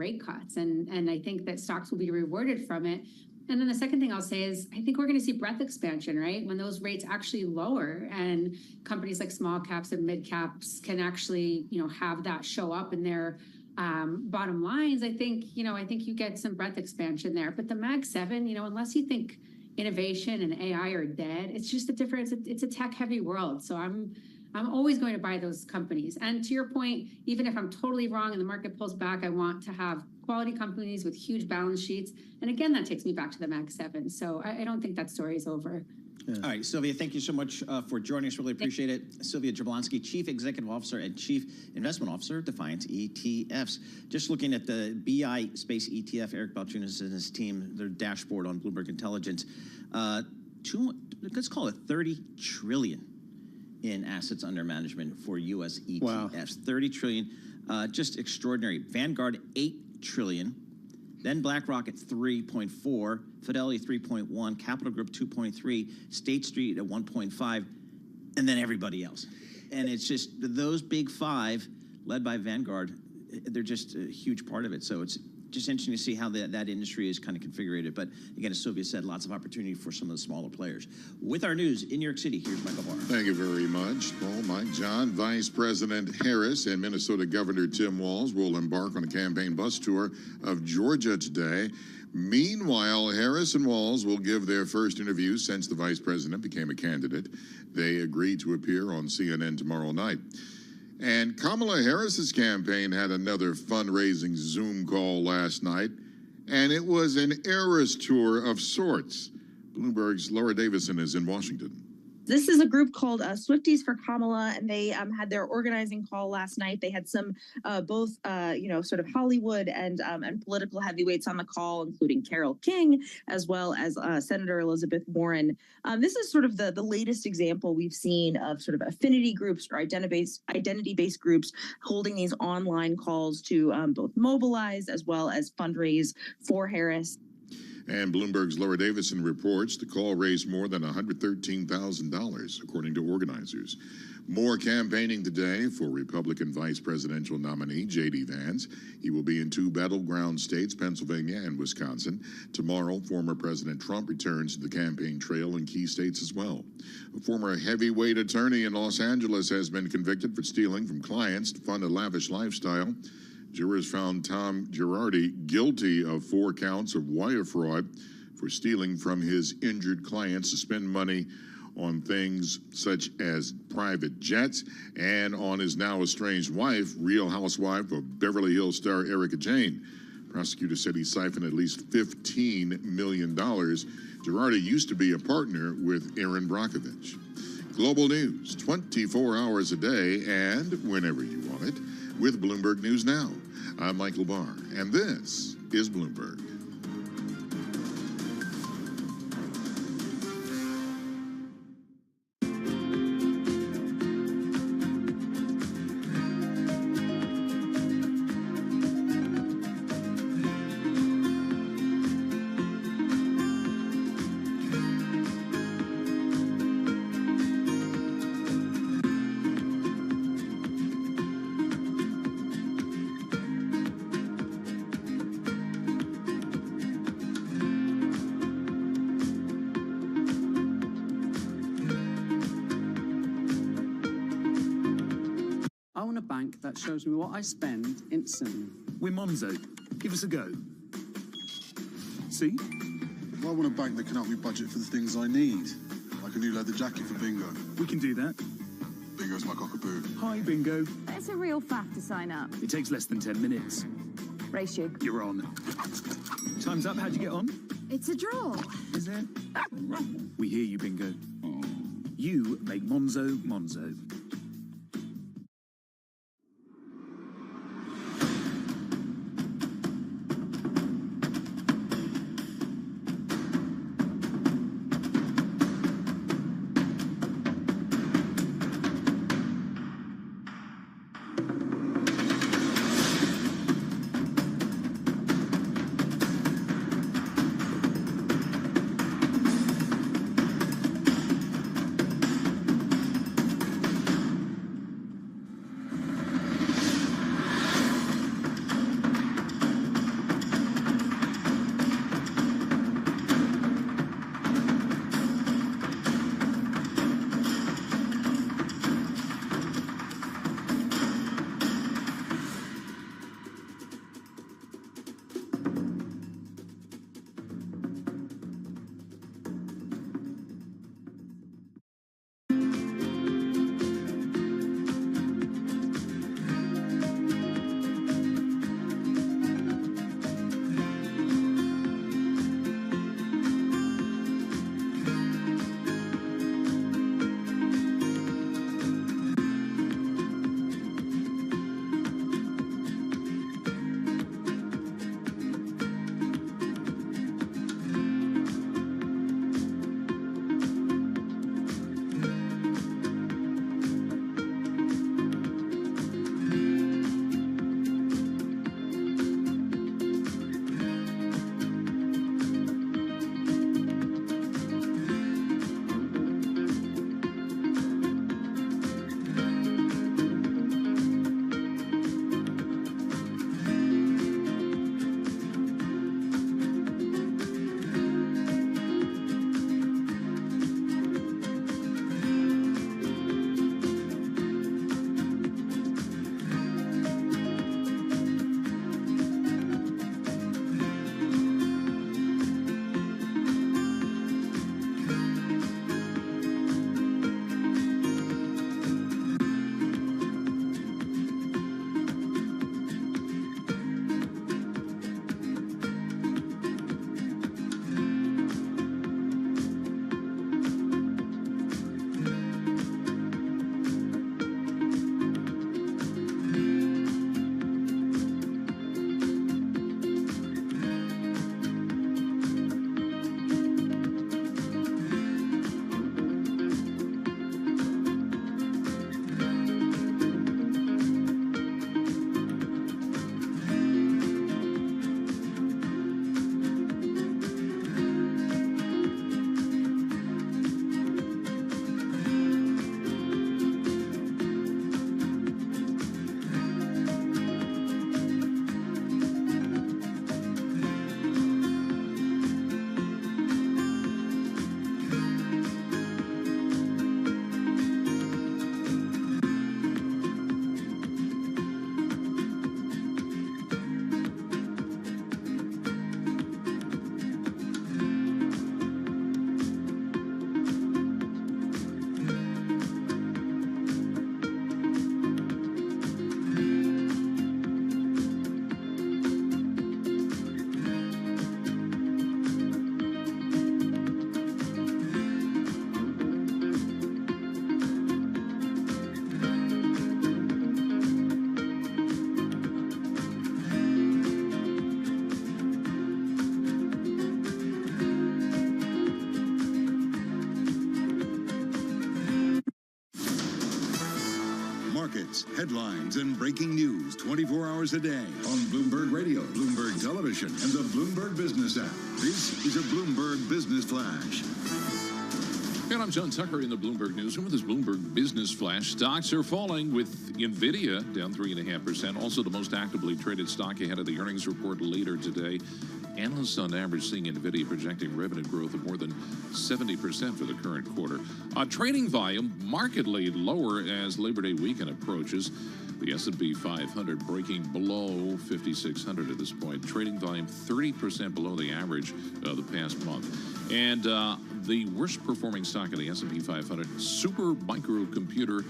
rate cuts. And I think that stocks will be rewarded from it. And then the second thing I'll say is I think we're going to see breadth expansion, right? When those rates actually lower and companies like small caps and mid caps can actually, have that show up in their bottom lines. I think you get some breadth expansion there. But the Mag 7, unless you think innovation and AI are dead, it's just a different, it's a tech heavy world. So I'm always going to buy those companies. And to your point, even if I'm totally wrong and the market pulls back, I want to have quality companies with huge balance sheets. And again, that takes me back to the Mag 7. So I don't think that story is over. Yeah. All right, Sylvia, thank you so much for joining us. Really appreciate it. Sylvia Jablonski, Chief Executive Officer and Chief Investment Officer, Defiance ETFs. Just looking at the BI Space ETF, Eric Balchunas and his team, their dashboard on Bloomberg Intelligence, let's call it 30 trillion in assets under management for U.S. ETFs. Wow. 30 trillion, just extraordinary. Vanguard, 8 trillion. Then BlackRock at 3.4, Fidelity 3.1, Capital Group 2.3, State Street at 1.5, and then everybody else. And it's just those big five, led by Vanguard, they're just a huge part of it. So it's just interesting to see how that industry is kind of configured. But again, as Sylvia said, lots of opportunity for some of the smaller players. With our news in New York City, here's Michael Barr. Thank you very much, Paul, Mike, John. Vice President Harris and Minnesota Governor Tim Walz will embark on a campaign bus tour of Georgia today. Meanwhile, Harris and Walz will give their first interview since the vice president became a candidate. They agreed to appear on CNN tomorrow night. And Kamala Harris's campaign had another fundraising Zoom call last night, and it was an Eras tour of sorts. Bloomberg's Laura Davison is in Washington. This is a group called Swifties for Kamala, and they had their organizing call last night. They had some both, sort of Hollywood and political heavyweights on the call, including Carole King, as well as Senator Elizabeth Warren. This is sort of the latest example we've seen of sort of affinity groups or identity-based groups holding these online calls to both mobilize as well as fundraise for Harris. And Bloomberg's Laura Davison reports the call raised more than $113,000, according to organizers. More campaigning today for Republican vice presidential nominee J.D. Vance. He will be in two battleground states, Pennsylvania and Wisconsin. Tomorrow, former President Trump returns to the campaign trail in key states as well. A former heavyweight attorney in Los Angeles has been convicted for stealing from clients to fund a lavish lifestyle. Jurors found Tom Girardi guilty of 4 counts of wire fraud for stealing from his injured clients to spend money on things such as private jets and on his now estranged wife, Real Housewife of Beverly Hills star Erika Jayne. Prosecutors said he siphoned at least $15 million. Girardi used to be a partner with Erin Brockovich. Global news, 24 hours a day and whenever you want it, with Bloomberg News Now. I'm Michael Barr, and this is Bloomberg. I want a bank that shows me what I spend instantly. We're Monzo. Give us a go. See? I want a bank that can help me budget for the things I need. Like a new leather jacket for Bingo. We can do that. Bingo's my cockapoo. Hi, Bingo. It's a real faff to sign up. It takes less than 10 minutes. Race you. You're on. Time's up. How'd you get on? It's a draw. Is it? We hear you, Bingo. You make Monzo Monzo. markets, headlines, and breaking news 24 hours a day on Bloomberg Radio, Bloomberg Television, and the Bloomberg Business app. This is a Bloomberg Business Flash. And I'm John Tucker in the Bloomberg Newsroom with this Bloomberg Business Flash. Stocks are falling with NVIDIA down 3.5%. Also the most actively traded stock ahead of the earnings report later today. Analysts on average seeing NVIDIA projecting revenue growth of more than 70% for the current quarter. Trading volume markedly lower as Labor Day weekend approaches. The S&P 500 breaking below 5,600 at this point. Trading volume 30% below the average of the past month. And the worst performing stock in the S&P 500, Super Microcomputer,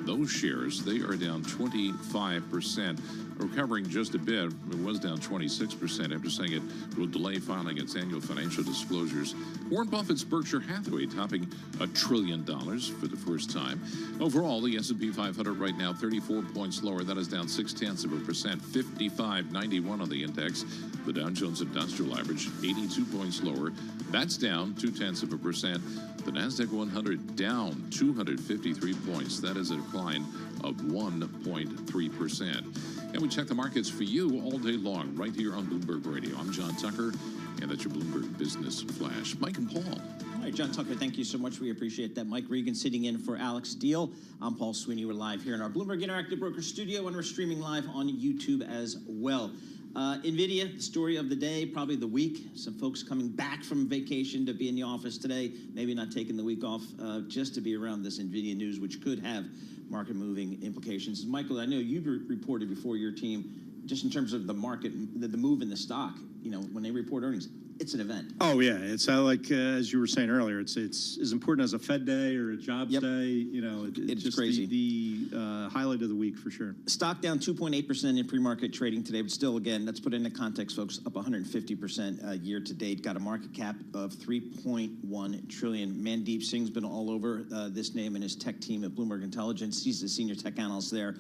those shares, they are down 25%, recovering just a bit. It was down 26% after saying it will delay filing its annual financial disclosures. Warren Buffett's Berkshire Hathaway topping $1 trillion for the first time. Overall, the S&P 500 right now 34 points lower. That is down 0.6%, 55.91 on the index. The Dow Jones Industrial Average 82 points lower. That's down 0.2%. The Nasdaq 100 down 253 points. That is a decline of 1.3%. And we check the markets for you all day long right here on Bloomberg Radio. I'm John Tucker, and that's your Bloomberg Business Flash. Mike and Paul. All right, John Tucker, thank you so much. We appreciate that. Mike Regan sitting in for Alex Steele. I'm Paul Sweeney. We're live here in our Bloomberg Interactive Broker studio, and we're streaming live on YouTube as well. NVIDIA, the story of the day, probably the week. Some folks coming back from vacation to be in the office today, maybe not taking the week off just to be around this NVIDIA news, which could have market-moving implications. Michael, I know you've reported before your team, just in terms of the market, the move in the stock, you know, when they report earnings, it's an event. Oh, yeah. It's like, as you were saying earlier, it's as important as a Fed day or a jobs day. You know, it's just crazy. The highlight of the week for sure. Stock down 2.8% in pre-market trading today, but still, again, let's put it into context, folks, up 150% year to date. Got a market cap of $3.1 trillion. Mandeep Singh's been all over this name and his tech team at Bloomberg Intelligence. He's the senior tech analyst there.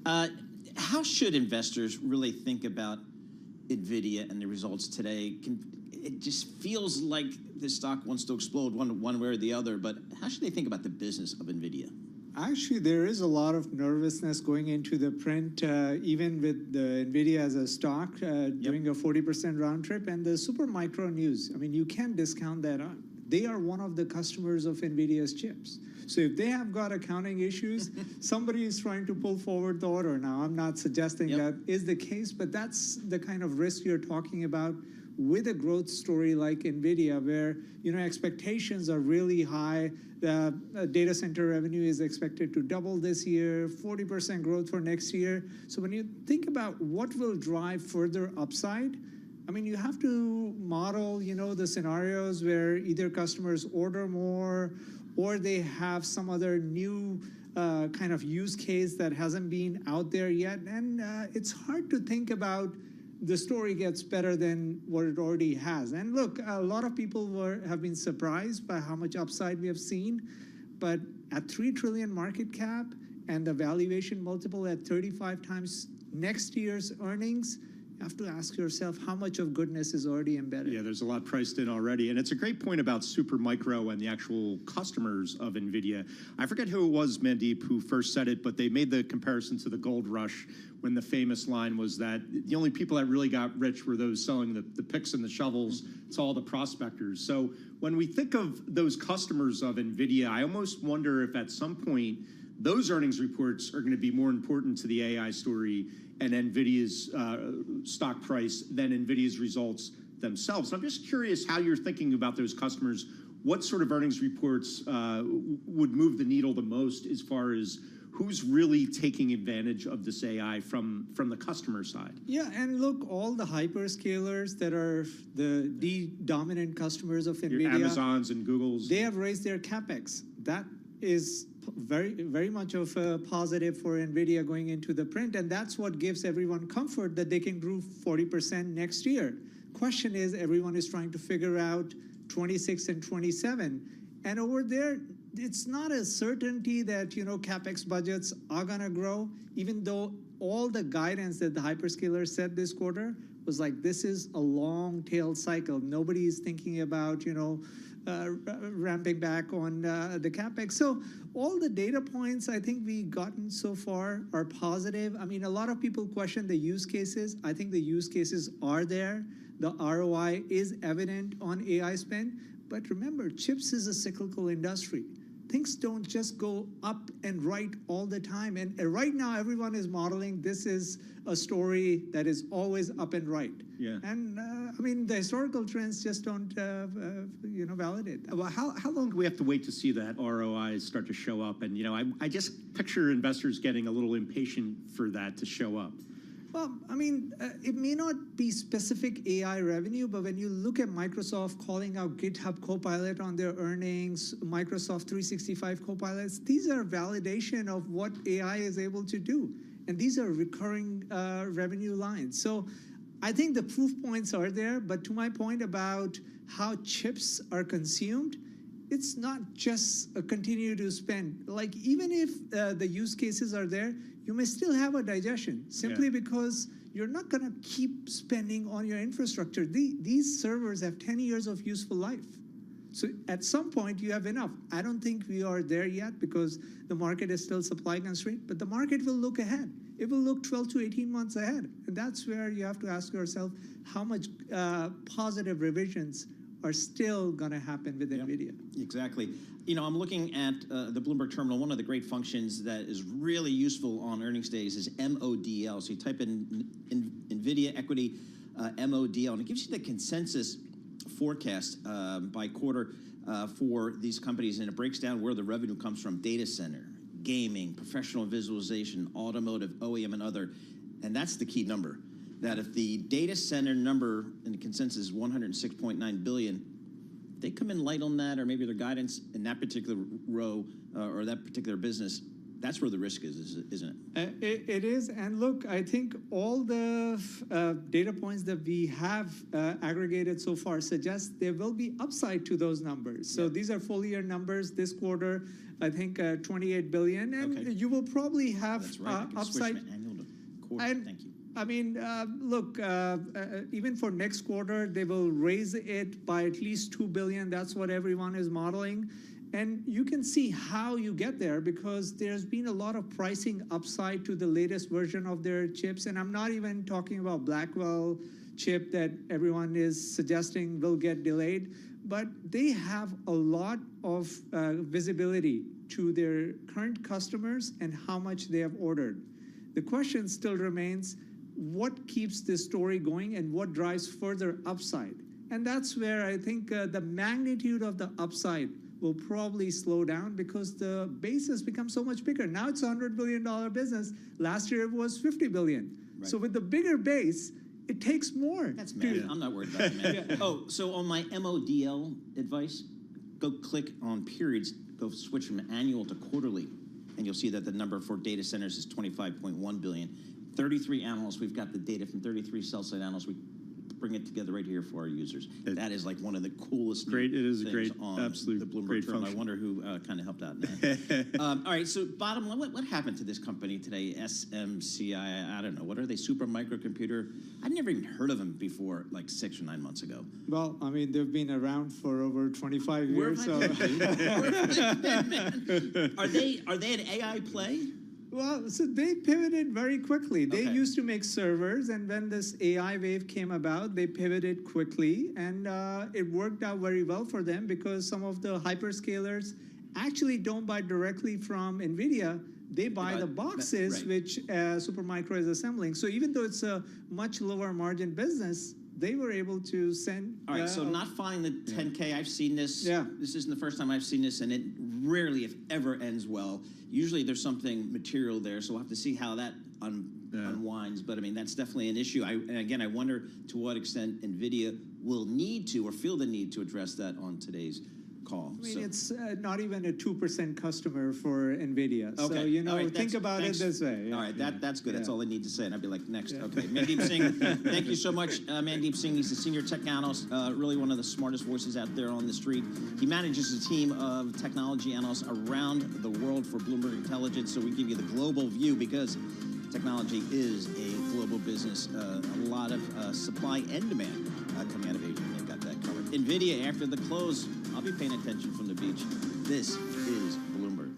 How should investors really think about NVIDIA and the results today? It just feels like this stock wants to explode one way or the other, but how should they think about the business of NVIDIA? Actually, there is a lot of nervousness going into the print, even with the NVIDIA as a stock doing a 40% round trip, and the Supermicro news. I mean, you can't discount that. They are one of the customers of NVIDIA's chips. So if they have got accounting issues, somebody is trying to pull forward the order. Now, I'm not suggesting that is the case, but that's the kind of risk you're talking about with a growth story like NVIDIA, where, you know, expectations are really high. The data center revenue is expected to double this year, 40% growth for next year. So when you think about what will drive further upside, I mean, you have to model, you know, the scenarios where either customers order more or they have some other new kind of use case that hasn't been out there yet. And it's hard to think about the story gets better than what it already has. And look, a lot of people have been surprised by how much upside we have seen. But at $3 trillion market cap and the valuation multiple at 35 times next year's earnings, you have to ask yourself how much of goodness is already embedded. Yeah, there's a lot priced in already. And it's a great point about Supermicro and the actual customers of NVIDIA. I forget who it was, Mandeep, who first said it, but they made the comparison to the gold rush when the famous line was that the only people that really got rich were those selling the picks and the shovels to all the prospectors. So when we think of those customers of NVIDIA, I almost wonder if at some point those earnings reports are going to be more important to the AI story and NVIDIA's stock price than NVIDIA's results themselves. I'm just curious how you're thinking about those customers. What sort of earnings reports would move the needle the most as far as who's really taking advantage of this AI from the customer side? Yeah, and look, all the hyperscalers that are the dominant customers of NVIDIA. Your Amazons and Googles. They have raised their CapEx. That is very, very much of a positive for NVIDIA going into the print, and that's what gives everyone comfort that they can grow 40% next year. Question is, everyone is trying to figure out 26 and 27, and over there, it's not a certainty that, you know, CapEx budgets are going to grow, even though all the guidance that the hyperscalers said this quarter was like, this is a long tail cycle. Nobody is thinking about, ramping back on the CapEx. So all the data points I think we've gotten so far are positive. I mean, a lot of people question the use cases. I think the use cases are there. The ROI is evident on AI spend. But remember, chips is a cyclical industry. Things don't just go up and right all the time. And right now, everyone is modeling this is a story that is always up and right. Yeah. And I mean, the historical trends just don't, validate that. Well, how long do we have to wait to see that ROI start to show up? And, I just picture investors getting a little impatient for that to show up. Well, I mean, it may not be specific AI revenue, but when you look at Microsoft calling out GitHub Copilot on their earnings, Microsoft 365 Copilots, these are validation of what AI is able to do. And these are recurring revenue lines. So I think the proof points are there, but to my point about how chips are consumed, it's not just continue to spend. Like, even if the use cases are there, you may still have a digestion simply because you're not going to keep spending on your infrastructure. These servers have 10 years of useful life. So at some point, you have enough. I don't think we are there yet because the market is still supply constrained, but the market will look ahead. It will look 12 to 18 months ahead. And that's where you have to ask yourself how much positive revisions are still going to happen with NVIDIA. Exactly. I'm looking at the Bloomberg Terminal. One of the great functions that is really useful on earnings days is MODL. So you type in NVIDIA equity MODL, and it gives you the consensus forecast by quarter for these companies, and it breaks down where the revenue comes from: data center, gaming, professional visualization, automotive, OEM, and other. And that's the key number. That if the data center number in the consensus is 106.9 billion, they come in light on that, or maybe their guidance in that particular row or that particular business, that's where the risk is, isn't it? It is. And look, I think all the data points that we have aggregated so far suggest there will be upside to those numbers. So these are full year numbers. This quarter, I think 28 billion. And you will probably have upside. Annual to quarter. Thank you. I mean, look, even for next quarter, they will raise it by at least 2 billion. That's what everyone is modeling. And you can see how you get there because there's been a lot of pricing upside to the latest version of their chips. And I'm not even talking about Blackwell chip that everyone is suggesting will get delayed. But they have a lot of visibility to their current customers and how much they have ordered. The question still remains, what keeps this story going and what drives further upside? And that's where I think the magnitude of the upside will probably slow down because the base has become so much bigger. Now it's a $100 billion business. Last year it was 50 billion. Right. So with the bigger base, it takes more. That's math. I'm not worried about that. Oh, so on my MODL advice, go click on periods, go switch from annual to quarterly, and you'll see that the number for data centers is 25.1 billion. 33 analysts, we've got the data from 33 sell-side analysts. We bring it together right here for our users. That is like one of the coolest things on the Bloomberg Terminal. I wonder who kind of helped out in that. All right, so bottom line, what happened to this company today, SMCI? I don't know. What are they, Super Microcomputer? I'd never even heard of them before, like 6 or 9 months ago. Well, I mean, they've been around for over 25 years. So. Are they an AI play? Well, so they pivoted very quickly. They used to make servers, and when this AI wave came about, they pivoted quickly, and it worked out very well for them because some of the hyperscalers actually don't buy directly from NVIDIA. They buy the boxes which Supermicro is assembling. So even though it's a much lower margin business, they were able to send... All right, so not finding the 10K, I've seen this. This isn't the first time I've seen this, and it rarely, if ever, ends well. Usually there's something material there, so we'll have to see how that unwinds. But, I mean, that's definitely an issue. And again, I wonder to what extent NVIDIA will need to or feel the need to address that on today's call. I mean, it's not even a 2% customer for NVIDIA. Okay. So, think about it this way. All right, that's good. That's all I need to say. And I'd be like, next. Okay, Mandeep Singh, thank you so much. Mandeep Singh, he's a senior tech analyst, really one of the smartest voices out there on the street. He manages a team of technology analysts around the world for Bloomberg Intelligence. So we give you the global view because Technology is a global business. A lot of supply and demand coming out of Asia. They've got that covered. NVIDIA, after the close, I'll be paying attention from the beach. This is Bloomberg.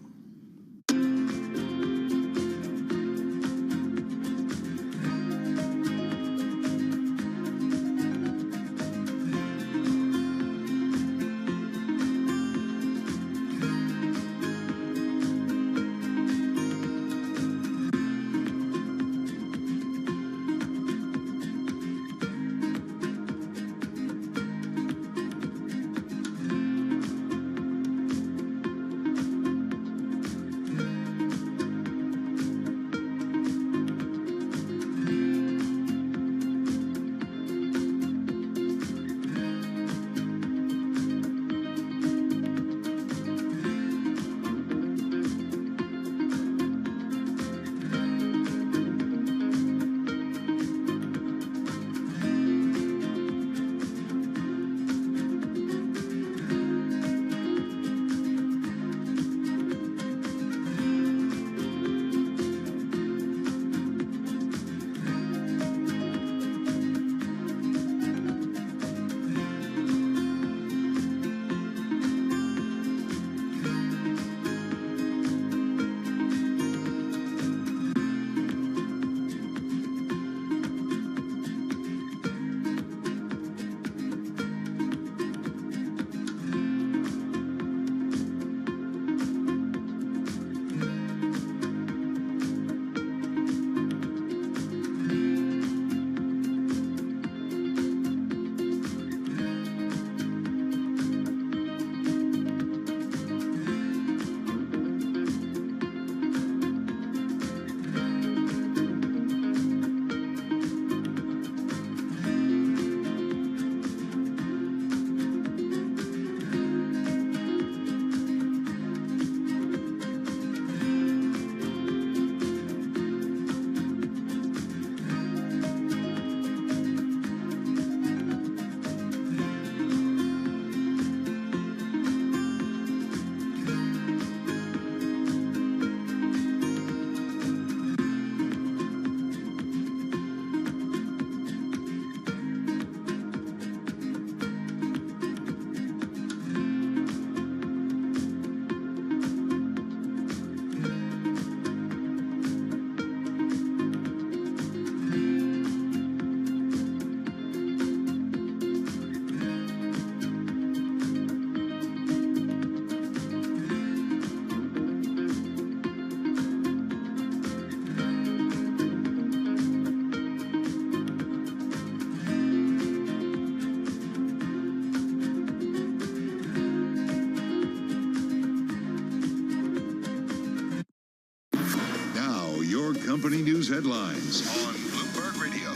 company news headlines on Bloomberg Radio.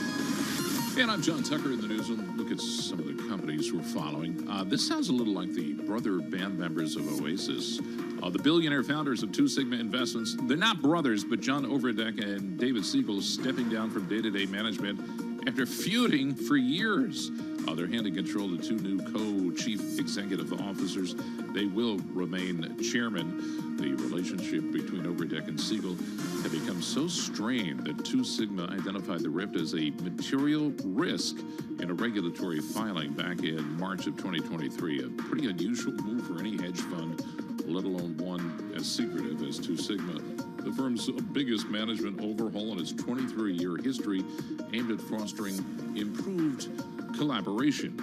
And I'm John Tucker in the newsroom. Look at some of the companies we're following. This sounds a little like the brother band members of Oasis. The billionaire founders of Two Sigma Investments, they're not brothers, but John Overdeck and David Siegel stepping down from day-to-day management after feuding for years. They're handing control to two new co-chief executive officers. They will remain chairman. The relationship between Overdeck and Siegel had become so strained that Two Sigma identified the rift as a material risk in a regulatory filing back in March of 2023. A pretty unusual move for any hedge fund, let alone one as secretive as Two Sigma. The firm's biggest management overhaul in its 23-year history aimed at fostering improved collaboration.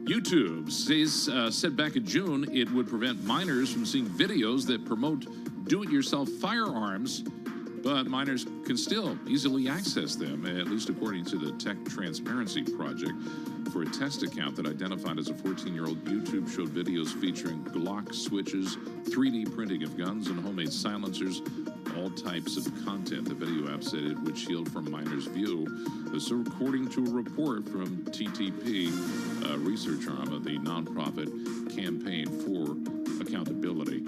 YouTube said back in June it would prevent minors from seeing videos that promote do-it-yourself firearms, but minors can still easily access them, at least according to the Tech Transparency Project. For a test account that identified as a 14-year-old, YouTube showed videos featuring Glock switches, 3D printing of guns, and homemade silencers, all types of content. The video app said it would shield from minors' view. This according to a report from TTP, a research arm of the nonprofit Campaign for Accountability.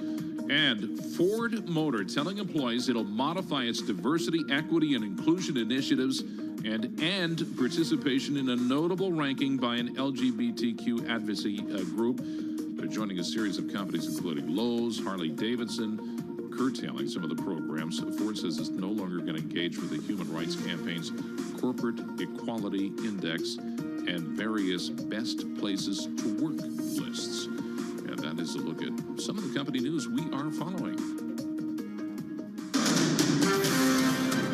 And Ford Motor telling employees it'll modify its diversity, equity, and inclusion initiatives and end participation in a notable ranking by an LGBTQ advocacy group. They're joining a series of companies including Lowe's, Harley-Davidson, curtailing some of the programs. Ford says it's no longer going to engage with the Human Rights Campaign's Corporate Equality Index and various best places to work lists. And that is a look at some of the company news we are following.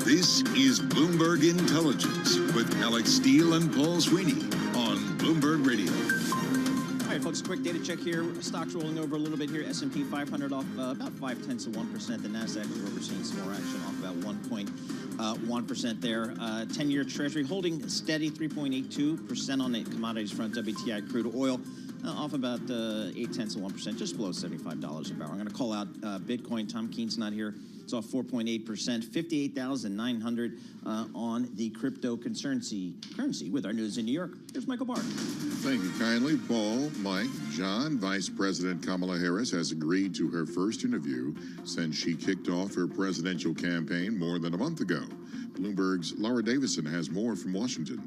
This is Bloomberg Intelligence with Alex Steele and Paul Sweeney on Bloomberg Radio. All right, folks, quick data check here. Stocks rolling over a little bit here. S&P 500 off about 0.5%. The NASDAQ is where we're seeing some more action, off about 1.1% there. 10-year Treasury holding steady, 3.82% on the commodities front. WTI crude oil off about 0.8%, just below $75 a barrel. I'm going to call out Bitcoin. Tom Keen's not here. It's off 4.8%, 58,900 on the cryptocurrency with our news in New York. Here's Michael Barr. Thank you kindly, Paul, Mike, John. Vice President Kamala Harris has agreed to her first interview since she kicked off her presidential campaign more than a month ago. Bloomberg's Laura Davison has more from Washington.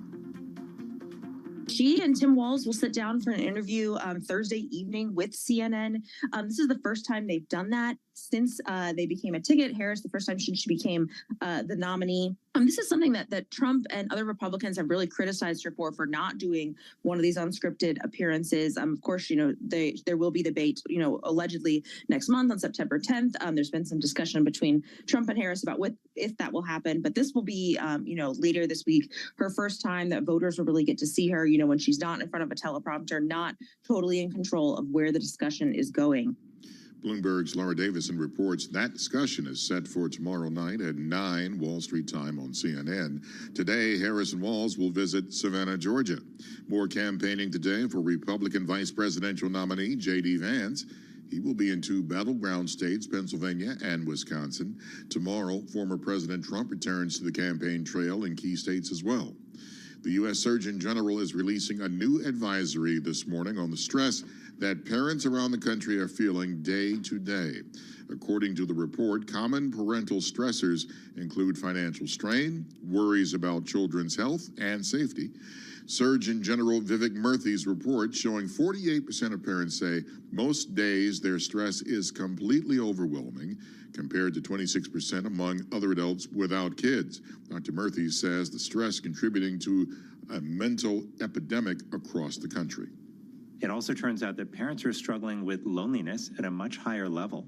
She and Tim Walz will sit down for an interview Thursday evening with CNN. This is the first time they've done that since they became a ticket. Harris, the first time since she became the nominee. This is something that Trump and other Republicans have really criticized her for not doing one of these unscripted appearances. Of course, there will be debate, allegedly next month on September 10th. There's been some discussion between Trump and Harris about if that will happen. But this will be, later this week, her first time that voters will really get to see her, when she's not in front of a teleprompter, not totally in control of where the discussion is going. Bloomberg's Laura Davison reports that discussion is set for tomorrow night at 9 Wall Street time on CNN. Today, Harris and Walz will visit Savannah, Georgia. More campaigning today for Republican vice presidential nominee J.D. Vance. He will be in two battleground states, Pennsylvania and Wisconsin. Tomorrow, former President Trump returns to the campaign trail in key states as well. The U.S. Surgeon General is releasing a new advisory this morning on the stress that parents around the country are feeling day to day. According to the report, common parental stressors include financial strain, worries about children's health and safety. Surgeon General Vivek Murthy's report showing 48% of parents say most days their stress is completely overwhelming, compared to 26% among other adults without kids. Dr. Murthy says the stress contributing to a mental epidemic across the country. It also turns out that parents are struggling with loneliness at a much higher level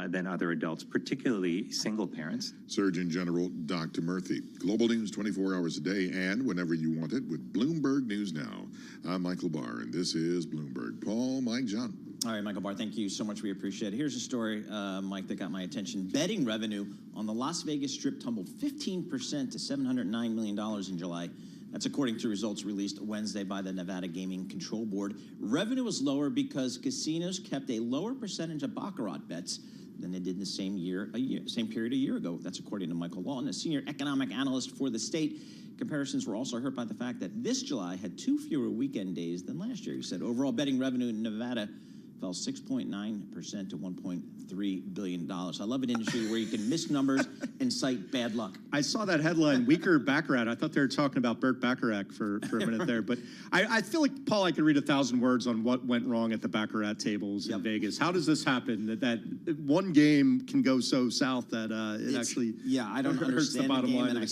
than other adults, particularly single parents. Surgeon General Dr. Murthy. Global news 24 hours a day and whenever you want it with Bloomberg News Now. I'm Michael Barr, and this is Bloomberg. Paul, Mike, John. All right, Michael Barr, thank you so much. We appreciate it. Here's a story, Mike, that got my attention. Betting revenue on the Las Vegas Strip tumbled 15% to $709 million in July. That's according to results released Wednesday by the Nevada Gaming Control Board. Revenue was lower because casinos kept a lower percentage of baccarat bets than they did in the same period a year ago. That's according to Michael Lawton, a senior economic analyst for the state. Comparisons were also hurt by the fact that this July had 2 fewer weekend days than last year. He said overall betting revenue in Nevada fell 6.9% to $1.3 billion. I love an industry where you can miss numbers and cite bad luck. I saw that headline, weaker Baccarat. I thought they were talking about Burt Bacharach for a minute there. But I feel like, Paul, I could read 1,000 words on what went wrong at the Baccarat tables in Vegas. How does this happen, that one game can go so south that it actually I don't hurts understand the bottom line? I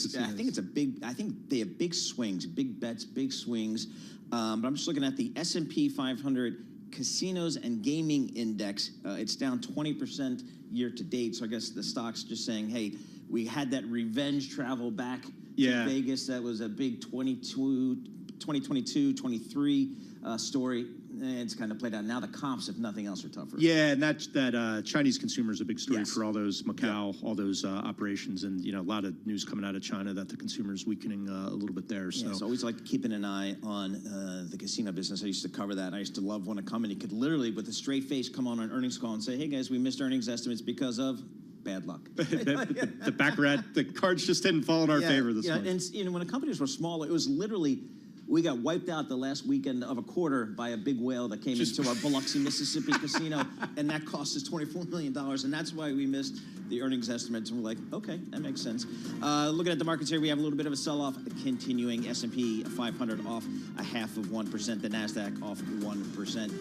think they have big swings, big bets, big swings. But I'm just looking at the S&P 500 Casinos and Gaming Index. It's down 20% year to date. So I guess the stock's just saying, hey, we had that revenge travel back to Vegas. That was a big 2022, 23 story. It's kind of played out. Now the comps, if nothing else, are tougher. Yeah, and that Chinese consumer is a big story for all those Macau, all those operations, and a lot of news coming out of China that the consumer is weakening a little bit there. So it's always like keeping an eye on the casino business. I used to cover that. I used to love when a company could literally, with a straight face, come on an earnings call and say, "Hey guys, we missed earnings estimates because of bad luck." the Baccarat, the cards just didn't fall in our favor this month. And when the companies were small, it was literally. We got wiped out the last weekend of a quarter by a big whale that came into our Biloxi, Mississippi casino, and that cost us $24 million, and that's why we missed the earnings estimates. And we're like, okay, that makes sense. Looking at the markets here, we have a little bit of a sell-off continuing. S&P 500 off 0.5%. The NASDAQ off 1%.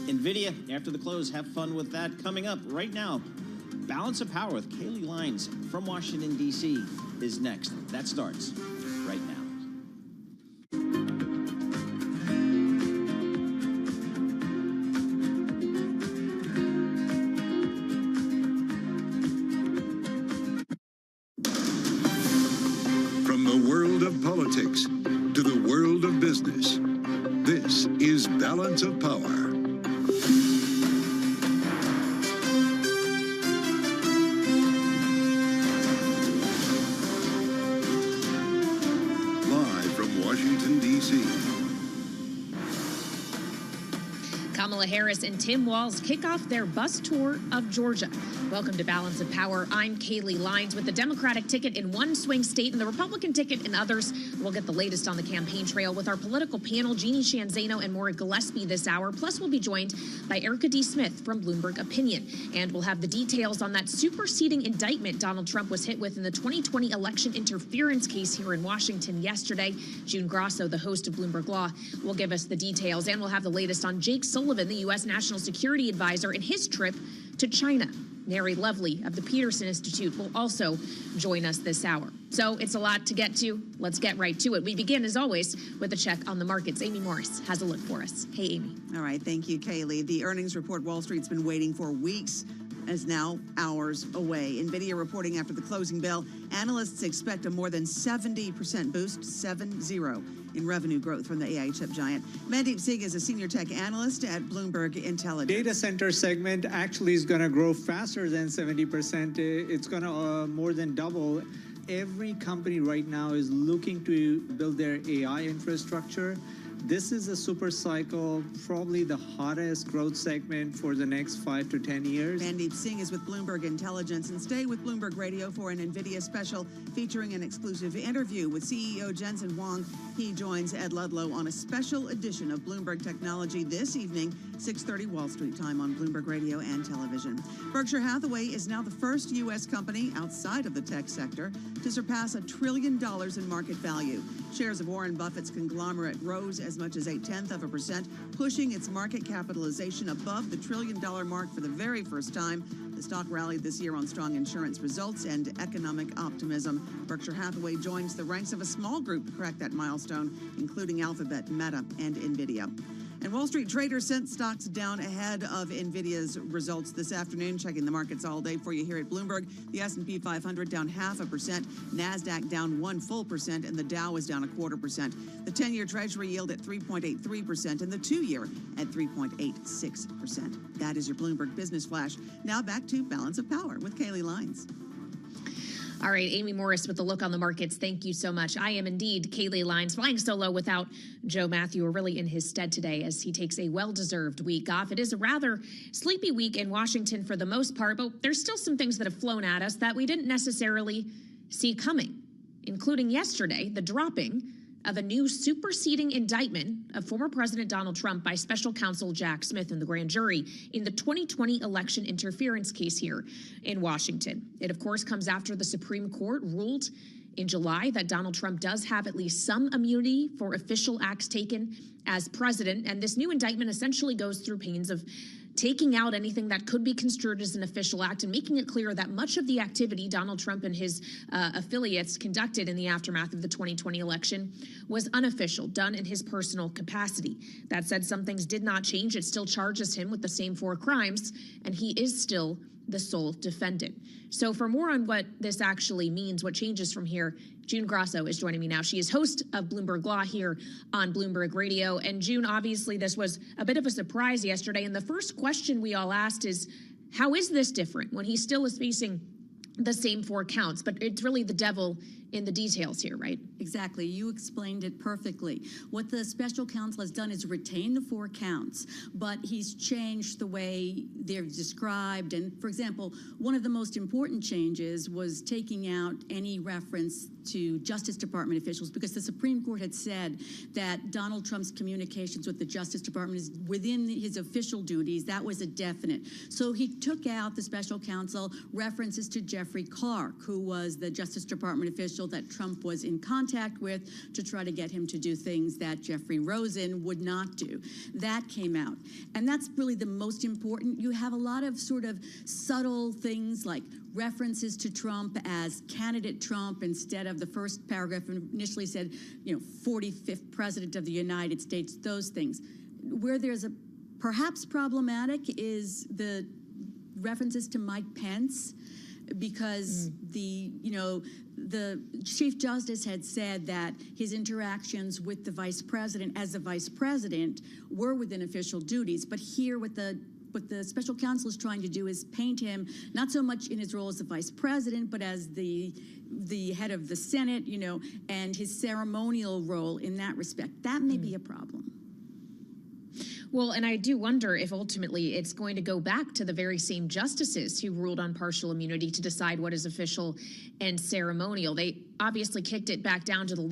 NVIDIA, after the close, have fun with that coming up right now Balance of Power with Kaylee Lines from Washington, D.C. is next. That starts right now. From the world of politics to the world of business, this is Balance of Power. Live from Washington, D.C. Kamala Harris and Tim Walz kick off their bus tour of Georgia. Welcome to Balance of Power. I'm Kaylee Lines. With the Democratic ticket in one swing state and the Republican ticket in others, we'll get the latest on the campaign trail with our political panel, Jeannie Shanzano and Maura Gillespie this hour. Plus, we'll be joined by Erica D. Smith from Bloomberg Opinion. And we'll have the details on that superseding indictment Donald Trump was hit with in the 2020 election interference case here in Washington yesterday. June Grosso, the host of Bloomberg Law, will give us the details. And we'll have the latest on Jake Sullivan, the U.S. National Security Advisor, and his trip to China. Mary Lovely of the Peterson Institute will also join us this hour. So it's a lot to get to. Let's get right to it. We begin, as always, with a check on the markets. Amy Morris has a look for us. Hey, Amy. All right. Thank you, Kaylee. The earnings report Wall Street's been waiting for weeks is now hours away. NVIDIA reporting after the closing bell. Analysts expect a more than 70% boost, 7-0, in revenue growth from the AI chip giant. Mandeep Singh is a senior tech analyst at Bloomberg Intelligence. Data center segment actually is going to grow faster than 70%. It's going to more than double. Every company right now is looking to build their AI infrastructure. This is a super cycle, probably the hottest growth segment for the next 5 to 10 years. Mandeep Singh is with Bloomberg Intelligence, and stay with Bloomberg Radio for an NVIDIA special featuring an exclusive interview with CEO Jensen Huang. He joins Ed Ludlow on a special edition of Bloomberg Technology this evening, 6:30 Wall Street time on Bloomberg Radio and television. Berkshire Hathaway is now the first U.S. company outside of the tech sector to surpass $1 trillion in market value. Shares of Warren Buffett's conglomerate rose as much as 0.8%, pushing its market capitalization above the $1 trillion mark for the very first time. The stock rallied this year on strong insurance results and economic optimism. Berkshire Hathaway joins the ranks of a small group to crack that milestone, including Alphabet, Meta, and NVIDIA. And Wall Street traders sent stocks down ahead of NVIDIA's results this afternoon. Checking the markets all day for you here at Bloomberg. The S&P 500 down 0.5%, NASDAQ down 1 full percent, and the Dow is down 0.25%. The 10-year Treasury yield at 3.83% and the 2-year at 3.86%. That is your Bloomberg Business Flash. Now back to Balance of Power with Kaylee Lines. All right, Amy Morris with the look on the markets. Thank you so much. I am indeed Kaylee Lines, flying solo without Joe Matthew, or really in his stead today as he takes a well-deserved week off. It is a rather sleepy week in Washington for the most part, but there's still some things that have flown at us that we didn't necessarily see coming, including yesterday, the dropping of a new superseding indictment of former President Donald Trump by special counsel Jack Smith in the grand jury in the 2020 election interference case here in Washington. It, of course, comes after the Supreme Court ruled in July that Donald Trump does have at least some immunity for official acts taken as president. And this new indictment essentially goes through pains of taking out anything that could be construed as an official act and making it clear that much of the activity Donald Trump and his affiliates conducted in the aftermath of the 2020 election was unofficial, done in his personal capacity. That said, some things did not change. It still charges him with the same 4 crimes, and he is still the sole defendant. So for more on what this actually means, what changes from here, June Grosso is joining me now. She is host of Bloomberg Law here on Bloomberg Radio. And June, obviously this was a bit of a surprise yesterday. And the first question we all asked is, how is this different when he still is facing the same 4 counts? But it's really the devil in the details here, right? Exactly. You explained it perfectly. What the special counsel has done is retain the 4 counts, but he's changed the way they're described. And for example, one of the most important changes was taking out any reference to Justice Department officials, because the Supreme Court had said that Donald Trump's communications with the Justice Department is within his official duties. That was a definite. So he took out the special counsel references to Jeffrey Clark, who was the Justice Department official official that Trump was in contact with to try to get him to do things that Jeffrey Rosen would not do. That came out. And that's really the most important. You have a lot of sort of subtle things like references to Trump as candidate Trump instead of the first paragraph initially said, 45th president of the United States, those things. Where there's a perhaps problematic is the references to Mike Pence, because the Chief Justice had said that his interactions with the Vice President as the Vice President were within official duties. But here what the special counsel is trying to do is paint him not so much in his role as the Vice President, but as the head of the Senate, and his ceremonial role in that respect. That may be a problem. Well, and I do wonder if ultimately it's going to go back to the very same justices who ruled on partial immunity to decide what is official and ceremonial. They obviously kicked it back down to the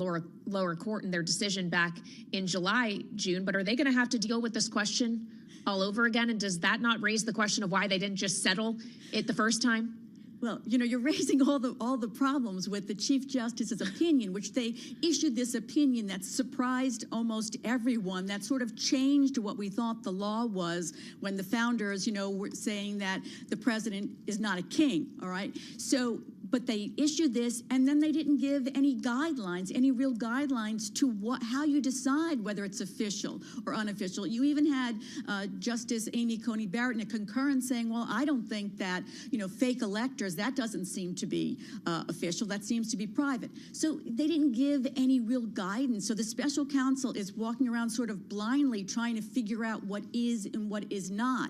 lower court in their decision back in July, June, but are they going to have to deal with this question all over again? And does that not raise the question of why they didn't just settle it the first time? Well, you're raising all the problems with the Chief Justice's opinion, which they issued this opinion that surprised almost everyone, that sort of changed what we thought the law was when the founders, were saying that the president is not a king, all right? So, but they issued this, and then they didn't give any guidelines, any real guidelines to how you decide whether it's official or unofficial. You even had Justice Amy Coney Barrett in a concurrence saying, well, I don't think that, fake electors, that doesn't seem to be official. That seems to be private. So they didn't give any real guidance. So the special counsel is walking around sort of blindly trying to figure out what is and what is not.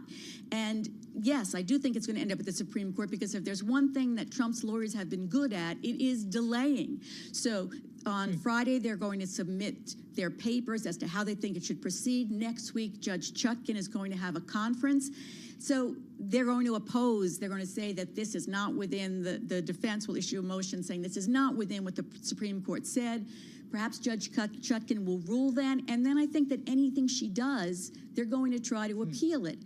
And yes, I do think it's going to end up at the Supreme Court, because if there's one thing that Trump's lawyers have been good at, it is delaying. So on Friday, they're going to submit their papers as to how they think it should proceed. Next week, Judge Chutkan is going to have a conference. So they're going to oppose. They're going to say that this is not within, the defense will issue a motion saying this is not within what the Supreme Court said. Perhaps Judge Chutkan will rule then. And then I think that anything she does, they're going to try to appeal it.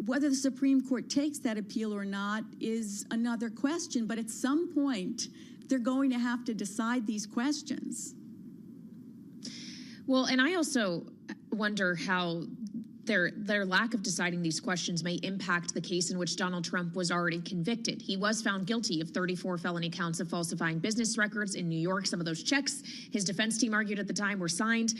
Whether the Supreme Court takes that appeal or not is another question, but at some point, they're going to have to decide these questions. Well, and I also wonder how their lack of deciding these questions may impact the case in which Donald Trump was already convicted. He was found guilty of 34 felony counts of falsifying business records in New York. Some of those checks, his defense team argued at the time, were signed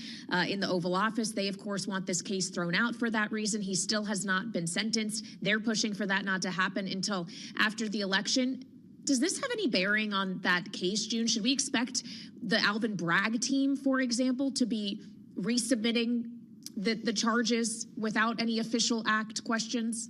in the Oval Office. They, of course, want this case thrown out for that reason. He still has not been sentenced. They're pushing for that not to happen until after the election. Does this have any bearing on that case, June? Should we expect the Alvin Bragg team, for example, to be resubmitting the charges without any official act questions?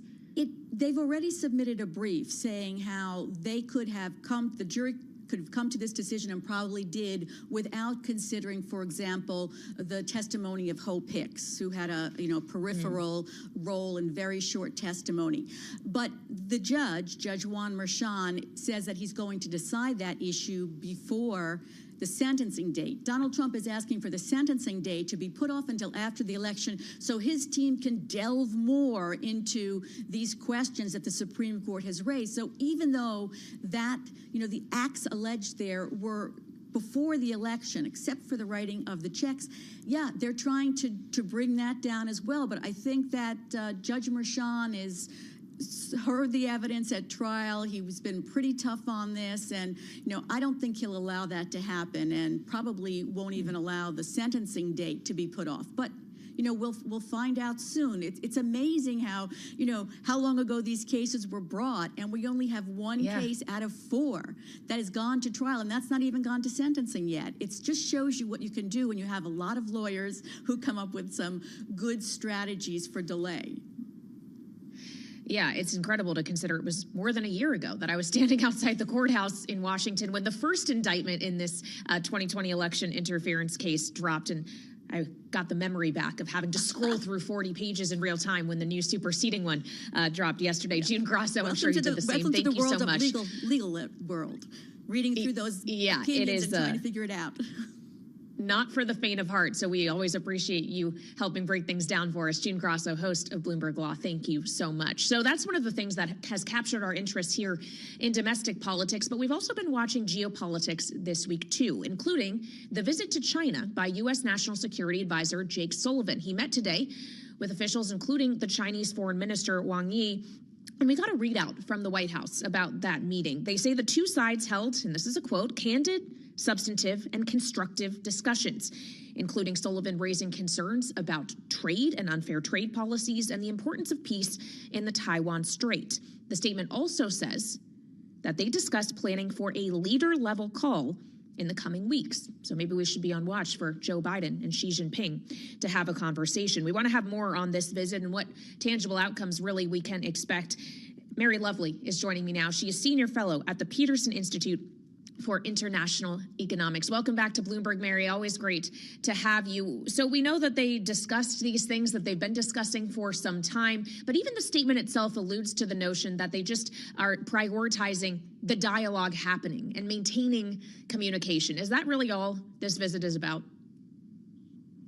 They've already submitted a brief saying how they could have the jury could have come to this decision and probably did without considering, for example, the testimony of Hope Hicks, who had a peripheral role in very short testimony. But the Judge Juan Merchan, says that he's going to decide that issue before the sentencing date. Donald Trump is asking for the sentencing date to be put off until after the election so his team can delve more into these questions that the Supreme Court has raised. So even though that, the acts alleged there were before the election, except for the writing of the checks, yeah, they're trying to bring that down as well. But I think that Judge Merchan is heard the evidence at trial. He's been pretty tough on this, and I don't think he'll allow that to happen, and probably won't even allow the sentencing date to be put off. But we'll find out soon. It's amazing how long ago these cases were brought, and we only have one case out of 4 that has gone to trial, and that's not even gone to sentencing yet. It just shows you what you can do when you have a lot of lawyers who come up with some good strategies for delay. Yeah, it's incredible to consider it was more than a year ago that I was standing outside the courthouse in Washington when the first indictment in this 2020 election interference case dropped. And I got the memory back of having to scroll through 40 pages in real time when the new superseding one dropped yesterday. June Grasso, I'm sure you did the same. Thank you so much. Legal world. Reading through those opinions and trying to figure it out. not for the faint of heart. So we always appreciate you helping break things down for us. June Grasso, host of Bloomberg Law, thank you so much. So that's one of the things that has captured our interest here in domestic politics, but we've also been watching geopolitics this week too, including the visit to China by U.S. National Security Advisor Jake Sullivan. He met today with officials, including the Chinese Foreign Minister Wang Yi. And we got a readout from the White House about that meeting. They say the two sides held, and this is a quote, candid, substantive, and constructive discussions, including Sullivan raising concerns about trade and unfair trade policies and the importance of peace in the Taiwan Strait. The statement also says that they discussed planning for a leader-level call in the coming weeks. So maybe we should be on watch for Joe Biden and Xi Jinping to have a conversation. We want to have more on this visit and what tangible outcomes really we can expect. Mary Lovely is joining me now. She is Senior Fellow at the Peterson Institute for International Economics. Welcome back to Bloomberg, Mary. Always great to have you. So we know that they discussed these things that they've been discussing for some time, but even the statement itself alludes to the notion that they just are prioritizing the dialogue happening and maintaining communication. Is that really all this visit is about?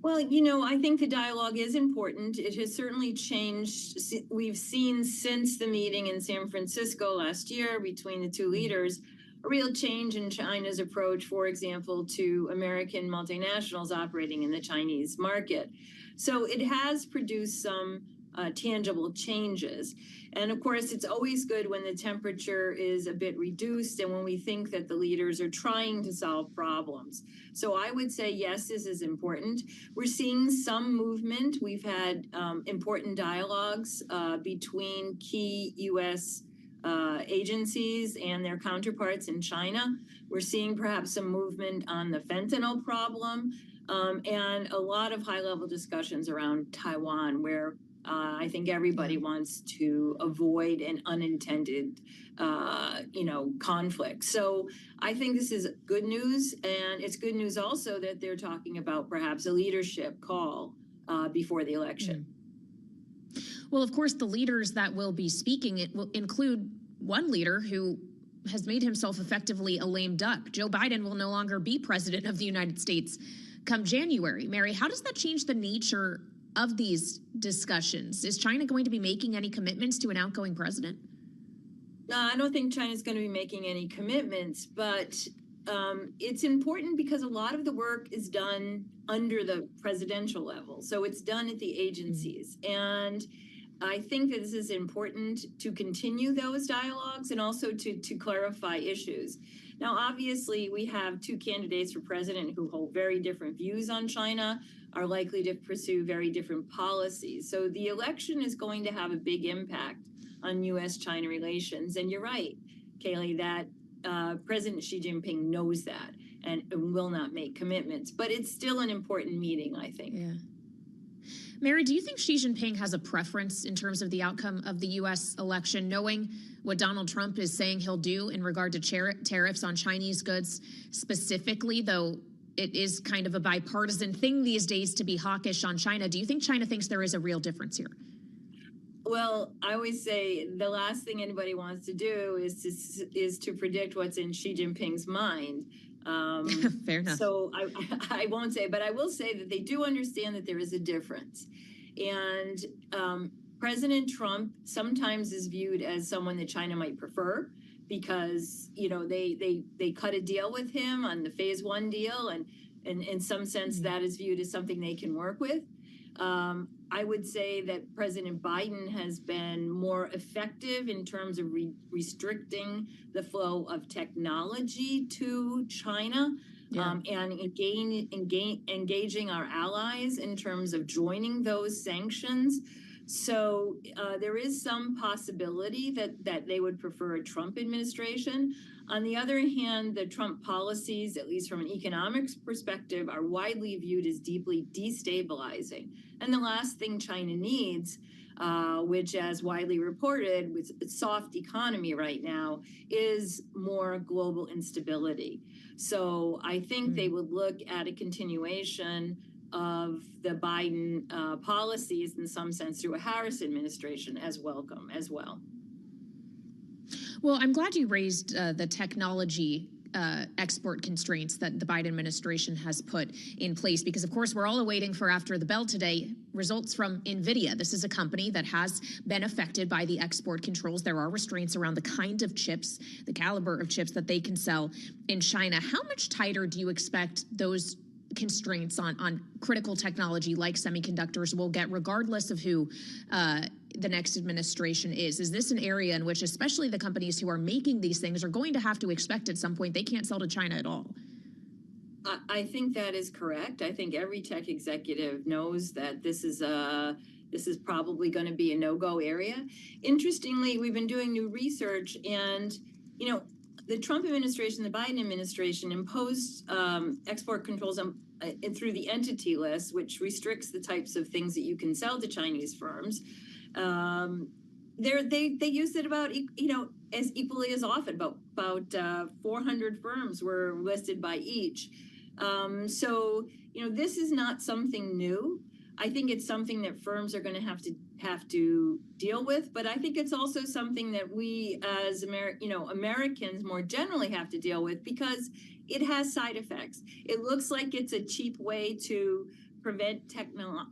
Well, I think the dialogue is important. It has certainly changed. We've seen since the meeting in San Francisco last year between the two leaders, a real change in China's approach, for example, to American multinationals operating in the Chinese market. So it has produced some tangible changes. And of course, it's always good when the temperature is a bit reduced and when we think that the leaders are trying to solve problems. So I would say, yes, this is important. We're seeing some movement. We've had important dialogues between key U.S. Agencies and their counterparts in China. We're seeing perhaps some movement on the fentanyl problem and a lot of high-level discussions around Taiwan, where I think everybody wants to avoid an unintended, conflict. So I think this is good news, and it's good news also that they're talking about perhaps a leadership call before the election. Well, of course, the leaders that will be speaking, it will include one leader who has made himself effectively a lame duck. Joe Biden will no longer be president of the United States come January. Mary, how does that change the nature of these discussions? Is China going to be making any commitments to an outgoing president? No, I don't think China's going to be making any commitments, but it's important because a lot of the work is done under the presidential level. So it's done at the agencies. And I think that this is important to continue those dialogues and also to clarify issues. Now, obviously, we have two candidates for president who hold very different views on China, are likely to pursue very different policies. So the election is going to have a big impact on U.S.-China relations. And you're right, Kayleigh, that President Xi Jinping knows that and will not make commitments. But it's still an important meeting, I think. Yeah. Mary, do you think Xi Jinping has a preference in terms of the outcome of the U.S. election, knowing what Donald Trump is saying he'll do in regard to tariffs on Chinese goods specifically, though it is kind of a bipartisan thing these days to be hawkish on China? Do you think China thinks there is a real difference here? Well, I always say the last thing anybody wants to do is to predict what's in Xi Jinping's mind. Fair enough. So I won't say, but I will say that they do understand that there is a difference. And President Trump sometimes is viewed as someone that China might prefer because, they cut a deal with him on the phase one deal. And in some sense, that is viewed as something they can work with. I would say that President Biden has been more effective in terms of restricting the flow of technology to China and engaging our allies in terms of joining those sanctions. So there is some possibility that they would prefer a Trump administration. On the other hand, the Trump policies, at least from an economics perspective, are widely viewed as deeply destabilizing. And the last thing China needs, which as widely reported with its soft economy right now, is more global instability. So I think they would look at a continuation of the Biden policies in some sense through a Harris administration as welcome as well. Well, I'm glad you raised the technology export constraints that the Biden administration has put in place, because of course we're all awaiting for, after the bell today, results from NVIDIA. This is a company that has been affected by the export controls. There are restraints around the kind of chips, the caliber of chips that they can sell in China. How much tighter do you expect those constraints on critical technology like semiconductors will get, regardless of who the next administration is? Is this an area in which especially the companies who are making these things are going to have to expect at some point they can't sell to China at all? I think that is correct. I think every tech executive knows that this is probably going to be a no-go area. Interestingly, we've been doing new research, and the Trump administration, the Biden administration imposed export controls through the entity list, which restricts the types of things that you can sell to Chinese firms. They used it about as equally as often. About 400 firms were listed by each. So this is not something new. I think it's something that firms are going to have to deal with, but I think it's also something that we as Americans more generally have to deal with, because it has side effects. It looks like it's a cheap way to prevent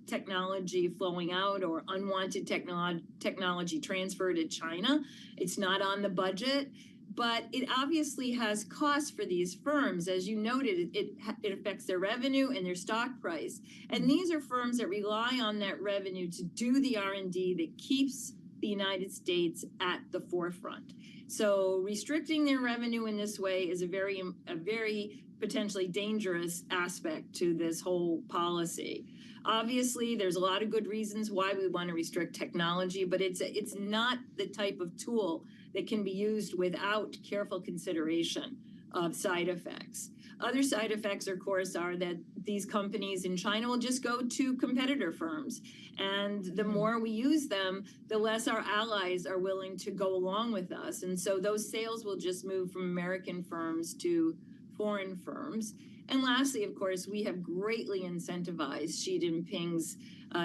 technology flowing out or unwanted technology transfer to China. It's not on the budget, but it obviously has costs for these firms. As you noted, it affects their revenue and their stock price. And these are firms that rely on that revenue to do the R&D that keeps the United States at the forefront. So restricting their revenue in this way is a very potentially dangerous aspect to this whole policy. Obviously, there's a lot of good reasons why we want to restrict technology, but it's not the type of tool that can be used without careful consideration of side effects. Other side effects, of course, are that these companies in China will just go to competitor firms. And the more we use them, the less our allies are willing to go along with us. And so those sales will just move from American firms to foreign firms. And lastly, of course, we have greatly incentivized Xi Jinping's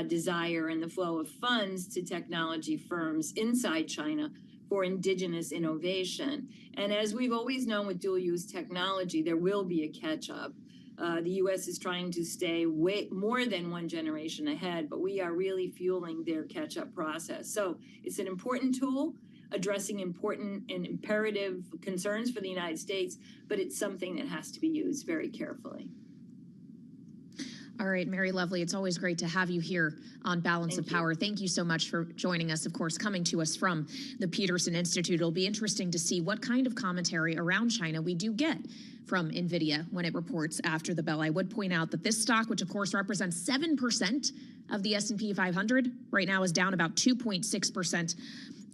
desire and the flow of funds to technology firms inside China for indigenous innovation. And as we've always known with dual-use technology, there will be a catch-up. The U.S. is trying to stay way more than one generation ahead, but we are really fueling their catch-up process. So it's an important tool addressing important and imperative concerns for the United States, but it's something that has to be used very carefully. All right, Mary Lovely, it's always great to have you here on Balance of Power. Thank you so much for joining us, of course, coming to us from the Peterson Institute. It'll be interesting to see what kind of commentary around China we do get from NVIDIA when it reports after the bell. I would point out that this stock, which of course represents 7% of the S&P 500, right now is down about 2.6%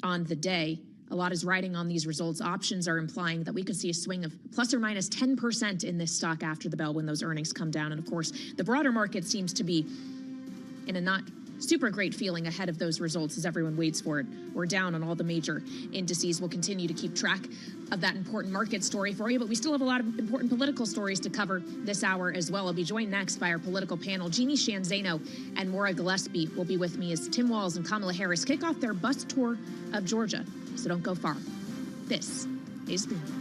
on the day. A lot is riding on these results. Options are implying that we could see a swing of plus or minus 10% in this stock after the bell when those earnings come down. And of course, the broader market seems to be in a not super great feeling ahead of those results as everyone waits for it. We're down on all the major indices. We'll continue to keep track of that important market story for you, but we still have a lot of important political stories to cover this hour as well. I'll be joined next by our political panel. Jeannie Shanzano and Maura Gillespie will be with me as Tim Walz and Kamala Harris kick off their bus tour of Georgia. So don't go far. This is Bloomberg.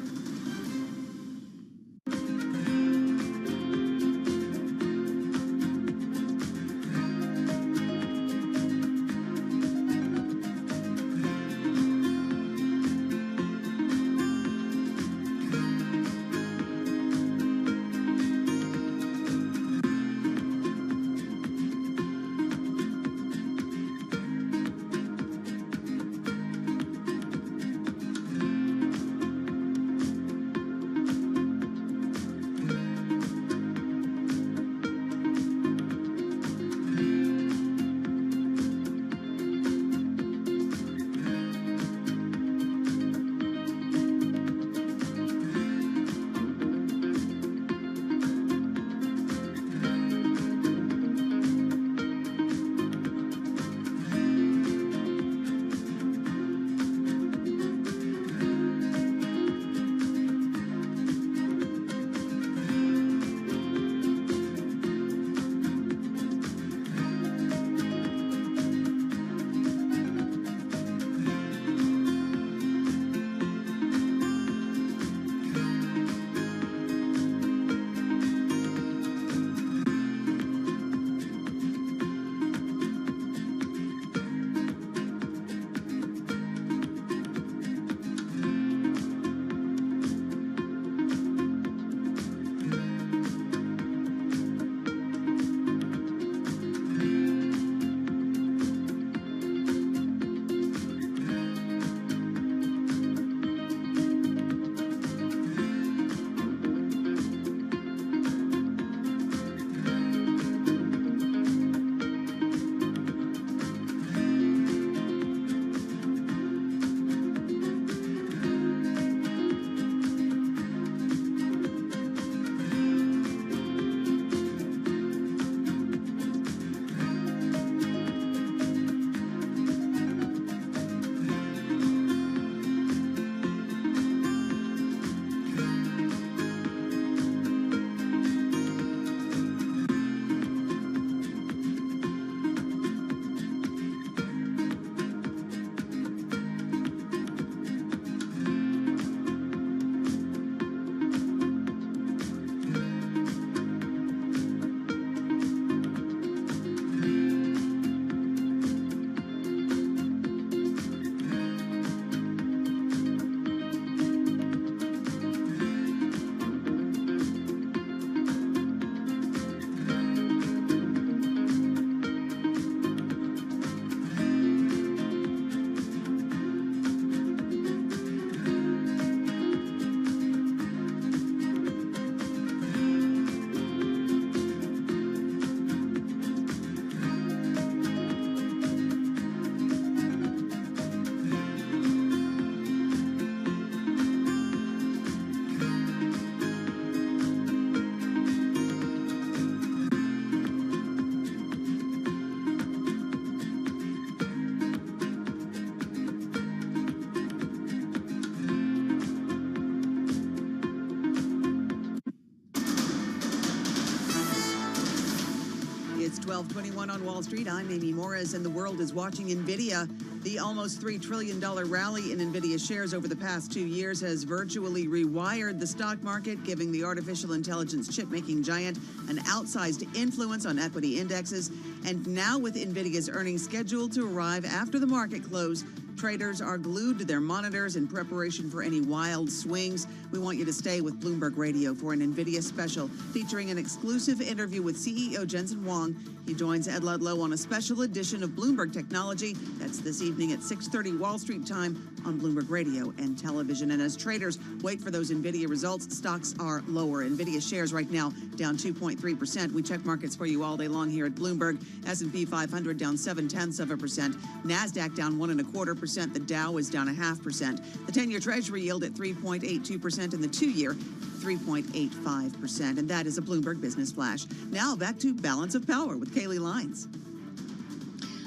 12:21 on Wall Street. I'm Amy Morris, and the world is watching NVIDIA. The almost $3 trillion rally in NVIDIA shares over the past 2 years has virtually rewired the stock market, giving the artificial intelligence chip-making giant an outsized influence on equity indexes. And now with NVIDIA's earnings scheduled to arrive after the market close, traders are glued to their monitors in preparation for any wild swings. We want you to stay with Bloomberg Radio for an NVIDIA special featuring an exclusive interview with CEO Jensen Huang. He joins Ed Ludlow on a special edition of Bloomberg Technology. That's this evening at 6:30 Wall Street time on Bloomberg Radio and television. And as traders wait for those NVIDIA results, stocks are lower. NVIDIA shares right now down 2.3%. We check markets for you all day long here at Bloomberg. S&P 500 down 0.7%. NASDAQ down 1.25%. The Dow is down 0.5%. The 10-year Treasury yield at 3.82% and the 2-year 3.85%. And that is a Bloomberg Business Flash. Now back to Balance of Power with Kaylee Lines.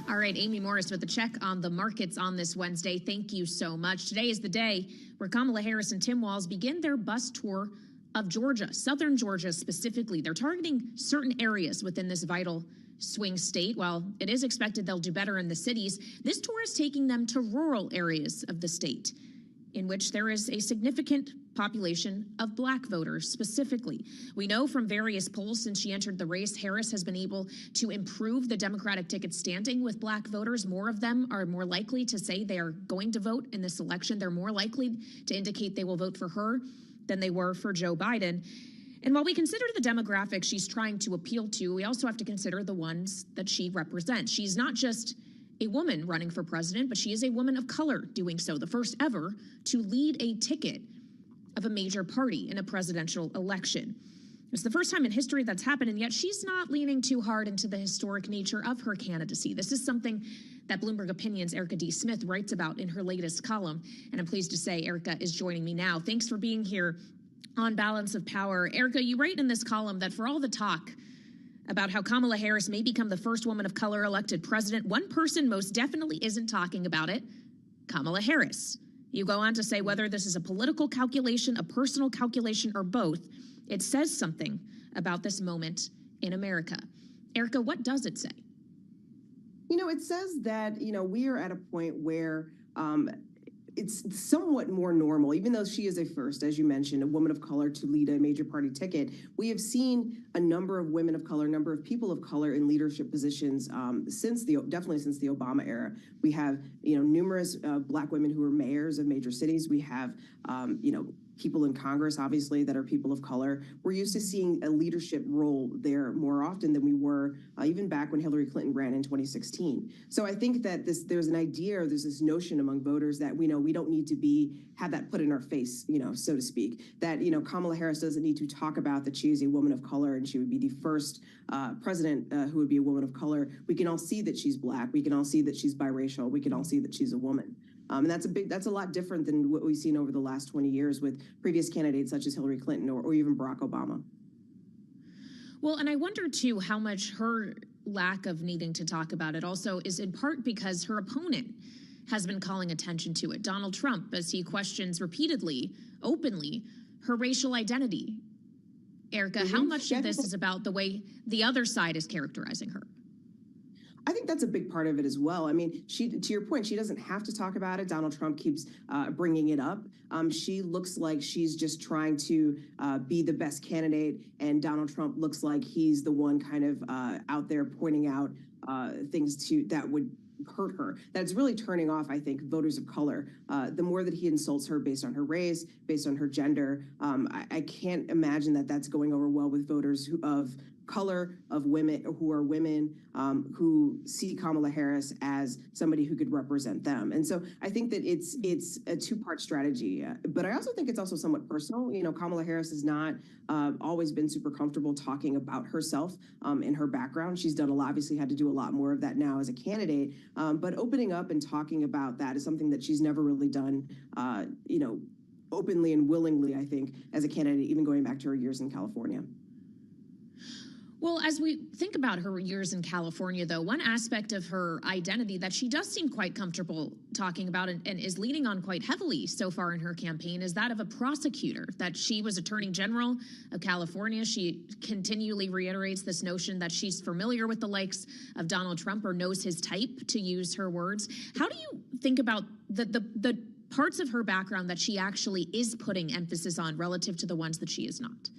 All right, Amy Morris with the check on the markets on this Wednesday. Thank you so much. Today is the day where Kamala Harris and Tim Walz begin their bus tour of Georgia, southern Georgia specifically. They're targeting certain areas within this vital swing state. While it is expected they'll do better in the cities, this tour is taking them to rural areas of the state in which there is a significant population of black voters specifically. We know from various polls since she entered the race, Harris has been able to improve the Democratic ticket standing with black voters. More of them are more likely to say they are going to vote in this election. They're more likely to indicate they will vote for her than they were for Joe Biden. And while we consider the demographics she's trying to appeal to, we also have to consider the ones that she represents. She's not just a woman running for president, but she is a woman of color doing so, the first ever to lead a ticket of a major party in a presidential election. It's the first time in history that's happened, and yet she's not leaning too hard into the historic nature of her candidacy. This is something that Bloomberg Opinion's Erica D. Smith writes about in her latest column, and I'm pleased to say Erica is joining me now. Thanks for being here on Balance of Power. Erica, you write in this column that for all the talk about how Kamala Harris may become the first woman of color elected president, one person most definitely isn't talking about it: Kamala Harris. You go on to say whether this is a political calculation, a personal calculation, or both, it says something about this moment in America. Erica, what does it say? You know, it says that, we are at a point where it's somewhat more normal, even though she is a first, as you mentioned, a woman of color to lead a major party ticket. We have seen a number of women of color, a number of people of color in leadership positions definitely since the Obama era. We have, numerous black women who are mayors of major cities. We have, people in Congress, obviously, that are people of color. We're used to seeing a leadership role there more often than we were even back when Hillary Clinton ran in 2016. So I think that there's an idea, or there's this notion among voters that we don't need to have that put in our face, so to speak, that, Kamala Harris doesn't need to talk about that she is a woman of color and she would be the first president who would be a woman of color. We can all see that she's black. We can all see that she's biracial. We can all see that she's a woman. And that's a lot different than what we've seen over the last 20 years with previous candidates such as Hillary Clinton or even Barack Obama. Well, and I wonder, too, how much her lack of needing to talk about it also is in part because her opponent has been calling attention to it, Donald Trump, as he questions repeatedly, openly, her racial identity. Erica, how much of this is about the way the other side is characterizing her? I think that's a big part of it as well. I mean, to your point, she doesn't have to talk about it. Donald Trump keeps bringing it up. She looks like she's just trying to be the best candidate, and Donald Trump looks like he's the one kind of out there pointing out things that would hurt her. That's really turning off, I think, voters of color. The more that he insults her based on her race, based on her gender, I can't imagine that that's going over well with voters of color, of women who are women, who see Kamala Harris as somebody who could represent them. And so I think that it's a two-part strategy. But I also think it's also somewhat personal. Kamala Harris has not always been super comfortable talking about herself in her background. She's done obviously had to do a lot more of that now as a candidate. But opening up and talking about that is something that she's never really done, openly and willingly, I think, as a candidate, even going back to her years in California. Well, as we think about her years in California, though, one aspect of her identity that she does seem quite comfortable talking about and is leaning on quite heavily so far in her campaign is that of a prosecutor, that she was Attorney General of California. She continually reiterates this notion that she's familiar with the likes of Donald Trump or knows his type, to use her words. How do you think about the parts of her background that she actually is putting emphasis on relative to the ones that she is not?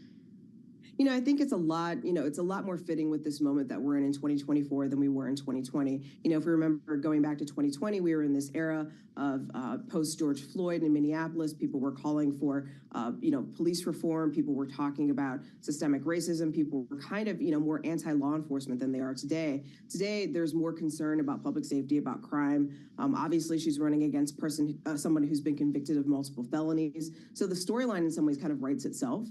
You know, I think it's a lot, it's a lot more fitting with this moment that we're in 2024 than we were in 2020. If we remember going back to 2020, we were in this era of post-George Floyd in Minneapolis. People were calling for, police reform. People were talking about systemic racism. People were kind of, more anti-law enforcement than they are today. Today, there's more concern about public safety, about crime. Obviously, she's running against someone who's been convicted of multiple felonies. So the storyline in some ways kind of writes itself,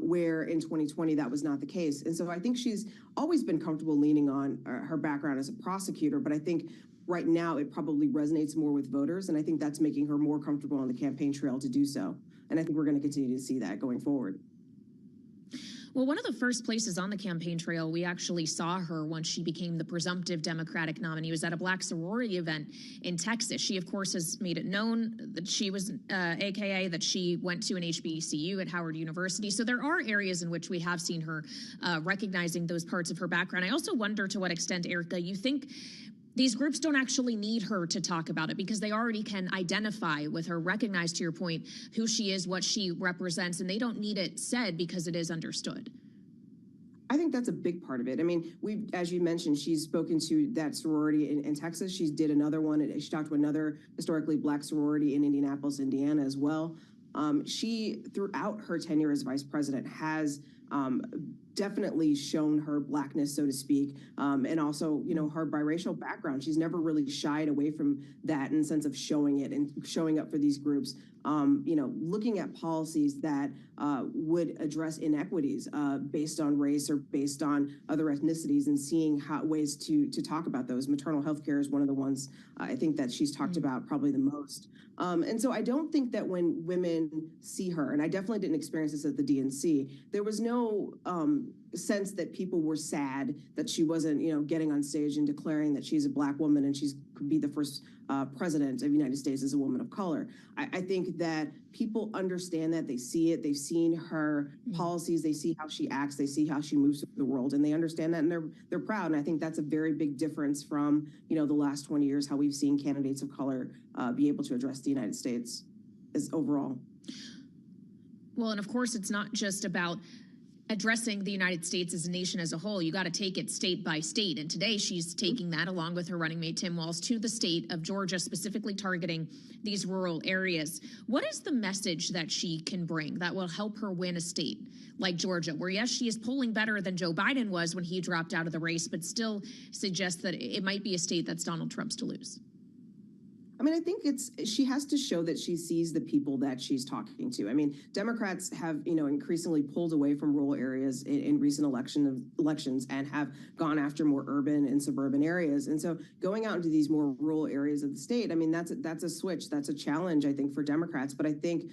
where in 2020, that was not the case. And so I think she's always been comfortable leaning on her background as a prosecutor, but I think right now it probably resonates more with voters, and I think that's making her more comfortable on the campaign trail to do so. And I think we're going to continue to see that going forward. Well, one of the first places on the campaign trail we actually saw her once she became the presumptive Democratic nominee was at a black sorority event in Texas. She, of course, has made it known that she was, AKA, that she went to an HBCU at Howard University. So there are areas in which we have seen her recognizing those parts of her background. I also wonder to what extent, Erica, you think these groups don't actually need her to talk about it because they already can identify with her, recognize, to your point, who she is, what she represents, and they don't need it said because it is understood. I think that's a big part of it. I mean, as you mentioned, she's spoken to that sorority in Texas. She did another one. She talked to another historically black sorority in Indianapolis, Indiana as well. She, throughout her tenure as vice president, has definitely shown her blackness, so to speak, and also, her biracial background. She's never really shied away from that in the sense of showing it and showing up for these groups. Looking at policies that would address inequities based on race or based on other ethnicities, and seeing ways to talk about those. Maternal health care is one of the ones I think that she's talked about probably the most. And so I don't think that when women see her, and I definitely didn't experience this at the DNC, there was no sense that people were sad that she wasn't, getting on stage and declaring that she's a black woman and she's could be the first president of the United States as a woman of color. I think that people understand that, they see it, they've seen her policies, they see how she acts, they see how she moves through the world, and they understand that, and they're proud. And I think that's a very big difference from, the last 20 years, how we've seen candidates of color be able to address the United States as overall. Well, and of course, it's not just about addressing the United States as a nation as a whole. You got to take it state by state. And today she's taking that along with her running mate, Tim Walz, to the state of Georgia, specifically targeting these rural areas. What is the message that she can bring that will help her win a state like Georgia, where, yes, she is polling better than Joe Biden was when he dropped out of the race, but still suggests that it might be a state that's Donald Trump's to lose? I mean, I think she has to show that she sees the people that she's talking to. I mean, Democrats have, increasingly pulled away from rural areas in recent elections and have gone after more urban and suburban areas. And so going out into these more rural areas of the state, I mean, that's a switch. That's a challenge, I think, for Democrats. But I think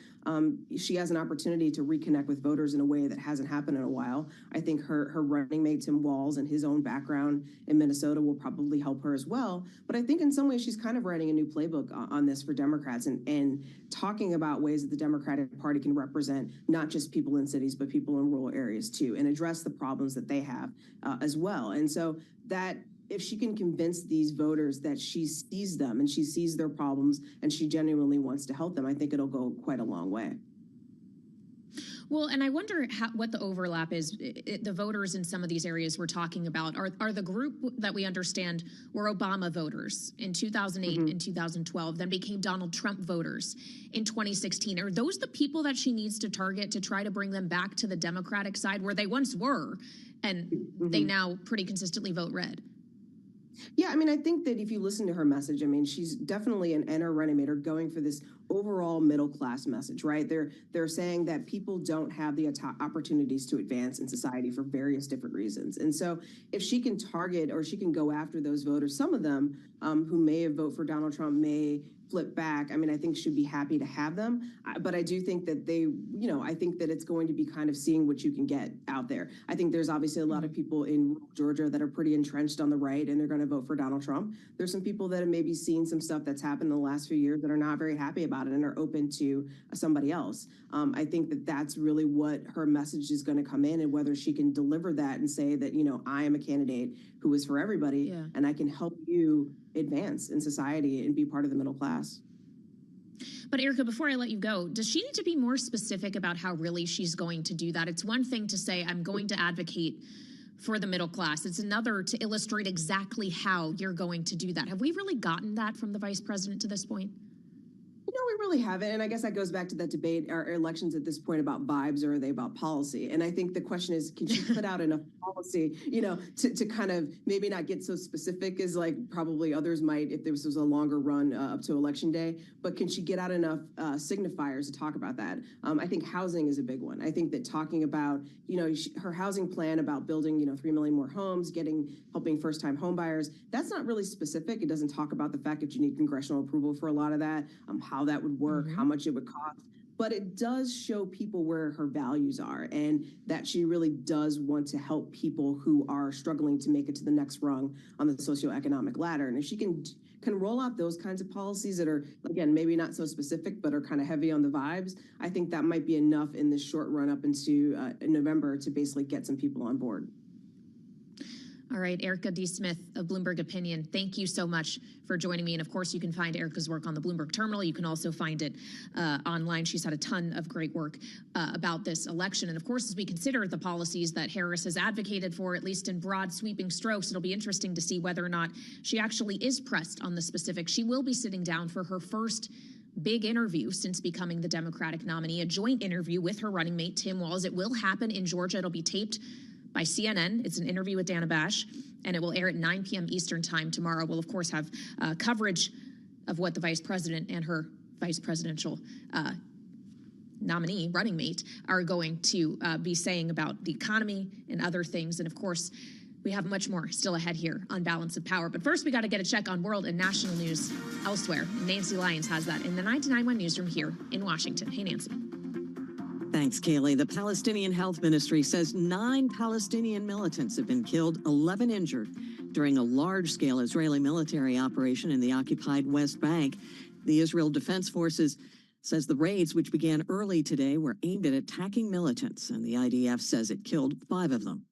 she has an opportunity to reconnect with voters in a way that hasn't happened in a while. I think her running mate, Tim Walz, and his own background in Minnesota will probably help her as well. But I think in some ways she's kind of writing a new playbook on this for Democrats, and talking about ways that the Democratic Party can represent not just people in cities, but people in rural areas too, and address the problems that they have as well. And so that if she can convince these voters that she sees them and she sees their problems and she genuinely wants to help them, I think it'll go quite a long way. Well, and I wonder what the overlap is. The voters in some of these areas we're talking about are the group that we understand were Obama voters in 2008 and 2012, then became Donald Trump voters in 2016. Are those the people that she needs to target to try to bring them back to the Democratic side where they once were, and they now pretty consistently vote red? Yeah, I mean, I think that if you listen to her message, I mean, she's definitely and her running mate are going for this overall middle class message, right? They're saying that people don't have the opportunities to advance in society for various different reasons. And so if she can target or she can go after those voters, some of them who may vote for Donald Trump may flip back. I mean, I think should be happy to have them. But I do think that I think that it's going to be kind of seeing what you can get out there. I think there's obviously a lot of people in Georgia that are pretty entrenched on the right and they're going to vote for Donald Trump. There's some people that have maybe seen some stuff that's happened in the last few years that are not very happy about it and are open to somebody else. I think that that's really what her message is going to come in, and whether she can deliver that and say that, I am a candidate who is for everybody and I can help you advance in society and be part of the middle class. But Erica, before I let you go, does she need to be more specific about how really she's going to do that? It's one thing to say, I'm going to advocate for the middle class. It's another to illustrate exactly how you're going to do that. Have we really gotten that from the vice president to this point? We really haven't. And I guess that goes back to that debate, are elections at this point about vibes or are they about policy? And I think the question is, can she put out enough policy, to kind of maybe not get so specific as like probably others might if this was a longer run up to election day, but can she get out enough signifiers to talk about that? I think housing is a big one. I think that talking about, her housing plan about building, 3 million more homes, helping first-time home buyers, that's not really specific. It doesn't talk about the fact that you need congressional approval for a lot of that, how that would work, how much it would cost. But it does show people where her values are and that she really does want to help people who are struggling to make it to the next rung on the socioeconomic ladder. And if she can roll out those kinds of policies that are, again, maybe not so specific, but are kind of heavy on the vibes, I think that might be enough in this short run up into November to basically get some people on board. All right, Erica D. Smith of Bloomberg Opinion, thank you so much for joining me. And of course, you can find Erica's work on the Bloomberg Terminal. You can also find it online. She's had a ton of great work about this election. And of course, as we consider the policies that Harris has advocated for, at least in broad sweeping strokes, it'll be interesting to see whether or not she actually is pressed on the specifics. She will be sitting down for her first big interview since becoming the Democratic nominee, a joint interview with her running mate, Tim Walz. It will happen in Georgia. It'll be taped by CNN. It's an interview with Dana Bash, and it will air at 9 p.m. Eastern time tomorrow. We'll, of course, have coverage of what the vice president and her vice presidential nominee, running mate, are going to be saying about the economy and other things. And, of course, we have much more still ahead here on Balance of Power. But first, we got to get a check on world and national news elsewhere. Nancy Lyons has that in the 99.1 newsroom here in Washington. Hey, Nancy. Thanks, Kaylee. The Palestinian Health Ministry says 9 Palestinian militants have been killed, 11 injured during a large-scale Israeli military operation in the occupied West Bank. The Israel Defense Forces says the raids, which began early today, were aimed at attacking militants, and the IDF says it killed 5 of them.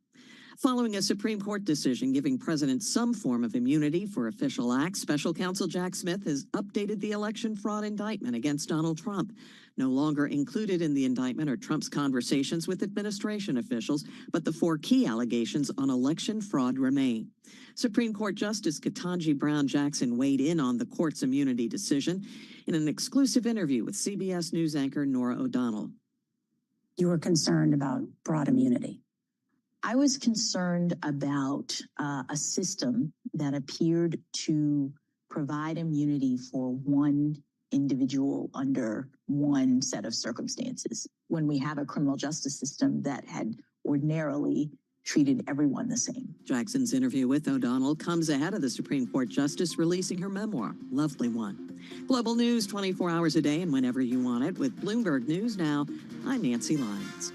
Following a Supreme Court decision giving presidents some form of immunity for official acts, Special Counsel Jack Smith has updated the election fraud indictment against Donald Trump. No longer included in the indictment are Trump's conversations with administration officials, but the 4 key allegations on election fraud remain. Supreme Court Justice Ketanji Brown Jackson weighed in on the court's immunity decision in an exclusive interview with CBS News anchor Norah O'Donnell. You were concerned about broad immunity. I was concerned about a system that appeared to provide immunity for one individual under one set of circumstances, when we have a criminal justice system that had ordinarily treated everyone the same. Jackson's interview with O'Donnell comes ahead of the Supreme Court Justice releasing her memoir, Lovely One. Global news 24 hours a day and whenever you want it. With Bloomberg News Now, I'm Nancy Lyons.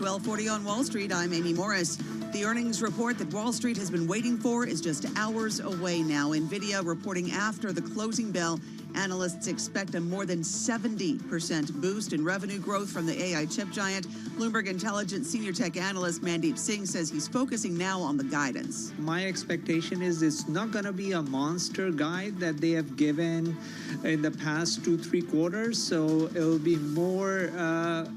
1240 on Wall Street. I'm Amy Morris. The earnings report that Wall Street has been waiting for is just hours away now. NVIDIA reporting after the closing bell. Analysts expect a more than 70% boost in revenue growth from the AI chip giant. Bloomberg Intelligence senior tech analyst Mandeep Singh says he's focusing now on the guidance. My expectation is it's not going to be a monster guide that they have given in the past 2-3 quarters. So it'll be more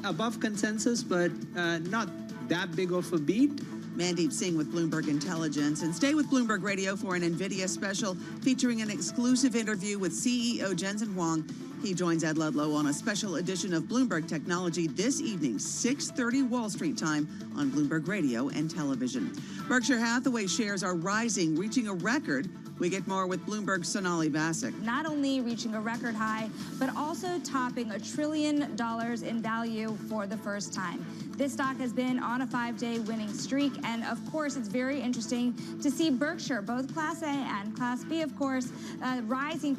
above consensus, but not that big of a beat. Mandeep Singh with Bloomberg Intelligence. And stay with Bloomberg Radio for an NVIDIA special featuring an exclusive interview with CEO Jensen Huang. He joins Ed Ludlow on a special edition of Bloomberg Technology this evening, 6:30 Wall Street time on Bloomberg Radio and television. Berkshire Hathaway shares are rising, reaching a record. We get more with Bloomberg's Sonali Basak. Not only reaching a record high, but also topping $1 trillion in value for the first time. This stock has been on a 5-day winning streak, and of course, it's very interesting to see Berkshire, both Class A and Class B, of course, rising.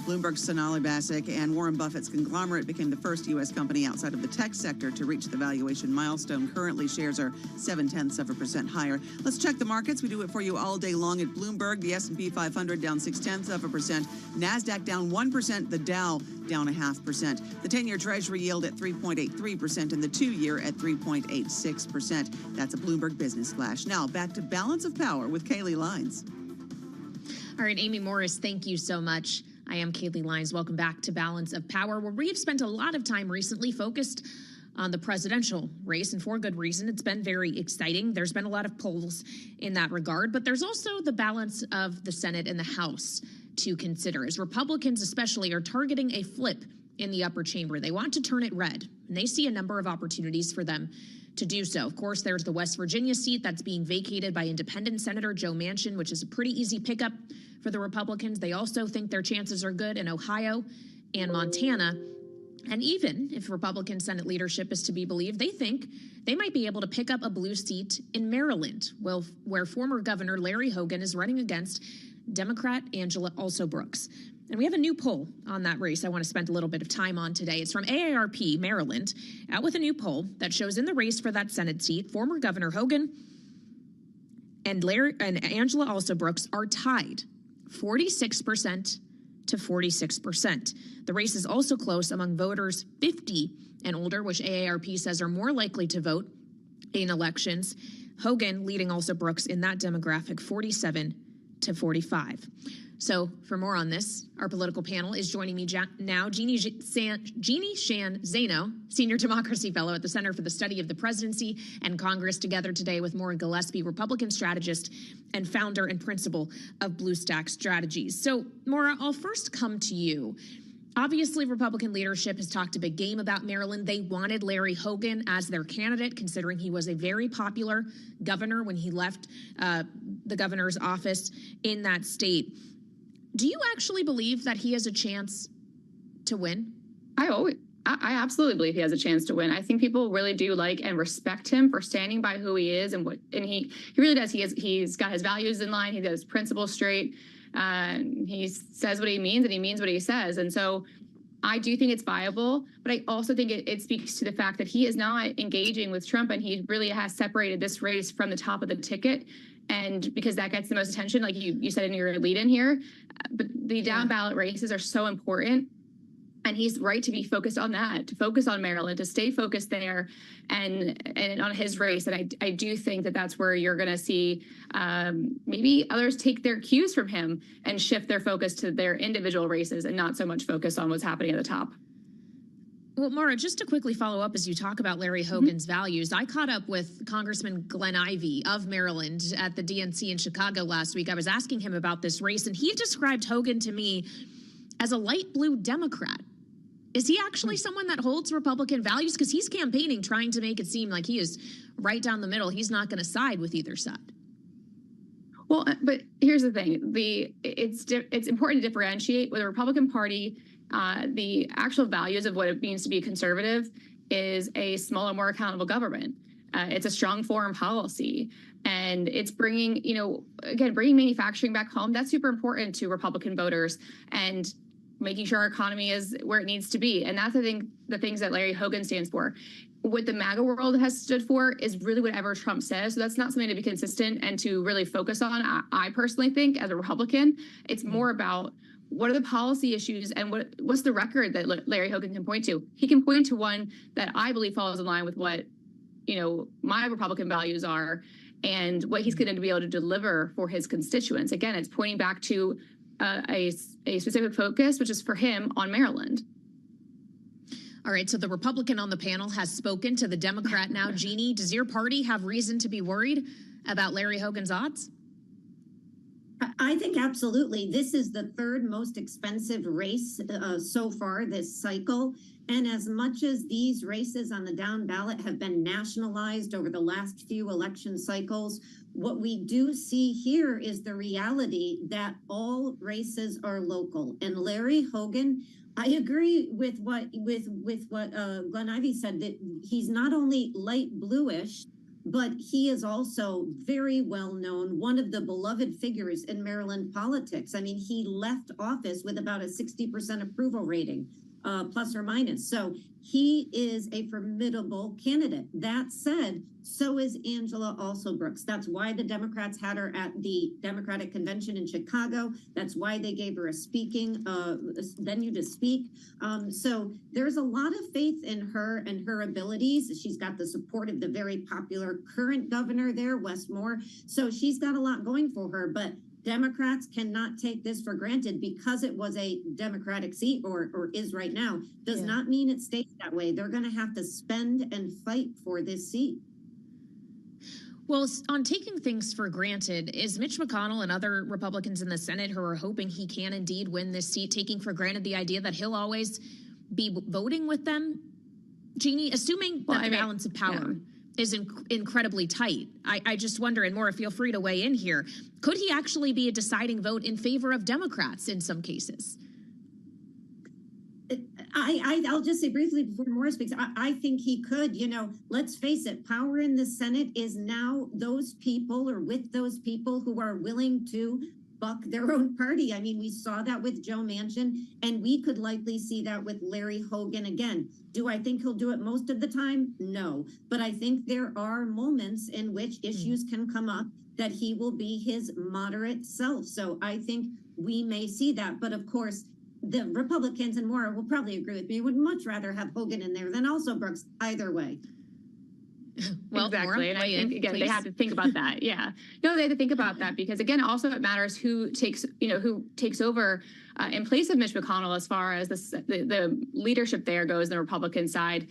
Bloomberg's Sonali Basak and Warren Buffett's conglomerate became the first U.S. company outside of the tech sector to reach the valuation milestone. Currently, shares are 0.7% higher. Let's check the markets. We do it for you all day long at Bloomberg. The S&P 500 down 0.6%. NASDAQ down 1%. The Dow down 0.5%. The 10-year Treasury yield at 3.83% and the 2-year at 3.86%. That's a Bloomberg Business Flash. Now, back to Balance of Power with Kaylee Lines. All right, Amy Morris, thank you so much. I am Kaylee Lines. Welcome back to Balance of Power, where we've spent a lot of time recently focused on the presidential race, and for good reason. It's been very exciting. There's been a lot of polls in that regard, but there's also the balance of the Senate and the House to consider, as Republicans especially are targeting a flip in the upper chamber. They want to turn it red, and they see a number of opportunities for them to do so. Of course, there's the West Virginia seat that's being vacated by independent Senator Joe Manchin, which is a pretty easy pickup for the Republicans. They also think their chances are good in Ohio and Montana. And even if Republican Senate leadership is to be believed, they think they might be able to pick up a blue seat in Maryland, where former Governor Larry Hogan is running against Democrat Angela Brooks. And we have a new poll on that race I want to spend a little bit of time on today. It's from AARP Maryland, out with a new poll that shows in the race for that Senate seat, former Governor Hogan and Angela Brooks are tied 46% to 46%. The race is also close among voters 50 and older, which AARP says are more likely to vote in elections. Hogan leading Brooks in that demographic, 47 to 45. So for more on this, our political panel is joining me now. Jeannie Shan Zeno, Senior Democracy Fellow at the Center for the Study of the Presidency and Congress, together today with Maura Gillespie, Republican strategist and founder and principal of Blue Stack Strategies. So Maura, I'll first come to you. Obviously, Republican leadership has talked a big game about Maryland. They wanted Larry Hogan as their candidate, considering he was a very popular governor when he left the governor's office in that state. Do you actually believe that he has a chance to win? I absolutely believe he has a chance to win. I think people really do like and respect him for standing by who he is and he really does. He's got his values in line. He got his principles straight. He says what he means and he means what he says. And so I do think it's viable, but I also think it speaks to the fact that he is not engaging with Trump, and he really has separated this race from the top of the ticket. And because that gets the most attention, like you said in your lead in here, but the down ballot races are so important. And he's right to be focused on that, to focus on Maryland, to stay focused there and on his race. And I do think that that's where you're going to see maybe others take their cues from him and shift their focus to their individual races and not so much focus on what's happening at the top. Well, Maura, just to quickly follow up as you talk about Larry Hogan's values, I caught up with Congressman Glenn Ivey of Maryland at the DNC in Chicago last week. I was asking him about this race, and he described Hogan to me as a light blue Democrat. Is he actually someone that holds Republican values? Because he's campaigning, trying to make it seem like he is right down the middle. He's not going to side with either side. Well, but here's the thing. It's important to differentiate with the Republican Party. The actual values of what it means to be a conservative is a smaller, more accountable government. It's a strong foreign policy. And it's bringing manufacturing back home. That's super important to Republican voters. And making sure our economy is where it needs to be. And that's, I think, the things that Larry Hogan stands for. what the MAGA world has stood for is really whatever Trump says. So that's not something to be consistent and to really focus on. I personally think, as a Republican, it's more about what are the policy issues and what's the record that Larry Hogan can point to. He can point to one that I believe falls in line with what, my Republican values are and what he's going to be able to deliver for his constituents. Again, it's pointing back to a specific focus, which is for him on Maryland. All right, so the Republican on the panel has spoken to the Democrat now. Jeannie, does your party have reason to be worried about Larry Hogan's odds? I think absolutely. This is the third most expensive race so far this cycle. And as much as these races on the down ballot have been nationalized over the last few election cycles, what we do see here is the reality that all races are local. And Larry Hogan, I agree with what Glenn Ivey said, that he's not only light bluish, but he is also very well known, one of the beloved figures in Maryland politics. I mean, he left office with about a 60% approval rating, plus or minus. So he is a formidable candidate. That said, so is Angela Alsobrooks. That's why the Democrats had her at the Democratic Convention in Chicago. That's why they gave her a speaking venue to speak. So there's a lot of faith in her and her abilities. She's got the support of the very popular current governor there, Wes Moore. So she's got a lot going for her. But Democrats cannot take this for granted because it was a Democratic seat or is right now. Does not mean it stays that way. They're going to have to spend and fight for this seat. Well, on taking things for granted, is Mitch McConnell and other Republicans in the Senate who are hoping he can indeed win this seat taking for granted the idea that he'll always be voting with them? Jeannie, assuming that the balance of power is incredibly tight, I just wonder, and Maura, feel free to weigh in here, could he actually be a deciding vote in favor of Democrats in some cases? I'll just say briefly before Maura speaks, I think he could. Let's face it, power in the Senate is now those people or with those people who are willing to buck their own party. I mean, we saw that with Joe Manchin, and we could likely see that with Larry Hogan again. Do I think he'll do it most of the time? No. But I think there are moments in which issues can come up that he will be his moderate self. So I think we may see that. But of course, the Republicans and Maura will probably agree with me, would much rather have Hogan in there than Alsobrooks either way. Well, exactly. And I think, again, they have to think about that. Yeah. No, they have to think about that because, again, also it matters who takes over in place of Mitch McConnell as far as the leadership there goes, the Republican side.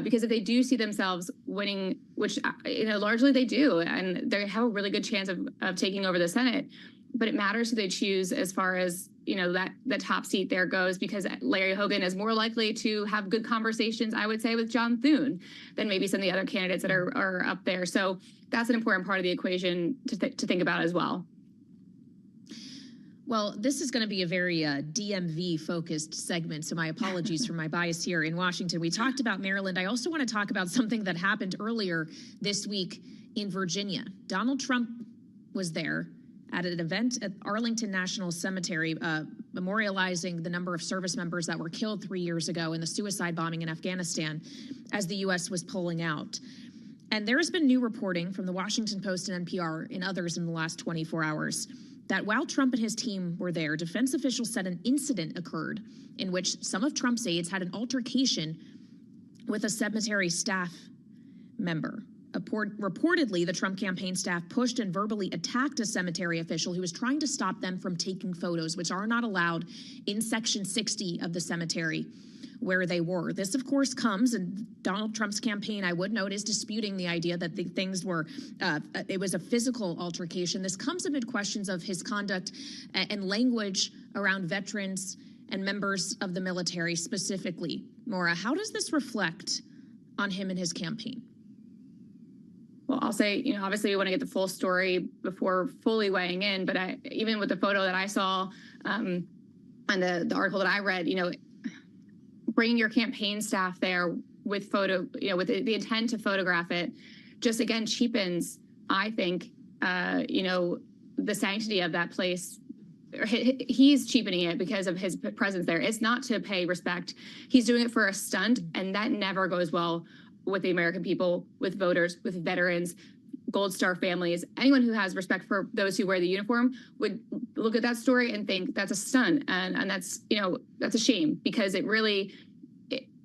Because if they do see themselves winning, which, largely they do, and they have a really good chance of taking over the Senate, but it matters who they choose as far as, that the top seat there goes, because Larry Hogan is more likely to have good conversations, I would say, with John Thune than maybe some of the other candidates that are up there. So that's an important part of the equation to think about as well. Well, this is going to be a very DMV-focused segment, so my apologies for my bias here in Washington. We talked about Maryland. I also want to talk about something that happened earlier this week in Virginia. Donald Trump was there at an event at Arlington National Cemetery, memorializing the number of service members that were killed 3 years ago in the suicide bombing in Afghanistan as the U.S. was pulling out. And there has been new reporting from the Washington Post and NPR and others in the last 24 hours that while Trump and his team were there, defense officials said an incident occurred in which some of Trump's aides had an altercation with a cemetery staff member. Reportedly, the Trump campaign staff pushed and verbally attacked a cemetery official who was trying to stop them from taking photos, which are not allowed in Section 60 of the cemetery where they were. This, of course, comes, and Donald Trump's campaign, I would note, is disputing the idea that the things were, it was a physical altercation. This comes amid questions of his conduct and language around veterans and members of the military specifically. Maura, how does this reflect on him and his campaign? Well, I'll say, obviously we want to get the full story before fully weighing in, but even with the photo that I saw and the article that I read, bringing your campaign staff there with with the intent to photograph it, just again cheapens, I think, the sanctity of that place. He's cheapening it because of his presence there. It's not to pay respect. He's doing it for a stunt, and that never goes well with the American people, with voters, with veterans, Gold Star families. Anyone who has respect for those who wear the uniform would look at that story and think that's a stunt, and that's, you know, that's a shame, because it really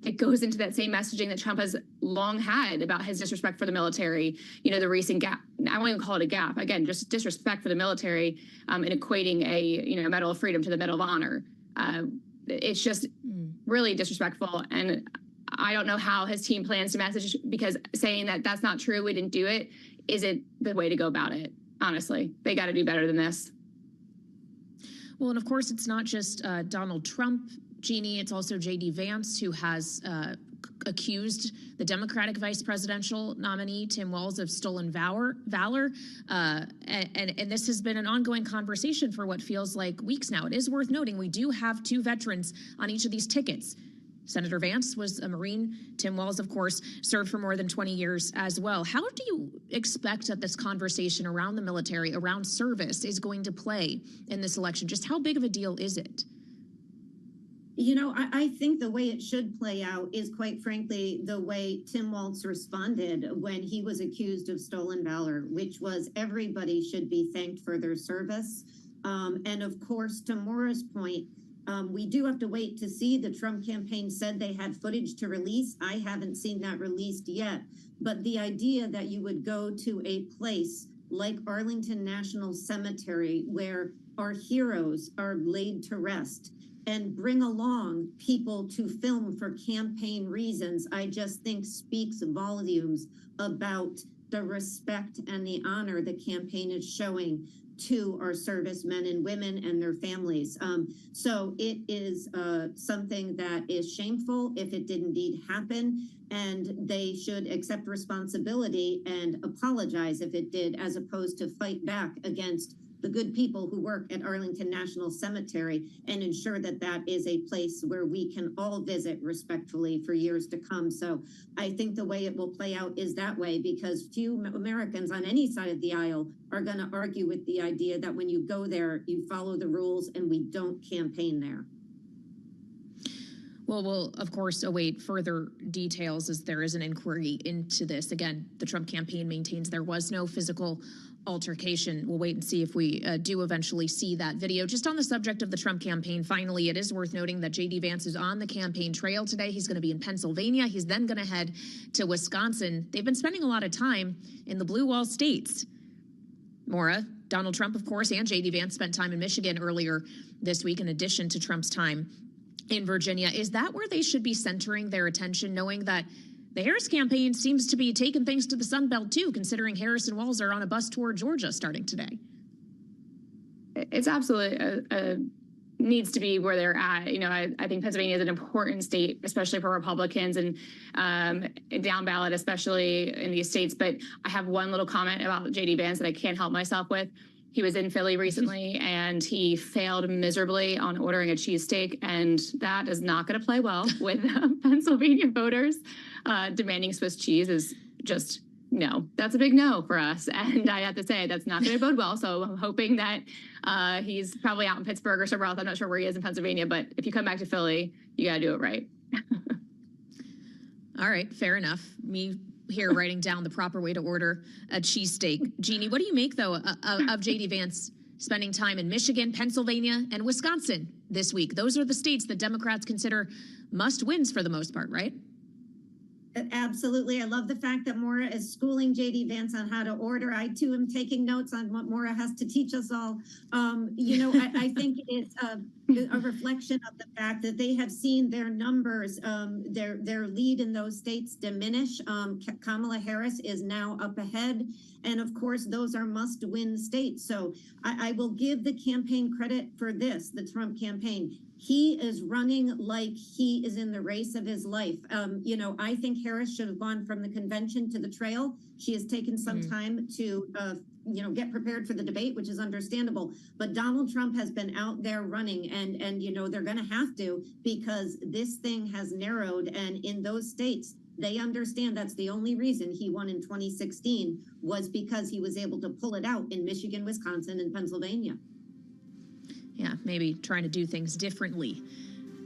it goes into that same messaging that Trump has long had about his disrespect for the military. You know, the recent gap, I won't even call it a gap, again, just disrespect for the military, and equating a, you know, Medal of Freedom to the Medal of Honor. It's just really disrespectful, and I don't know how his team plans to message, because saying that that's not true, we didn't do it, isn't the way to go about it. Honestly, they got to do better than this. Well, and of course, it's not just Donald Trump, Jeannie, it's also J.D. Vance, who has accused the Democratic vice presidential nominee, Tim Walz, of stolen valor. And this has been an ongoing conversation for what feels like weeks now. It is worth noting we do have 2 veterans on each of these tickets. Senator Vance was a Marine. Tim Walz, of course, served for more than 20 years as well. How do you expect that this conversation around the military, around service, is going to play in this election? Just how big of a deal is it? You know, I think the way it should play out is, quite frankly, the way Tim Walz responded when he was accused of stolen valor, which was everybody should be thanked for their service. And of course, to Maura's point, we do have to wait to see. The Trump campaign said they had footage to release. I haven't seen that released yet. But the idea that you would go to a place like Arlington National Cemetery, where our heroes are laid to rest, and bring along people to film for campaign reasons, I just think speaks volumes about the respect and the honor the campaign is showing to our servicemen and women and their families. So it is something that is shameful if it did indeed happen, and they should accept responsibility and apologize if it did, as opposed to fight back against the good people who work at Arlington National Cemetery and ensure that that is a place where we can all visit respectfully for years to come. So I think the way it will play out is that way, because few Americans on any side of the aisle are going to argue with the idea that when you go there, you follow the rules and we don't campaign there. Well, we'll, of course, await further details as there is an inquiry into this. Again, the Trump campaign maintains there was no physical altercation. We'll wait and see if we do eventually see that video. Just on the subject of the Trump campaign, finally, it is worth noting that J.D. Vance is on the campaign trail today. He's going to be in Pennsylvania. He's then going to head to Wisconsin. They've been spending a lot of time in the blue wall states. Maura, Donald Trump, of course, and J.D. Vance spent time in Michigan earlier this week, in addition to Trump's time in Virginia. Is that where they should be centering their attention, knowing that the Harris campaign seems to be taking things to the Sun Belt, too, considering Harris and Walz are on a bus toward Georgia starting today? It's absolutely needs to be where they're at. You know, I think Pennsylvania is an important state, especially for Republicans, and down ballot, especially in these states. But I have one little comment about J.D. Vance that I can't help myself with. He was in Philly recently, and he failed miserably on ordering a cheesesteak, and that is not going to play well with Pennsylvania voters. Demanding Swiss cheese is just no. That's a big no for us, and I have to say that's not going to bode well. So I'm hoping that he's probably out in Pittsburgh or somewhere else. I'm not sure where he is in Pennsylvania, but if you come back to Philly, you got to do it right. All right, fair enough. Me here writing down the proper way to order a cheesesteak. Jeannie, what do you make, though, of J.D. Vance spending time in Michigan, Pennsylvania, and Wisconsin this week? Those are the states that Democrats consider must-wins for the most part, right? Absolutely. I love the fact that Maura is schooling J.D. Vance on how to order. I, too, am taking notes on what Maura has to teach us all. You know, I think it's a reflection of the fact that they have seen their numbers, their lead in those states diminish. Kamala Harris is now up ahead. And of course, those are must-win states. So I will give the campaign credit for this, the Trump campaign. He is running like he is in the race of his life. You know, I think Harris should have gone from the convention to the trail. She has taken some time to, you know, get prepared for the debate, which is understandable. But Donald Trump has been out there running, and you know, they're going to have to, because this thing has narrowed. And in those states, they understand that's the only reason he won in 2016 was because he was able to pull it out in Michigan, Wisconsin, and Pennsylvania. Yeah, maybe trying to do things differently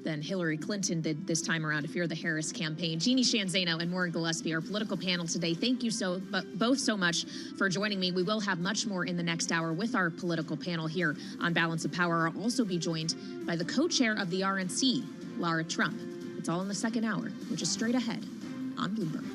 than Hillary Clinton did this time around to fear the Harris campaign. Jeannie Shanzano and Maura Gillespie, our political panel today. Thank you both so much for joining me. We will have much more in the next hour with our political panel here on Balance of Power. I'll also be joined by the co-chair of the RNC, Lara Trump. It's all in the second hour, which is straight ahead on Bloomberg.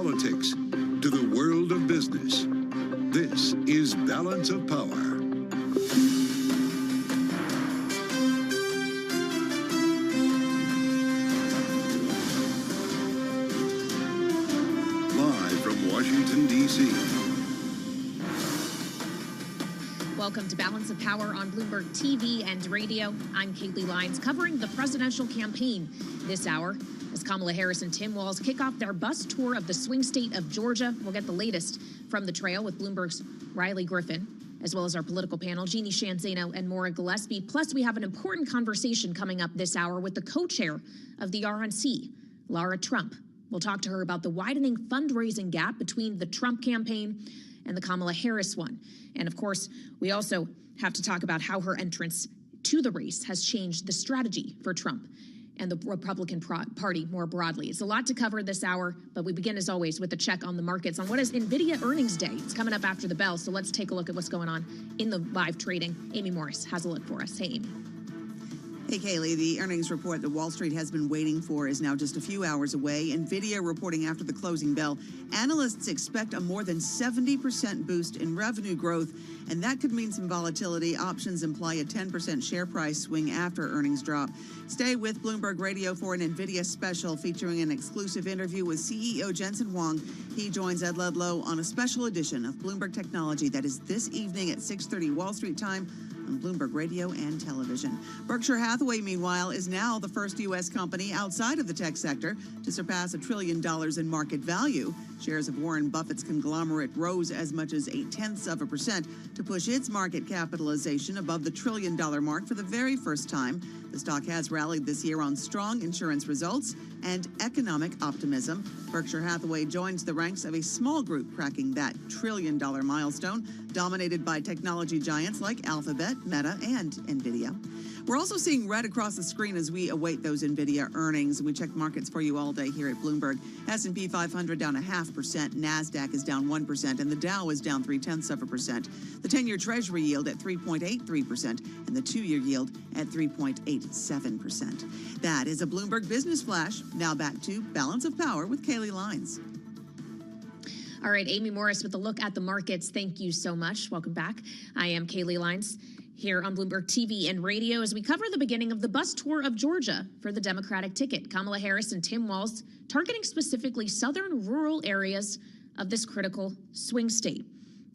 politics to the world of business. This is Balance of Power. Live from Washington, D.C. Welcome to Balance of Power on Bloomberg TV and radio. I'm Kaylee Lyons, covering the presidential campaign this hour as Kamala Harris and Tim Walz kick off their bus tour of the swing state of Georgia. We'll get the latest from the trail with Bloomberg's Riley Griffin, as well as our political panel, Jeannie Shanzano and Maura Gillespie. Plus, we have an important conversation coming up this hour with the co-chair of the RNC, Lara Trump. We'll talk to her about the widening fundraising gap between the Trump campaign and the Kamala Harris one. And of course, we also have to talk about how her entrance to the race has changed the strategy for Trump and the Republican Party more broadly. It's a lot to cover this hour, but we begin, as always, with a check on the markets on what is NVIDIA earnings day. It's coming up after the bell, so let's take a look at what's going on in the live trading. Amy Morris has a look for us. Hey, Amy. Hey, Kaylee, the earnings report that Wall Street has been waiting for is now just a few hours away. NVIDIA reporting after the closing bell. Analysts expect a more than 70% boost in revenue growth, and that could mean some volatility. Options imply a 10% share price swing after earnings drop. Stay with Bloomberg Radio for an NVIDIA special featuring an exclusive interview with CEO Jensen Huang. He joins Ed Ludlow on a special edition of Bloomberg Technology that is this evening at 6:30 Wall Street time on Bloomberg Radio and television. Berkshire Hathaway, meanwhile, is now the first U.S. company outside of the tech sector to surpass $1 trillion in market value. Shares of Warren Buffett's conglomerate rose as much as 0.8% to push its market capitalization above the $1 trillion mark for the very first time. The stock has rallied this year on strong insurance results and economic optimism. Berkshire Hathaway joins the ranks of a small group cracking that $1 trillion milestone, dominated by technology giants like Alphabet, Meta, and NVIDIA. We're also seeing red across the screen as we await those NVIDIA earnings. We check markets for you all day here at Bloomberg. S&P 500 down 0.5%, NASDAQ is down 1%, and the Dow is down 0.3%. The 10-year Treasury yield at 3.83%, and the 2-year yield at 3.87%. That is a Bloomberg Business Flash. Now back to Balance of Power with Kaylee Lines. All right, Amy Morris with a look at the markets. Thank you so much. Welcome back. I am Kaylee Lines here on Bloomberg TV and radio as we cover the beginning of the bus tour of Georgia for the Democratic ticket. Kamala Harris and Tim Walz targeting specifically southern rural areas of this critical swing state.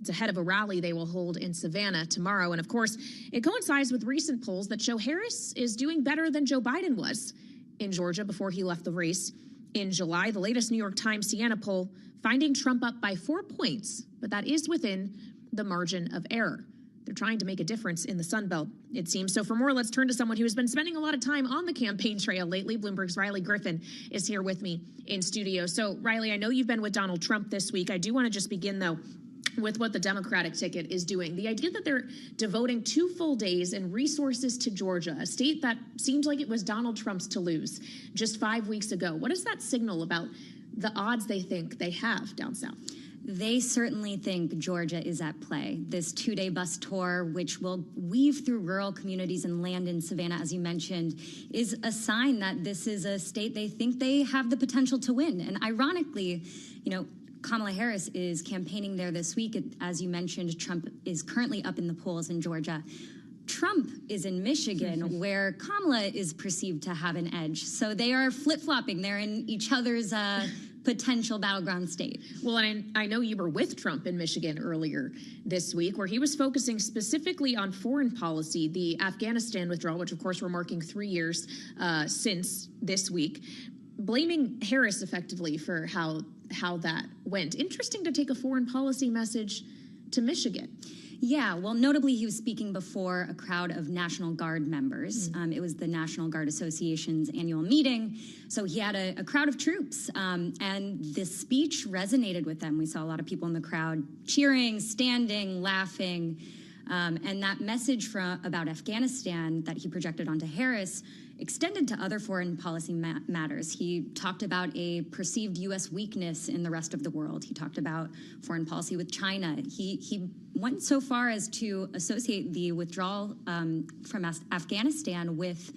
It's ahead of a rally they will hold in Savannah tomorrow. And of course, it coincides with recent polls that show Harris is doing better than Joe Biden was in Georgia before he left the race in July. The latest New York Times Siena poll finding Trump up by 4 points, but that is within the margin of error. They're trying to make a difference in the Sun Belt, it seems. So for more, let's turn to someone who has been spending a lot of time on the campaign trail lately. Bloomberg's Riley Griffin is here with me in studio. So Riley, I know you've been with Donald Trump this week. I do want to just begin, though, with what the Democratic ticket is doing. The idea that they're devoting 2 full days and resources to Georgia, a state that seems like it was Donald Trump's to lose just 5 weeks ago. What does that signal about the odds they think they have down south? They certainly think Georgia is at play. This 2-day bus tour, which will weave through rural communities and land in Savannah, as you mentioned, is a sign that this is a state they think they have the potential to win. And ironically, Kamala Harris is campaigning there this week. As you mentioned, Trump is currently up in the polls in Georgia. Trump is in Michigan, where Kamala is perceived to have an edge. So they are flip-flopping. They're in each other's potential battleground state. Well, and I know you were with Trump in Michigan earlier this week, where he was focusing specifically on foreign policy, the Afghanistan withdrawal, which, of course, we're marking 3 years since this week, blaming Harris effectively for how that went. Interesting to take a foreign policy message to Michigan. Yeah, well, notably, he was speaking before a crowd of National Guard members. It was the National Guard Association's annual meeting. So he had a crowd of troops, and this speech resonated with them. We saw a lot of people in the crowd cheering, standing, laughing. And that message about Afghanistan that he projected onto Harris extended to other foreign policy matters. He talked about a perceived U.S. weakness in the rest of the world. He talked about foreign policy with China. He went so far as to associate the withdrawal from Afghanistan with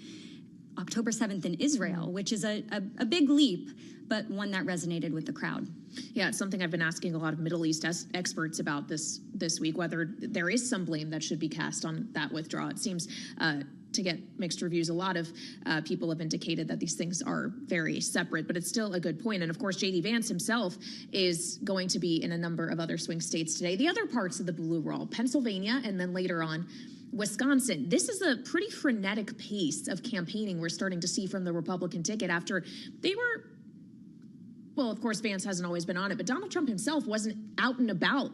October 7th in Israel, which is a big leap, but one that resonated with the crowd. Yeah, it's something I've been asking a lot of Middle East experts about this week, whether there is some blame that should be cast on that withdrawal. It seems to get mixed reviews. A lot of people have indicated that these things are very separate, but it's still a good point. And of course, J.D. Vance himself is going to be in a number of other swing states today. The other parts of the blue wall, Pennsylvania, and then later on, Wisconsin. This is a pretty frenetic pace of campaigning we're starting to see from the Republican ticket after they were, well, of course, Vance hasn't always been on it, but Donald Trump himself wasn't out and about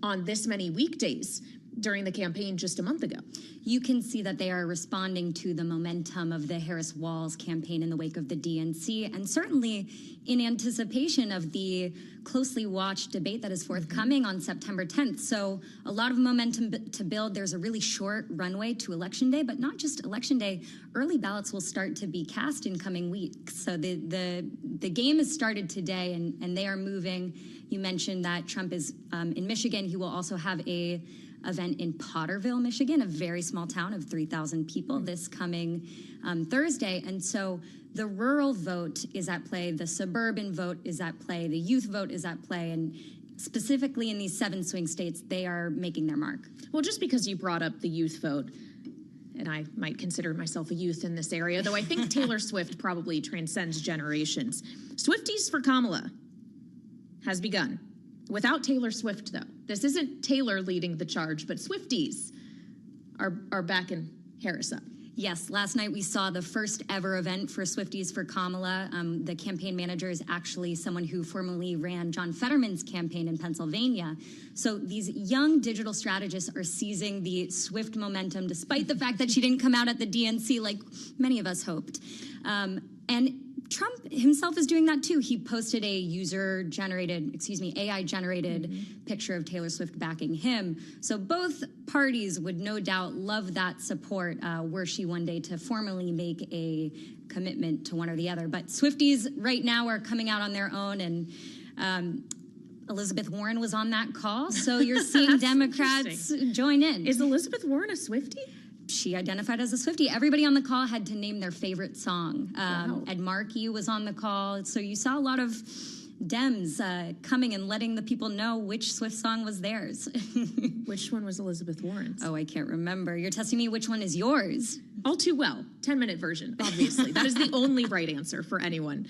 on this many weekdays during the campaign just a month ago. You can see that they are responding to the momentum of the Harris-Walz campaign in the wake of the DNC, and certainly in anticipation of the closely watched debate that is forthcoming on September 10th. So a lot of momentum to build. There's a really short runway to Election Day, but not just Election Day. Early ballots will start to be cast in coming weeks. So the game has started today, and they are moving. You mentioned that Trump is in Michigan. He will also have a event in Potterville, Michigan, a very small town of 3,000 people this coming Thursday. And so the rural vote is at play, the suburban vote is at play, the youth vote is at play, and specifically in these 7 swing states, they are making their mark. Well, just because you brought up the youth vote, and I might consider myself a youth in this area, though I think Taylor Swift probably transcends generations. Swifties for Kamala has begun. Without Taylor Swift, though. This isn't Taylor leading the charge, but Swifties are backing Harris up. Yes, last night we saw the first ever event for Swifties for Kamala. The campaign manager is actually someone who formerly ran John Fetterman's campaign in Pennsylvania. So these young digital strategists are seizing the Swift momentum, despite the fact that she didn't come out at the DNC like many of us hoped. And Trump himself is doing that too. He posted a AI-generated picture of Taylor Swift backing him. So both parties would no doubt love that support were she one day to formally make a commitment to one or the other. But Swifties right now are coming out on their own, and Elizabeth Warren was on that call. So you're seeing Democrats join in. Is Elizabeth Warren a Swiftie? She identified as a Swiftie. Everybody on the call had to name their favorite song. Wow. Ed Markey was on the call. So you saw a lot of Dems coming and letting the people know which Swift song was theirs. Which one was Elizabeth Warren's? Oh, I can't remember. You're testing me. Which one is yours? All too well. 10-minute version, obviously. That is the only right answer for anyone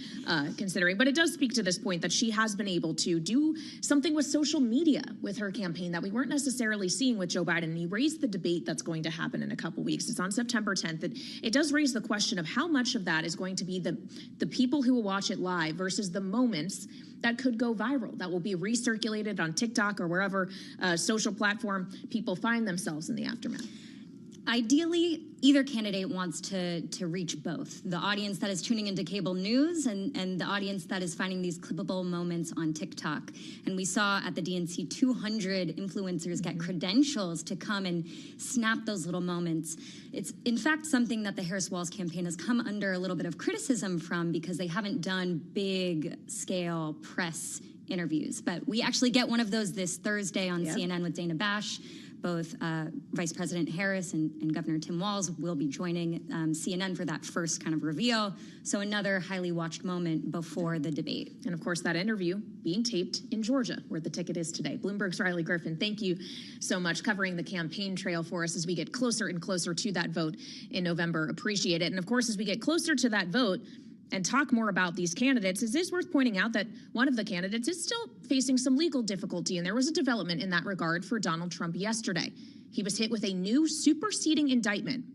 considering. But it does speak to this point that she has been able to do something with social media with her campaign that we weren't necessarily seeing with Joe Biden. And he raised the debate that's going to happen in a couple weeks. It's on September 10th. It does raise the question of how much of that is going to be the people who will watch it live versus the moments that could go viral, that will be recirculated on TikTok or wherever social platform people find themselves in the aftermath. Ideally, either candidate wants to reach both the audience that is tuning into cable news and the audience that is finding these clippable moments on TikTok. And we saw at the DNC 200 influencers get credentials to come and snap those little moments. It's, in fact, something that the Harris-Walz campaign has come under a little bit of criticism from because they haven't done big-scale press interviews. But we actually get one of those this Thursday on CNN with Dana Bash. Both Vice President Harris and Governor Tim Walz will be joining CNN for that first kind of reveal. So another highly watched moment before the debate. And of course, that interview being taped in Georgia, where the ticket is today. Bloomberg's Riley Griffin, thank you so much covering the campaign trail for us as we get closer and closer to that vote in November. Appreciate it. And of course, as we get closer to that vote, and talk more about these candidates, it is worth pointing out that one of the candidates is still facing some legal difficulty, and there was a development in that regard for Donald Trump yesterday. He was hit with a new superseding indictment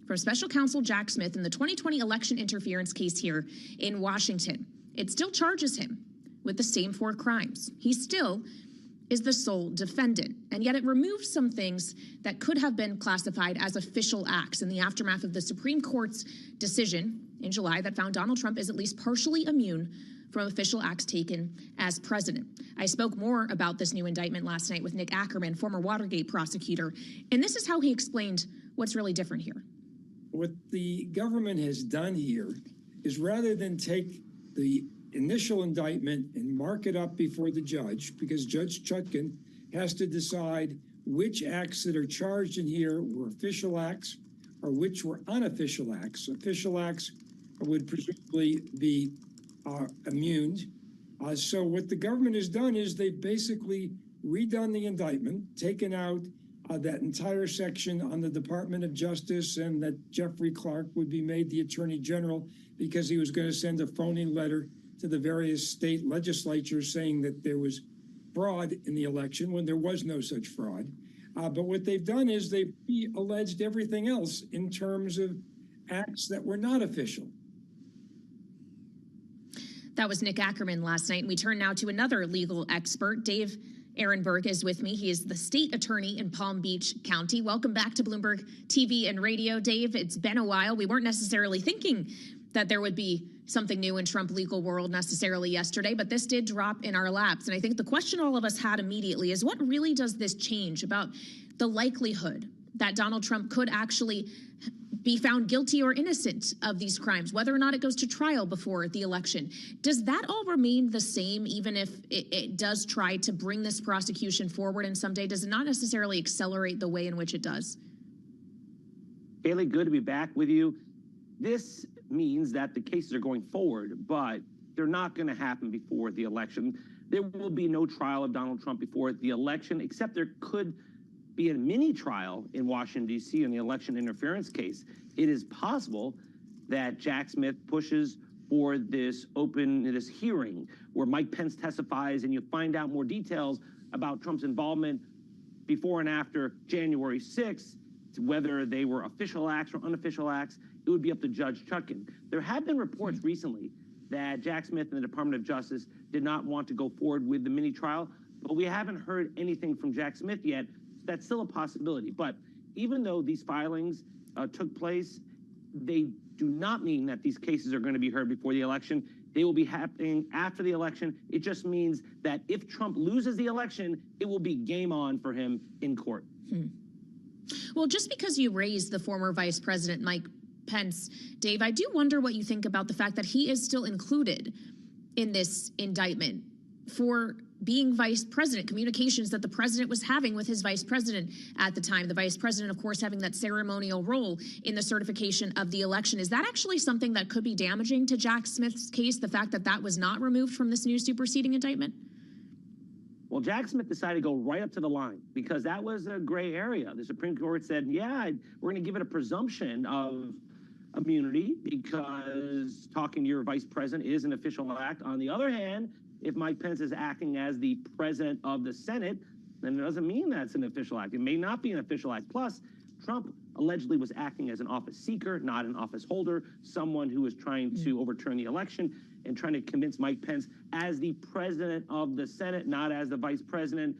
from Special Counsel Jack Smith in the 2020 election interference case here in Washington. It still charges him with the same 4 crimes. He still is the sole defendant, and yet it removes some things that could have been classified as official acts in the aftermath of the Supreme Court's decision in July that found Donald Trump is at least partially immune from official acts taken as president. I spoke more about this new indictment last night with Nick Ackerman, former Watergate prosecutor, and this is how he explained what's really different here. What the government has done here is rather than take the initial indictment and mark it up before the judge, because Judge Chutkan has to decide which acts that are charged in here were official acts or which were unofficial acts. Official acts would presumably be immune. So what the government has done is they've basically redone the indictment, taken out that entire section on the Department of Justice and that Jeffrey Clark would be made the Attorney General because he was going to send a phony letter to the various state legislatures saying that there was fraud in the election when there was no such fraud. But what they've done is they've alleged everything else in terms of acts that were not official. That was Nick Ackerman last night. And we turn now to another legal expert, Dave Aaron Burke is with me. He is the state attorney in Palm Beach County. Welcome back to Bloomberg TV and Radio, Dave. It's been a while. We weren't necessarily thinking that there would be something new in Trump legal world necessarily yesterday, but this did drop in our laps. And I think the question all of us had immediately is, what really does this change about the likelihood that Donald Trump could actually be found guilty or innocent of these crimes, whether or not it goes to trial before the election? Does that all remain the same, even if it does try to bring this prosecution forward in some day? Does it not necessarily accelerate the way in which it does? Kaylee, good to be back with you. This means that the cases are going forward, but they're not going to happen before the election. There will be no trial of Donald Trump before the election, except there could be a mini trial in Washington, D.C. in the election interference case. It is possible that Jack Smith pushes for this hearing where Mike Pence testifies and you find out more details about Trump's involvement before and after January 6th, whether they were official acts or unofficial acts. It would be up to Judge Chutkan. There have been reports recently that Jack Smith and the Department of Justice did not want to go forward with the mini trial, but we haven't heard anything from Jack Smith yet. That's still a possibility. But even though these filings took place, they do not mean that these cases are going to be heard before the election. They will be happening after the election. It just means that if Trump loses the election, it will be game on for him in court. Well, just because you raised the former Vice President Mike Pence, Dave, I do wonder what you think about the fact that he is still included in this indictment for being vice president, communications that the president was having with his vice president at the time. The vice president, of course, having that ceremonial role in the certification of the election. Is that actually something that could be damaging to Jack Smith's case, the fact that that was not removed from this new superseding indictment? Well, Jack Smith decided to go right up to the line because that was a gray area. The Supreme Court said, yeah, we're going to give it a presumption of immunity because talking to your vice president is an official act. On the other hand, if Mike Pence is acting as the president of the Senate, then it doesn't mean that's an official act. It may not be an official act. Plus, Trump allegedly was acting as an office seeker, not an office holder, someone who was trying to overturn the election and trying to convince Mike Pence as the president of the Senate, not as the vice president,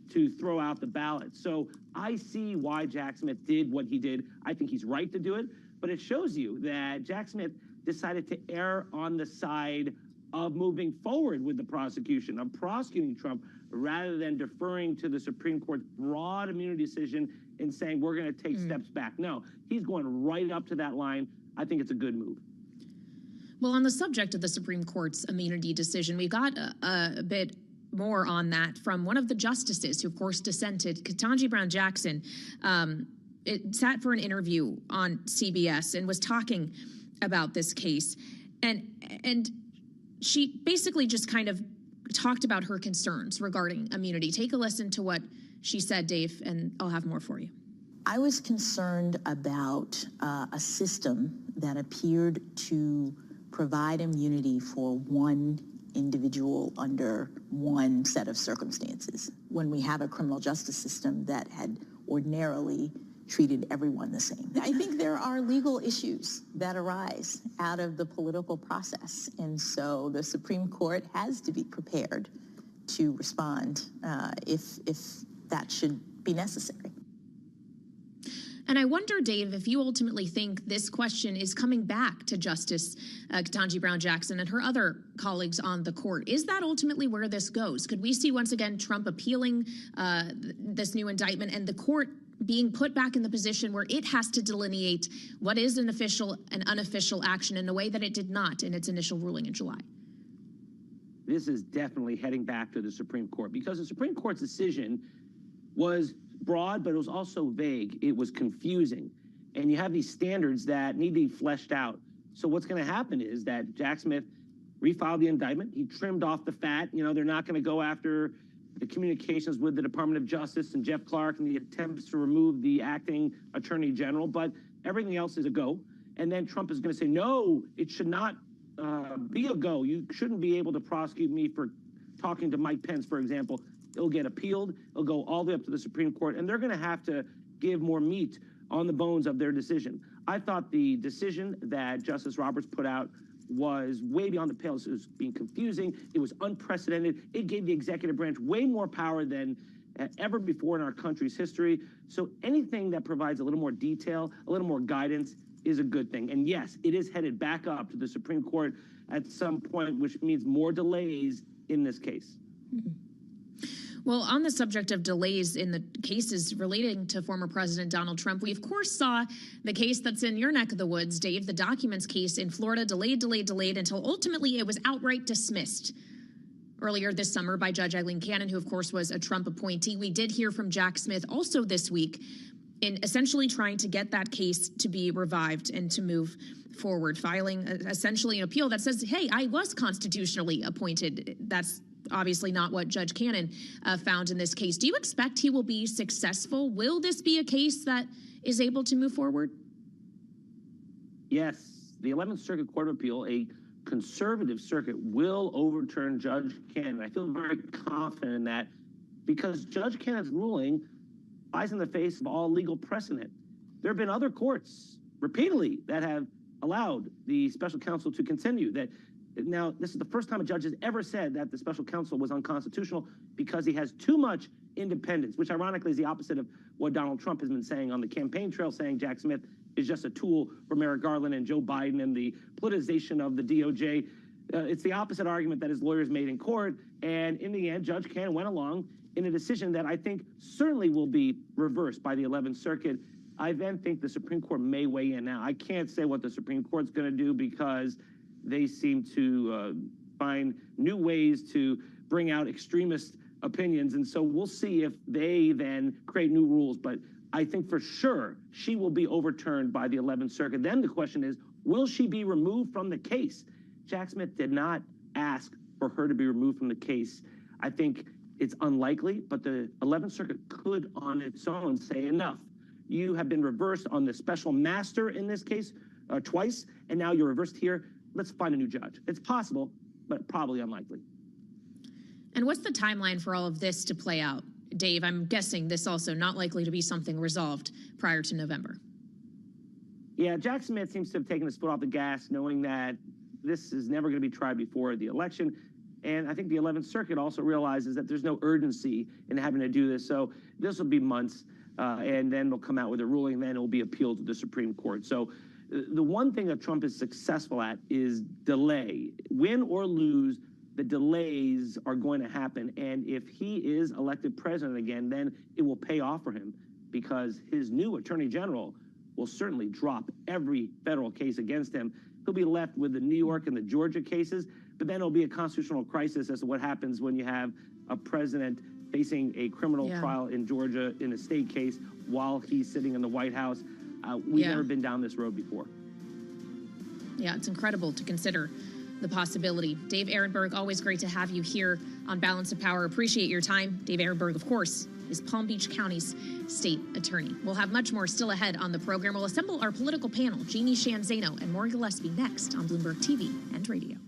to throw out the ballot. So I see why Jack Smith did what he did. I think he's right to do it, but it shows you that Jack Smith decided to err on the side of moving forward with the prosecution, of prosecuting Trump, rather than deferring to the Supreme Court's broad immunity decision and saying, we're going to take steps back. No, he's going right up to that line. I think it's a good move. Well, on the subject of the Supreme Court's immunity decision, we got a bit more on that from one of the justices who, of course, dissented, Ketanji Brown Jackson. It sat for an interview on CBS and was talking about this case. And she basically just kind of talked about her concerns regarding immunity. Take a listen to what she said, Dave, and I'll have more for you. I was concerned about a system that appeared to provide immunity for one individual under one set of circumstances when we have a criminal justice system that had ordinarily treated everyone the same. I think there are legal issues that arise out of the political process, and so the Supreme Court has to be prepared to respond if that should be necessary. And I wonder, Dave, if you ultimately think this question is coming back to Justice Ketanji Brown Jackson and her other colleagues on the court. Is that ultimately where this goes? Could we see once again Trump appealing this new indictment and the court being put back in the position where it has to delineate what is an official and unofficial action in a way that it did not in its initial ruling in July? This is definitely heading back to the Supreme Court because the Supreme Court's decision was broad, but it was also vague. It was confusing. And you have these standards that need to be fleshed out. So what's going to happen is that Jack Smith refiled the indictment. He trimmed off the fat. You know, they're not going to go after the communications with the Department of Justice and Jeff Clark and the attempts to remove the acting attorney general, but everything else is a go. And then Trump is going to say, no, it should not be a go. You shouldn't be able to prosecute me for talking to Mike Pence, for example. It'll get appealed. It'll go all the way up to the Supreme Court, and they're going to have to give more meat on the bones of their decision. I thought the decision that Justice Roberts put out was way beyond the pale. It was being confusing. It was unprecedented. It gave the executive branch way more power than ever before in our country's history. So anything that provides a little more detail, a little more guidance is a good thing. And yes, it is headed back up to the Supreme Court at some point, which means more delays in this case. Well, on the subject of delays in the cases relating to former President Donald Trump, we of course saw the case that's in your neck of the woods, Dave, the documents case in Florida, delayed until ultimately it was outright dismissed earlier this summer by Judge Eileen Cannon, who of course was a Trump appointee. We did hear from Jack Smith also this week in essentially trying to get that case to be revived and to move forward, filing essentially an appeal that says, hey, I was constitutionally appointed. That's obviously not what Judge Cannon found in this case. Do you expect he will be successful? Will this be a case that is able to move forward? Yes, the 11th Circuit Court of Appeal, a conservative circuit, will overturn Judge Cannon. I feel very confident in that because Judge Cannon's ruling flies in the face of all legal precedent. There have been other courts repeatedly that have allowed the special counsel to continue. That now, this is the first time a judge has ever said that the special counsel was unconstitutional because he has too much independence, which ironically is the opposite of what Donald Trump has been saying on the campaign trail, saying Jack Smith is just a tool for Merrick Garland and Joe Biden and the politicization of the DOJ. It's the opposite argument that his lawyers made in court. And in the end, Judge Cannon went along in a decision that I think certainly will be reversed by the 11th Circuit. I then think the Supreme Court may weigh in. Now, I can't say what the Supreme Court's going to do because they seem to find new ways to bring out extremist opinions. And so we'll see if they then create new rules. But I think for sure she will be overturned by the 11th Circuit. Then the question is, will she be removed from the case? Jack Smith did not ask for her to be removed from the case. I think it's unlikely, but the 11th Circuit could on its own say enough. You have been reversed on the special master in this case twice, and now you're reversed here. Let's find a new judge. It's possible, but probably unlikely. And what's the timeline for all of this to play out? Dave, I'm guessing this also not likely to be something resolved prior to November. Yeah, Jack Smith seems to have taken his foot off the gas, knowing that this is never going to be tried before the election. And I think the 11th Circuit also realizes that there's no urgency in having to do this. So this will be months, and then they'll come out with a ruling, and then it will be appealed to the Supreme Court. So the one thing that Trump is successful at is delay. Win or lose, the delays are going to happen. And if he is elected president again, then it will pay off for him because his new attorney general will certainly drop every federal case against him. He'll be left with the New York and the Georgia cases, but then it'll be a constitutional crisis as to what happens when you have a president facing a criminal trial in Georgia in a state case while he's sitting in the White House. We've never been down this road before. Yeah, it's incredible to consider the possibility. Dave Ehrenberg, always great to have you here on Balance of Power. Appreciate your time. Dave Ehrenberg, of course, is Palm Beach County's state attorney. We'll have much more still ahead on the program. We'll assemble our political panel, Jeannie Shanzano and Morgan Gillespie, next on Bloomberg TV and radio.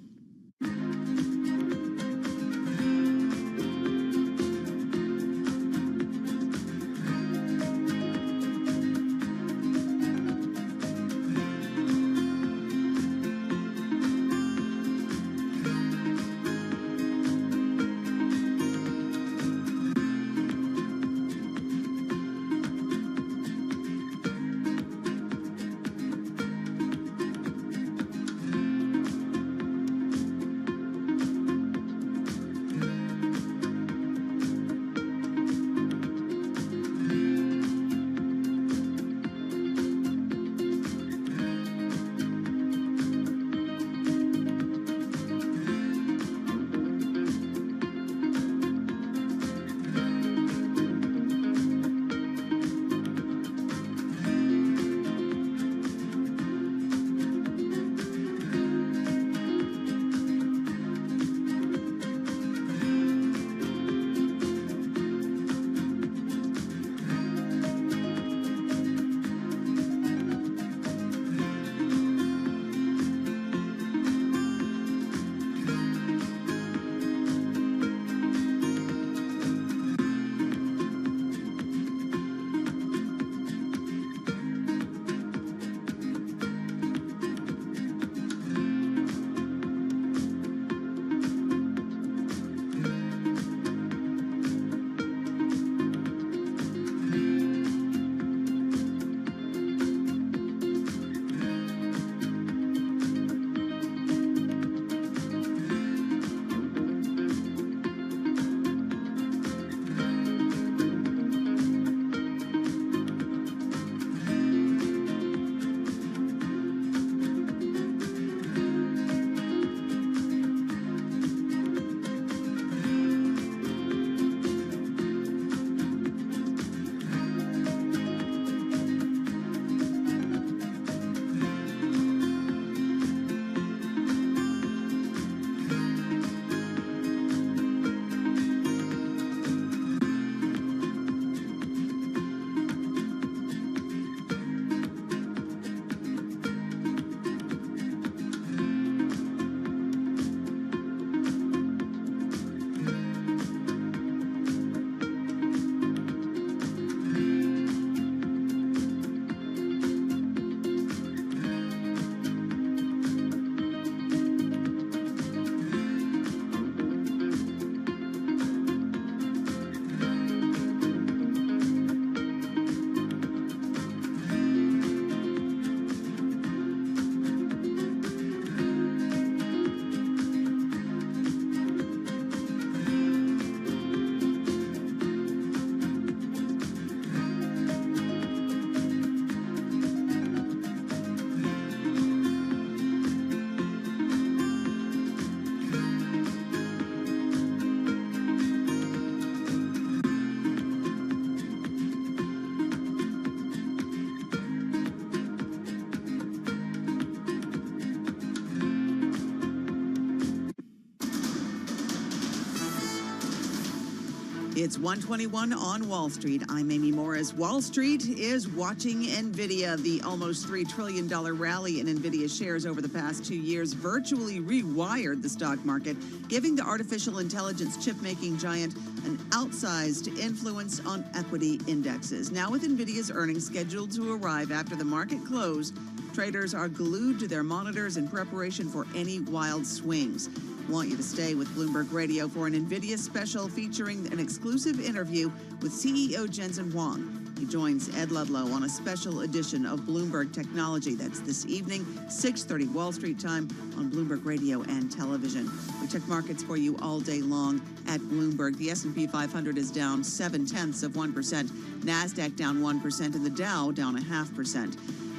It's 121 on Wall Street. I'm Amy Morris. Wall Street is watching NVIDIA. The almost $3 trillion rally in NVIDIA shares over the past 2 years virtually rewired the stock market, giving the artificial intelligence chip-making giant an outsized influence on equity indexes. Now with NVIDIA's earnings scheduled to arrive after the market close, traders are glued to their monitors in preparation for any wild swings. Want you to stay with Bloomberg Radio for an NVIDIA special featuring an exclusive interview with CEO Jensen Huang. He joins Ed Ludlow on a special edition of Bloomberg Technology. That's this evening, 6:30 Wall Street time on Bloomberg Radio and television. We check markets for you all day long at Bloomberg. The S&P 500 is down 0.7%, NASDAQ down 1%, and the Dow down 0.5%.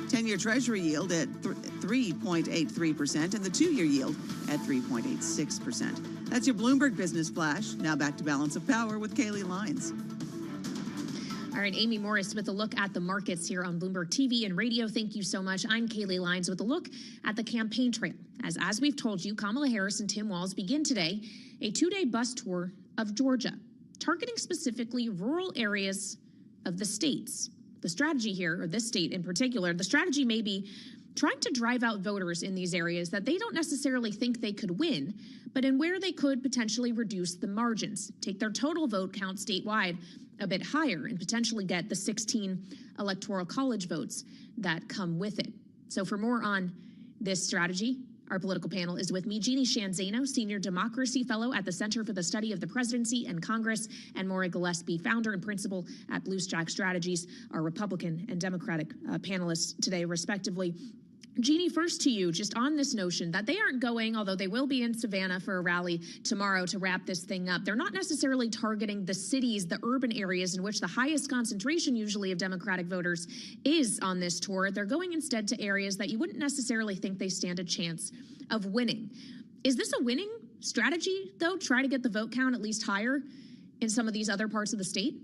10-year Treasury yield at 3.83% and the 2-year yield at 3.86%. That's your Bloomberg Business Flash. Now back to Balance of Power with Kaylee Lyons. All right, Amy Morris with a look at the markets here on Bloomberg TV and radio. Thank you so much. I'm Kaylee Lyons with a look at the campaign trail. As we've told you, Kamala Harris and Tim Walz begin today a 2-day bus tour of Georgia, targeting specifically rural areas of the states. The strategy here, or this state in particular, the strategy may be trying to drive out voters in these areas that they don't necessarily think they could win, but in where they could potentially reduce the margins, take their total vote count statewide a bit higher, and potentially get the 16 electoral college votes that come with it. So for more on this strategy, our political panel is with me. Jeannie Shanzano, Senior Democracy Fellow at the Center for the Study of the Presidency and Congress, and Maura Gillespie, Founder and Principal at Blue Stack Strategies, our Republican and Democratic panelists today, respectively. Jeannie, first to you, just on this notion that they aren't going, although they will be in Savannah for a rally tomorrow to wrap this thing up. They're not necessarily targeting the cities, the urban areas in which the highest concentration usually of Democratic voters is on this tour. They're going instead to areas that you wouldn't necessarily think they stand a chance of winning. Is this a winning strategy, though? Try to get the vote count at least higher in some of these other parts of the state?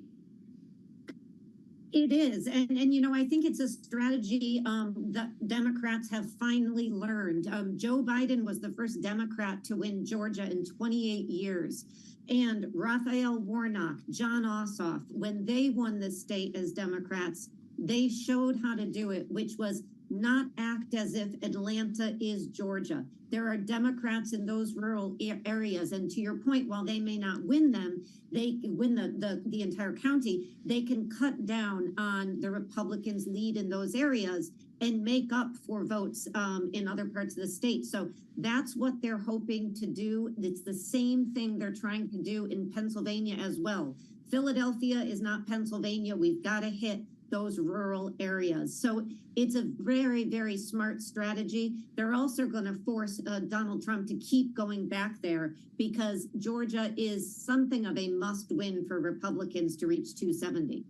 It is. And you know, I think it's a strategy that Democrats have finally learned. Joe Biden was the first Democrat to win Georgia in 28 years. And Raphael Warnock, John Ossoff, when they won the state as Democrats, they showed how to do it, which was not act as if Atlanta is Georgia. There are Democrats in those rural areas. And to your point, while they may not win them, they win the entire county, they can cut down on the Republicans' lead in those areas and make up for votes in other parts of the state. So that's what they're hoping to do. It's the same thing they're trying to do in Pennsylvania as well. Philadelphia is not Pennsylvania. We've got to hit those rural areas. So it's a very, very smart strategy. They're also going to force Donald Trump to keep going back there because Georgia is something of a must win for Republicans to reach 270.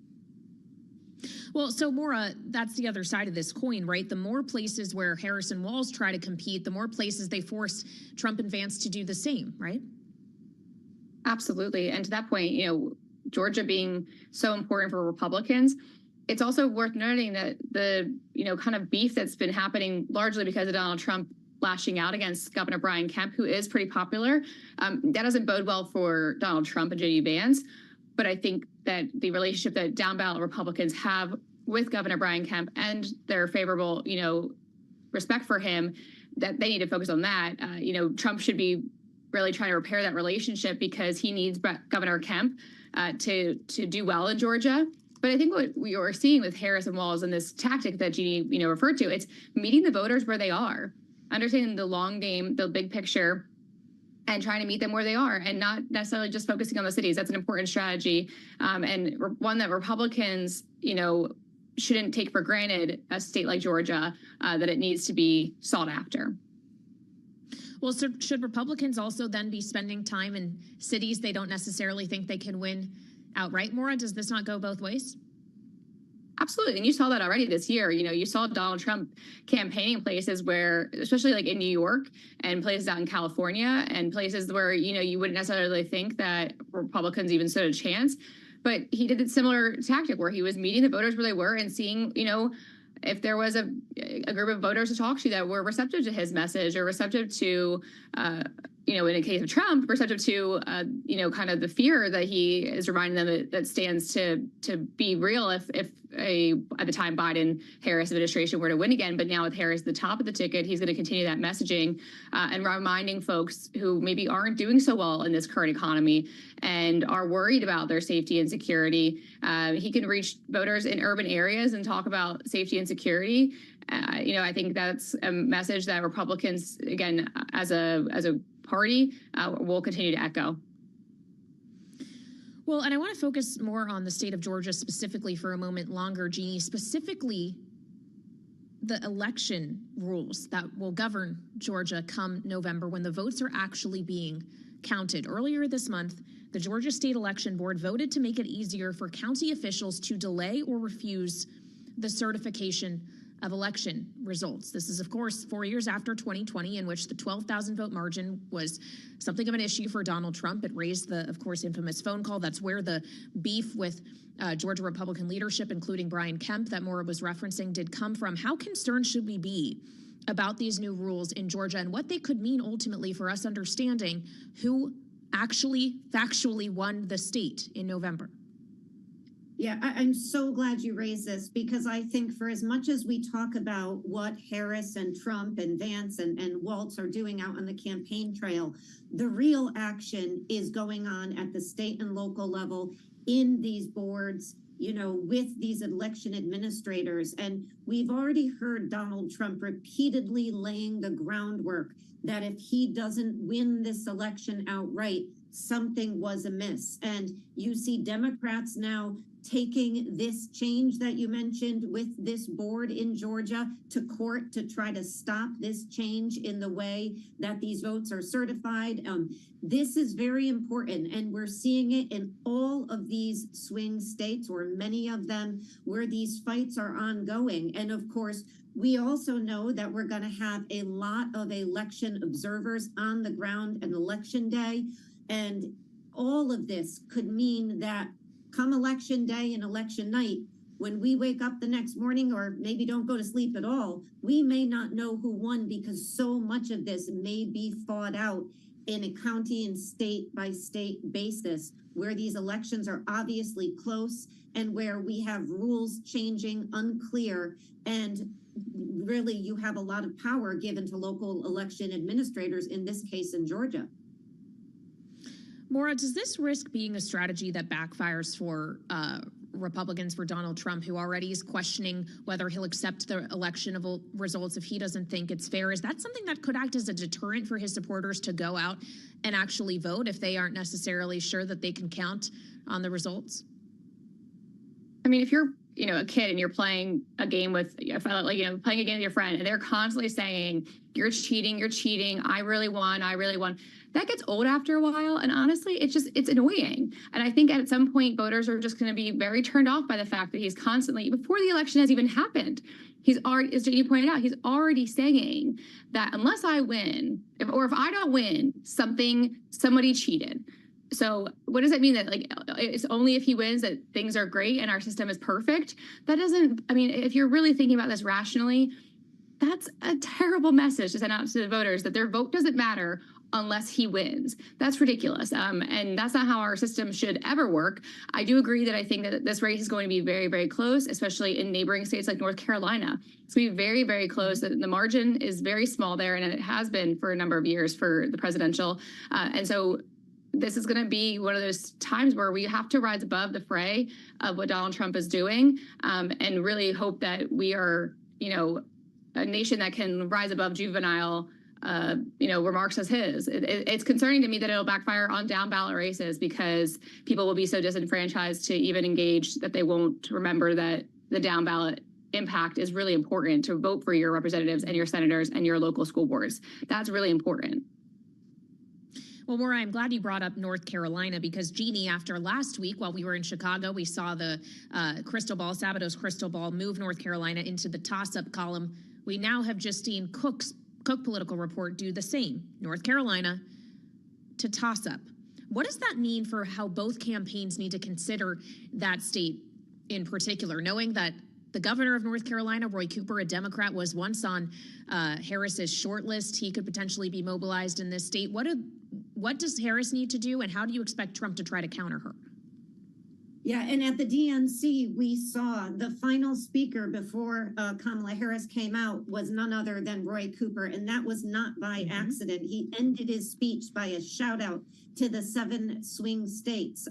Well, so Maura, that's the other side of this coin, right? The more places where Harris and Walz try to compete, the more places they force Trump and Vance to do the same, right? Absolutely. And to that point, Georgia being so important for Republicans, it's also worth noting that the, kind of beef that's been happening largely because of Donald Trump lashing out against Governor Brian Kemp, who is pretty popular, that doesn't bode well for Donald Trump and J.D. Vance. But I think that the relationship that down ballot Republicans have with Governor Brian Kemp and their favorable, respect for him, that they need to focus on that. Trump should be really trying to repair that relationship because he needs Governor Kemp to do well in Georgia. But I think what we are seeing with Harris and Walz and this tactic that Jeannie, referred to, it's meeting the voters where they are, understanding the long game, the big picture, and trying to meet them where they are and not necessarily just focusing on the cities. That's an important strategy and one that Republicans, shouldn't take for granted a state like Georgia, that it needs to be sought after. Well, so should Republicans also then be spending time in cities they don't necessarily think they can win outright, Maura? Does this not go both ways? Absolutely. And you saw that already this year. You saw Donald Trump campaigning places where, especially like in New York and places out in California and places where, you wouldn't necessarily think that Republicans even stood a chance. But he did a similar tactic where he was meeting the voters where they were and seeing, if there was a group of voters to talk to that were receptive to his message or receptive to in a case of Trump, receptive to, kind of the fear that he is reminding them that stands to be real if at the time Biden-Harris administration were to win again. But now with Harris at the top of the ticket, he's going to continue that messaging and reminding folks who maybe aren't doing so well in this current economy and are worried about their safety and security. He can reach voters in urban areas and talk about safety and security. I think that's a message that Republicans, again, as a party, will continue to echo. Well, and I want to focus more on the state of Georgia specifically for a moment longer, Jeannie, specifically the election rules that will govern Georgia come November when the votes are actually being counted. Earlier this month, the Georgia State Election Board voted to make it easier for county officials to delay or refuse the certification of election results. This is, of course, 4 years after 2020, in which the 12,000 vote margin was something of an issue for Donald Trump. It raised the, of course, infamous phone call. That's where the beef with Georgia Republican leadership, including Brian Kemp, that Maura was referencing, did come from. How concerned should we be about these new rules in Georgia and what they could mean ultimately for us understanding who actually factually won the state in November? Yeah, I'm so glad you raised this, because I think for as much as we talk about what Harris and Trump and Vance and Waltz are doing out on the campaign trail, the real action is going on at the state and local level in these boards, with these election administrators. And we've already heard Donald Trump repeatedly laying the groundwork that if he doesn't win this election outright, something was amiss. And you see Democrats now taking this change that you mentioned with this board in Georgia to court to try to stop this change in the way that these votes are certified. This is very important, and we're seeing it in all of these swing states, or many of them, where these fights are ongoing. And of course, we also know that we're going to have a lot of election observers on the ground on election day, and all of this could mean that come election day and election night, when we wake up the next morning or maybe don't go to sleep at all, we may not know who won, because so much of this may be fought out in a county and state by state basis, where these elections are obviously close and where we have rules changing, unclear, and really you have a lot of power given to local election administrators, in this case in Georgia. Maura, does this risk being a strategy that backfires for Republicans, for Donald Trump, who already is questioning whether he'll accept the election results if he doesn't think it's fair? Is that something that could act as a deterrent for his supporters to go out and actually vote if they aren't necessarily sure that they can count on the results? I mean, if you're a kid and you're playing a game with, playing a game with your friend, and they're constantly saying, you're cheating, I really won. That gets old after a while. And honestly, it's annoying. And I think at some point, voters are just going to be very turned off by the fact that he's constantly, before the election has even happened, he's already, as Jeannie pointed out, he's already saying that unless I win, if I don't win, somebody cheated. So what does that mean? That it's only if he wins that things are great and our system is perfect? That doesn't, if you're really thinking about this rationally, that's a terrible message to send out to the voters, that their vote doesn't matter unless he wins. That's ridiculous. And that's not how our system should ever work. I do agree that I think that this race is going to be very, very close, especially in neighboring states like North Carolina. It's going to be very, very close. The margin is very small there, and it has been for a number of years for the presidential. And so this is going to be one of those times where we have to rise above the fray of what Donald Trump is doing, and really hope that we are, a nation that can rise above juvenile remarks as his. It's concerning to me that it'll backfire on down ballot races, because people will be so disenfranchised to even engage that they won't remember that the down ballot impact is really important to vote for your representatives and your senators and your local school boards. That's really important. Well, Maura, I'm glad you brought up North Carolina, because Jeannie, after last week, while we were in Chicago, we saw the crystal ball, Sabato's crystal ball, move North Carolina into the toss-up column. We now have just seen Cook Political Report do the same, North Carolina to toss-up. What does that mean for how both campaigns need to consider that state in particular, knowing that The governor of North Carolina, Roy Cooper, a Democrat, was once on Harris's short list. He could potentially be mobilized in this state. What does Harris need to do, and how do you expect Trump to try to counter her? Yeah, and at the DNC, we saw the final speaker before Kamala Harris came out was none other than Roy Cooper, and that was not by accident. He ended his speech by a shout out to the 7 swing states.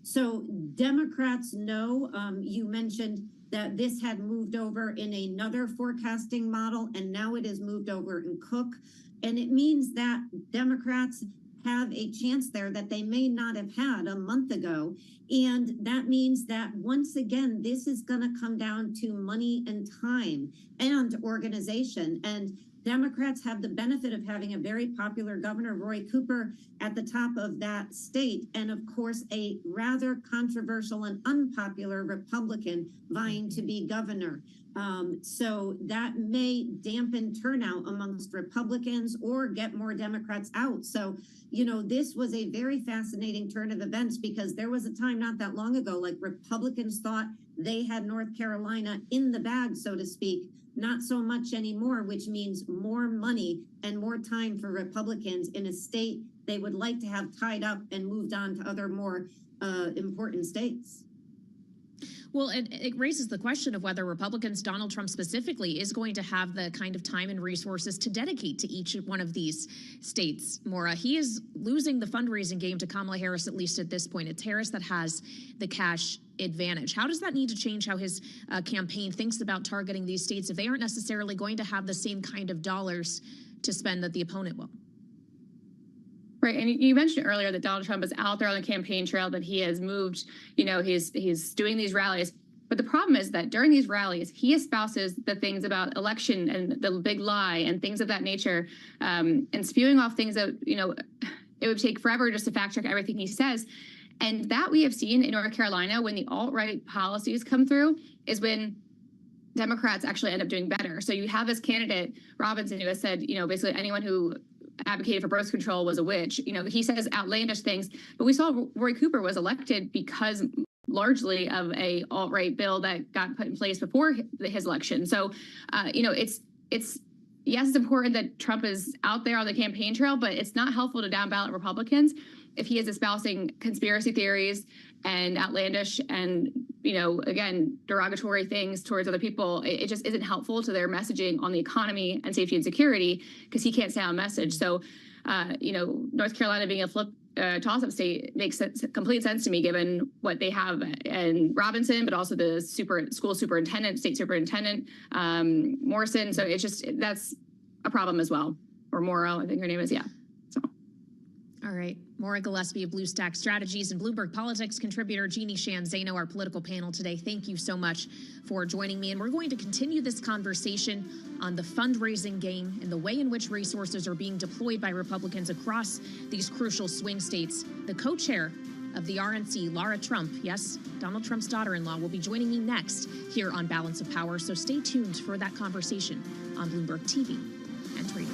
So Democrats know, you mentioned that this had moved over in another forecasting model, and now it is moved over in Cook. And it means that Democrats have a chance there that they may not have had a month ago. And that means that once again, this is going to come down to money and time and organization. And Democrats have the benefit of having a very popular governor, Roy Cooper, at the top of that state. And of course, a rather controversial and unpopular Republican vying to be governor. So that may dampen turnout amongst Republicans or get more Democrats out. So, you know, this was a very fascinating turn of events because there was a time not that long ago, like Republicans thought they had North Carolina in the bag, so to speak. Not so much anymore, which means more money and more time for Republicans in a state they would like to have tied up and moved on to other more important states. Well, it raises the question of whether Republicans, Donald Trump specifically, is going to have the kind of time and resources to dedicate to each one of these states. Maura, he is losing the fundraising game to Kamala Harris, at least at this point. It's Harris that has the cash advantage. How does that need to change how his campaign thinks about targeting these states if they aren't necessarily going to have the same kind of dollars to spend that the opponent will? Right, and you mentioned earlier that Donald Trump is out there on the campaign trail, that he has moved, you know, he's doing these rallies. But the problem is that during these rallies, he espouses the things about election and the big lie and things of that nature, and spewing off things that, you know, it would take forever just to fact check everything he says. And that we have seen in North Carolina when the alt-right policies come through is when Democrats actually end up doing better. So you have this candidate, Robinson, who has said, you know, basically anyone who advocated for birth control was a witch. You know, he says outlandish things, but we saw Roy Cooper was elected because largely of a alt-right bill that got put in place before his election. So, you know, it's yes, it's important that Trump is out there on the campaign trail, but it's not helpful to down ballot Republicans if he is espousing conspiracy theories and outlandish and, you know, again, derogatory things towards other people. It just isn't helpful to their messaging on the economy and safety and security because he can't sound message. So, you know, North Carolina being a flip toss-up state makes complete sense to me, given what they have in Robinson, but also the school superintendent, state superintendent, Morrison. So it's just, that's a problem as well. Or Morrow, I think her name is, yeah. So. All right. Maura Gillespie of Blue Stack Strategies and Bloomberg Politics contributor Jeannie Shanzano, our political panel today. Thank you so much for joining me. And we're going to continue this conversation on the fundraising game and the way in which resources are being deployed by Republicans across these crucial swing states. The co-chair of the RNC, Lara Trump, yes, Donald Trump's daughter-in-law, will be joining me next here on Balance of Power. So stay tuned for that conversation on Bloomberg TV and radio.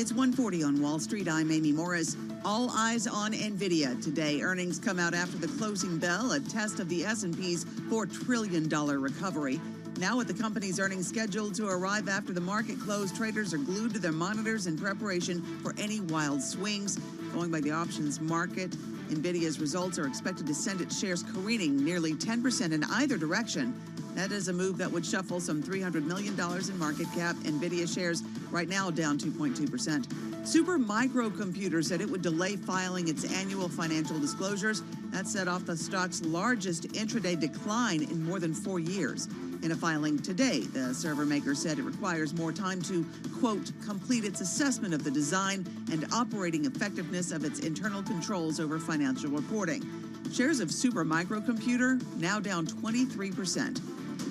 It's 1:40 on Wall Street. I'm Amy Morris. All eyes on NVIDIA today. Earnings come out after the closing bell, a test of the S&P's $4 trillion recovery. Now with the company's earnings scheduled to arrive after the market close, traders are glued to their monitors in preparation for any wild swings. Going by the options market, NVIDIA's results are expected to send its shares careening nearly 10% in either direction. That is a move that would shuffle some $300 million in market cap. NVIDIA shares right now down 2.2%. Super Microcomputer said it would delay filing its annual financial disclosures. That set off the stock's largest intraday decline in more than 4 years. In a filing today, the server maker said it requires more time to, quote, complete its assessment of the design and operating effectiveness of its internal controls over financial reporting. Shares of Super Microcomputer now down 23%.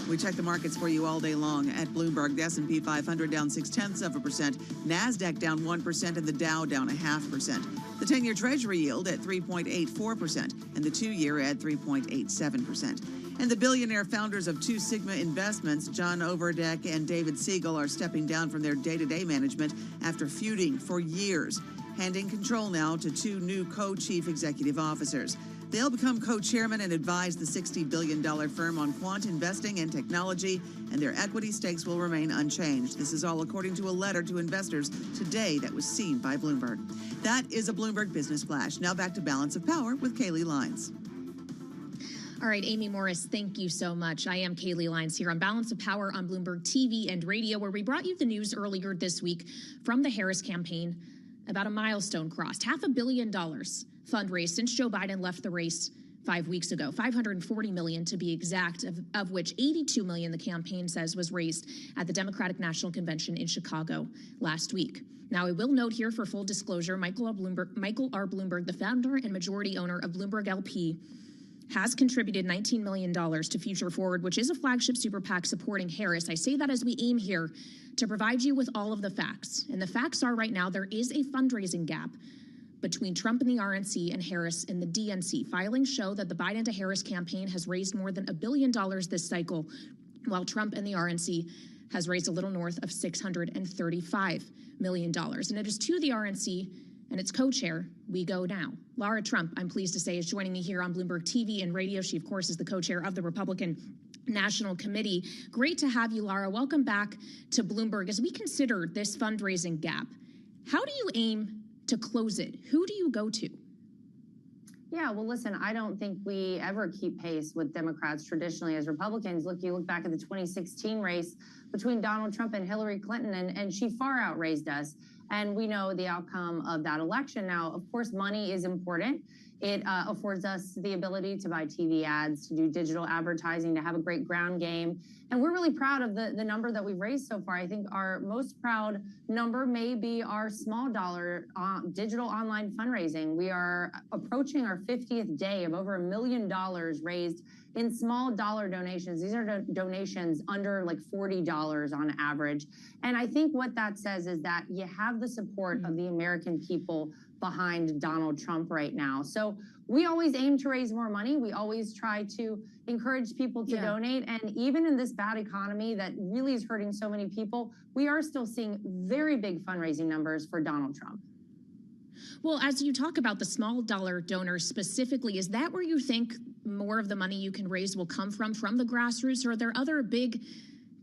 We check the markets for you all day long at Bloomberg. The S&P 500 down 0.6%, NASDAQ down 1%, and the Dow down 0.5%. The 10-year Treasury yield at 3.84%, and the 2-year at 3.87%. And the billionaire founders of Two Sigma Investments, John Overdeck and David Siegel, are stepping down from their day-to-day management after feuding for years, handing control now to two new co-chief executive officers. They'll become co-chairman and advise the $60 billion firm on quant investing and technology, and their equity stakes will remain unchanged. This is all according to a letter to investors today that was seen by Bloomberg. That is a Bloomberg Business Flash. Now back to Balance of Power with Kaylee Lines. All right, Amy Morris, thank you so much. I am Kaylee Lines here on Balance of Power on Bloomberg TV and radio, where we brought you the news earlier this week from the Harris campaign about a milestone crossed. $500 million fundraised since Joe Biden left the race 5 weeks ago, $540 million to be exact, of which $82 million the campaign says was raised at the Democratic National Convention in Chicago last week. Now, I will note here for full disclosure, Michael R. Bloomberg, the founder and majority owner of Bloomberg LP, has contributed $19 million to Future Forward, which is a flagship super PAC supporting Harris. I say that as we aim here to provide you with all of the facts. And the facts are right now there is a fundraising gap between Trump and the RNC and Harris and the DNC. Filings show that the Biden to Harris campaign has raised more than $1 billion this cycle, while Trump and the RNC has raised a little north of $635 million. And it is to the RNC and its co-chair, we go now. Laura Trump, I'm pleased to say, is joining me here on Bloomberg TV and radio. She, of course, is the co-chair of the Republican National Committee. Great to have you, Laura. Welcome back to Bloomberg. As we consider this fundraising gap, how do you aim to close it? Who do you go to? Yeah, well, listen, I don't think we ever keep pace with Democrats traditionally as Republicans. You look back at the 2016 race between Donald Trump and Hillary Clinton, and she far outraised us. And we know the outcome of that election. Now, of course, money is important. It affords us the ability to buy TV ads, to do digital advertising, to have a great ground game. And we're really proud of the number that we've raised so far. I think our most proud number may be our small dollar digital online fundraising. We are approaching our 50th day of over $1 million raised in small dollar donations. These are donations under like $40 on average. And I think what that says is that you have the support of the American people behind Donald Trump right now. So we always aim to raise more money. We always try to encourage people to donate. And even in this bad economy that really is hurting so many people, we are still seeing very big fundraising numbers for Donald Trump. Well, as you talk about the small dollar donors specifically, is that where you think more of the money you can raise will come from the grassroots, or are there other big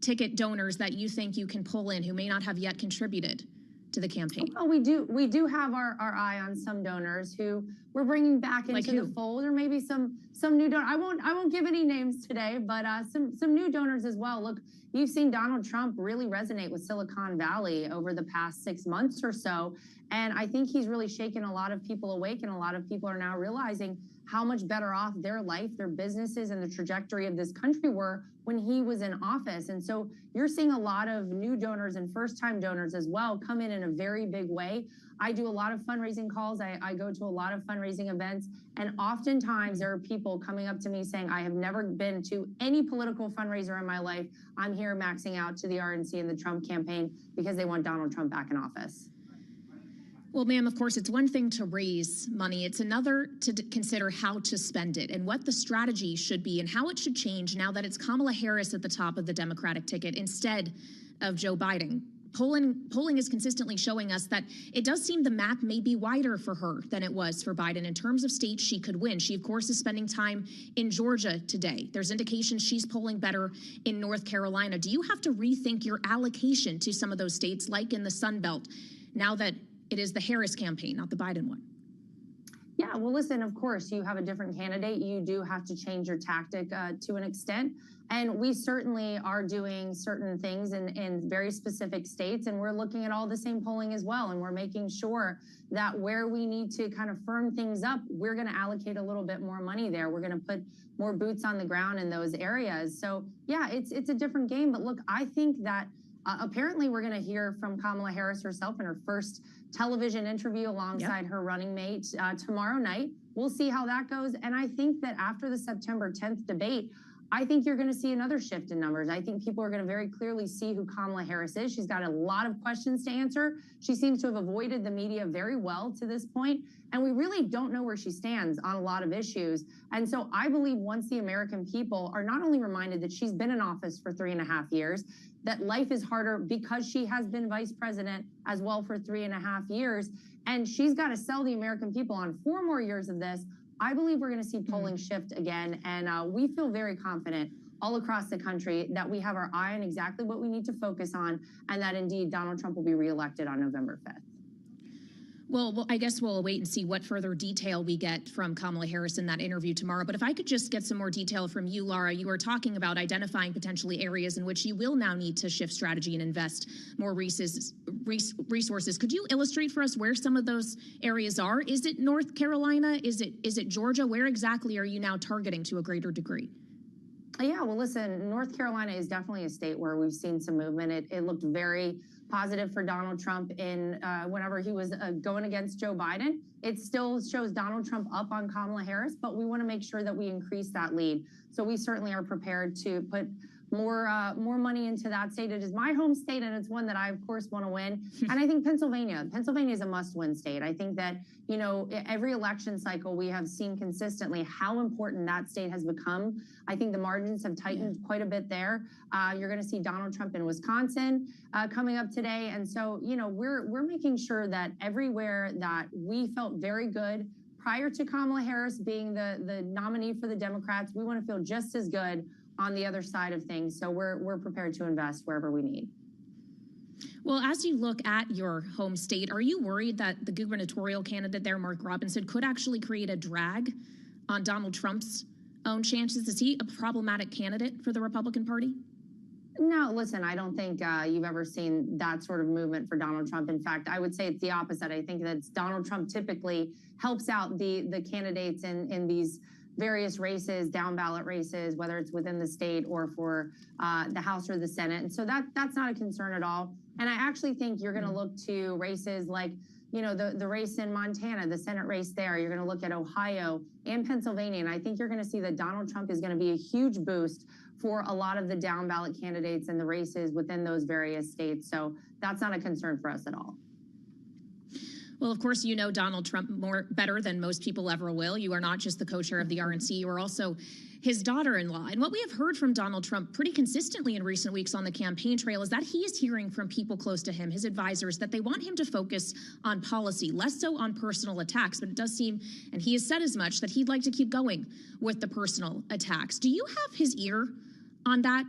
ticket donors that you think you can pull in who may not have yet contributed to the campaign? Oh, we do have our eye on some donors who we're bringing back into the fold, or maybe some new donors. I won't give any names today, but some new donors as well. Look, you've seen Donald Trump really resonate with Silicon Valley over the past 6 months or so, and I think he's really shaken a lot of people awake, and a lot of people are now realizing how much better off their life, their businesses, and the trajectory of this country were when he was in office. And so you're seeing a lot of new donors and first-time donors as well come in a very big way. I do a lot of fundraising calls. I go to a lot of fundraising events, and oftentimes there are people coming up to me saying, I have never been to any political fundraiser in my life. I'm here maxing out to the RNC and the Trump campaign because they want Donald Trump back in office. Well, ma'am, of course, it's one thing to raise money. It's another to consider how to spend it and what the strategy should be and how it should change now that it's Kamala Harris at the top of the Democratic ticket instead of Joe Biden. polling is consistently showing us that it does seem the map may be wider for her than it was for Biden in terms of states she could win. She, of course, is spending time in Georgia today. There's indications she's polling better in North Carolina. Do you have to rethink your allocation to some of those states, like in the Sun Belt, now that it is the Harris campaign, not the Biden one? Yeah, well, listen, of course, you have a different candidate. You do have to change your tactic to an extent. And we certainly are doing certain things in very specific states. And we're looking at all the same polling as well. And we're making sure that where we need to kind of firm things up, we're going to allocate a little bit more money there. We're going to put more boots on the ground in those areas. So, yeah, it's a different game. But look, I think that apparently we're going to hear from Kamala Harris herself in her first television interview alongside her running mate tomorrow night. We'll see how that goes. And I think that after the September 10th debate, I think you're going to see another shift in numbers. I think people are going to very clearly see who Kamala Harris is. She's got a lot of questions to answer. She seems to have avoided the media very well to this point, and we really don't know where she stands on a lot of issues. And so I believe once the American people are not only reminded that she's been in office for 3.5 years, that life is harder because she has been vice president as well for 3.5 years, and she's got to sell the American people on 4 more years of this. I believe we're going to see polling shift again, and we feel very confident all across the country that we have our eye on exactly what we need to focus on, and that indeed Donald Trump will be reelected on November 5th. Well, I guess we'll wait and see what further detail we get from Kamala Harris in that interview tomorrow. But if I could just get some more detail from you, Laura, you were talking about identifying potentially areas in which you will now need to shift strategy and invest more resources. Could you illustrate for us where some of those areas are? Is it North Carolina? Is it Georgia? Where exactly are you now targeting to a greater degree? Yeah, well, listen, North Carolina is definitely a state where we've seen some movement. It looked very positive for Donald Trump in whenever he was going against Joe Biden. It still shows Donald Trump up on Kamala Harris, but we want to make sure that we increase that lead. So we certainly are prepared to put more money into that state. It is my home state, and it's one that I, of course, want to win. And I think Pennsylvania is a must-win state. I think that, you know, every election cycle we have seen consistently how important that state has become. I think the margins have tightened quite a bit there. You're going to see Donald Trump in Wisconsin coming up today. And so, you know, we're making sure that everywhere that we felt very good prior to Kamala Harris being the nominee for the Democrats, we want to feel just as good on the other side of things. So we're prepared to invest wherever we need. Well, as you look at your home state, are you worried that the gubernatorial candidate there, Mark Robinson, could actually create a drag on Donald Trump's own chances? Is he a problematic candidate for the Republican Party? No, listen, I don't think you've ever seen that sort of movement for Donald Trump. In fact, I would say it's the opposite. I think that Donald Trump typically helps out the candidates in these various races, down ballot races, whether it's within the state or for the House or the Senate. And so that's not a concern at all. And I actually think you're going to look to races like, you know, the race in Montana, the Senate race there. You're going to look at Ohio and Pennsylvania. And I think you're going to see that Donald Trump is going to be a huge boost for a lot of the down ballot candidates and the races within those various states. So that's not a concern for us at all. Well, of course, you know Donald Trump better than most people ever will. You are not just the co-chair of the RNC, you are also his daughter-in-law. And what we have heard from Donald Trump pretty consistently in recent weeks on the campaign trail is that he is hearing from people close to him, his advisors, that they want him to focus on policy, less so on personal attacks. But it does seem, and he has said as much, that he'd like to keep going with the personal attacks. Do you have his ear on that,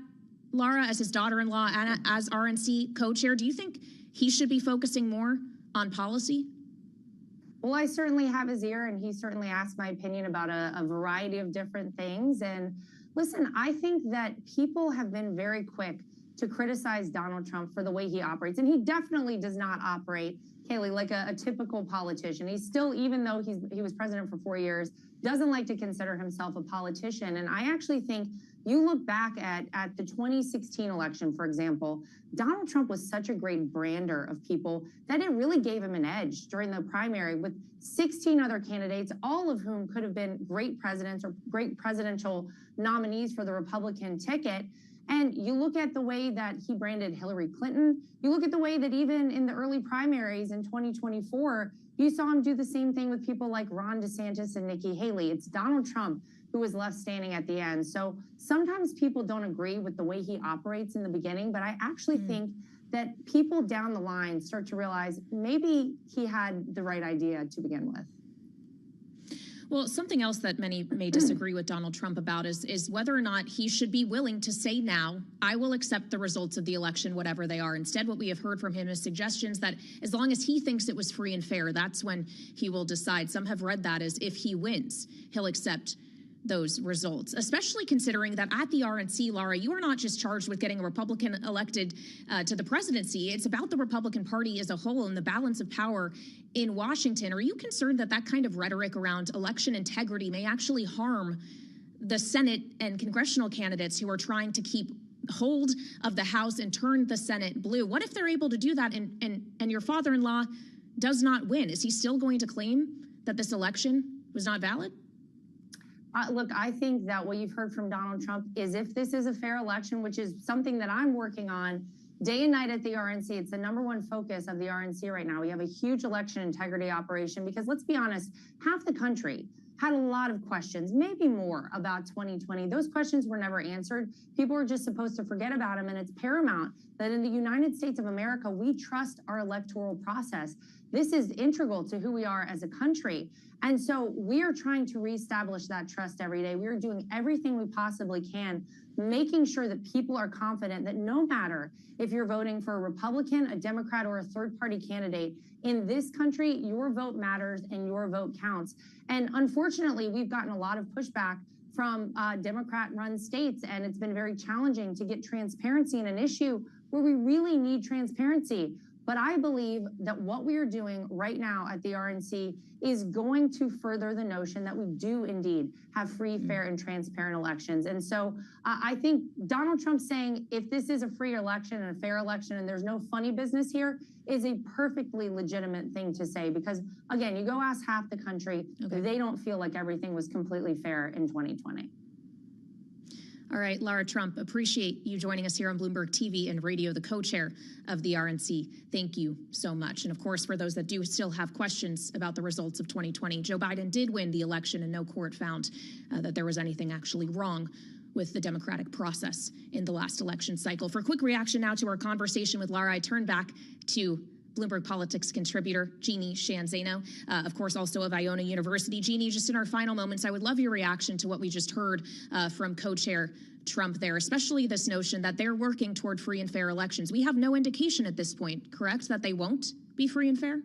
Laura, as his daughter-in-law and as RNC co-chair? Do you think he should be focusing more on policy? Well, I certainly have his ear, and he certainly asked my opinion about a variety of different things. And listen, I think that people have been very quick to criticize Donald Trump for the way he operates. And he definitely does not operate, Kaylee, like a typical politician. He's still, even though he was president for 4 years, doesn't like to consider himself a politician. And I actually think you look back at the 2016 election, for example, Donald Trump was such a great brander of people that it really gave him an edge during the primary with 16 other candidates, all of whom could have been great presidents or great presidential nominees for the Republican ticket. And you look at the way that he branded Hillary Clinton. You look at the way that even in the early primaries in 2024, you saw him do the same thing with people like Ron DeSantis and Nikki Haley. It's Donald Trump who was left standing at the end. So sometimes people don't agree with the way he operates in the beginning, but I actually think that people down the line start to realize maybe he had the right idea to begin with. Well, something else that many may disagree with Donald Trump about is whether or not he should be willing to say now, I will accept the results of the election, whatever they are. Instead, what we have heard from him is suggestions that as long as he thinks it was free and fair, that's when he will decide. Some have read that as if he wins, he'll accept those results, especially considering that at the RNC, Laura, you are not just charged with getting a Republican elected to the presidency. It's about the Republican Party as a whole and the balance of power in Washington. Are you concerned that that kind of rhetoric around election integrity may actually harm the Senate and congressional candidates who are trying to keep hold of the House and turn the Senate blue? What if they're able to do that and your father-in-law does not win? Is he still going to claim that this election was not valid? Look, I think that what you've heard from Donald Trump is if this is a fair election, which is something that I'm working on day and night at the RNC, it's the #1 focus of the RNC right now. We have a huge election integrity operation because let's be honest, half the country had a lot of questions, maybe more about 2020. Those questions were never answered. People were just supposed to forget about them. And it's paramount that in the United States of America, we trust our electoral process. This is integral to who we are as a country. And so we are trying to reestablish that trust every day. We are doing everything we possibly can, making sure that people are confident that no matter if you're voting for a Republican, a Democrat, or a third-party candidate, in this country, your vote matters and your vote counts. And unfortunately, we've gotten a lot of pushback from Democrat-run states, and it's been very challenging to get transparency in an issue where we really need transparency. But I believe that what we are doing right now at the RNC is going to further the notion that we do indeed have free, fair, and transparent elections. And so I think Donald Trump saying if this is a free election and a fair election and there's no funny business here is a perfectly legitimate thing to say because, again, you go ask half the country, they don't feel like everything was completely fair in 2020. All right, Lara Trump, appreciate you joining us here on Bloomberg TV and Radio, the co-chair of the RNC. Thank you so much. And of course, for those that do still have questions about the results of 2020, Joe Biden did win the election and no court found that there was anything actually wrong with the democratic process in the last election cycle. For a quick reaction now to our conversation with Lara, I turn back to Bloomberg Politics contributor Jeannie Shanzano, of course, also of Iona University. Jeannie, just in our final moments, I would love your reaction to what we just heard from co-chair Trump there, especially this notion that they're working toward free and fair elections. We have no indication at this point, correct, that they won't be free and fair?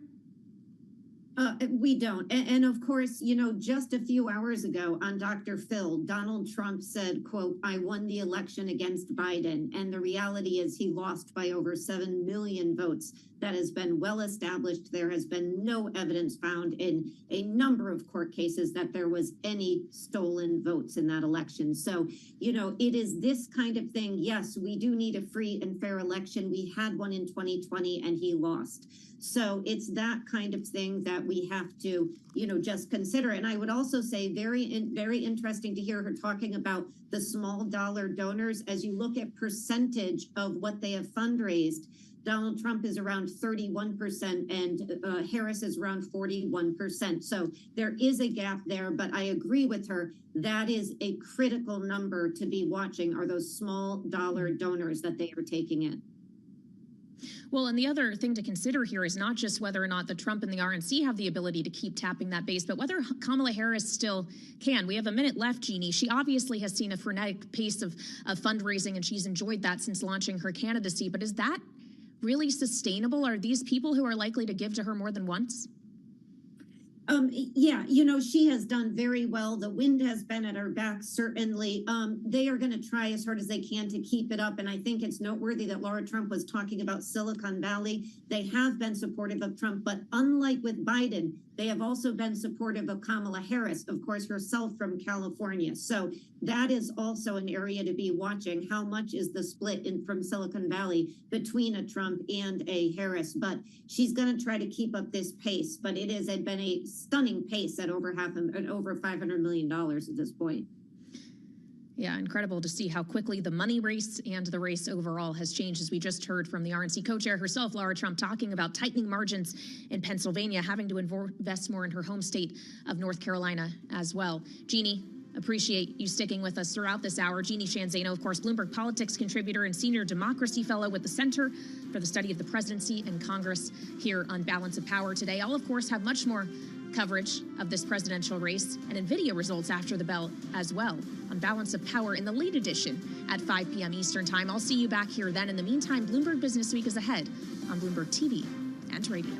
We don't. And of course, you know, just a few hours ago on Dr. Phil, Donald Trump said, quote, I won the election against Biden. And the reality is he lost by over 7 million votes. That has been well established. There has been no evidence found in a number of court cases that there was any stolen votes in that election. So, you know, it is this kind of thing. Yes, we do need a free and fair election. We had one in 2020 and he lost. So it's that kind of thing that we have to, you know, just consider. And I would also say very interesting to hear her talking about the small dollar donors. As you look at percentage of what they have fundraised, Donald Trump is around 31% and Harris is around 41%. So there is a gap there, but I agree with her. That is a critical number to be watching are those small dollar donors that they are taking in. Well, and the other thing to consider here is not just whether or not the Trump and the RNC have the ability to keep tapping that base, but whether Kamala Harris still can. We have a minute left, Jeannie. She obviously has seen a frenetic pace of fundraising, and she's enjoyed that since launching her candidacy. But is that really sustainable? Are these people who are likely to give to her more than once? Yeah, you know, she has done very well. The wind has been at her back, certainly. They are going to try as hard as they can to keep it up. And I think it's noteworthy that Laura Trump was talking about Silicon Valley. They have been supportive of Trump, but unlike with Biden, they have also been supportive of Kamala Harris, of course, herself from California. So that is also an area to be watching. How much is the split from Silicon Valley between a Trump and a Harris? But she's going to try to keep up this pace. But it has been a stunning pace at over $500 million at this point. Yeah, incredible to see how quickly the money race and the race overall has changed, as we just heard from the RNC co-chair herself, Lara Trump, talking about tightening margins in Pennsylvania, having to invest more in her home state of North Carolina as well. Jeannie, Appreciate you sticking with us throughout this hour. Jeannie Shanzano, of course, Bloomberg Politics contributor and senior democracy fellow with the Center for the Study of the Presidency and Congress here on Balance of Power today. I'll, of course, have much more coverage of this presidential race and NVIDIA results after the bell as well on Balance of Power in the late edition at 5 p.m. Eastern Time. I'll see you back here then. In the meantime, Bloomberg Business Week is ahead on Bloomberg TV and radio.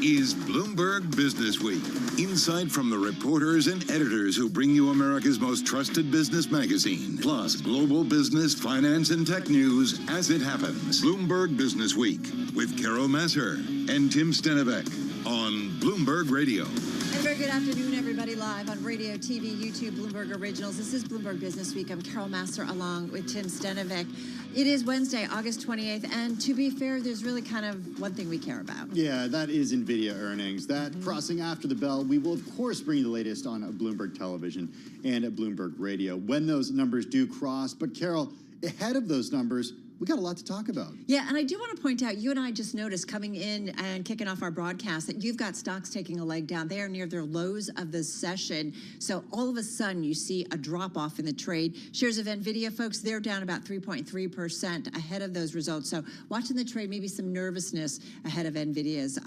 is Bloomberg Business Week. Insight from the reporters and editors who bring you America's most trusted business magazine, plus global business, finance, and tech news as it happens. Bloomberg Business Week with Carol Masser and Tim Stenivek on Bloomberg Radio. And a very good afternoon, everybody, live on radio, TV, YouTube, Bloomberg Originals. This is Bloomberg Business Week. I'm Carol Masser along with Tim Stenivek. It is Wednesday, August 28th, and to be fair, there's really kind of one thing we care about. Yeah, that is NVIDIA earnings. That crossing after the bell. We will, of course, bring you the latest on Bloomberg Television and at Bloomberg Radio when those numbers do cross. But, Carol, ahead of those numbers, we got a lot to talk about. Yeah, and I do want to point out, you and I just noticed coming in and kicking off our broadcast that you've got stocks taking a leg down. They are near their lows of the session. So all of a sudden, you see a drop off in the trade. Shares of NVIDIA, folks, they're down about 3.3% ahead of those results. So watching the trade, maybe some nervousness ahead of NVIDIA's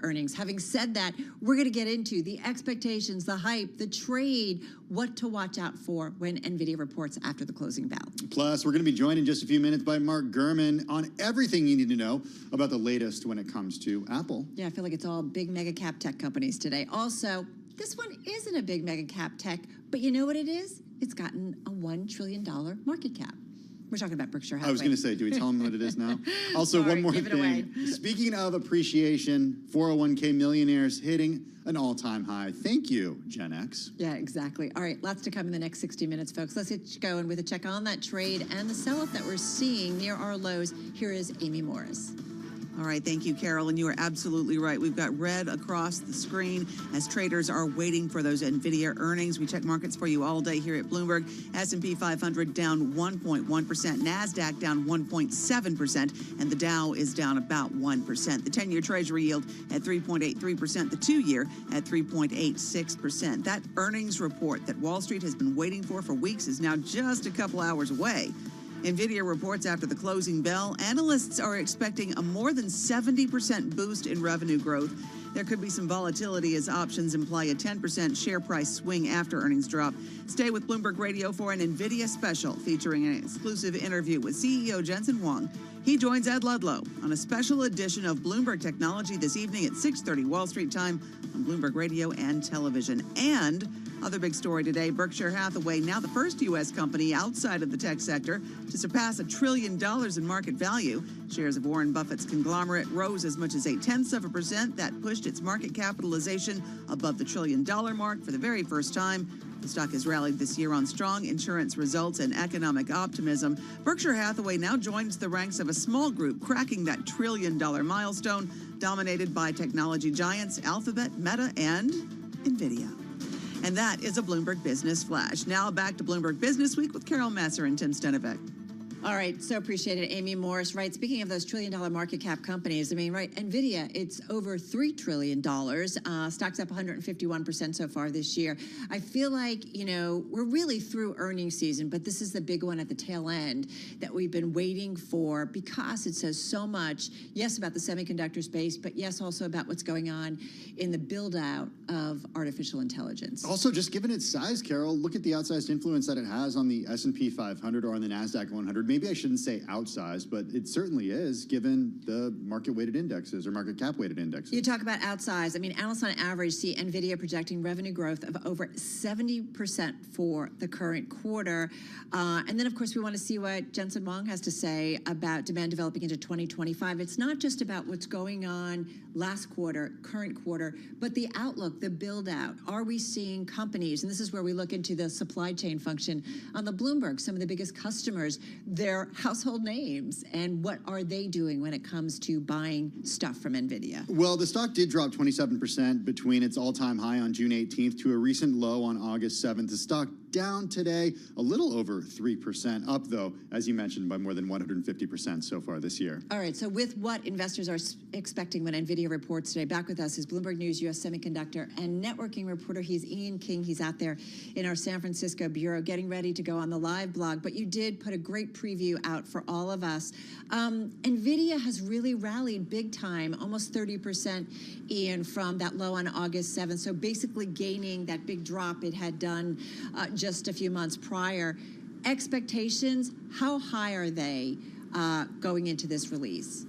earnings. Having said that, we're going to get into the expectations, the hype, the trade, what to watch out for when NVIDIA reports after the closing bell. Plus, we're going to be joined in just a few minutes by Mark Gurman on everything you need to know about the latest when it comes to Apple. Yeah, I feel like it's all big mega cap tech companies today. Also, this one isn't a big mega cap tech, but you know what it is? It's gotten a $1 trillion market cap. We're talking about Berkshire Hathaway. I was going to say, do we tell them what it is now? Also, Sorry, one more give it thing. away. Speaking of appreciation, 401k millionaires hitting an all-time high. Thank you, Gen X. Yeah, exactly. All right, lots to come in the next 60 minutes, folks. Let's get going with a check on that trade and the sell-off that we're seeing near our lows. Here is Amy Morris. All right, thank you, Carol. And you are absolutely right. We've got red across the screen as traders are waiting for those NVIDIA earnings. We check markets for you all day here at Bloomberg. S&P 500 down 1.1%, NASDAQ down 1.7%, and the Dow is down about 1%. The 10-year Treasury yield at 3.83%, the 2-year at 3.86%. That earnings report that Wall Street has been waiting for weeks is now just a couple hours away. NVIDIA reports after the closing bell. Analysts are expecting a more than 70% boost in revenue growth. There could be some volatility as options imply a 10% share price swing after earnings drop. Stay with Bloomberg Radio for an NVIDIA special featuring an exclusive interview with CEO Jensen Huang. He joins Ed Ludlow on a special edition of Bloomberg Technology this evening at 6:30 Wall Street time on Bloomberg Radio and television. And other big story today, Berkshire Hathaway, now the first U.S. company outside of the tech sector to surpass $1 trillion in market value. Shares of Warren Buffett's conglomerate rose as much as 0.1%. That pushed its market capitalization above the $1 trillion mark for the very first time. The stock has rallied this year on strong insurance results and economic optimism. Berkshire Hathaway now joins the ranks of a small group cracking that $1 trillion milestone, dominated by technology giants Alphabet, Meta, and NVIDIA. And that is a Bloomberg Business Flash. Now back to Bloomberg Business Week with Carol Masser and Tim Stenovic. All right, so appreciate it, Amy Morris. Right, speaking of those $1 trillion market cap companies, I mean, right, NVIDIA, it's over $3 trillion. Stock's up 151% so far this year. I feel like, you know, we're really through earnings season, but this is the big one at the tail end that we've been waiting for because it says so much, yes, about the semiconductor space, but yes, also about what's going on in the build-out of artificial intelligence. Also, just given its size, Carol, look at the outsized influence that it has on the S&P 500 or on the NASDAQ 100. Maybe I shouldn't say outsized, but it certainly is given the market-weighted indexes or market cap-weighted indexes. You talk about outsized. I mean, analysts on average see NVIDIA projecting revenue growth of over 70% for the current quarter. And then, of course, we want to see what Jensen Huang has to say about demand developing into 2025. It's not just about what's going on last quarter, current quarter, but the outlook, the build-out. Are we seeing companies, and this is where we look into the supply chain function on the Bloomberg, some of the biggest customers, their household names, and what are they doing when it comes to buying stuff from NVIDIA? Well, the stock did drop 27% between its all-time high on June 18th to a recent low on August 7th. The stock down today, a little over 3%, up, though, as you mentioned, by more than 150% so far this year. All right, so with what investors are expecting when NVIDIA reports today, back with us is Bloomberg News U.S. semiconductor and networking reporter. He's Ian King. He's out there in our San Francisco bureau getting ready to go on the live blog, but you did put a great preview out for all of us. NVIDIA has really rallied big time, almost 30%, Ian, from that low on August 7th, so basically gaining that big drop it had done just a few months prior. Expectations, how high are they going into this release?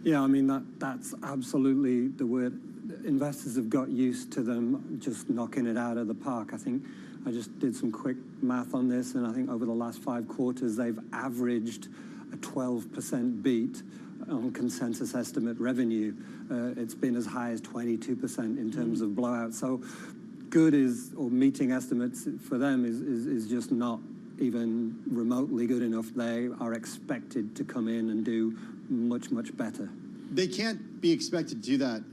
Yeah, I mean, that's absolutely the word. Investors have got used to them just knocking it out of the park. I think I just did some quick math on this, and I think over the last 5 quarters, they've averaged a 12% beat on consensus estimate revenue. It's been as high as 22% in terms of blowout. So good is, or meeting estimates for them is just not even remotely good enough. They are expected to come in and do much, much better. They can't be expected to do that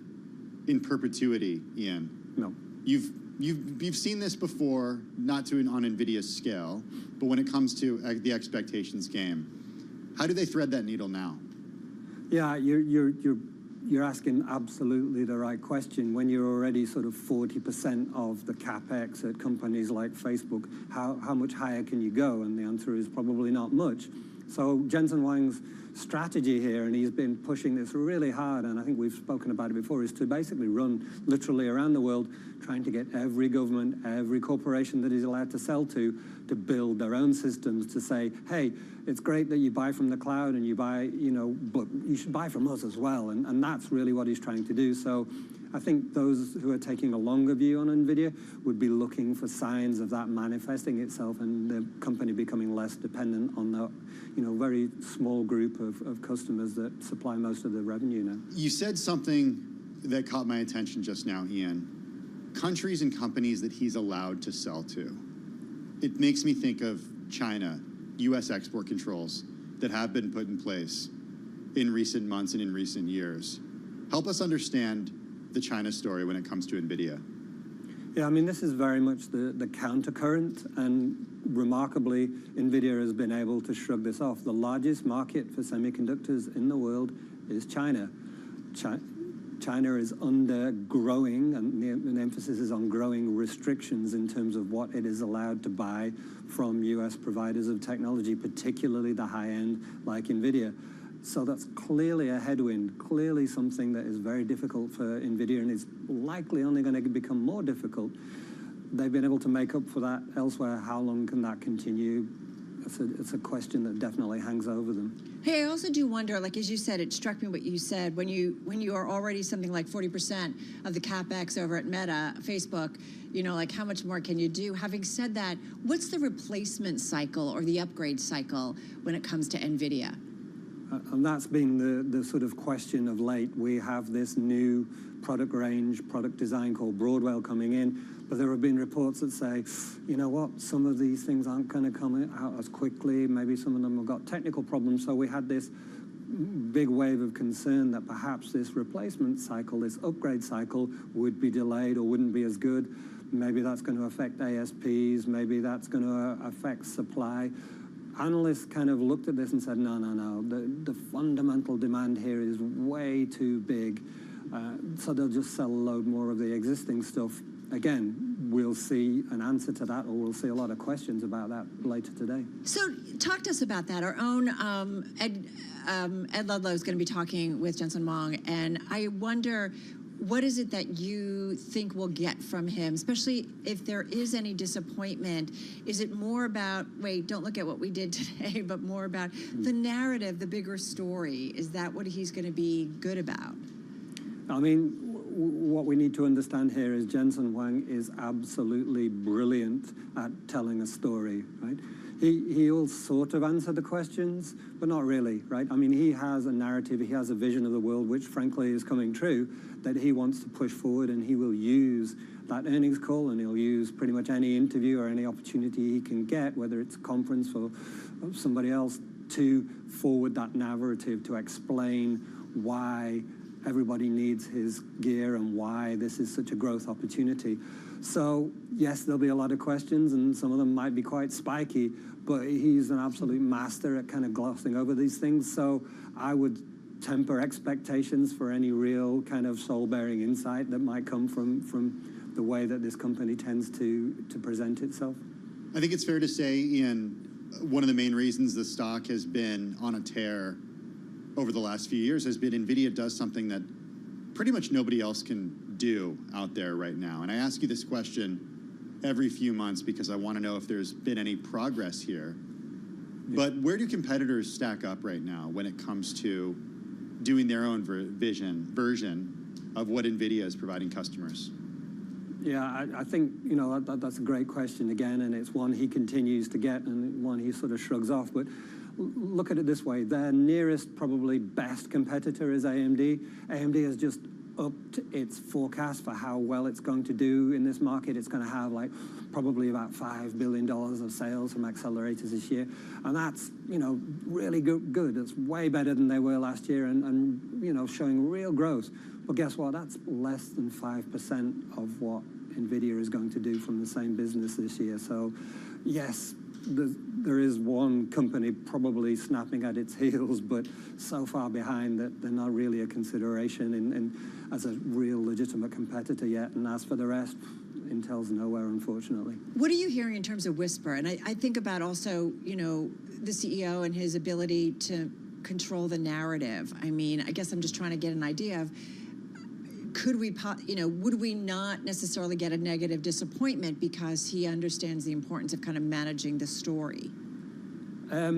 in perpetuity, Ian. No. You've seen this before, not on NVIDIA's scale, but when it comes to the expectations game, How do they thread that needle now? Yeah, you're asking absolutely the right question. When you're already sort of 40% of the capex at companies like Facebook, how much higher can you go? And the answer is probably not much. So Jensen Huang's strategy here, and he's been pushing this really hard, and I think we've spoken about it before, is to basically run literally around the world, trying to get every government, every corporation that he's allowed to sell to build their own systems to say, hey, it's great that you buy from the cloud and you buy, but you should buy from us as well. And that's really what he's trying to do. So I think those who are taking a longer view on NVIDIA would be looking for signs of that manifesting itself and the company becoming less dependent on the, very small group of customers that supply most of the revenue now. You said something that caught my attention just now, Ian. Countries and companies that he's allowed to sell to. It makes me think of China, U.S. export controls that have been put in place in recent months and in recent years. Help us understand the China story when it comes to NVIDIA. Yeah, I mean, this is very much the countercurrent, and remarkably, NVIDIA has been able to shrug this off. The largest market for semiconductors in the world is China. China is undergrowing, and the emphasis is on growing restrictions in terms of what it is allowed to buy from U.S. providers of technology, particularly the high-end like NVIDIA. So that's clearly a headwind, clearly something that is very difficult for NVIDIA, and is likely only going to become more difficult. They've been able to make up for that elsewhere. How long can that continue? It's a question that definitely hangs over them. Hey, I also do wonder, like, as you said, it struck me what you said, when you are already something like 40% of the CapEx over at Meta, Facebook, like how much more can you do? Having said that, what's the replacement cycle or the upgrade cycle when it comes to NVIDIA? And that's been the sort of question of late. We have this new product range, product design called Broadwell coming in, but there have been reports that say, you know what, some of these things aren't going to come out as quickly. Maybe some of them have got technical problems. So we had this big wave of concern that perhaps this replacement cycle, this upgrade cycle, would be delayed or wouldn't be as good. Maybe that's going to affect ASPs. Maybe that's going to affect supply. Analysts kind of looked at this and said, no. The fundamental demand here is way too big. So they'll just sell a load more of the existing stuff. Again, we'll see an answer to that, or we'll see a lot of questions about that later today. So talk to us about that. Our own Ed Ludlow is going to be talking with Jensen Huang, and I wonder, what is it that you think we'll get from him, especially if there is any disappointment? Is it more about, wait, don't look at what we did today, but more about the narrative, the bigger story? Is that what he's going to be good about? I mean, what we need to understand here is Jensen Huang is absolutely brilliant at telling a story, right? He'll sort of answer the questions, but not really, right? I mean, he has a narrative, he has a vision of the world, which frankly is coming true, that he wants to push forward, and he will use that earnings call, and he'll use pretty much any interview or any opportunity he can get, whether it's a conference or somebody else, to forward that narrative, to explain why everybody needs his gear and why this is such a growth opportunity. So yes, there'll be a lot of questions, and some of them might be quite spiky, but he's an absolute master at kind of glossing over these things. So I would temper expectations for any real kind of soul-bearing insight that might come from the way that this company tends to present itself. I think it's fair to say, Ian, one of the main reasons the stock has been on a tear over the last few years has been NVIDIA does something that pretty much nobody else can do out there right now. And I ask you this question every few months because I want to know if there's been any progress here. But where do competitors stack up right now when it comes to doing their own version of what NVIDIA is providing customers? Yeah, I think, that's a great question again, and it's one he continues to get and one he sort of shrugs off. But look at it this way. Their nearest, probably best competitor is AMD. AMD has just upped its forecast for how well it's going to do in this market. It's going to have probably about $5 billion of sales from accelerators this year. And that's, really good. It's way better than they were last year and showing real growth. But guess what? That's less than 5% of what NVIDIA is going to do from the same business this year. So, yes, there is one company probably snapping at its heels, but so far behind that they're not really a consideration in as a real legitimate competitor yet. And as for the rest, Intel's nowhere, unfortunately. What are you hearing in terms of Whisper? And I think about also, you know, the CEO and his ability to control the narrative. I mean, I guess I'm just trying to get an idea of, could we, you know, would we not necessarily get a negative disappointment because he understands the importance of kind of managing the story? I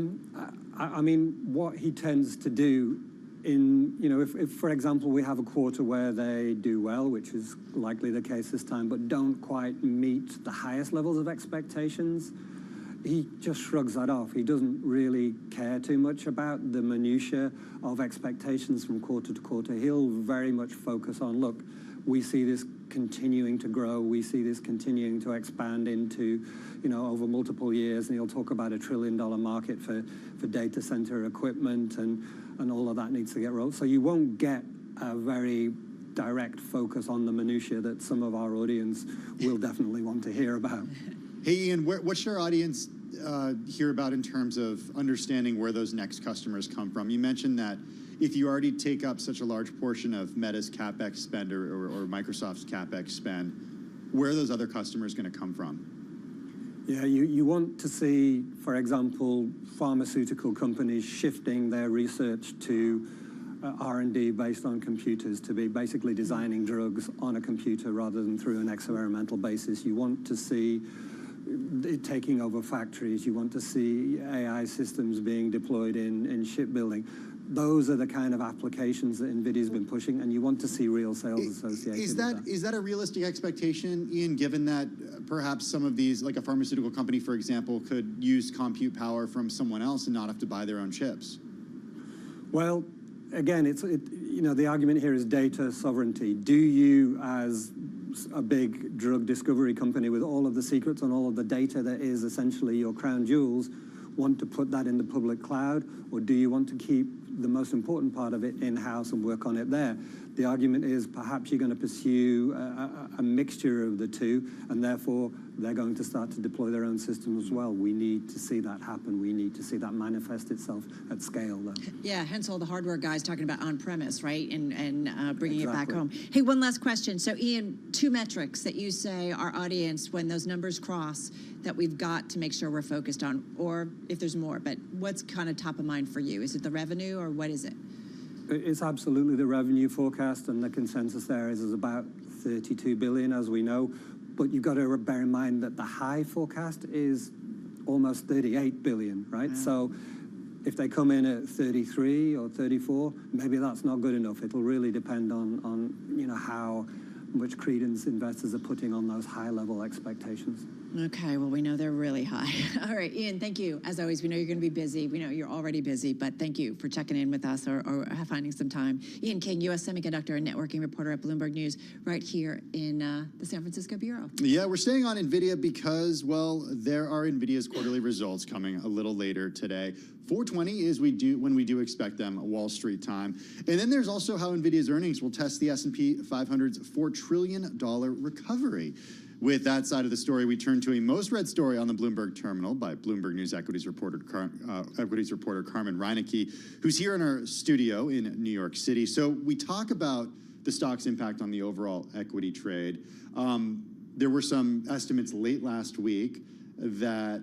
mean, what he tends to do in, you know, if, for example, we have a quarter where they do well, which is likely the case this time, but don't quite meet the highest levels of expectations, he just shrugs that off. He doesn't really care too much about the minutiae of expectations from quarter to quarter. He'll very much focus on, look, we see this continuing to grow. We see this continuing to expand into, you know, over multiple years. And he'll talk about $1 trillion market for data center equipment, and all of that needs to get rolled. So you won't get a very direct focus on the minutiae that some of our audience will definitely want to hear about. Hey, Ian, what should our audience hear about in terms of understanding where those next customers come from? You mentioned that if you already take up such a large portion of Meta's CapEx spend or Microsoft's CapEx spend, where are those other customers going to come from? Yeah, you want to see, for example, pharmaceutical companies shifting their research to R&D based on computers, to be basically designing drugs on a computer rather than through an experimental basis. You want to see it taking over factories. You want to see AI systems being deployed in shipbuilding. Those are the kind of applications that NVIDIA's been pushing, and you want to see real sales associated with that. Is that a realistic expectation, Ian, given that perhaps some of these, like a pharmaceutical company, for example, could use compute power from someone else and not have to buy their own chips? Well, again, you know, the argument here is data sovereignty. Do you, as a big drug discovery company with all of the secrets and all of the data that is essentially your crown jewels, want to put that in the public cloud, or do you want to keep the most important part of it in-house and work on it there? The argument is perhaps you're going to pursue a mixture of the two, and therefore they're going to start to deploy their own systems as well. We need to see that happen. We need to see that manifest itself at scale, though. Yeah, hence all the hardware guys talking about on-premise, right, and bringing it back home. Hey, one last question. So, Ian, 2 metrics that you say our audience, when those numbers cross, that we've got to make sure we're focused on, or if there's more, but what's kind of top of mind for you? Is it the revenue, or what is it? It's absolutely the revenue forecast, and the consensus there is about $32 billion, as we know. But you've got to bear in mind that the high forecast is almost $38 billion, right? Yeah. So if they come in at 33 or 34, maybe that's not good enough. It'll really depend on you know, how much credence investors are putting on those high-level expectations. Okay, well, we know they're really high. All right, Ian, thank you. As always, we know you're going to be busy. We know you're already busy, but thank you for checking in with us or finding some time. Ian King, U.S. Semiconductor and Networking Reporter at Bloomberg News, right here in the San Francisco Bureau. Yeah, we're staying on NVIDIA because, well, there are NVIDIA's quarterly results coming a little later today. 4:20 is when we do expect them at Wall Street time. And then there's also how NVIDIA's earnings will test the S&P 500's $4 trillion recovery. With that side of the story, we turn to a most read story on the Bloomberg terminal by Bloomberg News equities reporter Carmen Reinecke, who's here in our studio in New York City. So we talk about the stock's impact on the overall equity trade. There were some estimates late last week that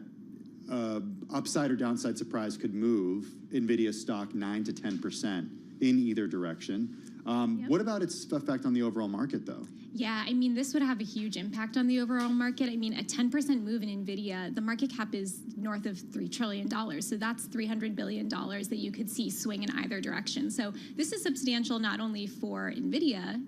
upside or downside surprise could move NVIDIA stock 9 to 10% in either direction. What about its effect on the overall market, though? Yeah, I mean, this would have a huge impact on the overall market. I mean, a 10% move in NVIDIA, the market cap is north of $3 trillion. So that's $300 billion that you could see swing in either direction. So this is substantial not only for NVIDIA,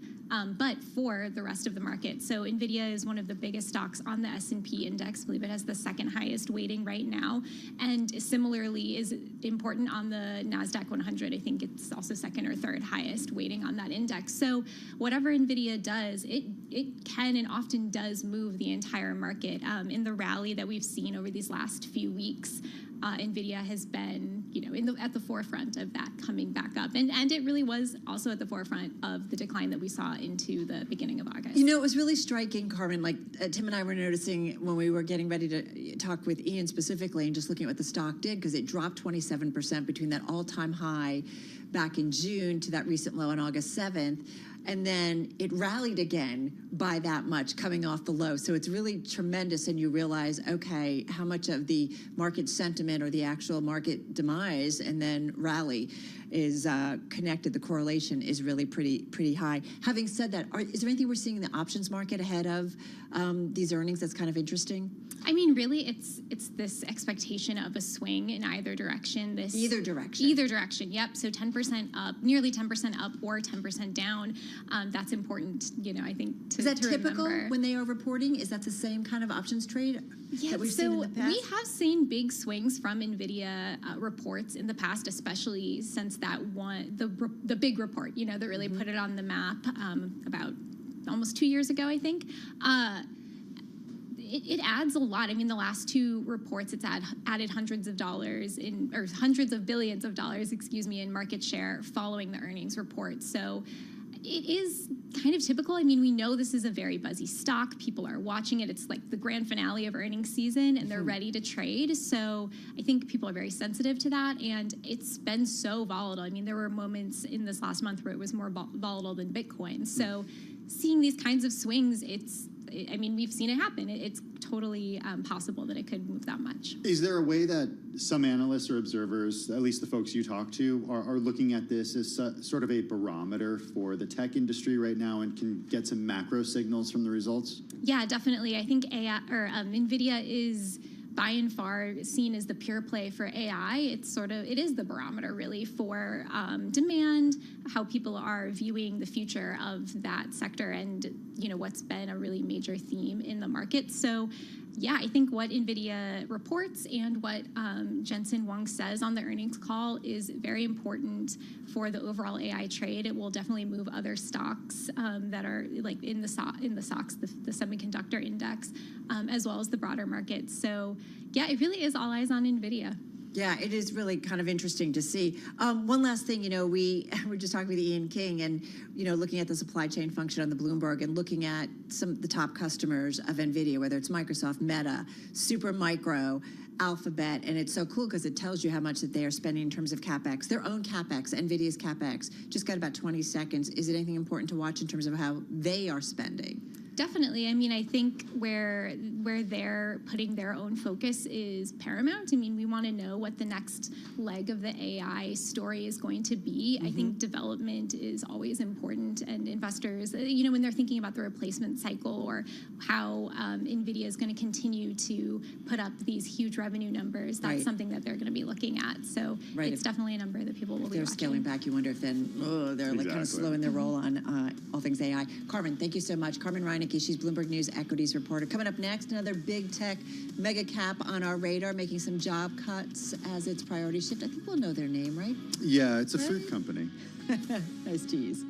but for the rest of the market. So NVIDIA is one of the biggest stocks on the S&P index. I believe it has the second highest weighting right now. And similarly is important on the NASDAQ 100. I think it's also second or third highest weighting on that index. So whatever NVIDIA does, it can and often does move the entire market. In the rally that we've seen over these last few weeks, NVIDIA has been at the forefront of that coming back up. And it really was also at the forefront of the decline that we saw into the beginning of August. You know, it was really striking, Carmen, like Tim and I were noticing when we were getting ready to talk with Ian specifically and just looking at what the stock did, because it dropped 27% between that all-time high back in June to that recent low on August 7th. And then it rallied again by that much coming off the low. So it's really tremendous. And you realize, okay, how much of the market sentiment or the actual market demise and then rally is connected. The correlation is really pretty high. Having said that, is there anything we're seeing in the options market ahead of these earnings that's kind of interesting? I mean, really, it's this expectation of a swing in either direction. Either direction. Either direction. Yep. So 10% up, nearly 10% up, or 10% down. That's important. I think to is that to typical remember. when they are reporting? Is that the same kind of options trade that we've seen in the past? We have seen big swings from NVIDIA reports in the past, especially since that one, the big report. That really put it on the map about almost 2 years ago, I think. It adds a lot. I mean, the last two reports, it's added hundreds of billions of dollars, in market share following the earnings report. So it is kind of typical. I mean, we know this is a very buzzy stock. People are watching it. It's like the grand finale of earnings season, and they're ready to trade. So I think people are very sensitive to that, and it's been so volatile. I mean, there were moments in this last month where it was more volatile than Bitcoin. So seeing these kinds of swings, we've seen it happen. It's totally possible that it could move that much. Is there a way that some analysts or observers, at least the folks you talk to, are looking at this as sort of a barometer for the tech industry right now and can get some macro signals from the results? Yeah, definitely. I think NVIDIA is by and far seen as the pure play for AI. It is the barometer really for demand, how people are viewing the future of that sector, and what's been a really major theme in the market. So yeah, I think what NVIDIA reports and what Jensen Huang says on the earnings call is very important for the overall AI trade. It will definitely move other stocks that are like in the SOX, the semiconductor index, as well as the broader market. So yeah, it really is all eyes on NVIDIA. Yeah, it is really kind of interesting to see. One last thing, we were just talking with Ian King and, looking at the supply chain function on the Bloomberg and looking at some of the top customers of NVIDIA, whether it's Microsoft, Meta, Supermicro, Alphabet, and it's so cool because it tells you how much that they are spending in terms of CapEx, their own CapEx, NVIDIA's CapEx. Just got about 20 seconds. Is it anything important to watch in terms of how they are spending? Definitely. I mean, I think where they're putting their own focus is paramount. I mean, we want to know what the next leg of the AI story is going to be. I think development is always important, and investors, when they're thinking about the replacement cycle or how NVIDIA is going to continue to put up these huge revenue numbers, that's something that they're going to be looking at. So it's definitely a number that people will be watching. They're scaling back. You wonder if then they're like kind of slowing their roll on all things AI. Carmen, thank you so much. Carmen Reinecke, she's Bloomberg News equities reporter. Coming up next, another big tech mega cap on our radar, making some job cuts as its priority shift. I think we'll know their name, right? Yeah, it's a food company. Nice tease.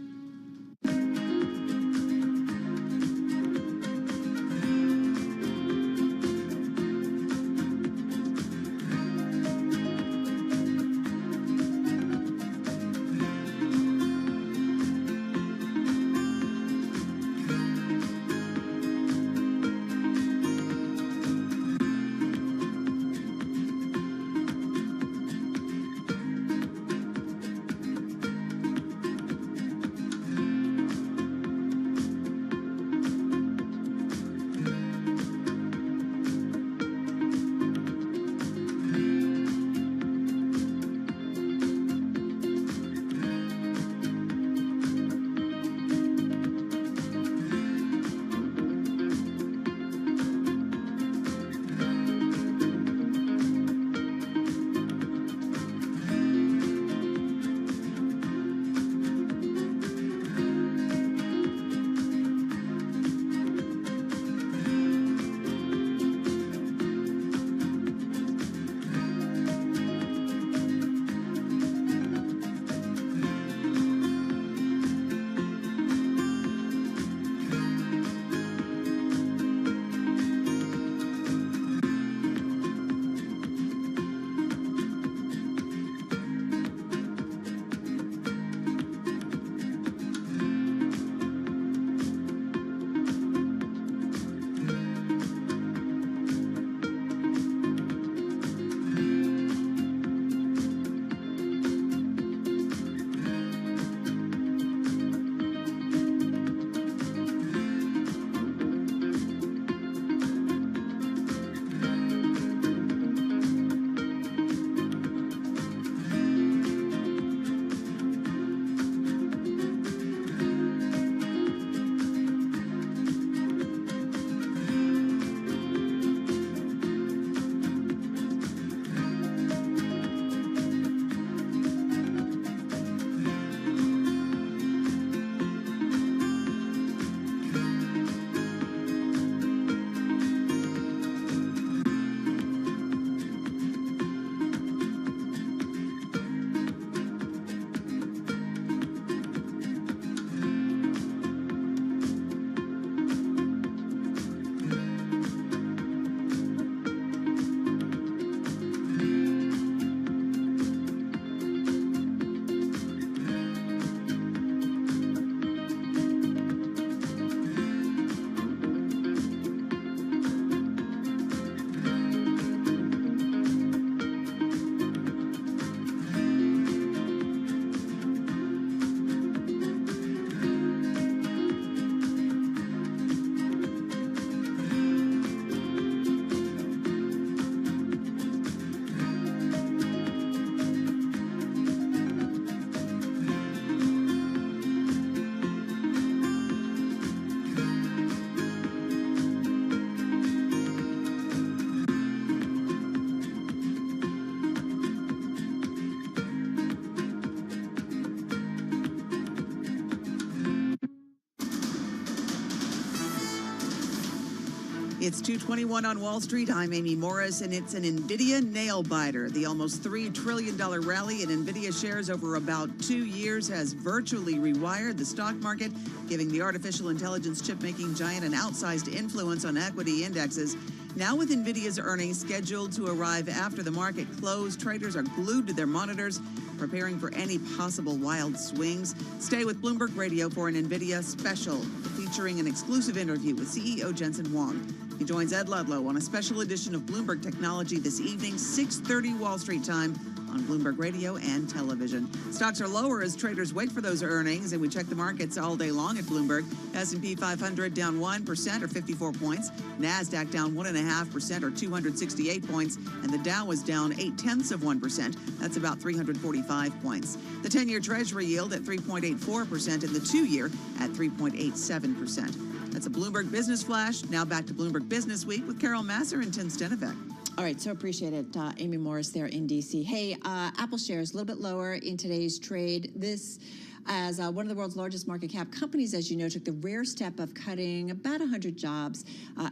It's 2:21 on Wall Street. I'm Amy Morris, and it's an NVIDIA nail biter. The almost $3 trillion rally in NVIDIA shares over about 2 years has virtually rewired the stock market, giving the artificial intelligence chip-making giant an outsized influence on equity indexes. Now with NVIDIA's earnings scheduled to arrive after the market closed, traders are glued to their monitors, preparing for any possible wild swings. Stay with Bloomberg Radio for an NVIDIA special featuring an exclusive interview with CEO Jensen Huang. He joins Ed Ludlow on a special edition of Bloomberg Technology this evening, 6:30 Wall Street time on Bloomberg Radio and television. Stocks are lower as traders wait for those earnings, and we check the markets all day long at Bloomberg. S&P 500 down 1% or 54 points. NASDAQ down 1.5% or 268 points. And the Dow was down 0.8%. That's about 345 points. The 10-year Treasury yield at 3.84% and the 2-year at 3.87%. That's a Bloomberg Business Flash. Now back to Bloomberg Business Week with Carol Masser and Tim Stenovec. All right, so appreciate it. Amy Morris there in D.C. Hey, Apple shares a little bit lower in today's trade. This, as one of the world's largest market cap companies, as you know, took the rare step of cutting about 100 jobs.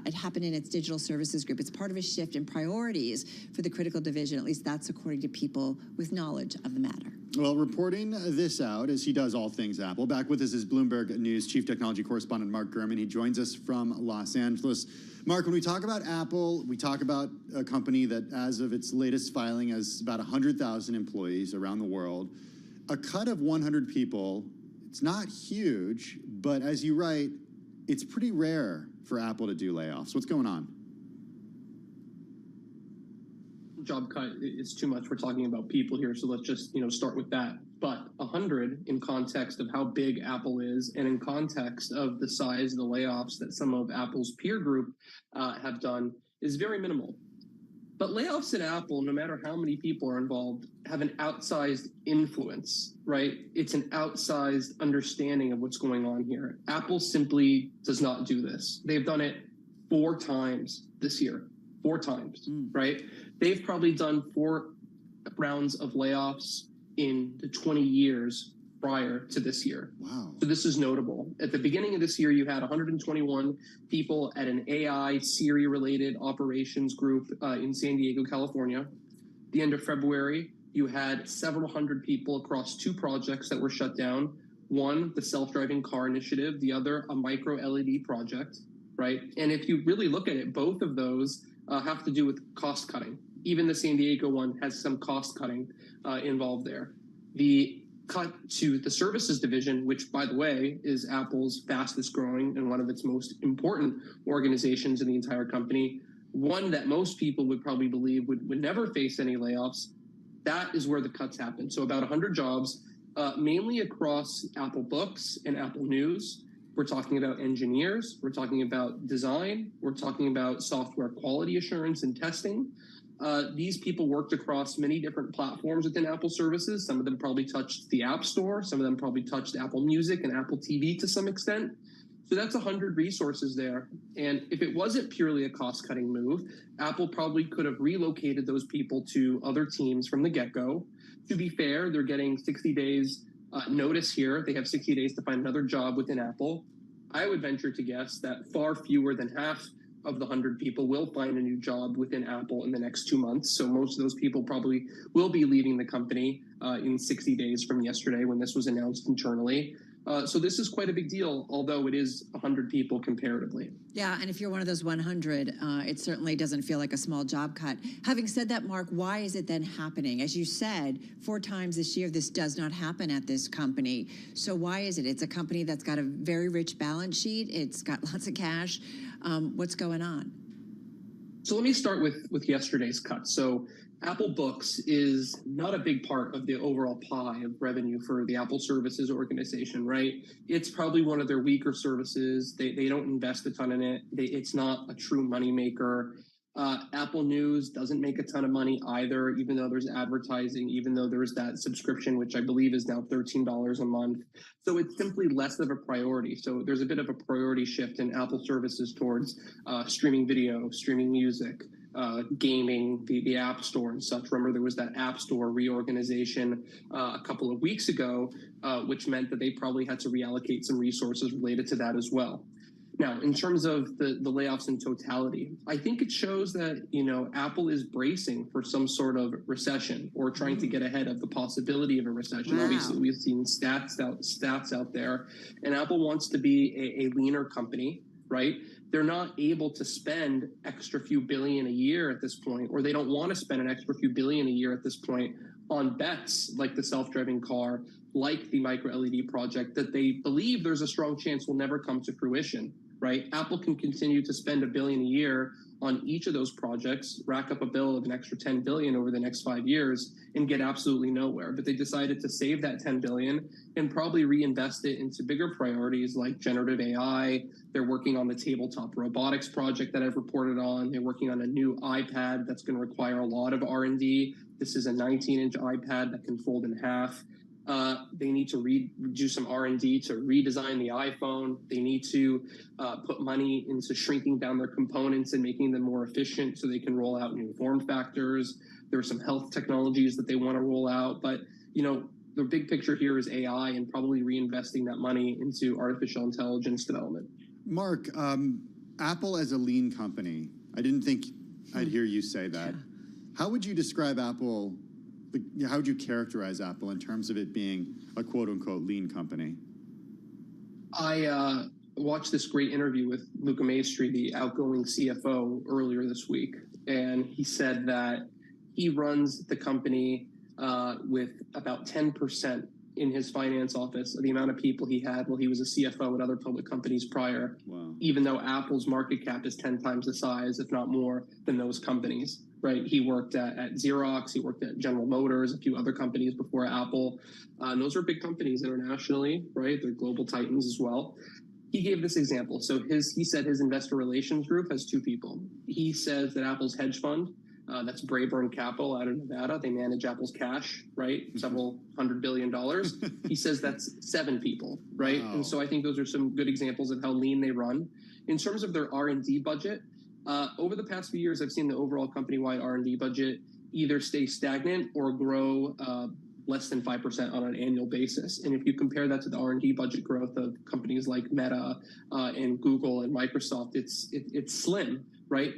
It happened in its digital services group. It's part of a shift in priorities for the critical division. At least that's according to people with knowledge of the matter. Well, reporting this out, as he does all things Apple, back with us is Bloomberg News Chief Technology Correspondent Mark Gurman. He joins us from Los Angeles. Mark, when we talk about Apple, we talk about a company that, as of its latest filing, has about 100,000 employees around the world. A cut of 100 people, it's not huge, but as you write, it's pretty rare for Apple to do layoffs. What's going on? Job cut is too much. We're talking about people here, so let's just start with that. But 100 in context of how big Apple is, and in context of the size of the layoffs that some of Apple's peer group have done, is very minimal. But layoffs at Apple, no matter how many people are involved, have an outsized influence, right? It's an outsized understanding of what's going on here. Apple simply does not do this. They've done it 4 times this year. 4 times, right? They've probably done 4 rounds of layoffs in the 20 years prior to this year. Wow. So this is notable. At the beginning of this year, you had 121 people at an AI Siri-related operations group in San Diego, California. At the end of February, you had several hundred people across 2 projects that were shut down. One, the self-driving car initiative, the other, a micro LED project, right? And if you really look at it, both of those have to do with cost cutting. Even the San Diego one has some cost cutting involved there. The cut to the services division, which, by the way, is Apple's fastest growing and one of its most important organizations in the entire company, one that most people would probably believe would never face any layoffs, that is where the cuts happen. So about 100 jobs, mainly across Apple Books and Apple News. We're talking about engineers. We're talking about design. We're talking about software quality assurance and testing. These people worked across many different platforms within Apple services. Some of them probably touched the App Store. Some of them probably touched Apple Music and Apple TV to some extent. So that's 100 resources there. And if it wasn't purely a cost-cutting move, Apple probably could have relocated those people to other teams from the get-go. To be fair, they're getting 60 days notice here. They have 60 days to find another job within Apple. I would venture to guess that far fewer than half of the 100 people will find a new job within Apple in the next 2 months. So most of those people probably will be leaving the company in 60 days from yesterday when this was announced internally. So this is quite a big deal, although it is 100 people comparatively. Yeah, and if you're one of those 100, it certainly doesn't feel like a small job cut. Having said that, Mark, why is it then happening? As you said, 4 times this year, this does not happen at this company. So why is it? It's a company that's got a very rich balance sheet. It's got lots of cash. What's going on? So let me start with yesterday's cut. So Apple Books is not a big part of the overall pie of revenue for the Apple Services organization, right? It's probably one of their weaker services. They don't invest a ton in it. It's not a true moneymaker. Apple News doesn't make a ton of money either, even though there's advertising, even though there's that subscription, which I believe is now $13 a month. So it's simply less of a priority. So there's a bit of a priority shift in Apple services towards streaming video, streaming music, gaming, the App Store and such. Remember, there was that App Store reorganization a couple of weeks ago, which meant that they probably had to reallocate some resources related to that as well. Now, in terms of the layoffs in totality, I think it shows that, Apple is bracing for some sort of recession or trying to get ahead of the possibility of a recession. Wow. Obviously, we've seen stats out there, and Apple wants to be a leaner company, right? They're not able to spend extra few billion a year at this point, or they don't want to spend an extra few billion a year at this point on bets like the self-driving car, like the micro LED project that they believe there's a strong chance will never come to fruition, right? Apple can continue to spend $1 billion a year on each of those projects, rack up a bill of an extra $10 billion over the next 5 years and get absolutely nowhere. But they decided to save that $10 billion and probably reinvest it into bigger priorities like generative AI. They're working on the tabletop robotics project that I've reported on. They're working on a new iPad that's going to require a lot of R&D. This is a 19-inch iPad that can fold in half. They need to do some R&D to redesign the iPhone. They need to put money into shrinking down their components and making them more efficient so they can roll out new form factors. There are some health technologies that they want to roll out. But, the big picture here is AI and probably reinvesting that money into artificial intelligence development. Mark, Apple as a lean company, I didn't think I'd hear you say that. How would you describe Apple? How would you characterize Apple in terms of it being a quote-unquote lean company? I watched this great interview with Luca Maestri, the outgoing CFO, earlier this week, and he said that he runs the company with about 10% in his finance office of the amount of people he had while he was a CFO at other public companies prior, even though Apple's market cap is 10 times the size, if not more, than those companies. Right, he worked at Xerox, he worked at General Motors, a few other companies before Apple. And those are big companies internationally, right? They're global titans as well. He gave this example. So he said his investor relations group has 2 people. He says that Apple's hedge fund, that's Brayburn Capital out of Nevada, they manage Apple's cash, right? Several $100 billion. He says that's 7 people, right? Wow. And so I think those are some good examples of how lean they run. In terms of their R&D budget, over the past few years, I've seen the overall company-wide R&D budget either stay stagnant or grow less than 5% on an annual basis. And if you compare that to the R&D budget growth of companies like Meta and Google and Microsoft, it's slim, right?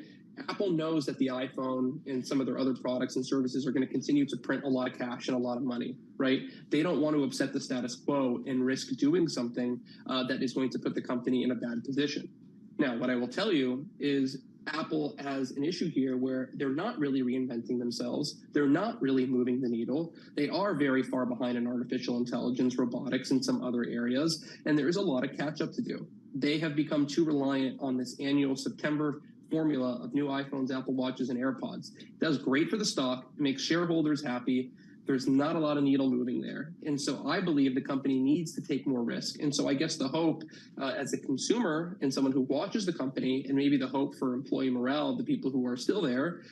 Apple knows that the iPhone and some of their other products and services are going to continue to print a lot of cash and a lot of money, right? They don't want to upset the status quo and risk doing something that is going to put the company in a bad position. Now, what I will tell you is Apple has an issue here where they're not really reinventing themselves. They're not really moving the needle. They are very far behind in artificial intelligence, robotics, and some other areas. And there is a lot of catch up to do. They have become too reliant on this annual September formula of new iPhones, Apple Watches, and AirPods. It does great for the stock, makes shareholders happy. There's not a lot of needle moving there. And so I believe the company needs to take more risk. And so I guess the hope as a consumer and someone who watches the company, and maybe the hope for employee morale, the people who are still there,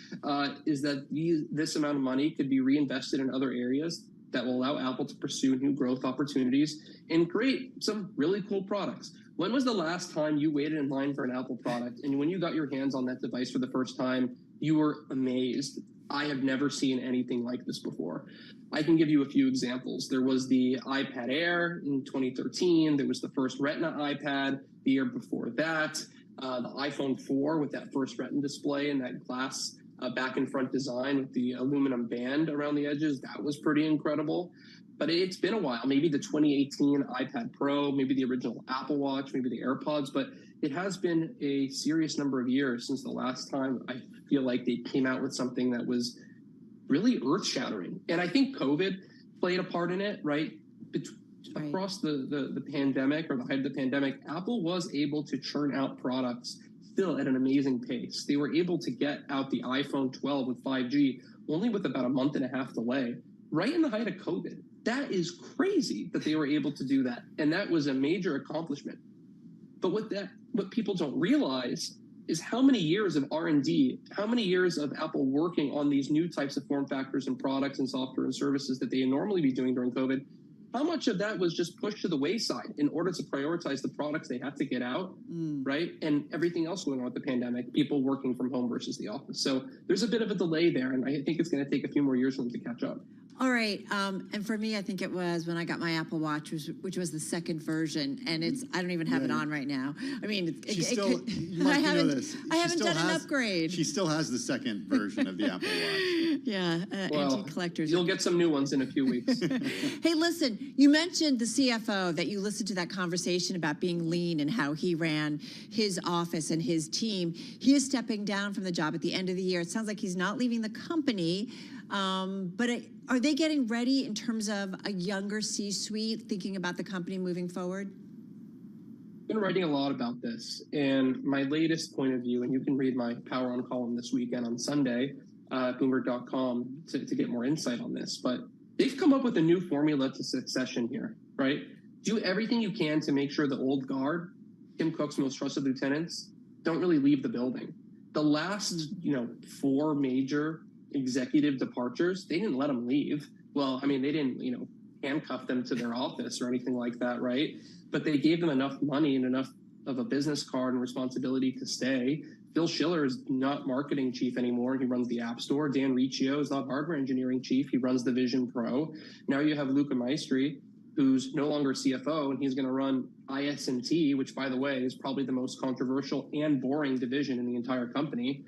is that this amount of money could be reinvested in other areas that will allow Apple to pursue new growth opportunities and create some really cool products. When was the last time you waited in line for an Apple product, and when you got your hands on that device for the first time, you were amazed? I have never seen anything like this before. I can give you a few examples. There was the iPad Air in 2013. There was the first Retina iPad the year before that. The iPhone 4 with that first Retina display and that glass back and front design with the aluminum band around the edges. That was pretty incredible. But it's been a while. Maybe the 2018 iPad Pro, maybe the original Apple Watch, maybe the AirPods. But it has been a serious number of years since the last time I feel like they came out with something that was really earth-shattering. And I think COVID played a part in it, right? Across the pandemic or the height of the pandemic, Apple was able to churn out products still at an amazing pace. They were able to get out the iPhone 12 with 5G only with about a month and a half delay, right in the height of COVID. That is crazy that they were able to do that. And that was a major accomplishment. But what people don't realize is how many years of R&D, how many years of Apple working on these new types of form factors and products and software and services that they normally be doing during COVID, how much of that was just pushed to the wayside in order to prioritize the products they had to get out, right? And everything else going on with the pandemic, people working from home versus the office. So there's a bit of a delay there, and I think it's going to take a few more years for them to catch up. All right, and for me, I think it was when I got my Apple Watch, which was the second version, and I don't even have it on right now. I mean, I haven't done an upgrade. She still has the second version of the Apple Watch. Yeah, anti-collectors. You'll get some new ones in a few weeks. Hey, listen, you mentioned the CFO, that you listened to that conversation about being lean and how he ran his office and his team. He is stepping down from the job at the end of the year. It sounds like he's not leaving the company. But are they getting ready in terms of a younger C-suite thinking about the company moving forward? I've been writing a lot about this, and my latest point of view, and you can read my Power On column this weekend on Sunday, Bloomberg.com, to get more insight on this. But they've come up with a new formula to succession here, right? Do everything you can to make sure the old guard, Tim Cook's most trusted lieutenants, don't really leave the building. The last, 4 major executive departures, they didn't let them leave. Well, I mean, they didn't, handcuff them to their office or anything like that, right? But they gave them enough money and enough of a business card and responsibility to stay. Phil Schiller is not marketing chief anymore. He runs the App Store. Dan Riccio is not hardware engineering chief. He runs the Vision Pro. Now you have Luca Maestri, who's no longer CFO, and he's going to run IS&T, which, by the way, is probably the most controversial and boring division in the entire company.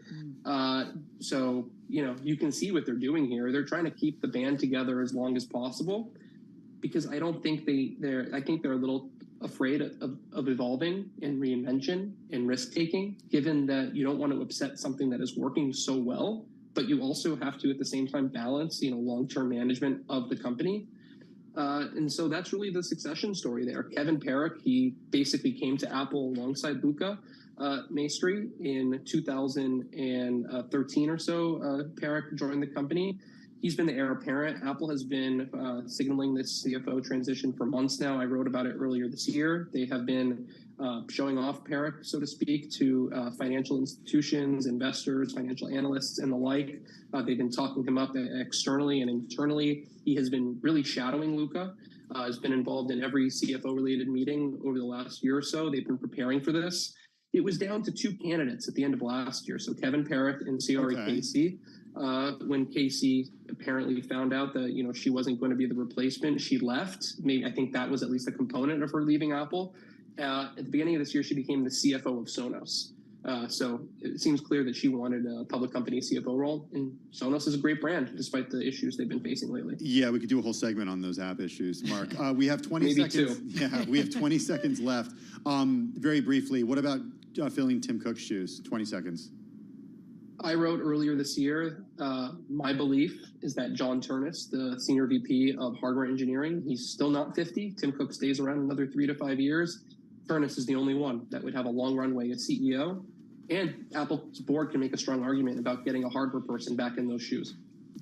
So, you can see what they're doing here. They're trying to keep the band together as long as possible, because I don't think I think they're a little afraid of evolving and reinvention and risk-taking, given that you don't want to upset something that is working so well, but you also have to, at the same time, balance, long-term management of the company. And so that's really the succession story there. Kevin Parrick, he basically came to Apple alongside Luca Maestri in 2013 or so. Parrick joined the company. He's been the heir apparent. Apple has been signaling this CFO transition for months now. I wrote about it earlier this year. They have been showing off Parrick, so to speak, to financial institutions, investors, financial analysts, and the like. They've been talking him up externally and internally. He has been really shadowing Luca. Has been involved in every CFO-related meeting over the last year or so. They've been preparing for this. It was down to 2 candidates at the end of last year, so Kevin Parrick and Sari Casey. When Casey apparently found out that she wasn't going to be the replacement, she left. I think that was at least a component of her leaving Apple. At the beginning of this year, she became the CFO of Sonos. So it seems clear that she wanted a public company CFO role, and Sonos is a great brand, despite the issues they've been facing lately. Yeah, we could do a whole segment on those app issues, Mark. We have 20 seconds. Yeah, we have 20 seconds left. Very briefly, what about filling Tim Cook's shoes? 20 seconds. I wrote earlier this year, my belief is that John Turnus, the senior VP of hardware engineering, he's still not 50. Tim Cook stays around another 3 to 5 years. Turnus is the only one that would have a long runway as CEO. And Apple's board can make a strong argument about getting a hardware person back in those shoes.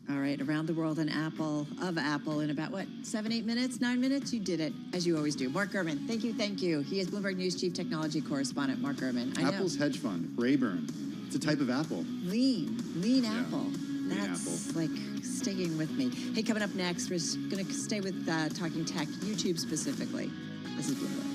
All right, around the world in Apple in about, 7, 8 minutes, 9 minutes? You did it, as you always do. Mark Gurman, thank you. He is Bloomberg News Chief Technology Correspondent, Mark Gurman. Apple's hedge fund, Rayburn. It's a type of apple. Lean Apple. That's like sticking with me. Hey, coming up next, we're going to stay with Talking Tech, YouTube specifically. This is Bloomberg.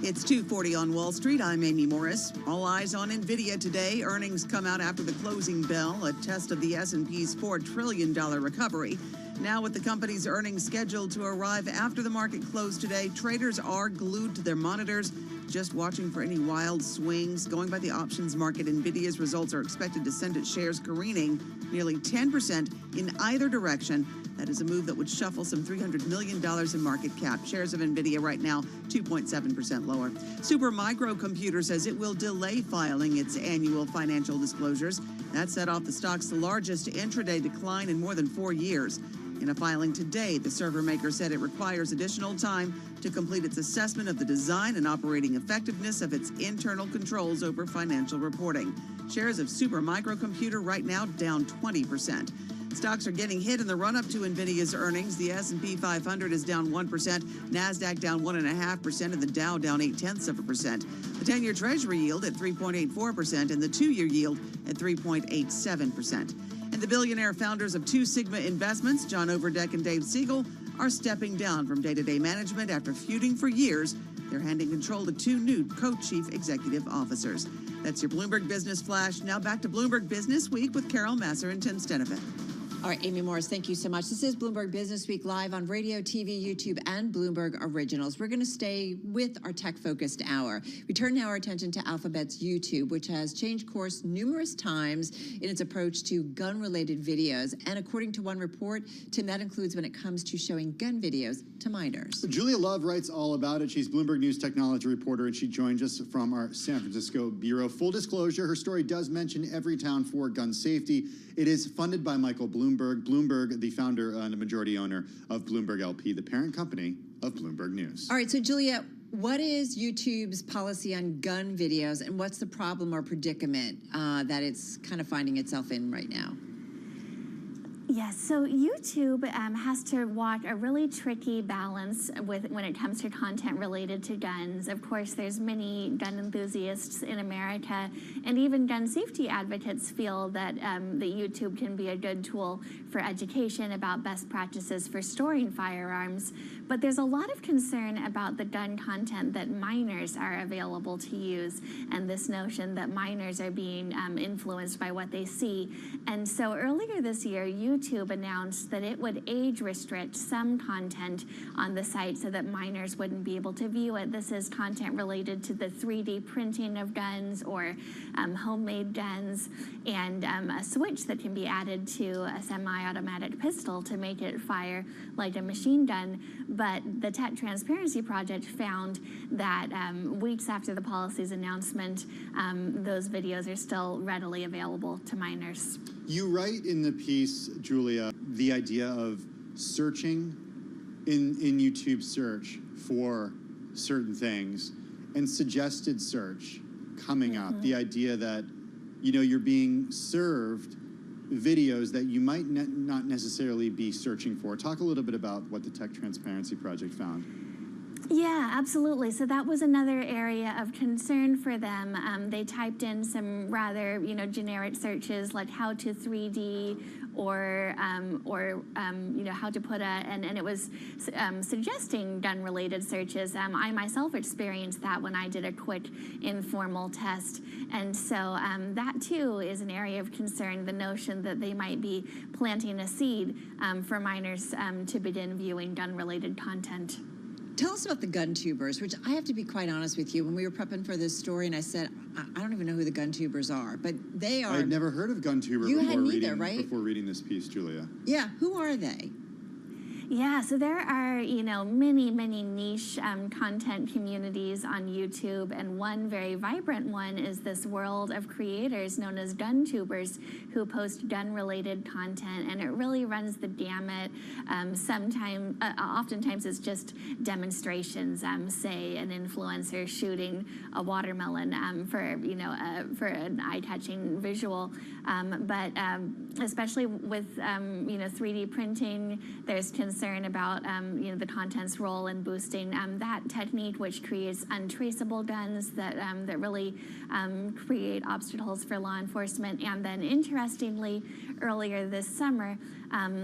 It's 2:40 on Wall Street. I'm Amy Morris. All eyes on NVIDIA today. Earnings come out after the closing bell, a test of the S&P's $4 trillion recovery. Now with the company's earnings scheduled to arrive after the market closed today, traders are glued to their monitors, just watching for any wild swings. Going by the options market, NVIDIA's results are expected to send its shares careening nearly 10% in either direction. That is a move that would shuffle some $300 million in market cap. Shares of NVIDIA right now 2.7% lower. Supermicro Computer says it will delay filing its annual financial disclosures. That set off the stock's largest intraday decline in more than 4 years. In a filing today, the server maker said it requires additional time to complete its assessment of the design and operating effectiveness of its internal controls over financial reporting. Shares of Supermicro Computer right now down 20%. Stocks are getting hit in the run-up to NVIDIA's earnings. The S&P 500 is down 1%, NASDAQ down 1.5%, and the Dow down 0.8%. The 10-year Treasury yield at 3.84% and the 2-year yield at 3.87%. And the billionaire founders of Two Sigma Investments, John Overdeck and Dave Siegel, are stepping down from day-to-day management after feuding for years. They're handing control to two new co-chief executive officers. That's your Bloomberg Business Flash. Now back to Bloomberg Business Week with Carol Masser and Tim Stenovec. All right, Amy Morris, thank you so much. This is Bloomberg Business Week live on radio, TV, YouTube, and Bloomberg Originals. We're going to stay with our tech-focused hour. We turn now our attention to Alphabet's YouTube, which has changed course numerous times in its approach to gun-related videos. And according to one report, Tim, that includes when it comes to showing gun videos to minors. Julia Love writes all about it. She's Bloomberg News technology reporter, and she joins us from our San Francisco bureau. Full disclosure, her story does mention Everytown for gun safety. It is funded by Michael Bloomberg. Bloomberg, the founder and a majority owner of Bloomberg LP, the parent company of Bloomberg News. All right, so Julia, what is YouTube's policy on gun videos, and what's the problem or predicament that it's kind of finding itself in right now? Yes, so YouTube has to walk a really tricky balance when it comes to content related to guns. Of course, there's many gun enthusiasts in America, and even gun safety advocates feel that YouTube can be a good tool for education about best practices for storing firearms. But there's a lot of concern about the gun content that minors are available to use, and this notion that minors are being influenced by what they see. And so earlier this year, YouTube announced that it would age restrict some content on the site so that minors wouldn't be able to view it. This is content related to the 3D printing of guns or homemade guns, and a switch that can be added to a semi-automatic pistol to make it fire like a machine gun. But the Tech Transparency Project found that weeks after the policy's announcement, those videos are still readily available to minors. You write in the piece, Julia, the idea of searching in YouTube search for certain things and suggested search coming up. The idea that, you're being served videos that you might not necessarily be searching for. Talk a little bit about what the Tech Transparency Project found. Yeah, absolutely. So that was another area of concern for them. They typed in some rather, generic searches like how to 3D or how to put and it was suggesting gun-related searches. I myself experienced that when I did a quick informal test. And so that too is an area of concern, the notion that they might be planting a seed for minors to begin viewing gun-related content. Tell us about the gun tubers, which I have to be quite honest with you. When we were prepping for this story, and I said, I don't even know who the gun tubers are, but they are. I had never heard of gun tuber before reading this piece, Julia. Yeah, who are they? Yeah, so there are, many, many niche content communities on YouTube, and one very vibrant one is this world of creators known as gun tubers who post gun-related content, and it really runs the gamut. Oftentimes it's just demonstrations, say an influencer shooting a watermelon for an eye-catching visual, but especially with 3D printing, there's concern about the content's role in boosting that technique, which creates untraceable guns that really create obstacles for law enforcement. And then interestingly, earlier this summer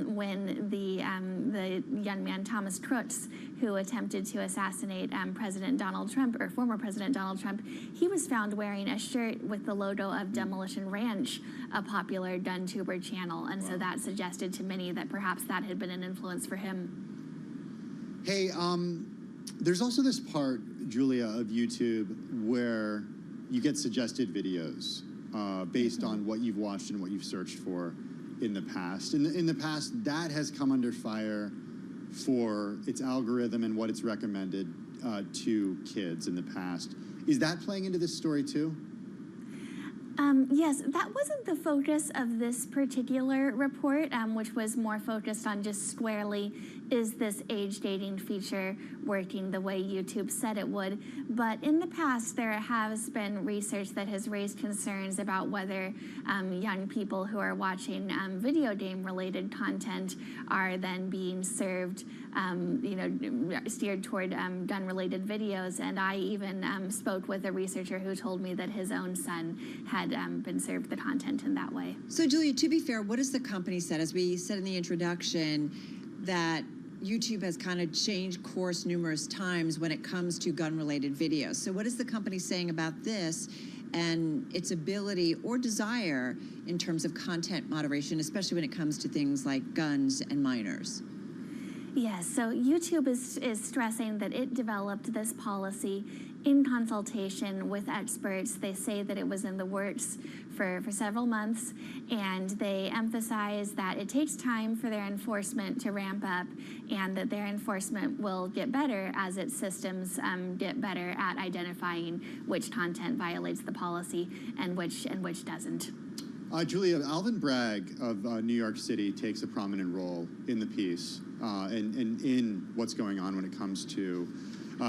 when the young man Thomas Crooks, who attempted to assassinate President Donald Trump, or former President Donald Trump, he was found wearing a shirt with the logo of Demolition Ranch, a popular gun tuber channel. And so that suggested to many that perhaps that had been an influence for him. Hey, there's also this part, Julia, of YouTube where you get suggested videos based on what you've watched and what you've searched for in the past. In the past, that has come under fire for its algorithm and what it's recommended to kids in the past. Is that playing into this story too? Yes, that wasn't the focus of this particular report, which was more focused on just squarely, is this age dating feature working the way YouTube said it would? But in the past, there has been research that has raised concerns about whether young people who are watching video game related content are then being served, steered toward gun related videos. And I even spoke with a researcher who told me that his own son had been served the content in that way. So, Julia, to be fair, what has the company said? As we said in the introduction, that YouTube has kind of changed course numerous times when it comes to gun-related videos. So what is the company saying about this and its ability or desire in terms of content moderation, especially when it comes to things like guns and minors? Yes, so YouTube is stressing that it developed this policy in consultation with experts. They say that it was in the works for several months, and they emphasize that it takes time for their enforcement to ramp up and that their enforcement will get better as its systems get better at identifying which content violates the policy and which doesn't. Julia, Alvin Bragg of New York City takes a prominent role in the piece and in what's going on when it comes to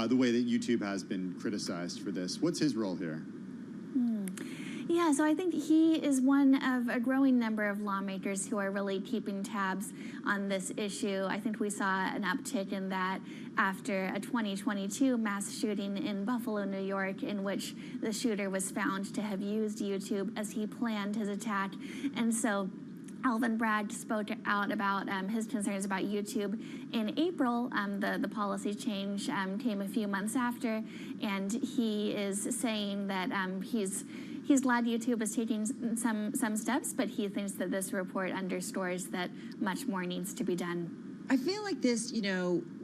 the way that YouTube has been criticized for this. What's his role here? Yeah, so I think he is one of a growing number of lawmakers who are really keeping tabs on this issue. I think we saw an uptick in that after a 2022 mass shooting in Buffalo, New York, in which the shooter was found to have used YouTube as he planned his attack. And so Alvin Bragg spoke out about his concerns about YouTube in April. The policy change came a few months after, and he is saying that he's glad YouTube is taking some steps, but he thinks that this report underscores that much more needs to be done. I feel like this,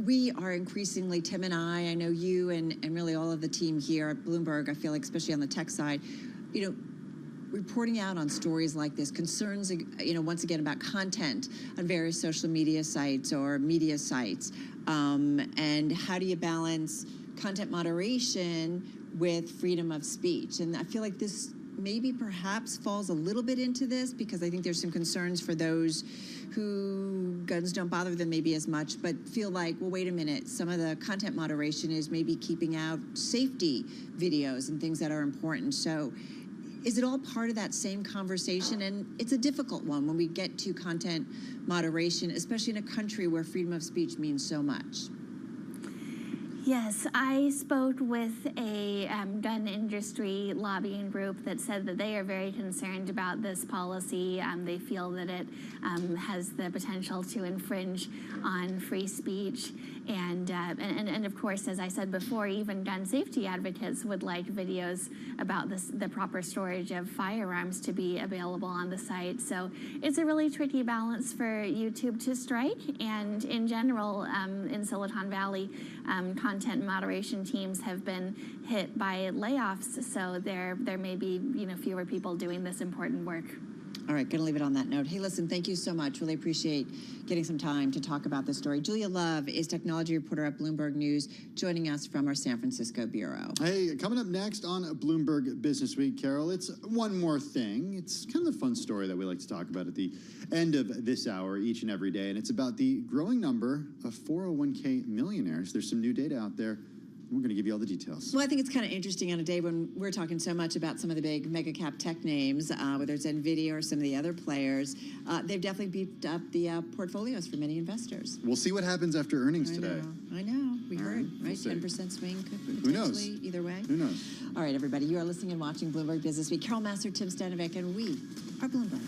we are increasingly, Tim and I know you and really all of the team here at Bloomberg, I feel like especially on the tech side, reporting out on stories like this, concerns, once again about content on various social media sites or media sites, and how do you balance content moderation with freedom of speech? And I feel like this maybe perhaps falls a little bit into this, because I think there's some concerns for those who guns don't bother them maybe as much, but feel like, well, wait a minute, some of the content moderation is maybe keeping out safety videos and things that are important. So is it all part of that same conversation? And it's a difficult one when we get to content moderation, especially in a country where freedom of speech means so much. Yes, I spoke with a gun industry lobbying group that said that they are very concerned about this policy. They feel that it has the potential to infringe on free speech. And of course, as I said before, even gun safety advocates would like videos about the proper storage of firearms to be available on the site. So it's a really tricky balance for YouTube to strike. And in general, in Silicon Valley, content moderation teams have been hit by layoffs. So there may be fewer people doing this important work. All right, going to leave it on that note. Hey, listen, thank you so much. Really appreciate getting some time to talk about this story. Julia Love is technology reporter at Bloomberg News, joining us from our San Francisco bureau. Hey, coming up next on Bloomberg Business Week, Carol, it's one more thing. It's kind of a fun story that we like to talk about at the end of this hour each and every day, and it's about the growing number of 401k millionaires. There's some new data out there. We're going to give you all the details. Well, I think it's kind of interesting on a day when we're talking so much about some of the big mega cap tech names, whether it's NVIDIA or some of the other players. They've definitely beefed up the portfolios for many investors. We'll see what happens after earnings today. I know. We heard, right? We'll 10% swing could potentially Who knows? Either way. Who knows? All right, everybody. You are listening and watching Bloomberg Business Week. Carol Master, Tim Stanovic, and we are Bloomberg.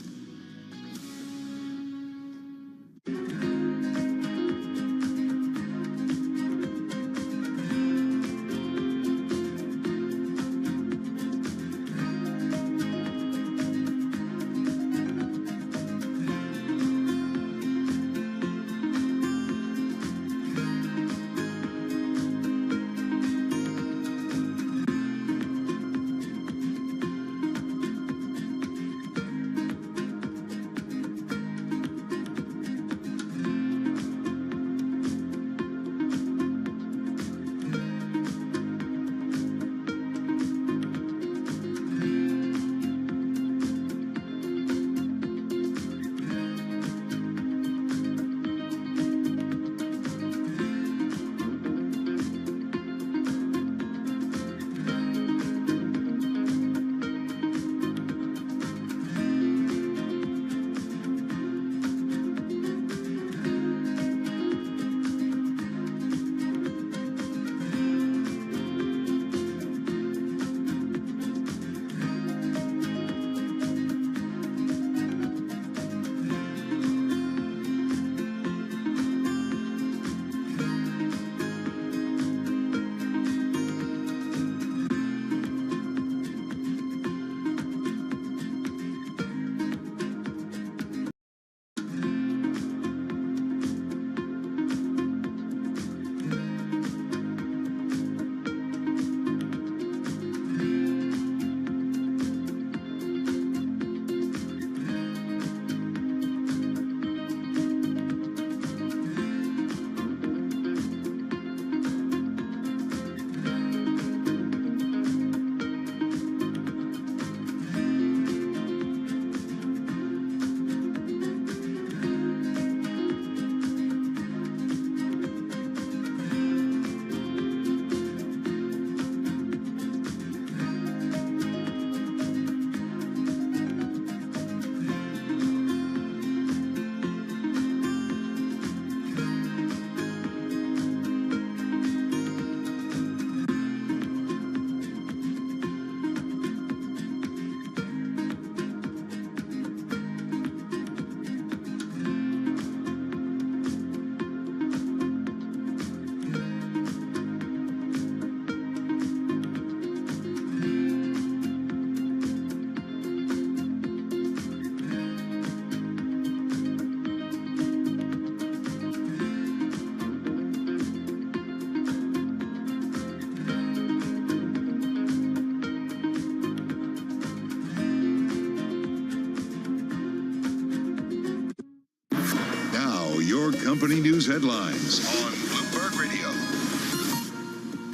your company news headlines on Bloomberg Radio.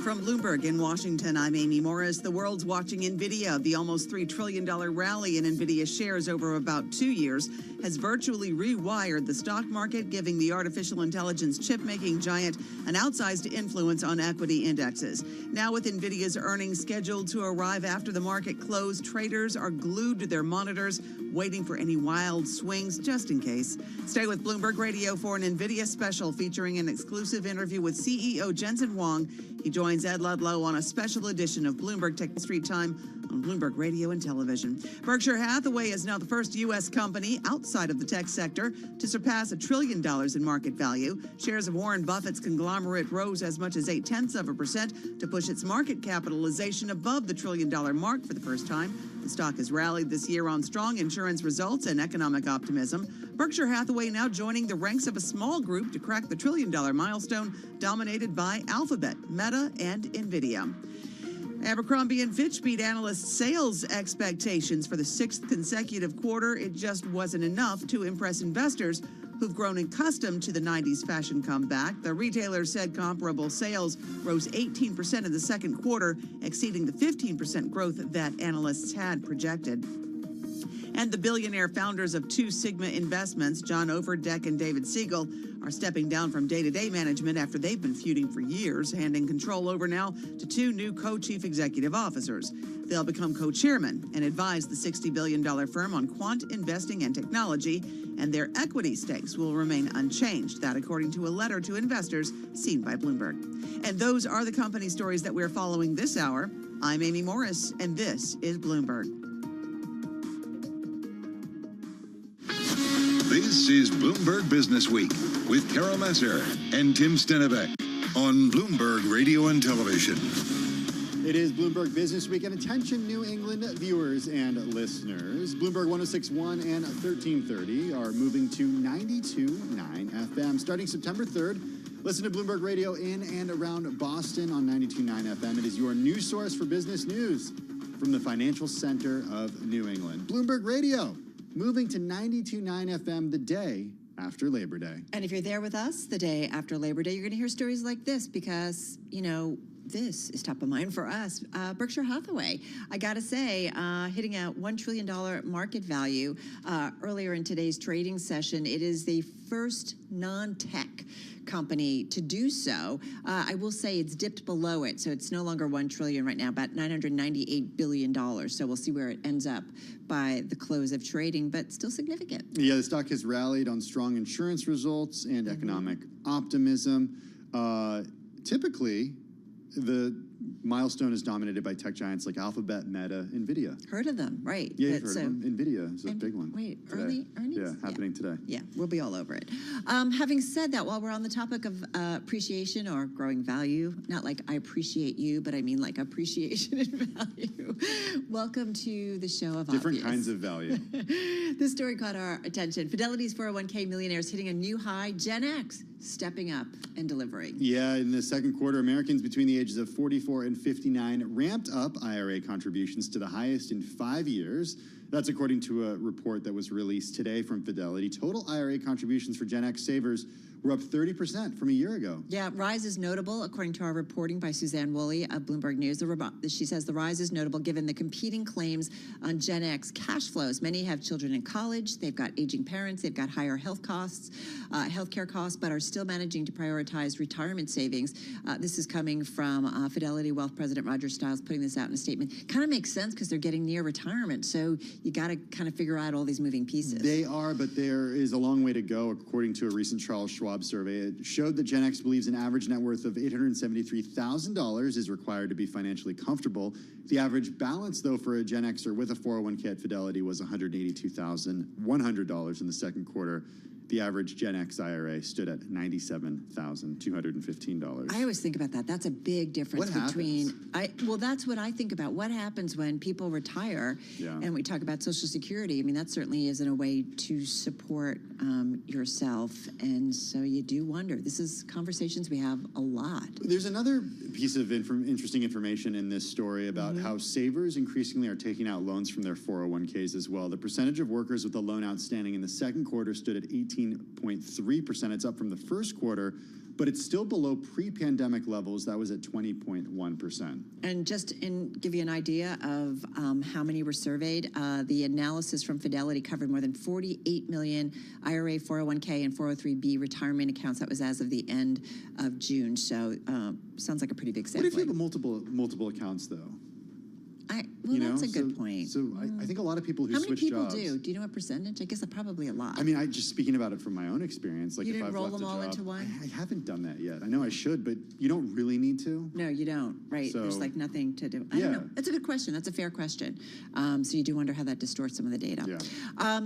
From Bloomberg in Washington, I'm Amy Morris. The world's watching NVIDIA. The almost $3 trillion rally in NVIDIA shares over about 2 years has virtually rewired the stock market, giving the artificial intelligence chip-making giant an outsized influence on equity indexes. Now, with NVIDIA's earnings scheduled to arrive after the market closed, traders are glued to their monitors, waiting for any wild swings just in case. Stay with Bloomberg Radio for an NVIDIA special featuring an exclusive interview with CEO Jensen Huang. He joins Ed Ludlow on a special edition of Bloomberg Tech Street Time on Bloomberg Radio and Television. Berkshire Hathaway is now the first U.S. company outside of the tech sector to surpass $1 trillion in market value. Shares of Warren Buffett's conglomerate rose as much as 0.8% to push its market capitalization above the $1 trillion mark for the first time. The stock has rallied this year on strong insurance results and economic optimism. Berkshire Hathaway now joining the ranks of a small group to crack the $1 trillion milestone, dominated by Alphabet, Meta, and NVIDIA. Abercrombie & Fitch beat analysts' sales expectations for the 6th consecutive quarter. It just wasn't enough to impress investors who've grown accustomed to the 90s fashion comeback. The retailer said comparable sales rose 18% in the second quarter, exceeding the 15% growth that analysts had projected. And the billionaire founders of Two Sigma Investments, John Overdeck and David Siegel, are stepping down from day-to-day management after they've been feuding for years, handing control over now to two new co-chief executive officers. They'll become co-chairmen and advise the $60 billion firm on quant investing and technology, and their equity stakes will remain unchanged. That, according to a letter to investors seen by Bloomberg. And those are the company stories that we're following this hour. I'm Amy Morris, and this is Bloomberg. This is Bloomberg Business Week with Carol Masser and Tim Stenivek on Bloomberg Radio and Television. It is Bloomberg Business Week, and attention New England viewers and listeners. Bloomberg 106.1 and 1330 are moving to 92.9 FM starting September 3rd. Listen to Bloomberg Radio in and around Boston on 92.9 FM. It is your news source for business news from the financial center of New England. Bloomberg Radio, moving to 92.9 FM the day after Labor Day. And if you're there with us the day after Labor Day, you're going to hear stories like this because, you know, this is top of mind for us. Berkshire Hathaway, I got to say, hitting a $1 trillion market value earlier in today's trading session. It is the first non-tech company to do so. I will say it's dipped below it, so it's no longer $1 trillion right now, about $998 billion. So we'll see where it ends up by the close of trading, but still significant. Yeah, the stock has rallied on strong insurance results and economic optimism. Typically, the milestone is dominated by tech giants like Alphabet, Meta, NVIDIA. Heard of them, right? Yeah, you've heard of them. NVIDIA is a big one. Wait, today. early earnings? Yeah, happening today. Yeah, we'll be all over it. Having said that, while we're on the topic of appreciation or growing value, not like I appreciate you, but I mean like appreciation and value. Welcome to the show of Different obvious. kinds of value. This story caught our attention. Fidelity's 401k millionaires hitting a new high. Gen X stepping up and delivering. Yeah, in the second quarter, Americans between the ages of 44 and 59 ramped up IRA contributions to the highest in 5 years. That's according to a report that was released today from Fidelity. Total IRA contributions for Gen X savers were up 30% from a year ago. Yeah, rise is notable, according to our reporting by Suzanne Woolley of Bloomberg News. She says the rise is notable given the competing claims on Gen X cash flows. Many have children in college, they've got aging parents, they've got higher health costs, healthcare costs, but are still managing to prioritize retirement savings. This is coming from Fidelity Wealth President Roger Stiles putting this out in a statement. Kind of makes sense because they're getting near retirement, so you got to kind of figure out all these moving pieces. They are, but there is a long way to go, according to a recent Charles Schwab survey. It showed that Gen X believes an average net worth of $873,000 is required to be financially comfortable. The average balance, though, for a Gen Xer with a 401k at Fidelity was $182,100 in the second quarter. The average Gen X IRA stood at $97,215. I always think about that. That's a big difference between. Well, that's what I think about. What happens when people retire? Yeah. And we talk about Social Security. I mean, that certainly isn't a way to support yourself, and so you do wonder. This is conversations we have a lot. There's another piece of interesting information in this story about how savers increasingly are taking out loans from their 401ks as well. The percentage of workers with a loan outstanding in the second quarter stood at 18%. 19.3%. It's up from the first quarter, but it's still below pre-pandemic levels. That was at 20.1%. And just give you an idea of how many were surveyed, the analysis from Fidelity covered more than 48 million IRA, 401k, and 403b retirement accounts. That was as of the end of June. So sounds like a pretty big sample. What if you have multiple accounts, though? That's a good point. So I think a lot of people who How many switch people jobs. do? Do you know what percentage? I guess probably a lot. I mean, I just speaking about it from my own experience. Like You if didn't I've roll left them a all job, into one? I haven't done that yet. I know I should, but you don't really need to. No, you don't. Right. There's So- like nothing to do. I don't know. That's a good question. That's a fair question. So you do wonder how that distorts some of the data.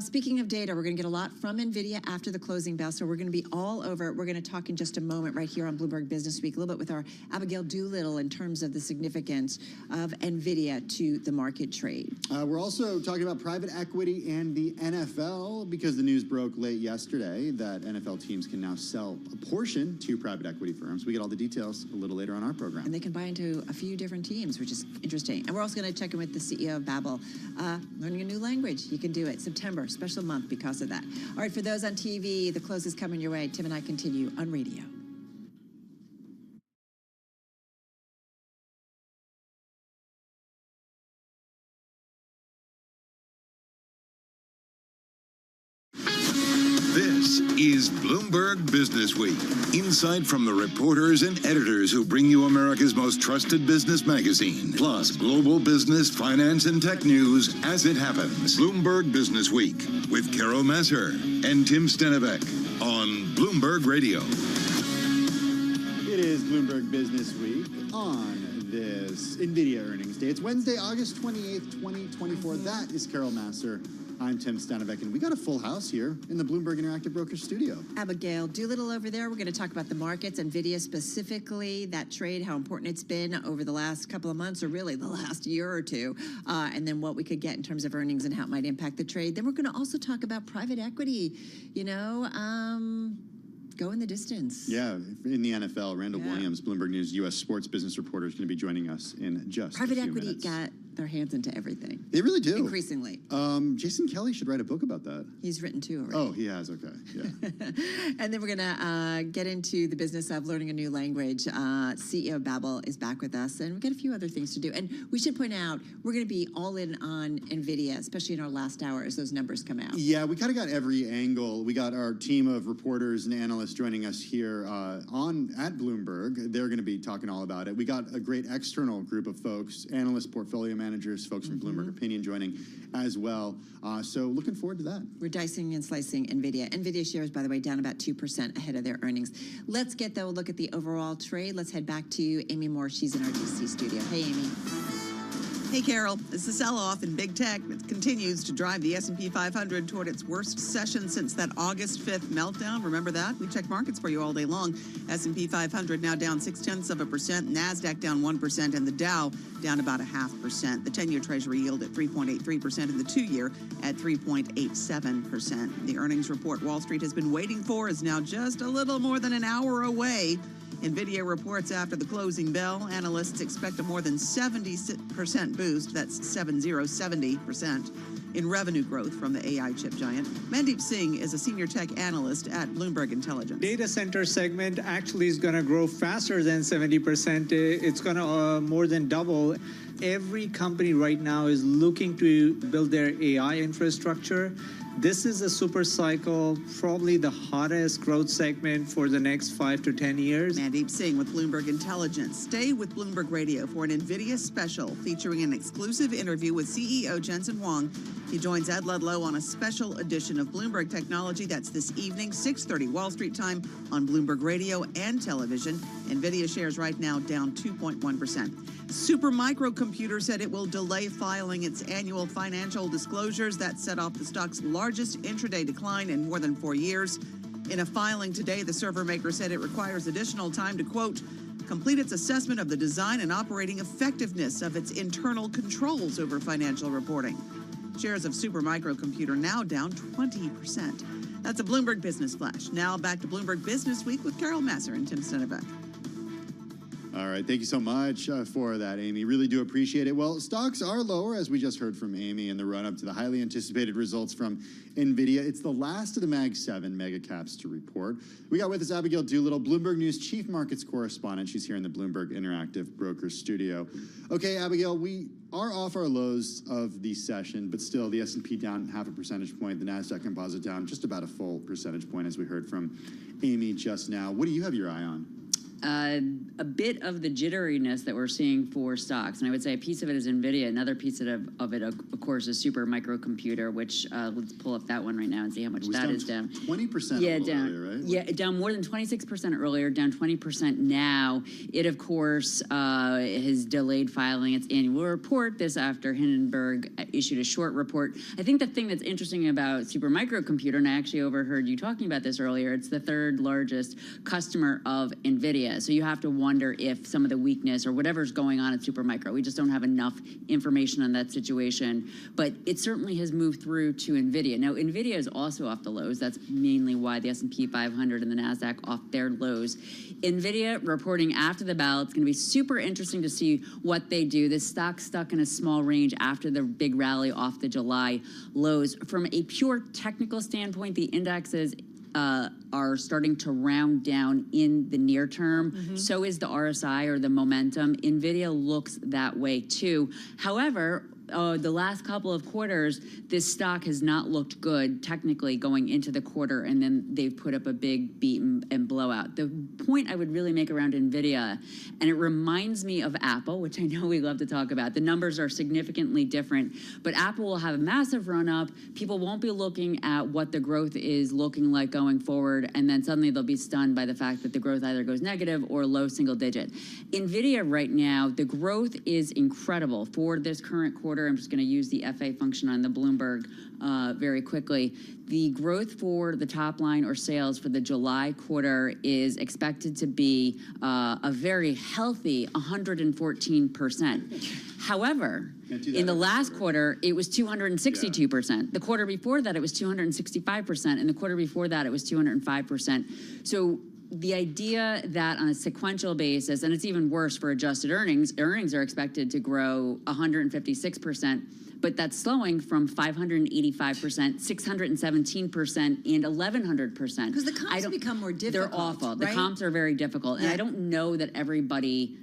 Speaking of data, we're going to get a lot from NVIDIA after the closing bell. So we're going to be all over it. We're going to talk in just a moment right here on Bloomberg Business Week a little bit with our Abigail Doolittle in terms of the significance of NVIDIA to the market trade. We're also talking about private equity and the NFL because the news broke late yesterday that NFL teams can now sell a portion to private equity firms. We get all the details a little later on our program. And they can buy into a few different teams, which is interesting. And we're also going to check in with the CEO of Babbel. Learning a new language. You can do it. September, special month because of that. All right, for those on TV, the close is coming your way. Tim and I continue on radio. This is Bloomberg Business Week. Insight from the reporters and editors who bring you America's most trusted business magazine. Plus, global business, finance, and tech news as it happens. Bloomberg Business Week with Carol Masser and Tim Stenivek on Bloomberg Radio. It is Bloomberg Business Week on this NVIDIA earnings day. It's Wednesday, August 28th, 2024. That is Carol Masser. I'm Tim Stenivek, and we got a full house here in the Bloomberg Interactive Brokers studio. Abigail Doolittle over there. We're going to talk about the markets, NVIDIA specifically, that trade, how important it's been over the last couple of months, or really the last year or two, and then what we could get in terms of earnings and how it might impact the trade. Then we're going to also talk about private equity, going the distance. Yeah, in the NFL, Randall Williams, Bloomberg News U.S. sports business reporter, is going to be joining us in just Private a few equity minutes. got their hands into everything. They really do. Increasingly. Jason Kelly should write a book about that. He's written two already. Oh, he has. Okay. Yeah. And then we're going to get into the business of learning a new language. CEO of Babbel is back with us, and we've got a few other things to do. And we should point out, we're going to be all in on NVIDIA, especially in our last hour as those numbers come out. Yeah, we kind of got every angle. We got our team of reporters and analysts joining us here at Bloomberg. They're going to be talking all about it. We got a great external group of folks, analysts, portfolio managers, folks from Bloomberg Opinion joining as well. So looking forward to that. We're dicing and slicing NVIDIA. NVIDIA shares, by the way, down about 2% ahead of their earnings. Let's get, though, a look at the overall trade. Let's head back to Amy Moore. She's in our DC studio. Hey, Amy. Hey, Carol. As the sell-off in big tech continues to drive the S&P 500 toward its worst session since that August 5th meltdown. Remember that? We check markets for you all day long. S&P 500 now down 0.6%, NASDAQ down 1%, and the Dow down about 0.5%. The 10-year Treasury yield at 3.83% and the 2-year at 3.87%. The earnings report Wall Street has been waiting for is now just a little more than an hour away. NVIDIA reports after the closing bell. Analysts expect a more than 70% boost, that's 70% in revenue growth from the AI chip giant. Mandeep Singh is a senior tech analyst at Bloomberg Intelligence. Data center segment actually is going to grow faster than 70%. It's going to more than double. Every company right now is looking to build their AI infrastructure. This is a super cycle, probably the hottest growth segment for the next 5 to 10 years. Mandeep Singh with Bloomberg Intelligence. Stay with Bloomberg Radio for an NVIDIA special featuring an exclusive interview with CEO Jensen Huang. He joins Ed Ludlow on a special edition of Bloomberg Technology. That's this evening, 6:30 Wall Street time on Bloomberg Radio and television. NVIDIA shares right now down 2.1%. Supermicro Computer said it will delay filing its annual financial disclosures. That set off the stock's largest intraday decline in more than 4 years. In a filing today, the server maker said it requires additional time to, quote, complete its assessment of the design and operating effectiveness of its internal controls over financial reporting. Shares of Supermicro Computer now down 20%. That's a Bloomberg Business Flash. Now back to Bloomberg Business Week with Carol Masser and Tim Stenivek. All right, thank you so much for that, Amy. Really do appreciate it. Well, stocks are lower, as we just heard from Amy, in the run-up to the highly anticipated results from NVIDIA. It's the last of the Mag 7 mega caps to report. We got with us Abigail Doolittle, Bloomberg News Chief Markets Correspondent. She's here in the Bloomberg Interactive Brokers Studio. Okay, Abigail, we are off our lows of the session, but still the S&P down 0.5 percentage point, the NASDAQ Composite down just about a full percentage point, as we heard from Amy just now. What do you have your eye on? A bit of the jitteriness that we're seeing for stocks. And I would say a piece of it is NVIDIA. Another piece of it, of course, is super microcomputer, which let's pull up that one right now and see how much that is down. 20% yeah, down, earlier, right? Yeah, down more than 26% earlier, down 20% now. It, of course, has delayed filing its annual report. This after Hindenburg issued a short report. I think the thing that's interesting about super microcomputer, and I actually overheard you talking about this earlier, it's the third largest customer of NVIDIA. So you have to wonder if some of the weakness or whatever's going on at Supermicro, we just don't have enough information on that situation. But it certainly has moved through to NVIDIA. Now, NVIDIA is also off the lows. That's mainly why the S&P 500 and the NASDAQ off their lows. NVIDIA reporting after the ballot. It's going to be super interesting to see what they do. This stock stuck in a small range after the big rally off the July lows. From a pure technical standpoint, the indexes are starting to round down in the near term. So is the RSI, or the momentum. NVIDIA looks that way too. However, the last couple of quarters, this stock has not looked good technically going into the quarter, and then they've put up a big beat and blowout. The point I would really make around NVIDIA, and it reminds me of Apple, which I know we love to talk about. The numbers are significantly different, but Apple will have a massive run up. People won't be looking at what the growth is looking like going forward, and then suddenly they'll be stunned by the fact that the growth either goes negative or low single digit. NVIDIA right now, the growth is incredible for this current quarter. I'm just going to use the FA function on the Bloomberg very quickly. The growth for the top line or sales for the July quarter is expected to be a very healthy 114%. However, in the last quarter, it was 262%. Yeah. The quarter before that, it was 265%. And the quarter before that, it was 205%. So the idea that on a sequential basis, and it's even worse for adjusted earnings are expected to grow 156%, but that's slowing from 585%, 617%, and 1,100%. Because the comps become more difficult. They're awful. Right? The comps are very difficult, and I don't know that everybody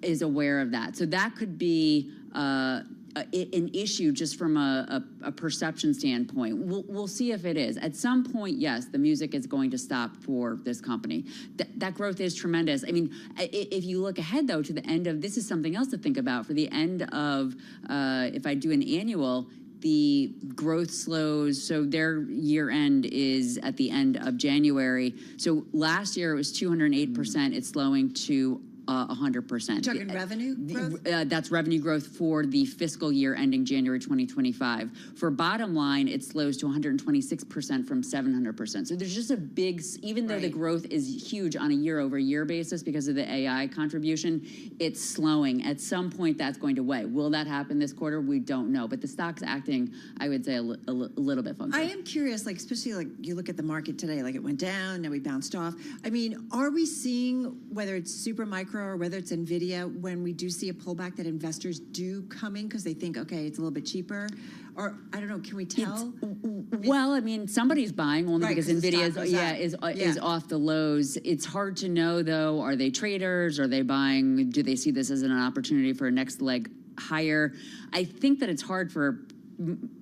is aware of that. So that could be an issue just from a perception standpoint. We'll see if it is. At some point, yes, the music is going to stop for this company. That growth is tremendous. I mean, if you look ahead, though, to the end of, this is something else to think about. For the end of, if I do an annual, the growth slows. So their year end is at the end of January. So last year it was 208%. It's slowing to 100%. You're talking revenue growth? That's revenue growth for the fiscal year ending January 2025. For bottom line, it slows to 126% from 700%. So there's just a big, even though the growth is huge on a year-over-year basis because of the AI contribution, it's slowing. At some point, that's going to weigh. Will that happen this quarter? We don't know. But the stock's acting, I would say, a little bit funky. I am curious, like, especially like you look at the market today, like it went down, now we bounced off. I mean, are we seeing, whether it's super micro or whether it's NVIDIA, when we do see a pullback, that investors do come in because they think, okay, it's a little bit cheaper? Or, I don't know, can we tell? Well, I mean, somebody's buying only because NVIDIA is off the lows. It's hard to know, though. Are they traders? Are they buying? Do they see this as an opportunity for a next leg higher? I think that it's hard for...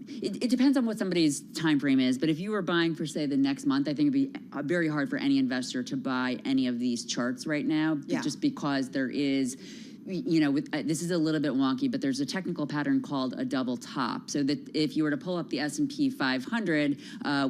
It depends on what somebody's time frame is, but if you were buying for, say, the next month, I think it'd be very hard for any investor to buy any of these charts right now, just because there is... You know, this is a little bit wonky, but there's a technical pattern called a double top. So that if you were to pull up the S&P 500,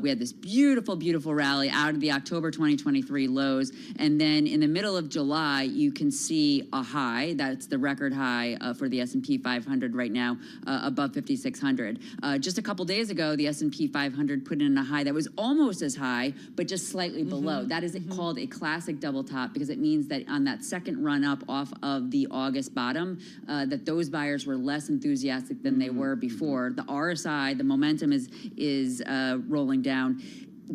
we had this beautiful, beautiful rally out of the October 2023 lows. And then in the middle of July, you can see a high. That's the record high for the S&P 500 right now, above 5,600. Just a couple days ago, the S&P 500 put in a high that was almost as high, but just slightly below. That is called a classic double top because it means that on that second run up off of the August bottom, that those buyers were less enthusiastic than they were before. The RSI, the momentum is rolling down.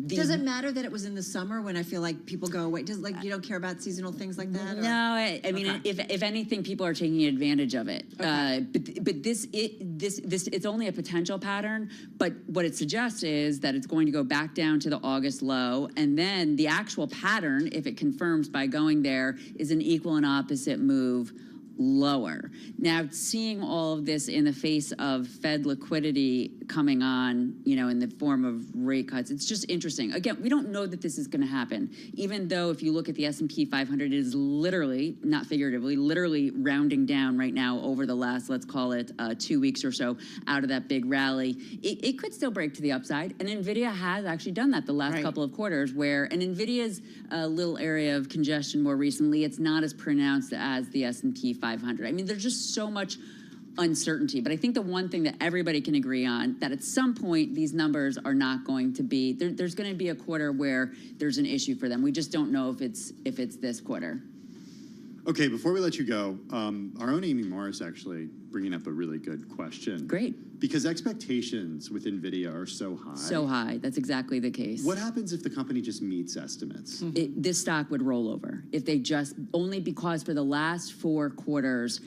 Does it matter that it was in the summer when I feel like people go away? Does you don't care about seasonal things like that? Or? No, I mean, if anything, people are taking advantage of it. Okay. But this it's only a potential pattern. But what it suggests is that it's going to go back down to the August low, and then the actual pattern, if it confirms by going there, is an equal and opposite move lower. Now, seeing all of this in the face of Fed liquidity coming on, in the form of rate cuts, it's just interesting. Again, we don't know that this is going to happen, even though if you look at the S&P 500, it is literally, not figuratively, literally rounding down right now over the last, let's call it 2 weeks or so out of that big rally. It could still break to the upside, and NVIDIA has actually done that the last couple of quarters, and NVIDIA's a little area of congestion more recently. It's not as pronounced as the S&P 500. I mean, there's just so much uncertainty. But I think the one thing that everybody can agree on, that at some point these numbers are not going to be, there's going to be a quarter where there's an issue for them. We just don't know if it's this quarter. Okay, before we let you go, our own Amy Morris actually bringing up a really good question. Great. Because expectations with NVIDIA are so high. So high. That's exactly the case. What happens if the company just meets estimates? This stock would roll over if they only because for the last 4 quarters,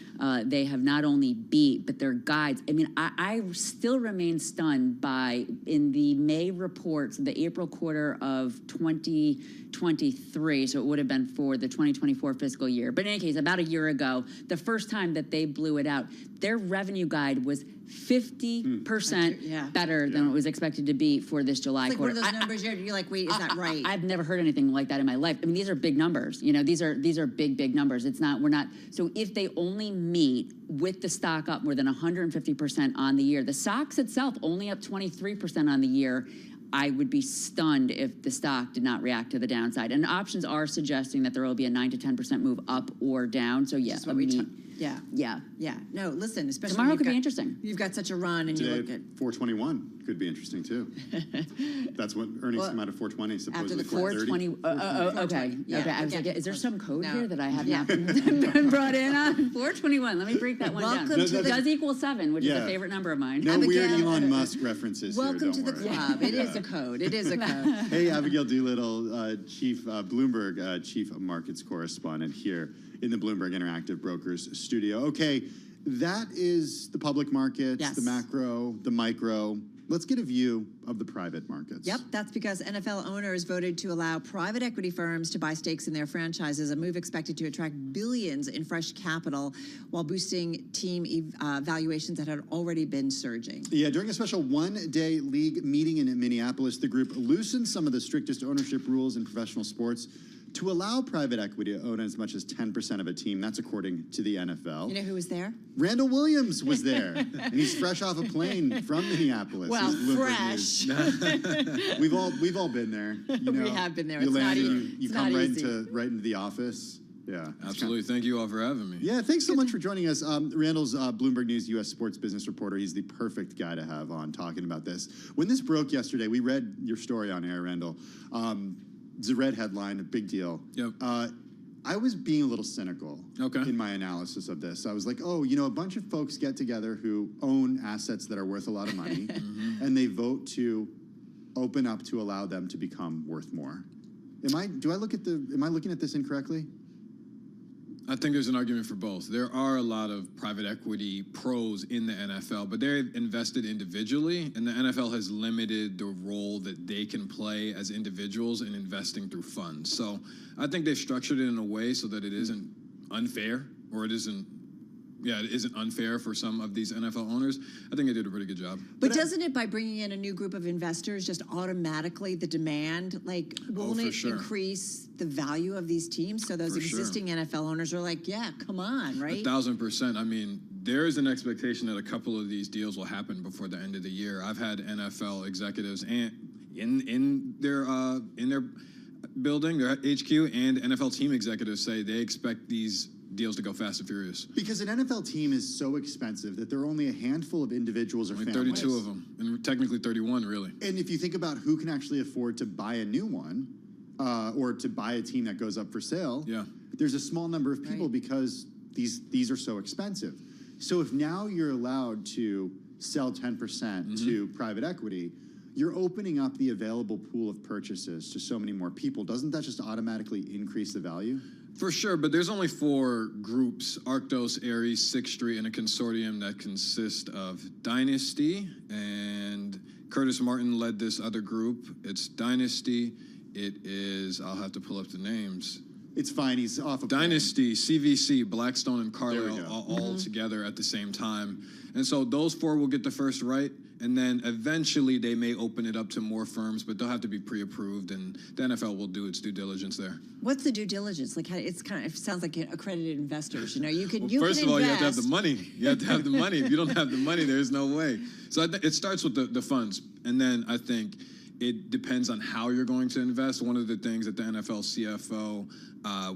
they have not only beat, but their guides. I mean, I still remain stunned by, in the May reports, the April quarter of 2023, so it would have been for the 2024 fiscal year. But in any case, about a year ago, the first time that they blew it out, their revenue guide was 50% better than what was expected to be for this July It's like quarter. one of those numbers you're like, wait, is that right? I've never heard anything like that in my life. I mean, these are big numbers. These are big numbers. We're not. So if they only meet with the stock up more than 150% on the year, the stocks itself only up 23% on the year, I would be stunned if the stock did not react to the downside. And options are suggesting that there will be a 9 to 10% move up or down. So yes, Yeah. No, listen, especially tomorrow could be interesting. You've got such a run, and Today, you look at 421 could be interesting too. That's what earnings come out of 420 supposedly. After the 420. Okay. Yeah, I was again, like, is there some code no. here that I have Yeah. not been brought in on? 421. Let me break that one down. Welcome to It does equal 7, which is a favorite number of mine. No weird Elon Musk references welcome here, to the club. It is a code. It is a code. Hey, Abigail Doolittle, Chief Bloomberg Chief Markets Correspondent here in the Bloomberg Interactive Brokers studio. Okay, that is the public markets, the macro, the micro. Let's get a view of the private markets. Yep, that's because NFL owners voted to allow private equity firms to buy stakes in their franchises, a move expected to attract billions in fresh capital while boosting team valuations that had already been surging. Yeah, during a special one-day league meeting in Minneapolis, the group loosened some of the strictest ownership rules in professional sports to allow private equity to own as much as 10% of a team. That's according to the NFL. You know who was there? Randall Williams was there. And he's fresh off a plane from Minneapolis. Well, fresh. We've all been there. We have been there. You It's land, not you come right into the office. Yeah, absolutely. Thank you all for having me. Yeah, thanks so much for joining us. Randall's Bloomberg News U.S. sports business reporter. He's the perfect guy to have on talking about this. When this broke yesterday, we read your story on air, Randall. It's a red headline, a big deal. Yep. I was being a little cynical in my analysis of this. I was like, a bunch of folks get together who own assets that are worth a lot of money, and they vote to open up to allow them to become worth more. Am I looking at this incorrectly? I think there's an argument for both. There are a lot of private equity pros in the NFL, but they're invested individually, and the NFL has limited the role that they can play as individuals in investing through funds. So I think they've structured it in a way so that it isn't unfair, or it isn't unfair for some of these NFL owners. I think they did a pretty good job. But doesn't it, by bringing in a new group of investors, just automatically the demand, won't it increase the value of these teams? So those existing NFL owners are like, yeah, come on, right? 1,000%. I mean, there is an expectation that a couple of these deals will happen before the end of the year. I've had NFL executives in their building, their HQ, and NFL team executives say they expect these deals to go fast and furious. Because an NFL team is so expensive that there are only a handful of individuals or families. 32 of them, and technically 31, really. And if you think about who can actually afford to buy a new one, or to buy a team that goes up for sale, there's a small number of people because these are so expensive. So if now you're allowed to sell 10% to private equity, you're opening up the available pool of purchases to so many more people. Doesn't that just automatically increase the value? For sure, but there's only 4 groups: Arctos, Ares, Sixth Street, and a consortium that consists of Dynasty, and Curtis Martin led this other group. It's Dynasty. It is, I'll have to pull up the names. It's fine, he's off of Dynasty, CVC, Blackstone, and Carlyle all together at the same time. And so those 4 will get the first right, and then eventually they may open it up to more firms, but they'll have to be pre-approved, and the NFL will do its due diligence there. What's the due diligence? Like, it's kind of, it sounds like accredited investors. You know, you can. First of all, you have to have the money. You have to have the money. If you don't have the money, there's no way. So it starts with the funds, and then I think it depends on how you're going to invest. One of the things that the NFL CFO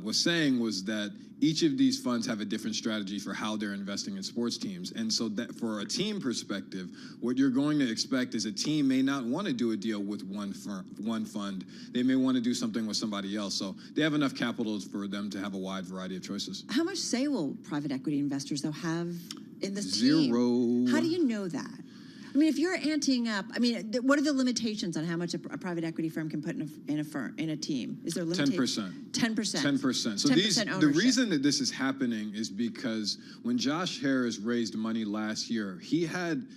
was saying was that each of these funds have a different strategy for how they're investing in sports teams. And so that for a team perspective, what you're going to expect is a team may not want to do a deal with one fund. They may want to do something with somebody else. So they have enough capital for them to have a wide variety of choices. How much say will private equity investors, though, have in the Zero. team? How do you know that? I mean, if you're anteing up, I mean, what are the limitations on how much a private equity firm can put in a team? Is there a limitation? 10%. 10%. 10%. So 10% the reason that this is happening is because when Josh Harris raised money last year, he had,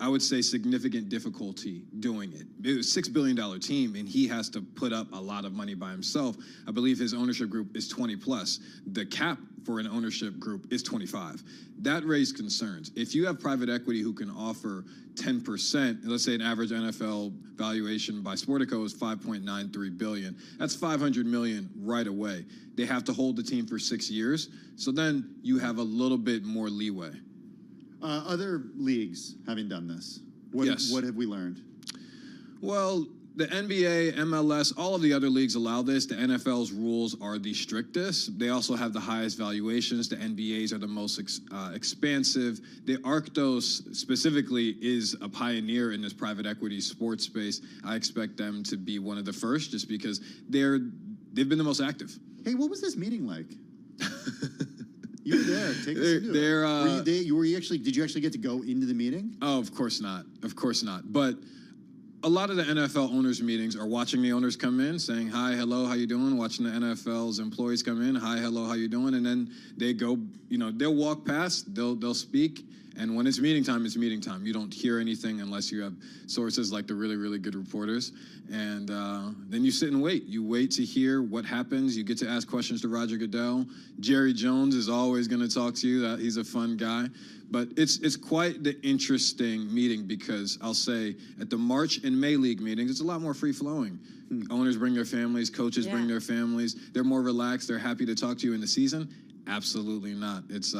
I would say, significant difficulty doing it. It was a $6 billion team, and he has to put up a lot of money by himself. I believe his ownership group is 20 plus. The cap for an ownership group is 25. That raised concerns. If you have private equity who can offer 10%, let's say an average NFL valuation by Sportico is $5.93 billion. That's $500 million right away. They have to hold the team for 6 years. So then you have a little bit more leeway. Other leagues having done this, what have we learned? Well, the NBA, MLS, all of the other leagues allow this. The NFL's rules are the strictest. They also have the highest valuations. The NBA's are the most expansive. The Arctos specifically is a pioneer in this private equity sports space. I expect them to be one of the first just because they've been the most active. Hey, what was this meeting like? You were there. Take us into it. Did you actually get to go into the meeting? Oh, of course not. Of course not. But a lot of the NFL owners meetings are watching the owners come in, saying, hi, hello, how you doing? Watching the NFL's employees come in, hi, hello, how you doing? And then they go, they'll walk past, they'll speak. And when it's meeting time, it's meeting time. You don't hear anything unless you have sources like the really, really good reporters. And then you sit and wait. You wait to hear what happens. You get to ask questions to Roger Goodell. Jerry Jones is always going to talk to you. He's a fun guy. But it's quite the interesting meeting because I'll say at the March and May League meetings, it's a lot more free-flowing. Owners bring their families. Coaches bring their families. They're more relaxed. They're happy to talk to you in the season. Absolutely not. It's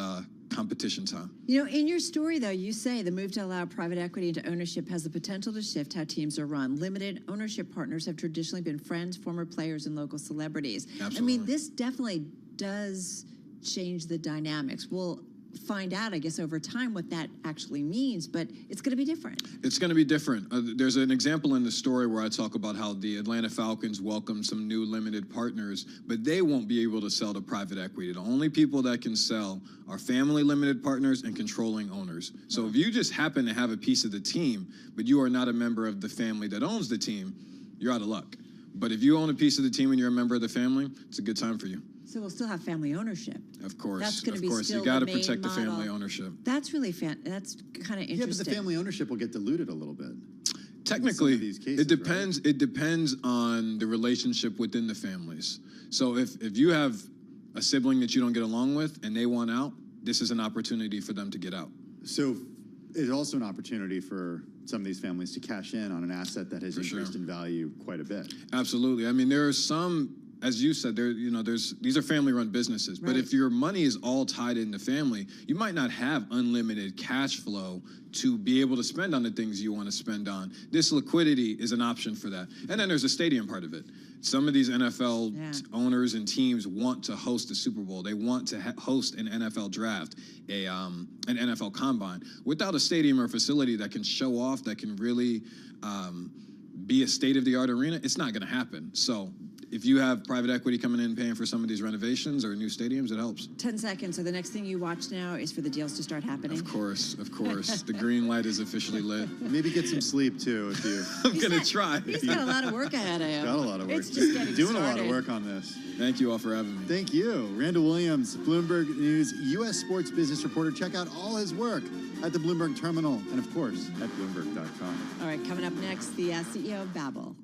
competition time. You know, in your story, though, you say the move to allow private equity into ownership has the potential to shift how teams are run. Limited ownership partners have traditionally been friends, former players, and local celebrities. Absolutely. I mean, this definitely does change the dynamics. We'll find out, I guess, over time what that actually means, but it's going to be different. It's going to be different. There's an example in the story where I talk about how the Atlanta Falcons welcome some new limited partners, but they won't be able to sell to private equity. The only people that can sell are family limited partners and controlling owners. So if you just happen to have a piece of the team, but you are not a member of the family that owns the team, you're out of luck. But if you own a piece of the team and you're a member of the family, it's a good time for you. So we'll still have family ownership. Of course. That's going to be still you got to the main protect the model. family ownership. That's really that's kind of interesting. Yeah, but the family ownership will get diluted a little bit. Technically, cases, it depends. Right? It depends on the relationship within the families. So if you have a sibling that you don't get along with and they want out, this is an opportunity for them to get out. So it's also an opportunity for some of these families to cash in on an asset that has increased in value quite a bit. Absolutely. I mean, there are some, as you said, these are family-run businesses. But if your money is all tied in the family, you might not have unlimited cash flow to be able to spend on the things you want to spend on. This liquidity is an option for that. And then there's a stadium part of it. Some of these NFL owners and teams want to host a Super Bowl. They want to host an NFL draft, an NFL combine. Without a stadium or facility that can show off, that can really be a state-of-the-art arena, it's not going to happen. So if you have private equity coming in paying for some of these renovations or new stadiums, it helps. 10 seconds. So the next thing you watch now is for the deals to start happening. Of course. The green light is officially lit. Maybe get some sleep too if you. I'm gonna try. He's got a lot of work ahead of him. Got a lot of work. It's just getting doing started. a lot of work on this. Thank you all for having me. Thank you, Randall Williams, Bloomberg News U.S. sports business reporter. Check out all his work at the Bloomberg Terminal and of course at Bloomberg.com. All right, coming up next, the CEO of Babbel.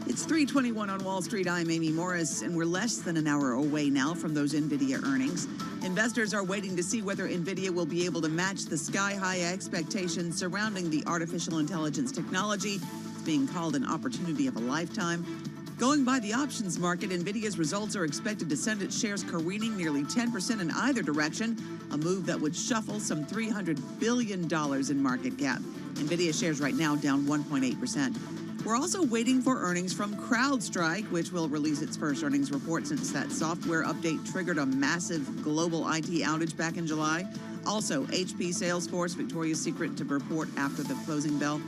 It's 3:21 on Wall Street. I'm Amy Morris, and we're less than an hour away now from those NVIDIA earnings. Investors are waiting to see whether NVIDIA will be able to match the sky-high expectations surrounding the artificial intelligence technology. It's being called an opportunity of a lifetime. Going by the options market, NVIDIA's results are expected to send its shares careening nearly 10% in either direction, a move that would shuffle some $300 billion in market cap. NVIDIA shares right now down 1.8%. We're also waiting for earnings from CrowdStrike, which will release its first earnings report since that software update triggered a massive global IT outage back in July. Also, HP, Salesforce, Victoria's Secret to report after the closing bell.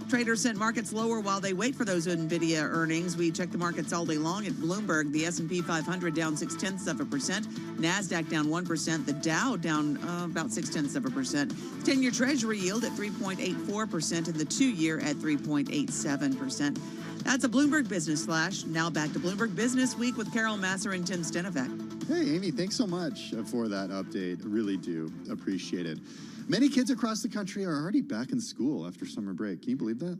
Traders sent markets lower while they wait for those NVIDIA earnings. We check the markets all day long at Bloomberg. The S&P 500 down 0.6%. NASDAQ down 1%. The Dow down about 0.6%. 10-year Treasury yield at 3.84% and the 2-year at 3.87%. That's a Bloomberg Business Flash. Now back to Bloomberg Business Week with Carol Massar and Tim Stenovec. Hey, Amy, thanks so much for that update. Really do appreciate it. Many kids across the country are already back in school after summer break. Can you believe that?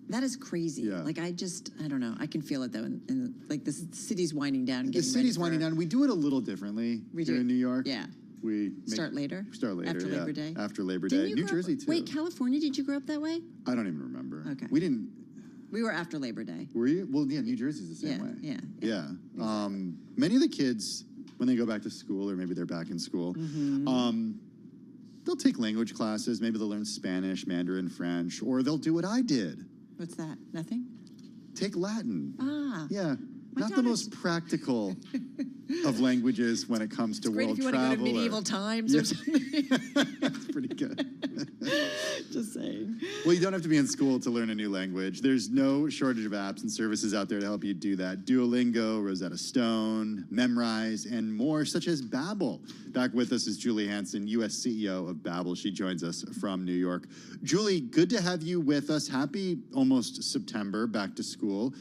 That is crazy. Yeah. Like, I don't know. I can feel it, though. And like, the city's winding down. The city's winding down. We do it a little differently here in New York. Yeah. We start later? Start later, After Labor Day? After Labor Didn't Day. you New grow up- Jersey, too. Wait, California, did you grow up that way? I don't even remember. Okay. We didn't. We were after Labor Day. Were you? Well, yeah, New Jersey's the same way. Yeah. Yeah. Many of the kids, when they go back to school, or maybe they're back in school, they'll take language classes. Maybe they'll learn Spanish, Mandarin, French, or they'll do what I did. What's that? Nothing? Take Latin. Ah. Yeah. Not the most practical of languages when it comes to Great world if you travel. want to go to medieval times or something. That's pretty good. Just saying. Well, you don't have to be in school to learn a new language. There's no shortage of apps and services out there to help you do that. Duolingo, Rosetta Stone, Memrise, and more, such as Babbel. Back with us is Julie Hansen, U.S. CEO of Babbel. She joins us from New York. Julie, good to have you with us. Happy almost September, back to school.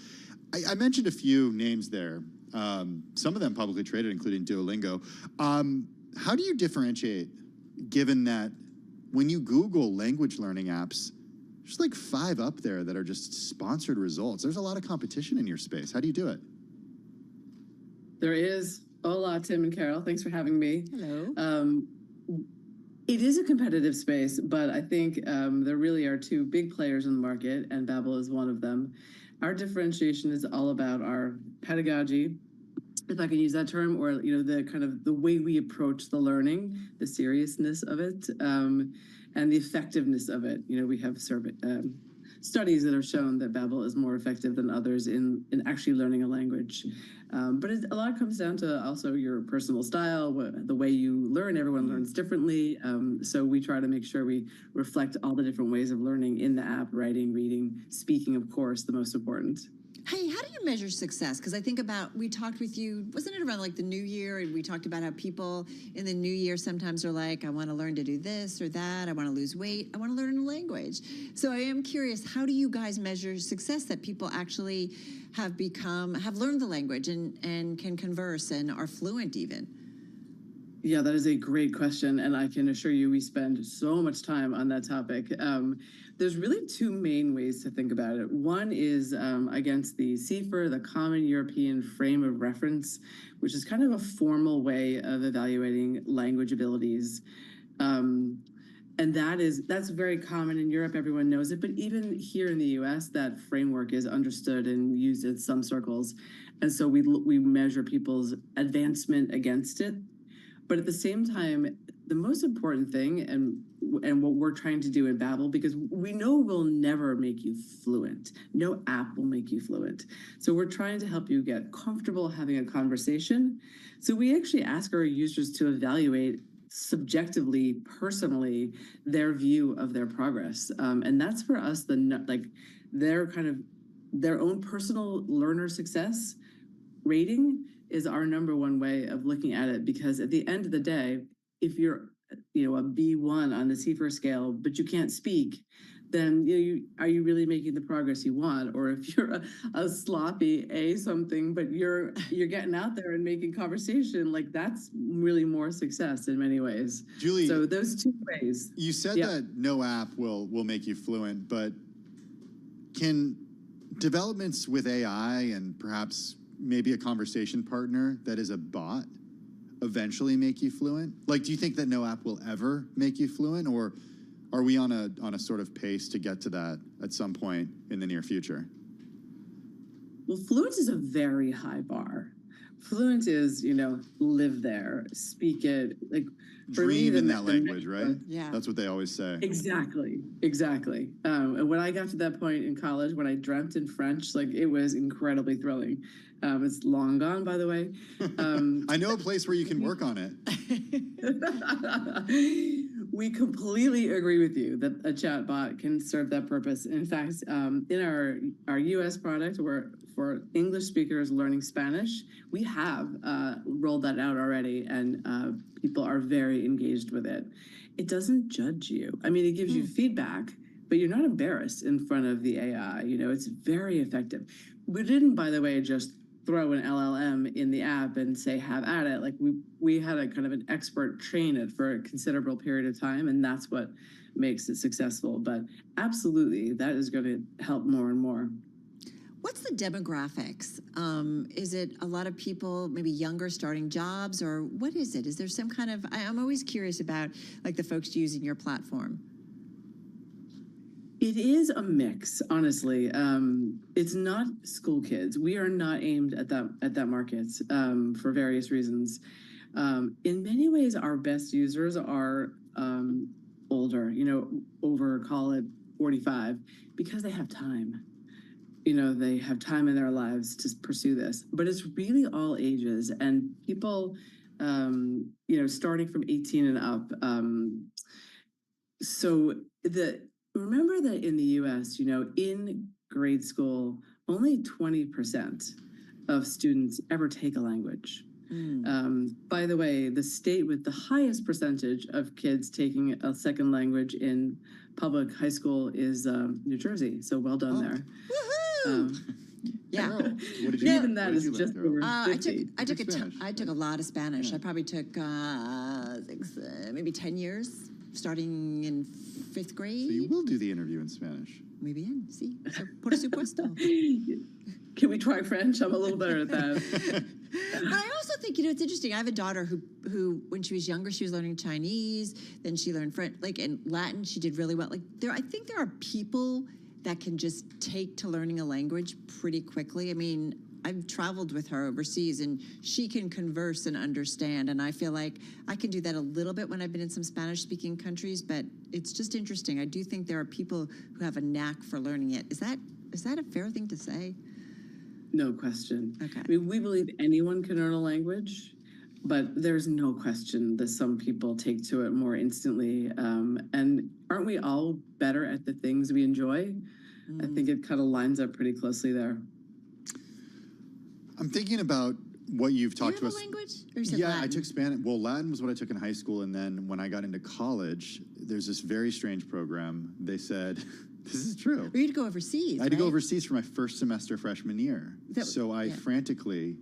I mentioned a few names there, some of them publicly traded, including Duolingo. How do you differentiate, given that when you Google language learning apps, there's like 5 up there that are just sponsored results. There's a lot of competition in your space. How do you do it? There is. Hola, Tim and Carol. Thanks for having me. Hello. It is a competitive space, but I think there really are 2 big players in the market, and Babbel is one of them. Our differentiation is all about our pedagogy, if I can use that term, or the kind of the way we approach the learning, the seriousness of it, and the effectiveness of it. We have studies that have shown that Babbel is more effective than others in actually learning a language. But a lot comes down to also your personal style, the way you learn. Everyone learns differently. So we try to make sure we reflect all the different ways of learning in the app: writing, reading, speaking, of course, the most important. Hey, how do you measure success? Because I think we talked with you, wasn't it around like the new year? And we talked about how people in the new year sometimes are like, I want to learn to do this or that. I want to lose weight. I want to learn a language. So I am curious, how do you guys measure success that people actually have learned the language and can converse and are fluent even? Yeah, that is a great question, and I can assure you we spend so much time on that topic. There's really 2 main ways to think about it. One is against the CFR, the Common European Frame of Reference, which is kind of a formal way of evaluating language abilities. And that's very common in Europe. Everyone knows it. But even here in the U.S., that framework is understood and used in some circles. And so we measure people's advancement against it. But at the same time, the most important thing, and what we're trying to do in Babbel, because we know we'll never make you fluent. No app will make you fluent. So we're trying to help you get comfortable having a conversation. So we actually ask our users to evaluate subjectively, personally, their view of their progress. And that's for us, their own personal learner success rating is our #1 way of looking at it, because at the end of the day, if you're a B1 on the CFR scale, but you can't speak, then are you really making the progress you want? Or if you're a sloppy A something, but you're getting out there and making conversation, like that's really more success in many ways. Julie, so those 2 ways. You said that no app will make you fluent, but can developments with AI and perhaps maybe a conversation partner that is a bot eventually make you fluent? Like, do you think that no app will ever make you fluent, or are we on a sort of pace to get to that at some point in the near future? Well, fluent is a very high bar. Fluent is, live there, speak it. Like, dream in that language, right? Yeah. That's what they always say. Exactly. And when I got to that point in college, when I dreamt in French, like it was incredibly thrilling. It's long gone, by the way. I know a place where you can work on it. We completely agree with you that a chat bot can serve that purpose. In fact, in our U.S. product, where for English speakers learning Spanish, we have rolled that out already, and people are very engaged with it. It doesn't judge you. I mean, it gives you feedback, but you're not embarrassed in front of the AI. You know, it's very effective. We didn't, by the way, just throw an LLM in the app and say, have at it. Like we had a kind of an expert train it for a considerable period of time, and that's what makes it successful. But absolutely, that is going to help more and more. What's the demographics? Is it a lot of people, maybe younger, starting jobs, or what is it? Is there some kind of, I'm always curious about like the folks using your platform. It is a mix, honestly. It's not school kids. We are not aimed at that market for various reasons. In many ways, our best users are older, you know, over, call it 45, because they have time. You know, they have time in their lives to pursue this. But it's really all ages, and people, you know, starting from 18 and up. Remember that in the US, you know, in grade school, only 20% of students ever take a language. By the way, the state with the highest percentage of kids taking a second language in public high school is New Jersey. So well done there. Woohoo! Yeah. What did you Even that is just over 50. I took a lot of Spanish. I probably took maybe 10 years, starting in 5th grade. So you will do the interview in Spanish. Muy bien, sí. Por supuesto. Can we try French? I'm a little better at that. But I also think, you know, it's interesting. I have a daughter who when she was younger, she was learning Chinese, then she learned French, like in Latin, she did really well. Like I think there are people that can just take to learning a language pretty quickly. I mean, I've traveled with her overseas, and she can converse and understand. And I feel like I can do that a little bit when I've been in some Spanish-speaking countries, but it's just interesting. I do think there are people who have a knack for learning it. Is that a fair thing to say? No question. Okay. I mean, we believe anyone can learn a language, but there's no question that some people take to it more instantly. And aren't we all better at the things we enjoy? I think it kind of lines up pretty closely there. I'm thinking about what you've talked to us. Language? Or is it Yeah, Latin? I took Spanish. Well, Latin was what I took in high school, and then when I got into college, there's this very strange program. They said, this is true. Or you'd go overseas. I had to go overseas for my first semester freshman year. So I frantically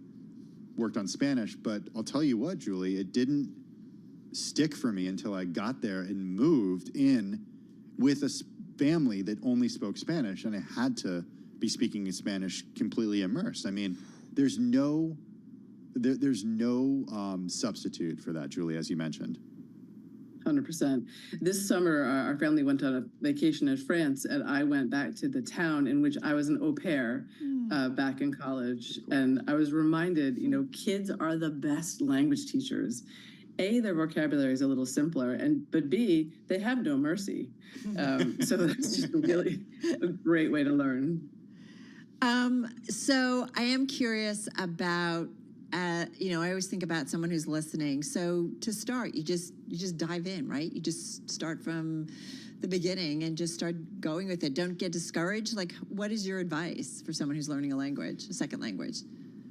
worked on Spanish, but I'll tell you what, Julie, it didn't stick for me until I got there and moved in with a family that only spoke Spanish, and I had to be speaking Spanish completely immersed. I mean, there's no substitute for that, Julie, as you mentioned. 100%. This summer, our family went on a vacation in France, and I went back to the town in which I was an au pair back in college. And I was reminded, you know, kids are the best language teachers. A, their vocabulary is a little simpler, but B, they have no mercy. So that's just really a great way to learn. So I am curious about, you know, I always think about someone who's listening. So to start, you just dive in, right? You just start from the beginning and just start going with it. Don't get discouraged. Like, what is your advice for someone who's learning a language, a second language,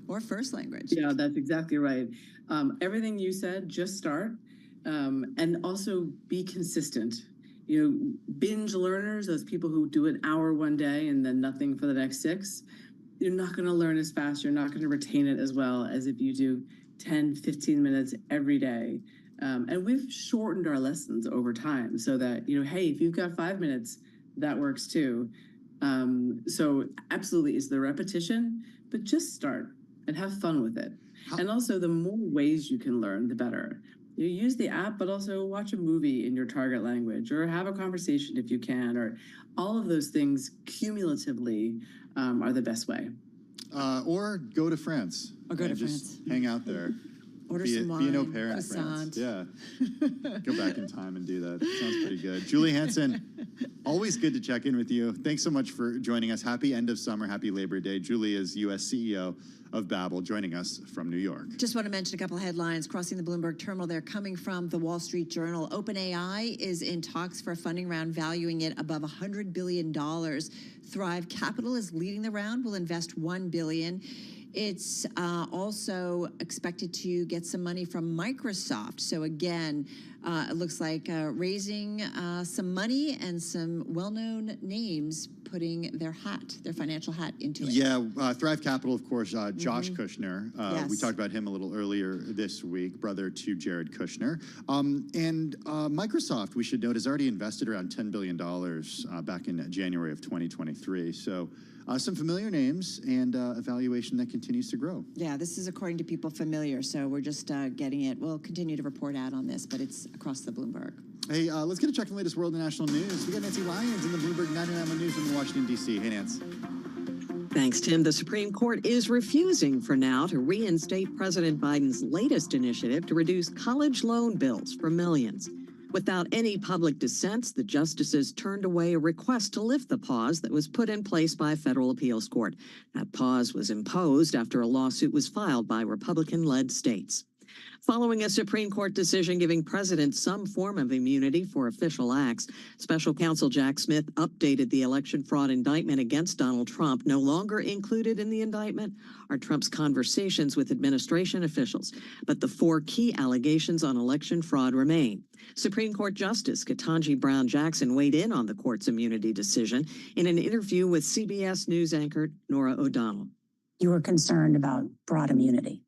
or first language? Yeah, that's exactly right. Everything you said, just start, and also be consistent. You know, binge learners, those people who do an hour one day and then nothing for the next 6, you're not going to learn as fast. You're not going to retain it as well as if you do 10, 15 minutes every day. And we've shortened our lessons over time so that, you know, hey, if you've got 5 minutes, that works too. So absolutely, it's the repetition, but just start and have fun with it. And also, the more ways you can learn, the better. You use the app, but also watch a movie in your target language, or have a conversation if you can, or all of those things cumulatively are the best way. Or go to France. Or go to just France. hang out there. Order be some an au wine, pair in croissant. France. Yeah. Go back in time and do that. Sounds pretty good. Julie Hansen, always good to check in with you. Thanks so much for joining us. Happy end of summer. Happy Labor Day. Julie is U.S. CEO of Babbel, joining us from New York. Just want to mention a couple of headlines crossing the Bloomberg terminal. They're coming from the Wall Street Journal. OpenAI is in talks for a funding round valuing it above $100 billion. Thrive Capital is leading the round, will invest $1 billion. It's also expected to get some money from Microsoft. So again, it looks like raising some money and some well-known names putting their financial hat into it. Yeah, Thrive Capital, of course, Josh Kushner. Yes. We talked about him a little earlier this week, brother to Jared Kushner. And Microsoft, we should note, has already invested around $10 billion back in January of 2023. So some familiar names and a valuation that continues to grow. Yeah, this is according to people familiar, so we're just getting it. We'll continue to report out on this, but it's across the Bloomberg. Hey, let's get a check on the latest world and national news. We got Nancy Lyons in the Bloomberg 99 News from Washington, D.C. Hey, Nance. Thanks, Tim. The Supreme Court is refusing for now to reinstate President Biden's latest initiative to reduce college loan bills for millions. Without any public dissent, the justices turned away a request to lift the pause that was put in place by a federal appeals court. That pause was imposed after a lawsuit was filed by Republican-led states. Following a Supreme Court decision giving presidents some form of immunity for official acts, Special Counsel Jack Smith updated the election fraud indictment against Donald Trump. No longer included in the indictment are Trump's conversations with administration officials, but the 4 key allegations on election fraud remain. Supreme Court Justice Ketanji Brown Jackson weighed in on the court's immunity decision in an interview with CBS News anchor Norah O'Donnell. You were concerned about broad immunity.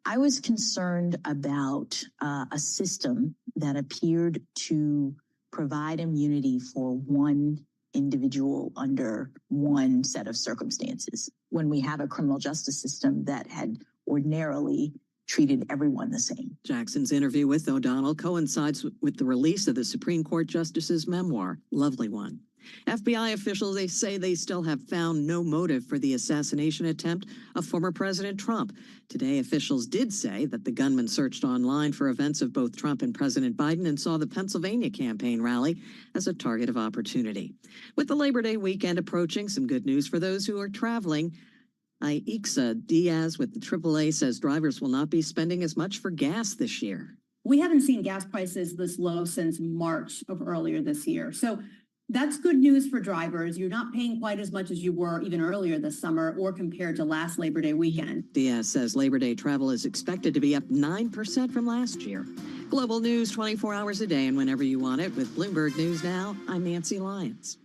I was concerned about a system that appeared to provide immunity for one individual under one set of circumstances, when we have a criminal justice system that had ordinarily treated everyone the same. Jackson's interview with O'Donnell coincides with the release of the Supreme Court Justice's memoir, Lovely One. FBI officials, they say they still have found no motive for the assassination attempt of former President Trump. Today, officials did say that the gunman searched online for events of both Trump and President Biden and saw the Pennsylvania campaign rally as a target of opportunity. With the Labor Day weekend approaching, some good news for those who are traveling. Aixa Diaz with the AAA says drivers will not be spending as much for gas this year. We haven't seen gas prices this low since March of earlier this year. So that's good news for drivers. You're not paying quite as much as you were even earlier this summer or compared to last Labor Day weekend. Diaz says Labor Day travel is expected to be up 9% from last year. Global news 24 hours a day and whenever you want it. With Bloomberg News Now, I'm Nancy Lyons.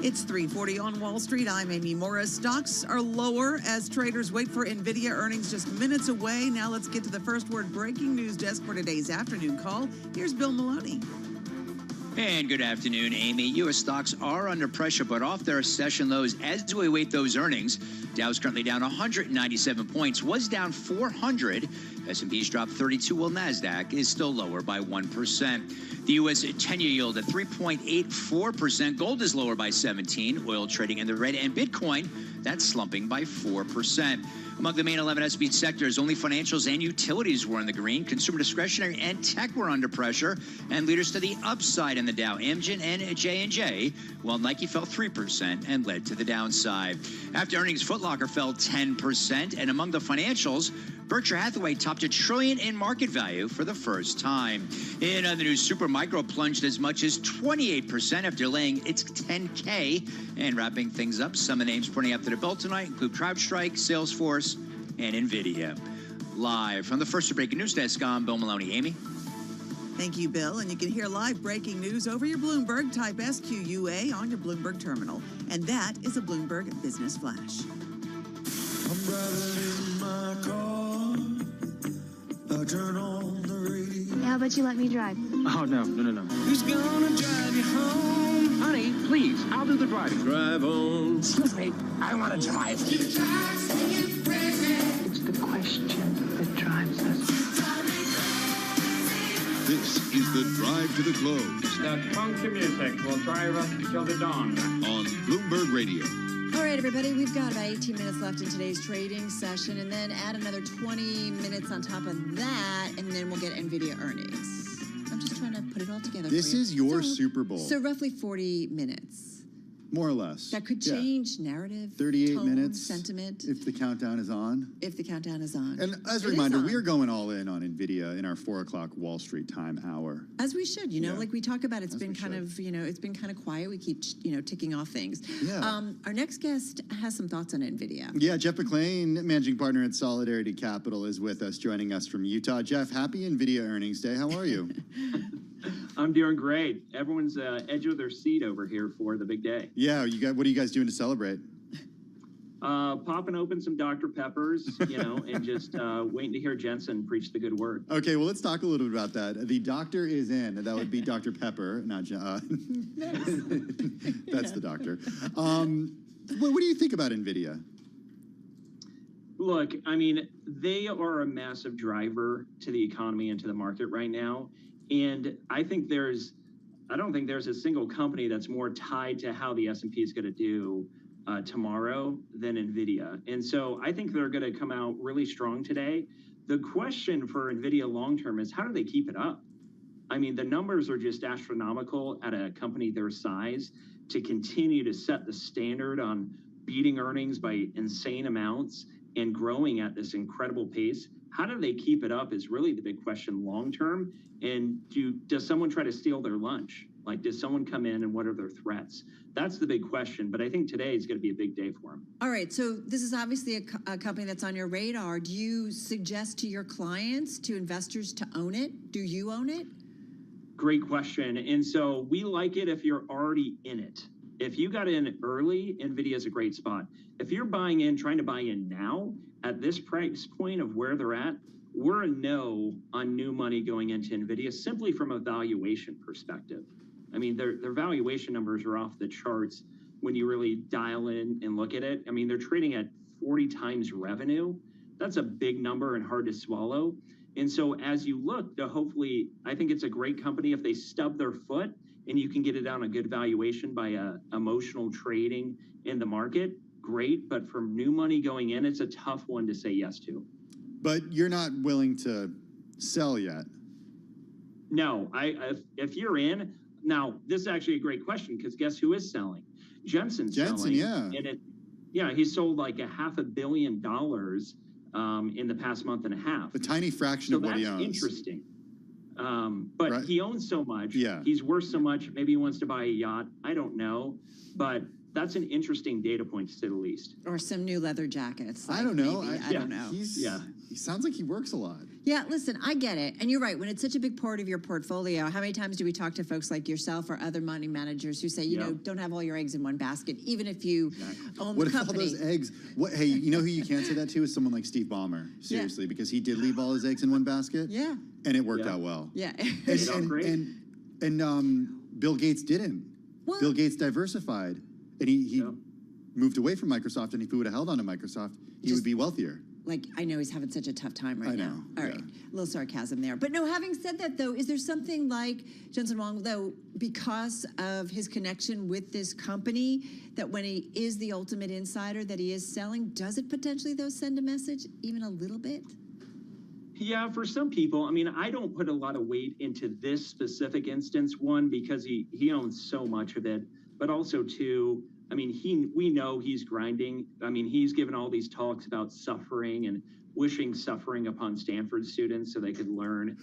It's 3:40 on Wall Street. I'm Amy Morris. Stocks are lower as traders wait for NVIDIA earnings just minutes away. Now let's get to the first word breaking news desk for today's afternoon call. Here's Bill Maloney. And good afternoon, Amy. U.S. stocks are under pressure, but off their session lows as we await those earnings. Dow's currently down 197 points, was down 400. S&P's dropped 32, while NASDAQ is still lower by 1%. The U.S. 10-year yield at 3.84%. Gold is lower by 17. Oil trading in the red, and Bitcoin, that's slumping by 4%. Among the main 11 S&P sectors, only financials and utilities were in the green. Consumer discretionary and tech were under pressure, and leaders to the upside in the Dow, Amgen and J&J, while Nike fell 3% and led to the downside. After earnings, Foot Locker fell 10%, and among the financials, Berkshire Hathaway topped $1 trillion in market value for the first time. In other news, Supermicro plunged as much as 28% after laying its 10K. And wrapping things up, some of the names pointing after the bell tonight include CrowdStrike, Salesforce, and NVIDIA. Live from the first breaking news desk, I'm Bill Maloney. Amy? Thank you, Bill. And you can hear live breaking news over your Bloomberg. Type SQUA on your Bloomberg terminal. And that is a Bloomberg Business Flash. I'm driving in my car. I turn on the radio. How about you let me drive? Oh, no. Who's gonna drive you home? Honey, please, I'll do the driving. Drive on. Excuse me, I want to drive. It's the question that drives us. This is the Drive to the Close. Start funky music will drive us till the dawn. On Bloomberg Radio. All right, everybody, we've got about 18 minutes left in today's trading session, and then add another 20 minutes on top of that, and then we'll get NVIDIA earnings. I'm just trying to put it all together. This is your Super Bowl. So roughly 40 minutes. More or less. That could change narrative, 38 tone, minutes. sentiment. If the countdown is on. If the countdown is on. And as a reminder, we are going all in on NVIDIA in our 4 o'clock Wall Street time hour. As we should, like we talk about, it's been kind of, it's been kind of quiet. We keep, ticking off things. Yeah. Our next guest has some thoughts on NVIDIA. Yeah, Jeff McClain, managing partner at Solidarity Capital, is with us, joining us from Utah. Jeff, happy NVIDIA earnings day. How are you? I'm doing great. Everyone's edge of their seat over here for the big day. Yeah, what are you guys doing to celebrate? Popping open some Dr. Peppers, and just waiting to hear Jensen preach the good word. Okay, well, let's talk a little bit about that. The doctor is in. That would be Dr. Pepper, not That's the doctor. What do you think about NVIDIA? Look, I mean, they are a massive driver to the economy and to the market right now. And I don't think there's a single company that's more tied to how the S&P is going to do tomorrow than NVIDIA. And so I think they're going to come out really strong today. The question for NVIDIA long-term is how do they keep it up? I mean, the numbers are just astronomical at a company their size to continue to set the standard on beating earnings by insane amounts and growing at this incredible pace. How do they keep it up is really the big question long-term. And does someone try to steal their lunch? Like, does someone come in and what are their threats? That's the big question. But I think today is going to be a big day for them. All right. So this is obviously a company that's on your radar. Do you suggest to your clients, to investors, to own it? Do you own it? Great question. And so we like it if you're already in it. If you got in early, NVIDIA is a great spot. If you're trying to buy in now at this price point of where they're at, we're a no on new money going into NVIDIA simply from a valuation perspective. I mean, their valuation numbers are off the charts when you really dial in and look at it. I mean, they're trading at 40 times revenue. That's a big number and hard to swallow. And so as you look to hopefully, I think it's a great company if they stub their foot and you can get it down a good valuation by emotional trading in the market, great. But from new money going in, it's a tough one to say yes to. But you're not willing to sell yet. No, if you're in, now this is actually a great question because guess who is selling? Jensen's selling. Yeah. And he sold like $500 million in the past month and a half. A tiny fraction of what he owns. That's interesting. But right. He owns so much. Yeah. He's worth so much. Maybe he wants to buy a yacht. I don't know. But that's an interesting data point, to say the least. Or some new leather jackets. I don't know. maybe. I don't know. He sounds like he works a lot. Yeah, listen, I get it. And you're right. When it's such a big part of your portfolio, how many times do we talk to folks like yourself or other money managers who say, you know, don't have all your eggs in one basket, even if you own What the if all company? those eggs? What? Hey, you know who you can't say that to is someone like Steve Ballmer. Seriously, because he did leave all his eggs in one basket. Yeah. And it worked out well. Yeah. And Bill Gates didn't. Bill Gates diversified, and he moved away from Microsoft. And if he would have held on to Microsoft, he would be wealthier. Like, I know he's having such a tough time right now. I know. All right. A little sarcasm there. But no, having said that, though, is there something like Jensen Huang, though, because of his connection with this company, that when he is the ultimate insider that he is selling, does it potentially, though, send a message even a little bit? Yeah, for some people, I mean, I don't put a lot of weight into this specific instance, one, because he owns so much of it, but also two, I mean, we know he's grinding. I mean, he's given all these talks about suffering and wishing suffering upon Stanford students so they could learn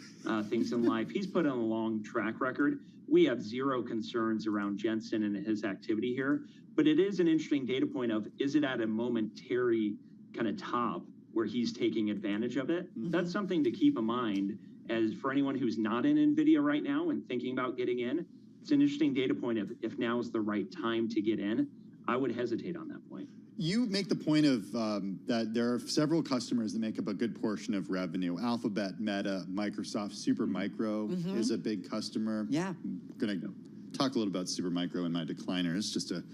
things in life. He's put on a long track record. We have zero concerns around Jensen and his activity here, but it is an interesting data point of, is it at a momentary kind of top where he's taking advantage of it? That's something to keep in mind as for anyone who's not in NVIDIA right now and thinking about getting in. It's an interesting data point of if now is the right time to get in. I would hesitate on that point. You make the point of that there are several customers that make up a good portion of revenue. Alphabet, Meta, Microsoft, Supermicro is a big customer. Yeah. I'm going to talk a little about Supermicro and my decliners, just a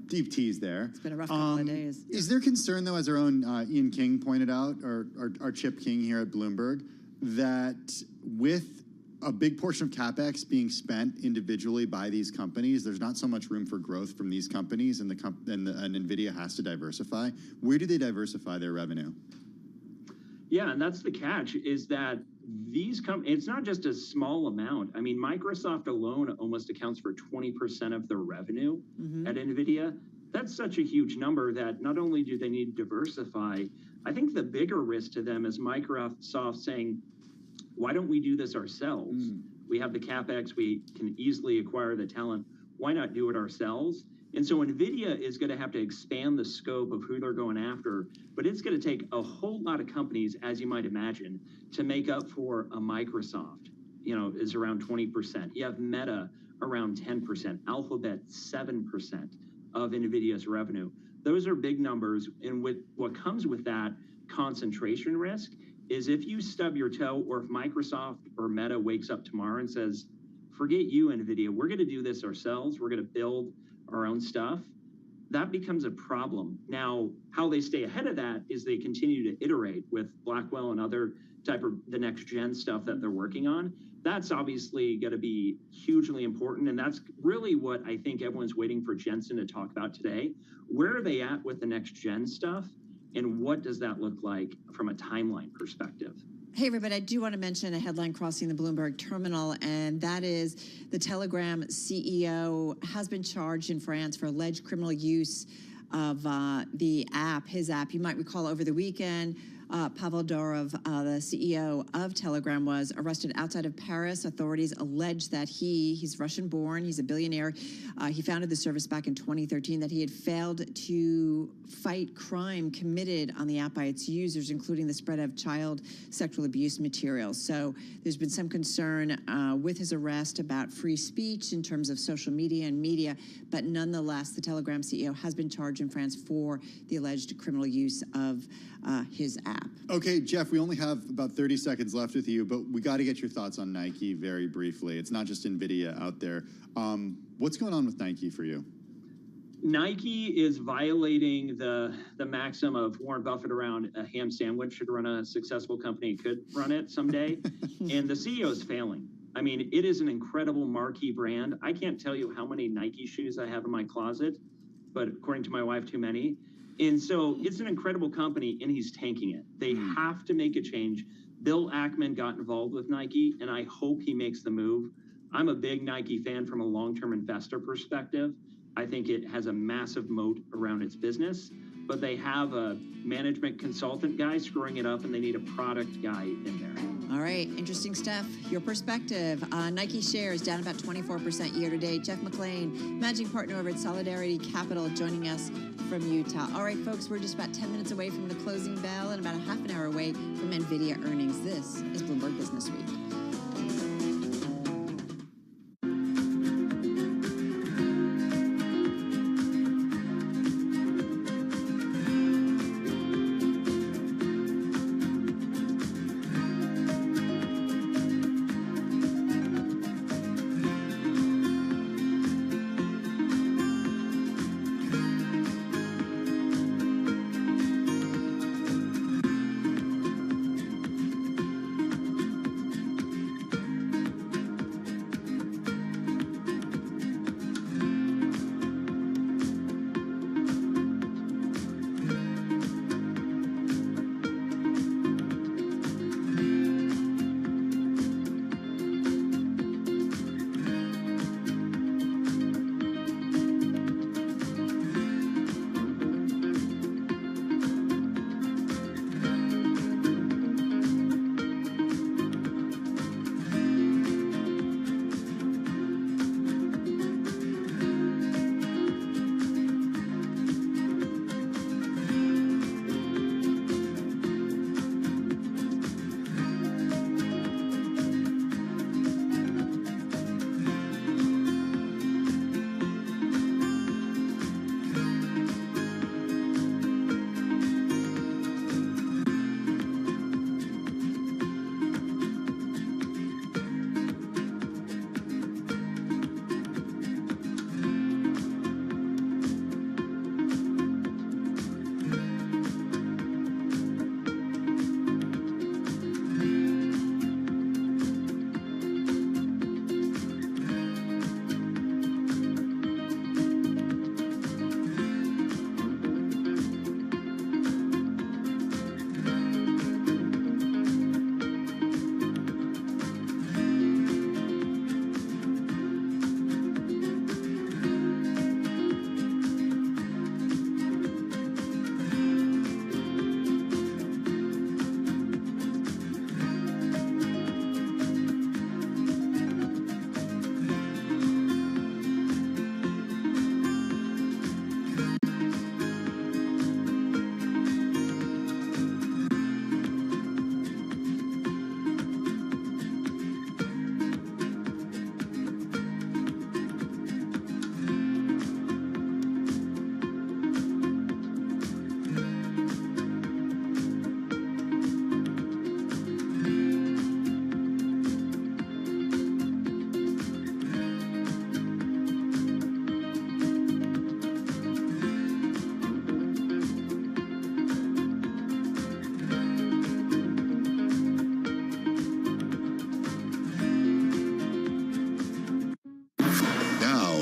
deep tease there. It's been a rough couple of days. Is there concern, though, as our own Ian King pointed out, or our Chip King here at Bloomberg, that with a big portion of CapEx being spent individually by these companies, there's not so much room for growth from these companies, and NVIDIA has to diversify? Where do they diversify their revenue? Yeah, and that's the catch, is that these it's not just a small amount. I mean, Microsoft alone almost accounts for 20% of their revenue at NVIDIA. That's such a huge number that not only do they need to diversify, I think the bigger risk to them is Microsoft saying, why don't we do this ourselves? We have the CapEx, we can easily acquire the talent. Why not do it ourselves? And so NVIDIA is going to have to expand the scope of who they're going after, but it's going to take a whole lot of companies, as you might imagine, to make up for a Microsoft, is around 20%. You have Meta around 10%, Alphabet 7% of NVIDIA's revenue. Those are big numbers, and what comes with that concentration risk is if you stub your toe, or if Microsoft or Meta wakes up tomorrow and says, forget you, NVIDIA, we're going to do this ourselves, we're going to build our own stuff, that becomes a problem. Now, how they stay ahead of that is they continue to iterate with Blackwell and other type of the next gen stuff that they're working on. That's obviously going to be hugely important, and that's really what I think everyone's waiting for Jensen to talk about today. Where are they at with the next gen stuff? And what does that look like from a timeline perspective? Hey, everybody, I do want to mention a headline crossing the Bloomberg terminal, and that is the Telegram CEO has been charged in France for alleged criminal use of the app, his app. You might recall over the weekend, Pavel Durov, the CEO of Telegram, was arrested outside of Paris. Authorities allege that he's Russian-born, he's a billionaire. He founded the service back in 2013, that he had failed to fight crime committed on the app by its users, including the spread of child sexual abuse materials. So there's been some concern with his arrest about free speech in terms of social media and media, but nonetheless, the Telegram CEO has been charged in France for the alleged criminal use of his app. Okay, Jeff, we only have about 30 seconds left with you, but we got to get your thoughts on Nike very briefly. It's not just NVIDIA out there. What's going on with Nike for you? Nike is violating the maxim of Warren Buffett around a ham sandwich should run a successful company, could run it someday. And the CEO is failing. I mean, it is an incredible marquee brand. I can't tell you how many Nike shoes I have in my closet, but according to my wife, too many. And so it's an incredible company, and he's tanking it. They have to make a change. Bill Ackman got involved with Nike, and I hope he makes the move. I'm a big Nike fan from a long-term investor perspective. I think it has a massive moat around its business, but they have a management consultant guy screwing it up, and they need a product guy in there. All right, interesting stuff. Your perspective. Nike shares down about 24% year to date. Jeff McClain, managing partner over at Solidarity Capital, joining us from Utah. All right, folks, we're just about 10 minutes away from the closing bell and about a half an hour away from NVIDIA earnings. This is Bloomberg Business Week.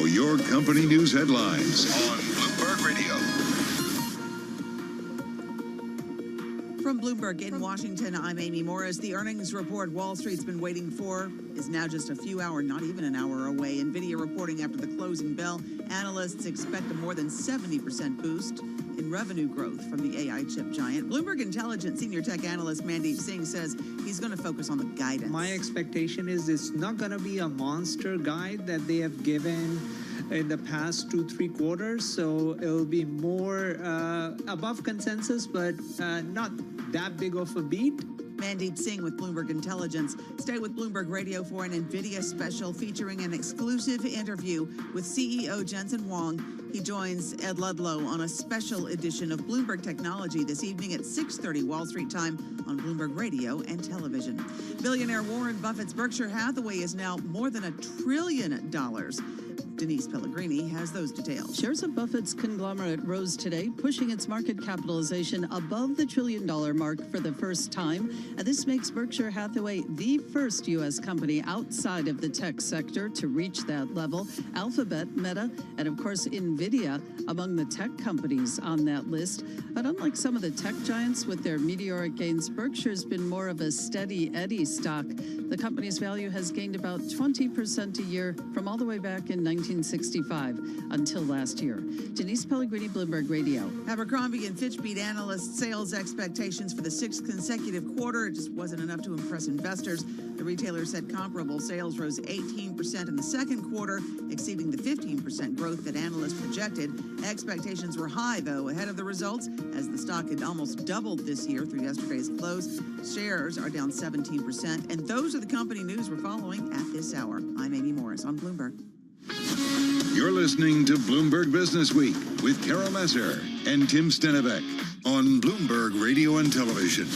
Your company news headlines on Bloomberg Radio. From Bloomberg in Washington, I'm Amy Morris. The earnings report Wall Street's been waiting for is now just a few hours, not even an hour away. NVIDIA reporting after the closing bell. Analysts expect a more than 70% boost in revenue growth from the AI chip giant. Bloomberg Intelligence senior tech analyst Mandeep Singh says he's going to focus on the guidance. My expectation is it's not going to be a monster guide that they have given in the past 2-3 quarters, so it'll be more above consensus, but not that big of a beat. Mandeep Singh with Bloomberg Intelligence. Stay with Bloomberg Radio for an NVIDIA special featuring an exclusive interview with CEO Jensen Huang. He joins Ed Ludlow on a special edition of Bloomberg Technology this evening at 6:30 Wall Street time on Bloomberg Radio and television. Billionaire Warren Buffett's Berkshire Hathaway is now more than $1 trillion. Denise Pellegrini has those details. Shares of Buffett's conglomerate rose today, pushing its market capitalization above the $1 trillion mark for the first time. And this makes Berkshire Hathaway the first U.S. company outside of the tech sector to reach that level. Alphabet, Meta, and of course NVIDIA among the tech companies on that list. But unlike some of the tech giants with their meteoric gains, Berkshire's been more of a steady Eddie stock. The company's value has gained about 20% a year from all the way back in 19 1965 until last year. Denise Pellegrini, Bloomberg Radio. Abercrombie & Fitch beat analyst sales expectations for the 6th consecutive quarter. It just wasn't enough to impress investors. The retailer said comparable sales rose 18% in the second quarter, exceeding the 15% growth that analysts projected. Expectations were high, though, ahead of the results, as the stock had almost doubled this year through yesterday's close. Shares are down 17%, and those are the company news we're following at this hour. I'm Amy Morris on Bloomberg. You're listening to Bloomberg Business Week with Carol Massar and Tim Stenivek on Bloomberg Radio and Television.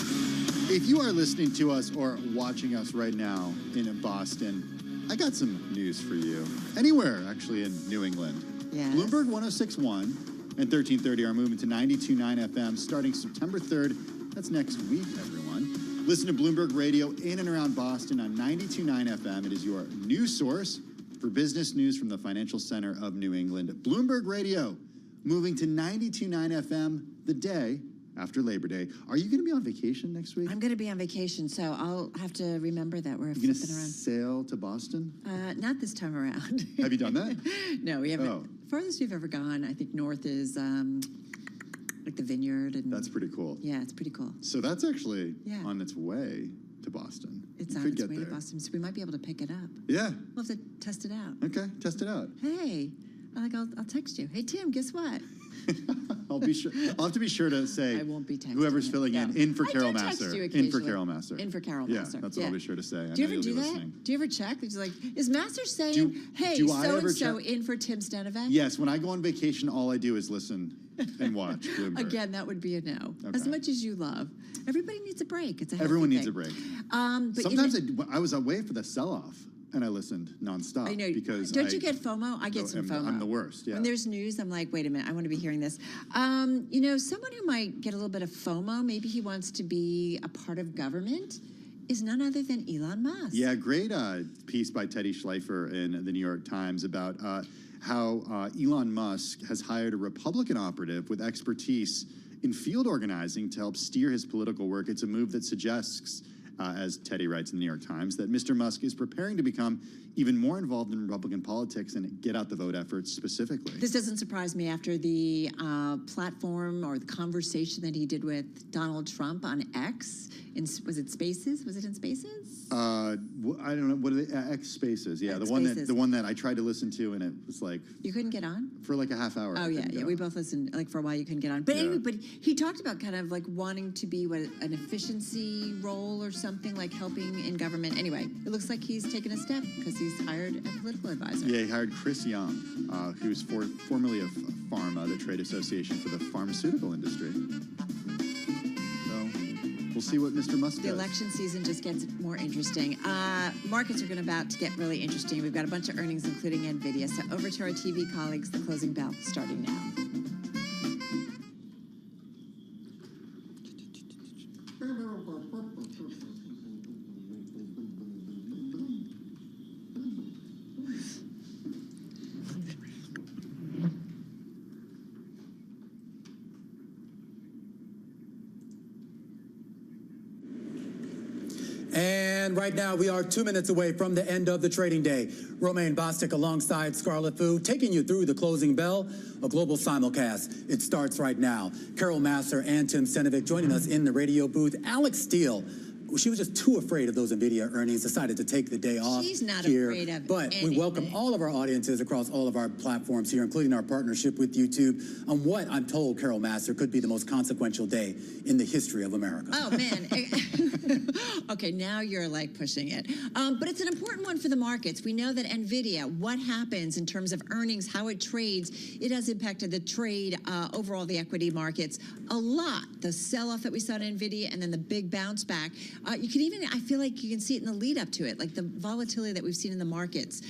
If you are listening to us or watching us right now in Boston, I got some news for you. Anywhere, actually, in New England. Yes. Bloomberg 106.1 and 1330 are moving to 92.9 FM starting September 3rd. That's next week, everyone. Listen to Bloomberg Radio in and around Boston on 92.9 FM. It is your news source for business news from the financial center of New England. Bloomberg Radio moving to 92.9 FM the day after Labor Day. Are you going to be on vacation next week? I'm going to be on vacation, so I'll have to remember that we're You're going to flipping around. sail to Boston? Not this time around. Have you done that? No, we haven't. Oh. Farthest we've ever gone, I think north is like the Vineyard. And That's pretty cool. yeah, it's pretty cool. So that's actually Yeah. on its way to Boston. It's You on could its get way to there. Boston, so we might be able to pick it up. Yeah. We'll have to test it out. Okay, test it out. Hey, I'll text you. Hey, Tim, guess what? I'll be sure. I'll have to be sure to say. I won't be texting whoever's you. filling No. in for I Carol do text Massar. you In for occasionally. Carol Massar. In for Carol Yeah, Massar. that's what I'll be sure to say. I Do you know ever do you'll be that? listening. Do you ever check? It's like, is Master saying, hey, do I ever so-and-so check? in for Tim Stenivek? Yes, when I go on vacation, all I do is listen and watch Bloomberg. Again, that would be a no. As Okay. much as you love. Everybody needs a break. It's a healthy Everyone needs thing. a break. But Sometimes I was away for the sell-off, and I listened nonstop. I know. Because Don't you get FOMO? I get some FOMO. I'm the worst. Yeah. When there's news, I'm like, wait a minute, I want to be hearing this. Someone who might get a little bit of FOMO, maybe he wants to be a part of government, is none other than Elon Musk. Yeah, great piece by Teddy Schleifer in the New York Times about how Elon Musk has hired a Republican operative with expertise in field organizing to help steer his political work. It's a move that suggests, as Teddy writes in the New York Times, that Mr. Musk is preparing to become even more involved in Republican politics and get out the vote efforts specifically. This doesn't surprise me after the platform or the conversation that he did with Donald Trump on X. Was it Spaces? Was it in Spaces? I don't know. What are they? X Spaces. Yeah, X the Spaces. one that I tried to listen to, and it was like You couldn't get on? for like a half hour. Oh, I yeah, couldn't yeah. get We on. both listened, like, for a while you couldn't get on. But Yeah. anyway, but he talked about kind of like wanting to be an efficiency role or something, like helping in government. Anyway, it looks like he's taken a step because he's hired a political advisor. Yeah, he hired Chris Young, who's formerly of PhRMA, the trade association for the pharmaceutical industry. So we'll see what Mr. Musk The does. election season just gets more interesting. Markets are about to get really interesting. We've got a bunch of earnings, including NVIDIA. So over to our TV colleagues, the closing bell starting now. And right now, we are 2 minutes away from the end of the trading day. Romaine Bostic alongside Scarlett Fu, taking you through the closing bell, a global simulcast. It starts right now. Carol Massar and Tim Stenivek joining us in the radio booth. Alex Steele, she was just too afraid of those NVIDIA earnings, decided to take the day off. She's not here. afraid of But we welcome all of our audiences across all of our platforms here, including our partnership with YouTube, on what I'm told, Carol Massar, could be the most consequential day in the history of America. Oh, man. Okay, now you're like pushing it. But it's an important one for the markets. We know that NVIDIA, what happens in terms of earnings, how it trades, it has impacted the trade, overall the equity markets a lot. The sell-off that we saw in NVIDIA and then the big bounce back. You can even, I feel like you can see it in the lead up to it, like the volatility that we've seen in the markets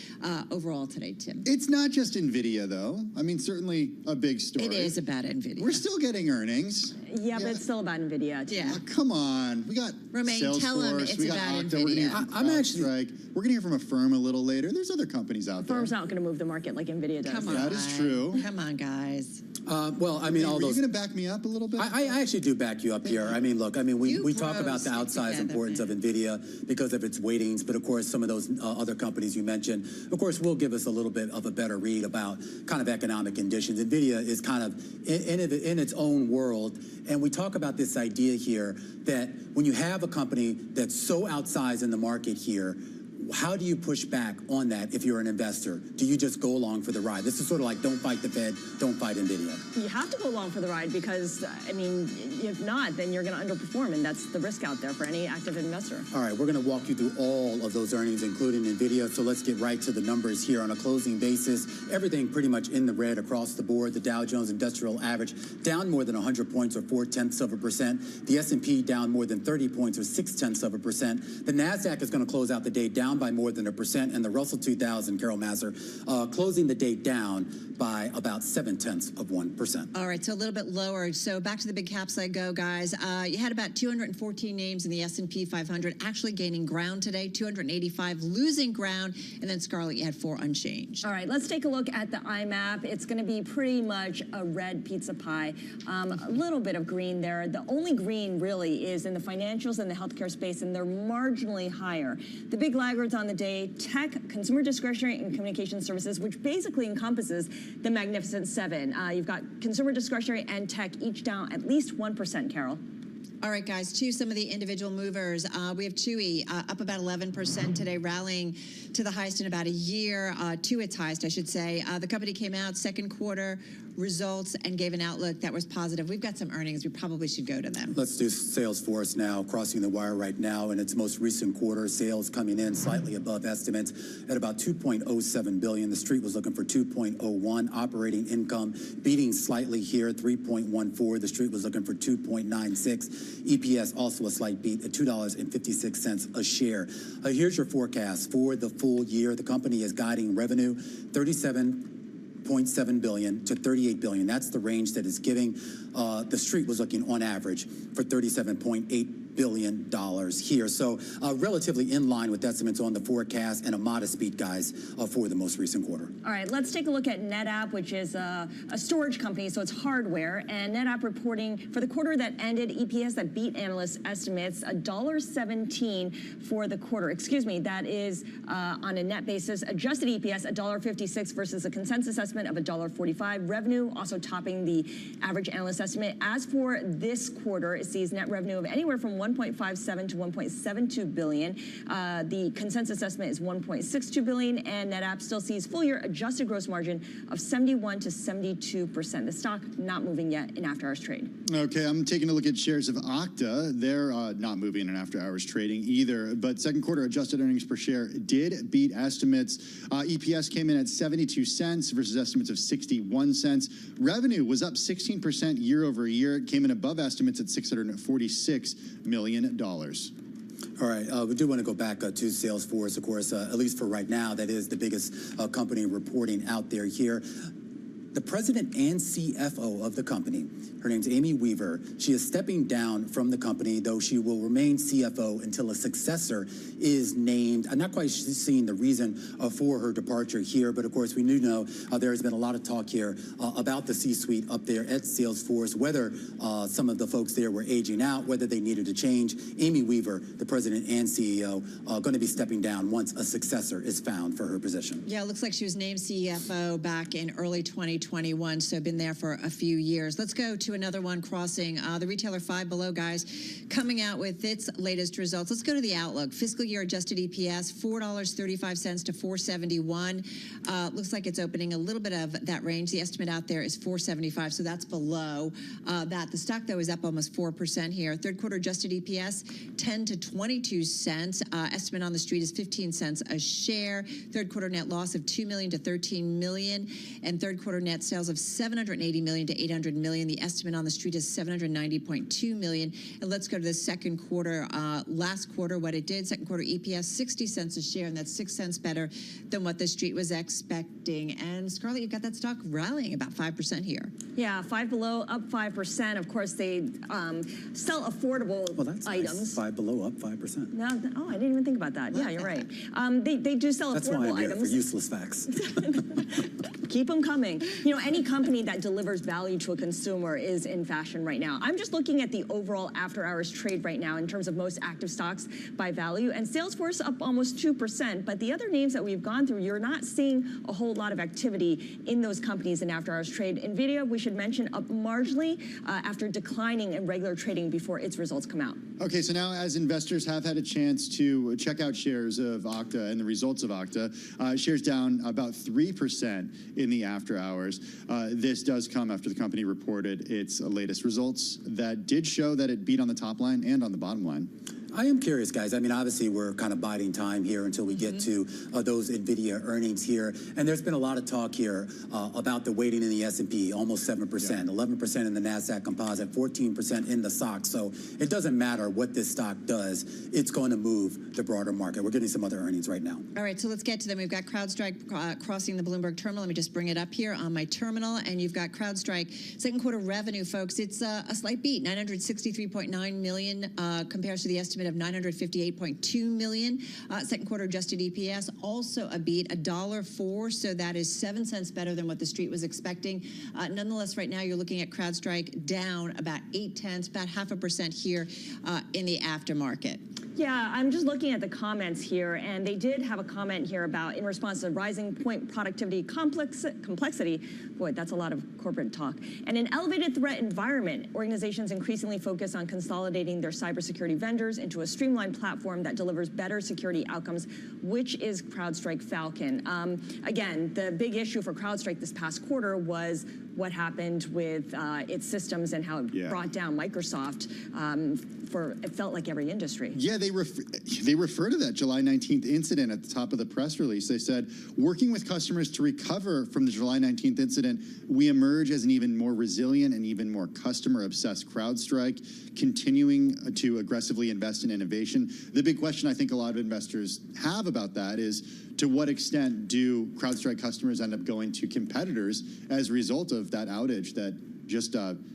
overall today, Tim. It's not just NVIDIA, though. I mean, certainly a big story. It is about NVIDIA. We're still getting earnings. Yeah, but it's still about NVIDIA. Too. Yeah. Oh, come on. We got Romaine, Salesforce. tell 'em it's we got about Okta. We're gonna hear NVIDIA. from CrowdStrike. We're going to hear from a firm a little later. There's other companies out there. Firm's not going to move the market like NVIDIA does. Come on. That is true. Come on, guys. Well, I mean, all Are those. you going to back me up a little bit? I actually do back you up here. I mean, look, I mean, we talk about the stick outsized together, importance of NVIDIA because of its weightings, but of course, some of those other companies you mentioned, of course, will give us a little bit of a better read about kind of economic conditions. NVIDIA is kind of in its own world, and we talk about this idea here that when you have a company that's so outsized in the market here, how do you push back on that if you're an investor? Do you just go along for the ride? This is sort of like don't fight the Fed, don't fight NVIDIA. You have to go along for the ride because, I mean, if not, then you're going to underperform, and that's the risk out there for any active investor. All right, we're going to walk you through all of those earnings, including NVIDIA. So let's get right to the numbers here. On a closing basis, everything pretty much in the red across the board. The Dow Jones Industrial Average down more than 100 points or 0.4%. The S&P down more than 30 points or 0.6%. The NASDAQ is going to close out the day down by more than 1%, and the Russell 2000, Carol Masser, closing the day down by about 0.7%. All right, so a little bit lower. So back to the big caps I go, guys. You had about 214 names in the S&P 500 actually gaining ground today, 285 losing ground, and then Scarlett, you had 4 unchanged. All right, let's take a look at the IMAP. It's going to be pretty much a red pizza pie. A little bit of green there. The only green really is in the financials and the healthcare space, and they're marginally higher. The big laggards on the day, tech, consumer discretionary, and communication services, which basically encompasses the Magnificent Seven. You've got consumer discretionary and tech each down at least 1%, Carol. All right, guys, to some of the individual movers. We have Chewy up about 11% today, rallying to the highest in about a year, to its highest, I should say. The company came out second quarter results and gave an outlook that was positive. We've got some earnings. We probably should go to them. Let's do Salesforce now, crossing the wire right now. In its most recent quarter, sales coming in slightly above estimates at about $2.07 billion. The street was looking for 2.01. Operating income beating slightly here, 3.14. The street was looking for 2.96. EPS also a slight beat at $2.56 a share. Here's your forecast for the full year. The company is guiding revenue 37.7 billion to 38 billion. That's the range that is giving. The street was looking on average for $37.8 billion here. So relatively in line with estimates on the forecast and a modest beat, guys, for the most recent quarter. All right, let's take a look at NetApp, which is a storage company, so it's hardware. And NetApp reporting for the quarter that ended, EPS that beat analyst estimates, $1.17 for the quarter. Excuse me, that is on a net basis. Adjusted EPS, $1.56 versus a consensus estimate of $1.45. Revenue also topping the average analyst estimate. As for this quarter, it sees net revenue of anywhere from 1.57 to 1.72 billion. The consensus estimate is 1.62 billion, and NetApp still sees full-year adjusted gross margin of 71 to 72%. The stock not moving yet in after-hours trade. Okay, I'm taking a look at shares of Okta. They're not moving in after-hours trading either, but second quarter adjusted earnings per share did beat estimates. EPS came in at 72 cents versus estimates of 61 cents. Revenue was up 16% year over year. It came in above estimates at $646 million. All right, we do want to go back to Salesforce, of course, at least for right now. That is the biggest company reporting out there here. The president and CFO of the company, her name's Amy Weaver. She is stepping down from the company, though she will remain CFO until a successor is named. I'm not quite seeing the reason for her departure here, but of course we do know there has been a lot of talk here about the C-suite up there at Salesforce, whether some of the folks there were aging out, whether they needed to change. Amy Weaver, the president and CEO, going to be stepping down once a successor is found for her position. Yeah, it looks like she was named CFO back in early 2021, so been there for a few years. Let's go to another one crossing the retailer Five Below, guys, coming out with its latest results. Let's go to the outlook. Fiscal year adjusted EPS, $4.35 to $4.71. Looks like it's opening a little bit of that range. The estimate out there is $4.75, so that's below that. The stock, though, is up almost 4% here. Third quarter adjusted EPS, 10 to 22 cents. Estimate on the street is 15 cents a share. Third quarter net loss of $2 million to $13 million, and third quarter net sales of $780 million to $800 million. The estimate on the street is $790.2 million. And let's go to the second quarter. Last quarter, what it did, second quarter EPS, 60 cents a share, and that's 6 cents better than what the street was expecting. And Scarlett, you've got that stock rallying about 5% here. Yeah, Five Below up 5%. Of course, they sell affordable items. Nice. Five Below up 5%. No, oh, I didn't even think about that. Yeah, you're right. They do sell That's affordable why I'm here, items. for useless facts. Keep them coming. You know, any company that delivers value to a consumer is in fashion right now. I'm just looking at the overall after-hours trade right now in terms of most active stocks by value, and Salesforce up almost 2%. But the other names that we've gone through, you're not seeing a whole lot of activity in those companies in after-hours trade. NVIDIA, we should mention, up marginally after declining in regular trading before its results come out. Okay, so now as investors have had a chance to check out shares of Okta and the results of Okta, shares down about 3% in the after hours. This does come after the company reported its latest results that did show that it beat on the top line and on the bottom line. I am curious, guys. I mean, obviously, we're kind of biding time here until we get to those NVIDIA earnings here. And there's been a lot of talk here about the weighting in the S&P, almost 7%, 11% in the NASDAQ composite, 14% in the SOX. So it doesn't matter what this stock does. It's going to move the broader market. We're getting some other earnings right now. All right, so let's get to them. We've got CrowdStrike crossing the Bloomberg terminal. Let me just bring it up here on my terminal. And you've got CrowdStrike. Second quarter revenue, folks, it's a slight beat, $963.9 million compares to the estimate of $958.2 million. Second quarter adjusted EPS, also a beat, $1.04. So that is 7 cents better than what the street was expecting. Nonetheless, right now you're looking at CrowdStrike down about 0.8, about 0.5% here in the aftermarket. Yeah, I'm just looking at the comments here, and they did have a comment here about in response to rising point productivity complexity. Boy, that's a lot of corporate talk. And an elevated threat environment, organizations increasingly focus on consolidating their cybersecurity vendors into a streamlined platform that delivers better security outcomes, which is CrowdStrike Falcon. Again, the big issue for CrowdStrike this past quarter was what happened with its systems and how it brought down Microsoft for, it felt like, every industry. Yeah, they refer to that July 19th incident at the top of the press release. They said, working with customers to recover from the July 19th incident, we emerge as an even more resilient and even more customer-obsessed CrowdStrike, continuing to aggressively invest in innovation. The big question I think a lot of investors have about that is, to what extent do CrowdStrike customers end up going to competitors as a result of that outage that just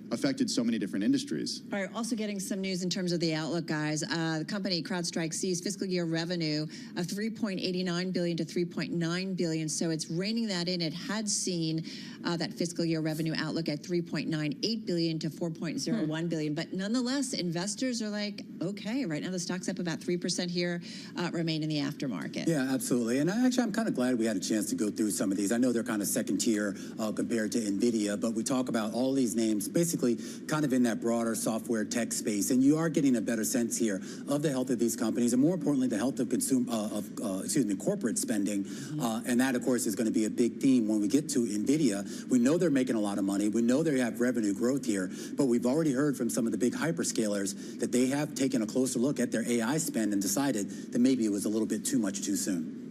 affected so many different industries? All right, also getting some news in terms of the outlook, guys. The company CrowdStrike sees fiscal year revenue of $3.89 billion to $3.9 billion, so it's reining that in. It had seen that fiscal year revenue outlook at $3.98 billion to $4.01 billion, but nonetheless, investors are like, okay, right now the stock's up about 3% here, remain in the aftermarket. Yeah, absolutely. And actually, I'm kind of glad we had a chance to go through some of these. I know they're kind of second tier compared to NVIDIA, but we talk about all these names basically kind of in that broader software tech space, and you are getting a better sense here of the health of these companies, and more importantly, the health of corporate spending, and that, of course, is going to be a big theme when we get to NVIDIA. We know they're making a lot of money. We know they have revenue growth here, but we've already heard from some of the big hyperscalers that they have taken a closer look at their AI spend and decided that maybe it was a little bit too much too soon.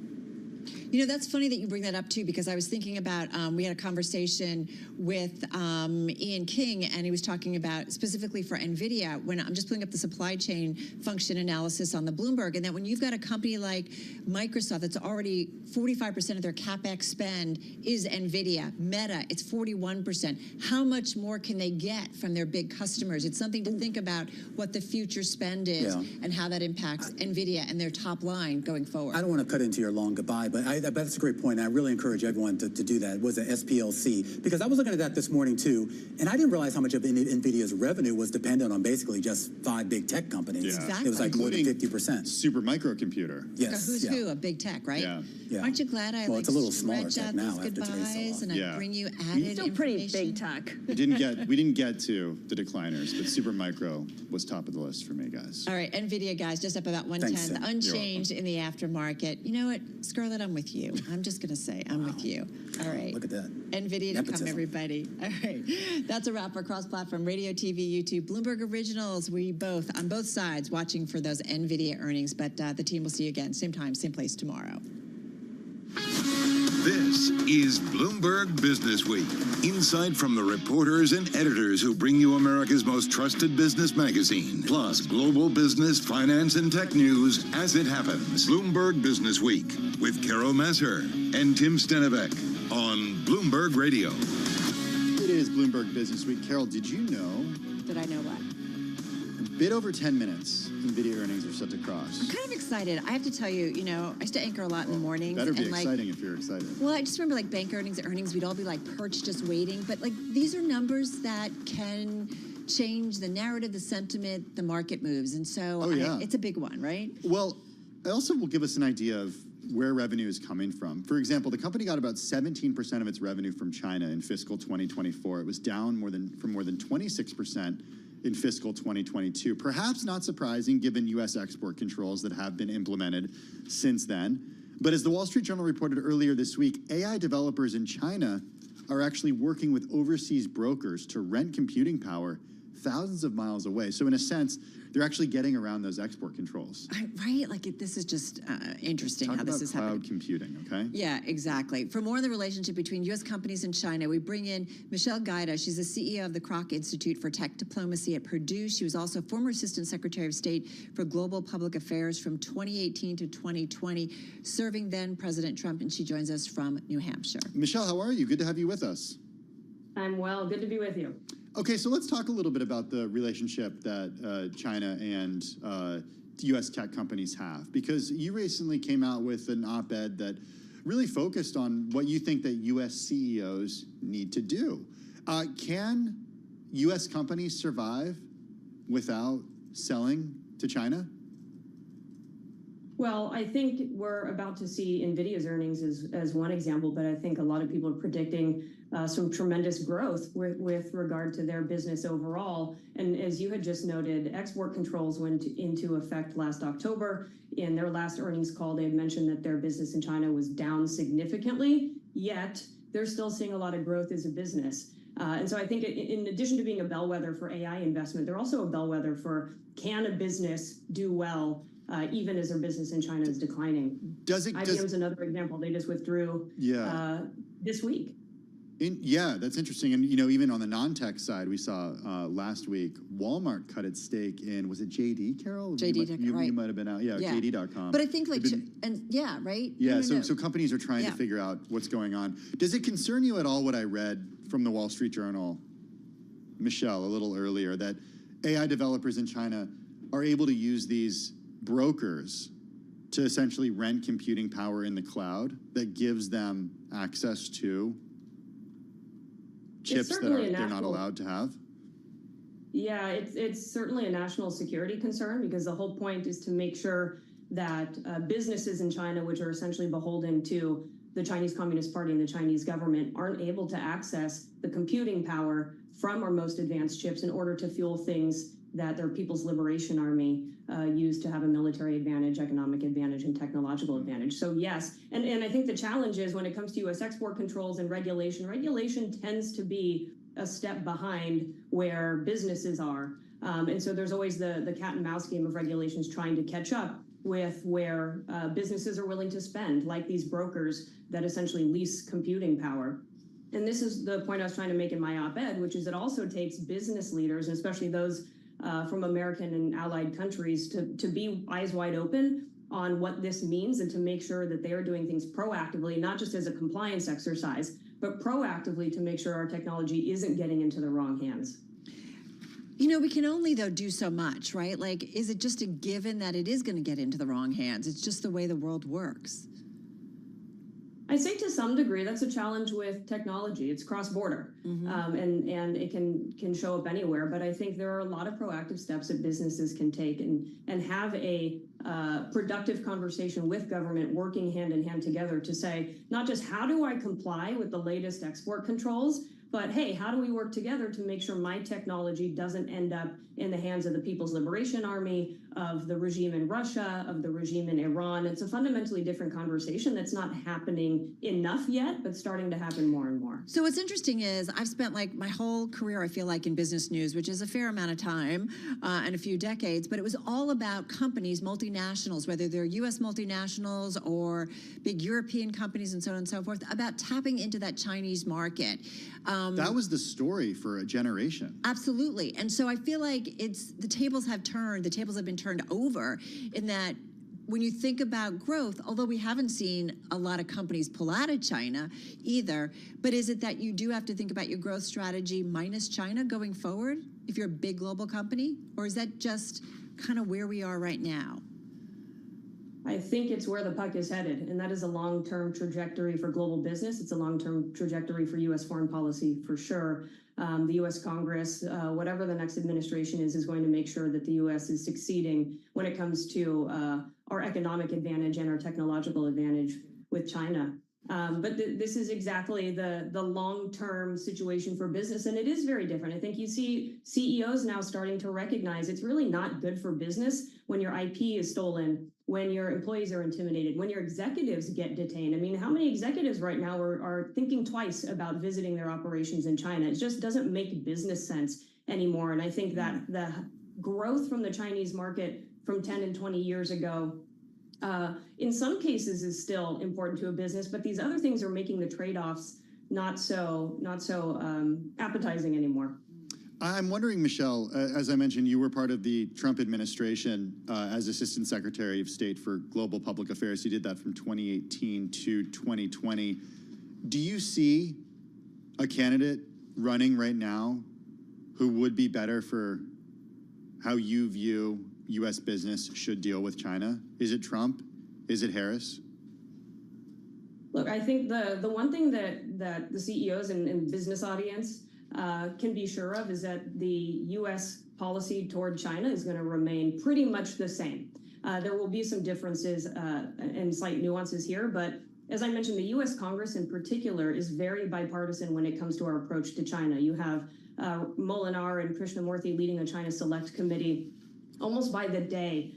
You know, that's funny that you bring that up, too, because I was thinking about, we had a conversation with Ian King, and he was talking about, specifically for NVIDIA, when I'm just pulling up the supply chain function analysis on the Bloomberg, and that when you've got a company like Microsoft that's already 45% of their CapEx spend is NVIDIA, Meta, it's 41%. How much more can they get from their big customers? It's something to think about what the future spend is and how that impacts NVIDIA and their top line going forward. I don't want to cut into your long goodbye, but that's a great point. I really encourage everyone to do that. It was a SPLC, because I was looking at that this morning too, and I didn't realize how much of NVIDIA's revenue was dependent on basically just 5 big tech companies. Yeah. Exactly. It was like more than 50%. Super microcomputer. Yes. Who's who of big tech, right? Yeah. Aren't you glad I it's a little smaller stretch tech out now these after today's goodbyes sell-off. and I bring you added Still pretty big tech. We didn't get to the decliners, but Super Micro was top of the list for me, guys. All right, NVIDIA, guys, just up about 1/10, Thanks, Tim. unchanged in the aftermarket. You know what, Scarlett, I'm with you. I'm just going to say I'm with you. All right. Look at that. NVIDIA to come, everybody. All right. That's a wrap for cross-platform radio, TV, YouTube, Bloomberg Originals. We both, on both sides, watching for those NVIDIA earnings, but the team will see you again, same time, same place tomorrow. This is Bloomberg Business Week. Insight from the reporters and editors who bring you America's most trusted business magazine. Plus, global business, finance, and tech news as it happens. Bloomberg Business Week with Carol Masser and Tim Stenivek on Bloomberg Radio. It is Bloomberg Bloomberg Business Week. Carol, did you know? Did I know what? A bit over 10 minutes, NVIDIA earnings are set to cross. I'm kind of excited. I have to tell you, I used to anchor a lot in the mornings. Better be and exciting if you're excited. Well, I just remember like bank earnings, we'd all be like perched just waiting. But like these are numbers that can change the narrative, the sentiment, the market moves. And so it's a big one, right? Well, it also will give us an idea of where revenue is coming from. For example, the company got about 17% of its revenue from China in fiscal 2024. It was down from more than 26% in fiscal 2022. Perhaps not surprising given U.S. export controls that have been implemented since then. But as the Wall Street Journal reported earlier this week, AI developers in China are actually working with overseas brokers to rent computing power thousands of miles away. So in a sense, they're actually getting around those export controls. Right? Like this is just interesting how this is happening. Cloud computing, okay? Yeah, exactly. For more on the relationship between U.S. companies and China, we bring in Michelle Gaida. She's the CEO of the Kroc Institute for Tech Diplomacy at Purdue. She was also former Assistant Secretary of State for Global Public Affairs from 2018 to 2020, serving then President Trump, and she joins us from New Hampshire. Michelle, how are you? Good to have you with us. I'm well. Good to be with you. Okay, so let's talk a little bit about the relationship that China and U.S. tech companies have, because you recently came out with an op-ed that really focused on what you think that U.S. CEOs need to do. Can U.S. companies survive without selling to China? Well, I think we're about to see NVIDIA's earnings as one example, but I think a lot of people are predicting some tremendous growth with regard to their business overall. And as you had just noted, export controls went into effect last October. In their last earnings call, they had mentioned that their business in China was down significantly, yet they're still seeing a lot of growth as a business. And so I think in addition to being a bellwether for AI investment, they're also a bellwether for can a business do well even as their business in China is declining. IBM's another example. They just withdrew this week. Yeah, that's interesting. And, even on the non-tech side, we saw last week, Walmart cut its stake in, was it JD, Carol? JD.com, right. You might have been out. Yeah, JD.com. But I think right? Yeah, so companies are trying to figure out what's going on. Does it concern you at all what I read from the Wall Street Journal, Michelle, a little earlier, that AI developers in China are able to use these brokers to essentially rent computing power in the cloud that gives them access to chips that they're not allowed to have? Yeah, it's certainly a national security concern, because the whole point is to make sure that businesses in China, which are essentially beholden to the Chinese Communist Party and the Chinese government, aren't able to access the computing power from our most advanced chips in order to fuel things that their People's Liberation Army used to have a military advantage, economic advantage, and technological advantage. So yes, and I think the challenge is when it comes to U.S. export controls and regulation tends to be a step behind where businesses are. And so there's always the cat and mouse game of regulations trying to catch up with where businesses are willing to spend, like these brokers that essentially lease computing power. And this is the point I was trying to make in my op-ed, which is it also takes business leaders, and especially those from American and allied countries, to be eyes wide open on what this means and to make sure that they are doing things proactively, not just as a compliance exercise, but proactively to make sure our technology isn't getting into the wrong hands. We can only, though, do so much, right? Like, is it just a given that it is going to get into the wrong hands? It's just the way the world works. I say to some degree that's a challenge with technology. It's cross-border, and it can show up anywhere. But I think there are a lot of proactive steps that businesses can take and have a productive conversation with government, working hand in hand together to say, not just how do I comply with the latest export controls, but hey, how do we work together to make sure my technology doesn't end up in the hands of the People's Liberation Army, of the regime in Russia, of the regime in Iran? It's a fundamentally different conversation that's not happening enough yet, but starting to happen more and more. So what's interesting is I've spent like my whole career, I feel like, in business news, which is a fair amount of time and a few decades, but it was all about companies, multinationals, whether they're U.S. multinationals or big European companies and so on and so forth, about tapping into that Chinese market. That was the story for a generation. Absolutely. And so I feel like the tables have turned, the tables have been turned over in that when you think about growth, although we haven't seen a lot of companies pull out of China either, but is it that you do have to think about your growth strategy minus China going forward if you're a big global company? Or is that just kind of where we are right now? I think it's where the puck is headed, and that is a long-term trajectory for global business. It's a long-term trajectory for U.S. foreign policy for sure. The U.S. Congress, whatever the next administration is going to make sure that the U.S. is succeeding when it comes to our economic advantage and our technological advantage with China. But this is exactly the long-term situation for business, and it is very different. I think you see CEOs now starting to recognize it's really not good for business when your IP is stolen, when your employees are intimidated, when your executives get detained. I mean, how many executives right now are thinking twice about visiting their operations in China? It just doesn't make business sense anymore. And I think that the growth from the Chinese market from 10 and 20 years ago, in some cases is still important to a business, but these other things are making the trade-offs not so appetizing anymore. I'm wondering, Michelle, as I mentioned, you were part of the Trump administration as Assistant Secretary of State for Global Public Affairs. You did that from 2018 to 2020. Do you see a candidate running right now who would be better for how you view U.S. business should deal with China? Is it Trump? Is it Harris? Look, I think the one thing that the CEOs and business audience can be sure of is that the U.S. policy toward China is going to remain pretty much the same. There will be some differences and slight nuances here, but as I mentioned, the U.S. Congress in particular is very bipartisan when it comes to our approach to China. You have Molinar and Krishnamurthy leading the China Select Committee almost by the day,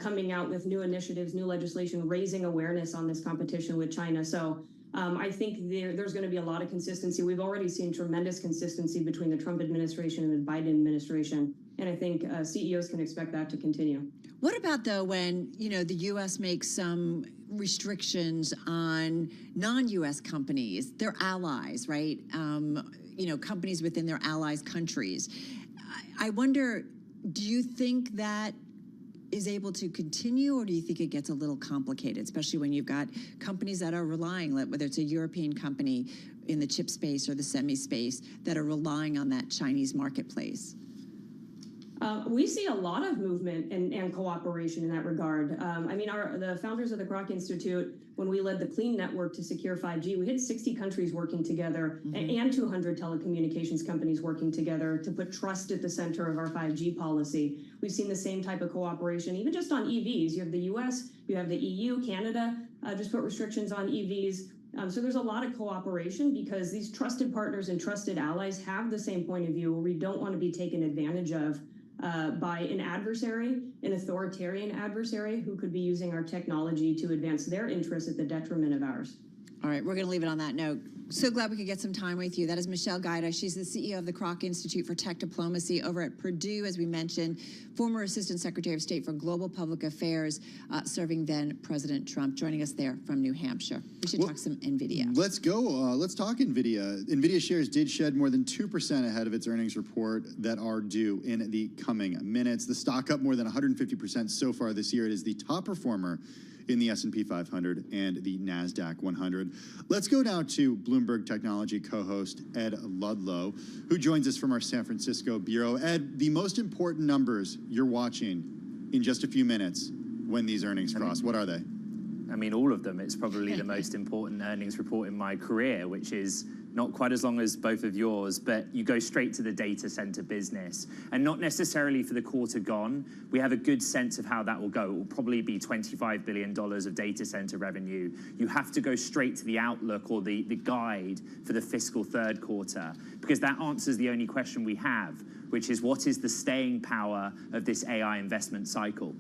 coming out with new initiatives, new legislation, raising awareness on this competition with China. So I think there's going to be a lot of consistency. We've already seen tremendous consistency between the Trump administration and the Biden administration, and I think CEOs can expect that to continue. What about, though, when, the U.S. makes some restrictions on non-U.S. companies, their allies, right? Companies within their allies' countries. I wonder, do you think that is able to continue, or do you think it gets a little complicated, especially when you've got companies that are relying, whether it's a European company in the chip space or the semi space, that are relying on that Chinese marketplace? We see a lot of movement and cooperation in that regard. The founders of the Kroc Institute, when we led the Clean Network to secure 5G, we had 60 countries working together and 200 telecommunications companies working together to put trust at the center of our 5G policy. We've seen the same type of cooperation, even just on EVs. You have the US, you have the EU, Canada, just put restrictions on EVs. So there's a lot of cooperation because these trusted partners and trusted allies have the same point of view where we don't want to be taken advantage of by an adversary, an authoritarian adversary who could be using our technology to advance their interests at the detriment of ours. All right, we're going to leave it on that note. So glad we could get some time with you. That is Michelle Gaida. She's the CEO of the Kroc Institute for Tech Diplomacy over at Purdue, as we mentioned, former Assistant Secretary of State for Global Public Affairs, serving then President Trump, joining us there from New Hampshire. We should talk some NVIDIA. Let's go. Let's talk NVIDIA. NVIDIA shares did shed more than 2% ahead of its earnings report that are due in the coming minutes. The stock up more than 150% so far this year. It is the top performer in the S&P 500 and the NASDAQ 100. Let's go now to Bloomberg Technology co-host Ed Ludlow, who joins us from our San Francisco bureau. Ed, the most important numbers you're watching in just a few minutes when these earnings cross, what are they? I mean, all of them. It's probably the most important earnings report in my career, which is not quite as long as both of yours, but you go straight to the data center business. And not necessarily for the quarter gone. We have a good sense of how that will go. It will probably be $25 billion of data center revenue. You have to go straight to the outlook or the guide for the fiscal third quarter, because that answers the only question we have, which is what is the staying power of this AI investment cycle?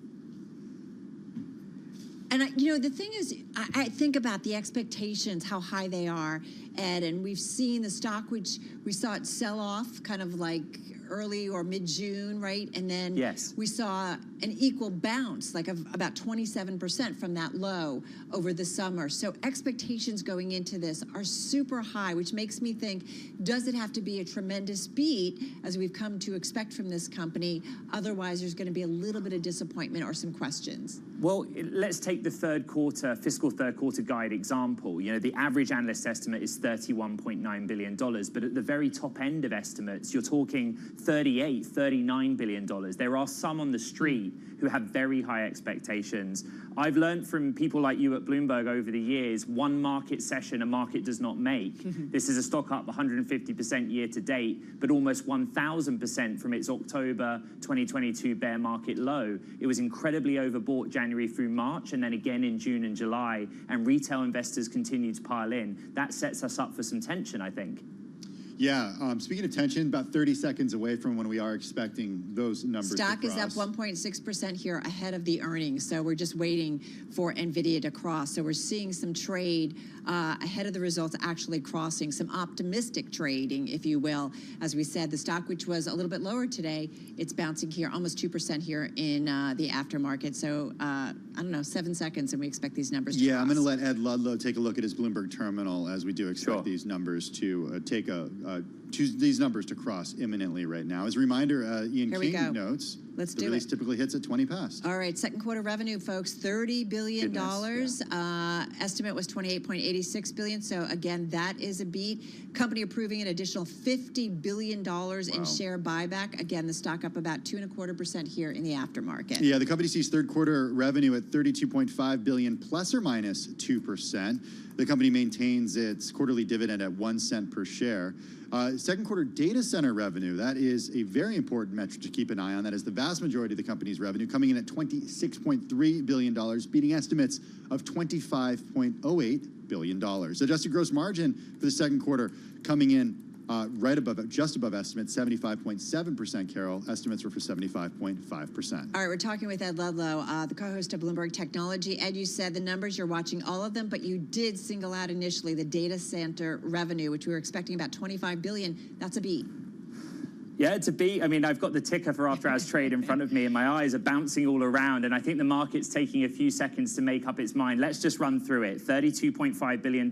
And, the thing is, I think about the expectations, how high they are, Ed, and we've seen the stock, which we saw it sell off kind of like early or mid-June, right? And then we saw an equal bounce, like of about 27% from that low over the summer. So expectations going into this are super high, which makes me think, does it have to be a tremendous beat, as we've come to expect from this company? Otherwise, there's going to be a little bit of disappointment or some questions. Well, let's take the fiscal third quarter guide example. You know, the average analyst estimate is $31.9 billion, but at the very top end of estimates, you're talking $38, $39 billion. There are some on the street who have very high expectations. I've learned from people like you at Bloomberg over the years, one market session a market does not make. This is a stock up 150% year to date, but almost 1,000% from its October 2022 bear market low. It was incredibly overbought January through March, and then again in June and July, and retail investors continue to pile in. That sets us up for some tension, I think. Yeah, speaking of tension, about 30 seconds away from when we are expecting those numbers Stock to is cross. up 1.6% here ahead of the earnings, so we're just waiting for NVIDIA to cross. So we're seeing some trade ahead of the results actually crossing, some optimistic trading, if you will. As we said, the stock, which was a little bit lower today, it's bouncing here almost 2% here in the aftermarket. So, I don't know, 7 seconds, and we expect these numbers to cross. I'm going to let Ed Ludlow take a look at his Bloomberg terminal, as we do expect these numbers to choose these numbers to cross imminently right now. As a reminder, Ian King notes Let's the do release it. typically hits at 20 past. All right, second quarter revenue, folks, $30 billion. Estimate was $28.86 billion. So again, that is a beat. Company approving an additional $50 billion in share buyback. Again, the stock up about 2.25% here in the aftermarket. Yeah, the company sees third quarter revenue at $32.5 billion, plus or minus 2%. The company maintains its quarterly dividend at 1 cent per share. Second quarter data center revenue, that is a very important metric to keep an eye on. That is the vast majority of the company's revenue, coming in at $26.3 billion, beating estimates of $25.08 billion. Adjusted gross margin for the second quarter coming in just above estimates, 75.7%, Carol. Estimates were for 75.5%. All right, we're talking with Ed Ludlow, the co-host of Bloomberg Technology. Ed, you said the numbers, you're watching all of them, but you did single out initially the data center revenue, which we were expecting about $25 billion. That's a beat. Yeah, it's a beat. I mean, I've got the ticker for after hours trade in front of me, and my eyes are bouncing all around, and I think the market's taking a few seconds to make up its mind. Let's just run through it. $32.5 billion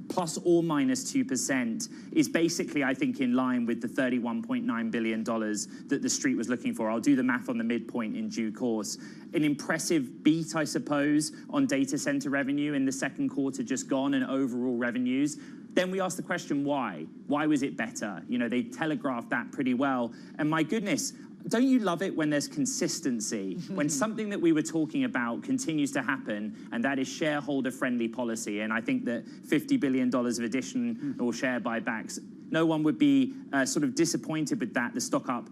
plus or minus 2% is basically, I think, in line with the $31.9 billion that the street was looking for. I'll do the math on the midpoint in due course. An impressive beat, I suppose, on data center revenue in the second quarter just gone, and overall revenues. Then we asked the question, why? Why was it better? You know, they telegraphed that pretty well. And my goodness, don't you love it when there's consistency? When something that we were talking about continues to happen, and that is shareholder-friendly policy. And I think that $50 billion of additional share buybacks, no one would be sort of disappointed with that. The stock up,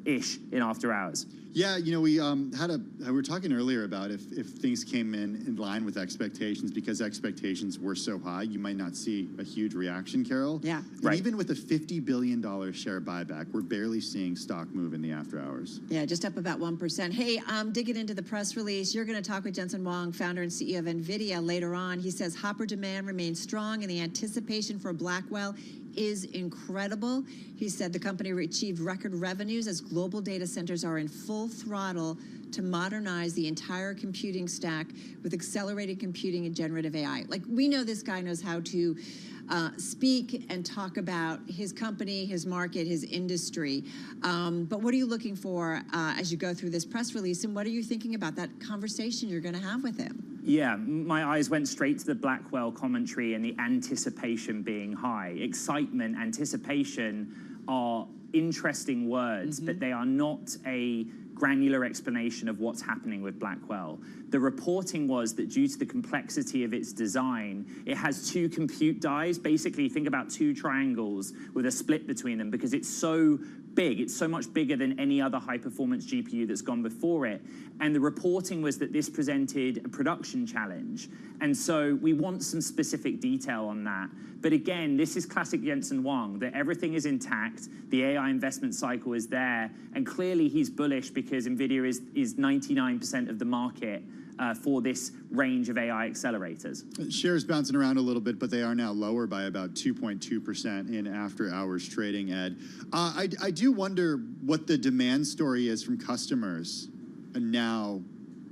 ish in after hours. Yeah, we were talking earlier about if things came in line with expectations, because expectations were so high, you might not see a huge reaction, Carol. Yeah. And even with a $50 billion share buyback, we're barely seeing stock move in the after hours. Yeah, just up about 1%. Hey, digging into the press release, you're going to talk with Jensen Huang, founder and CEO of NVIDIA, later on. He says Hopper demand remains strong, and the anticipation for Blackwell is incredible. He said the company achieved record revenues as global data centers are in full throttle to modernize the entire computing stack with accelerated computing and generative AI. Like, we know this guy knows how to speak and talk about his company, his market, his industry. But what are you looking for as you go through this press release, and what are you thinking about that conversation you're going to have with him? Yeah, my eyes went straight to the Blackwell commentary and the anticipation being high. Excitement, anticipation are interesting words, but they are not a granular explanation of what's happening with Blackwell. The reporting was that due to the complexity of its design, it has 2 compute dies. Basically, think about 2 triangles with a split between them, because it's so big. It's so much bigger than any other high-performance GPU that's gone before it. And the reporting was that this presented a production challenge. And so we want some specific detail on that. But again, this is classic Jensen Huang, that everything is intact, the AI investment cycle is there, and clearly he's bullish because because NVIDIA is 99% of the market for this range of AI accelerators. Shares bouncing around a little bit, but they are now lower by about 2.2% in after-hours trading, Ed. I do wonder what the demand story is from customers now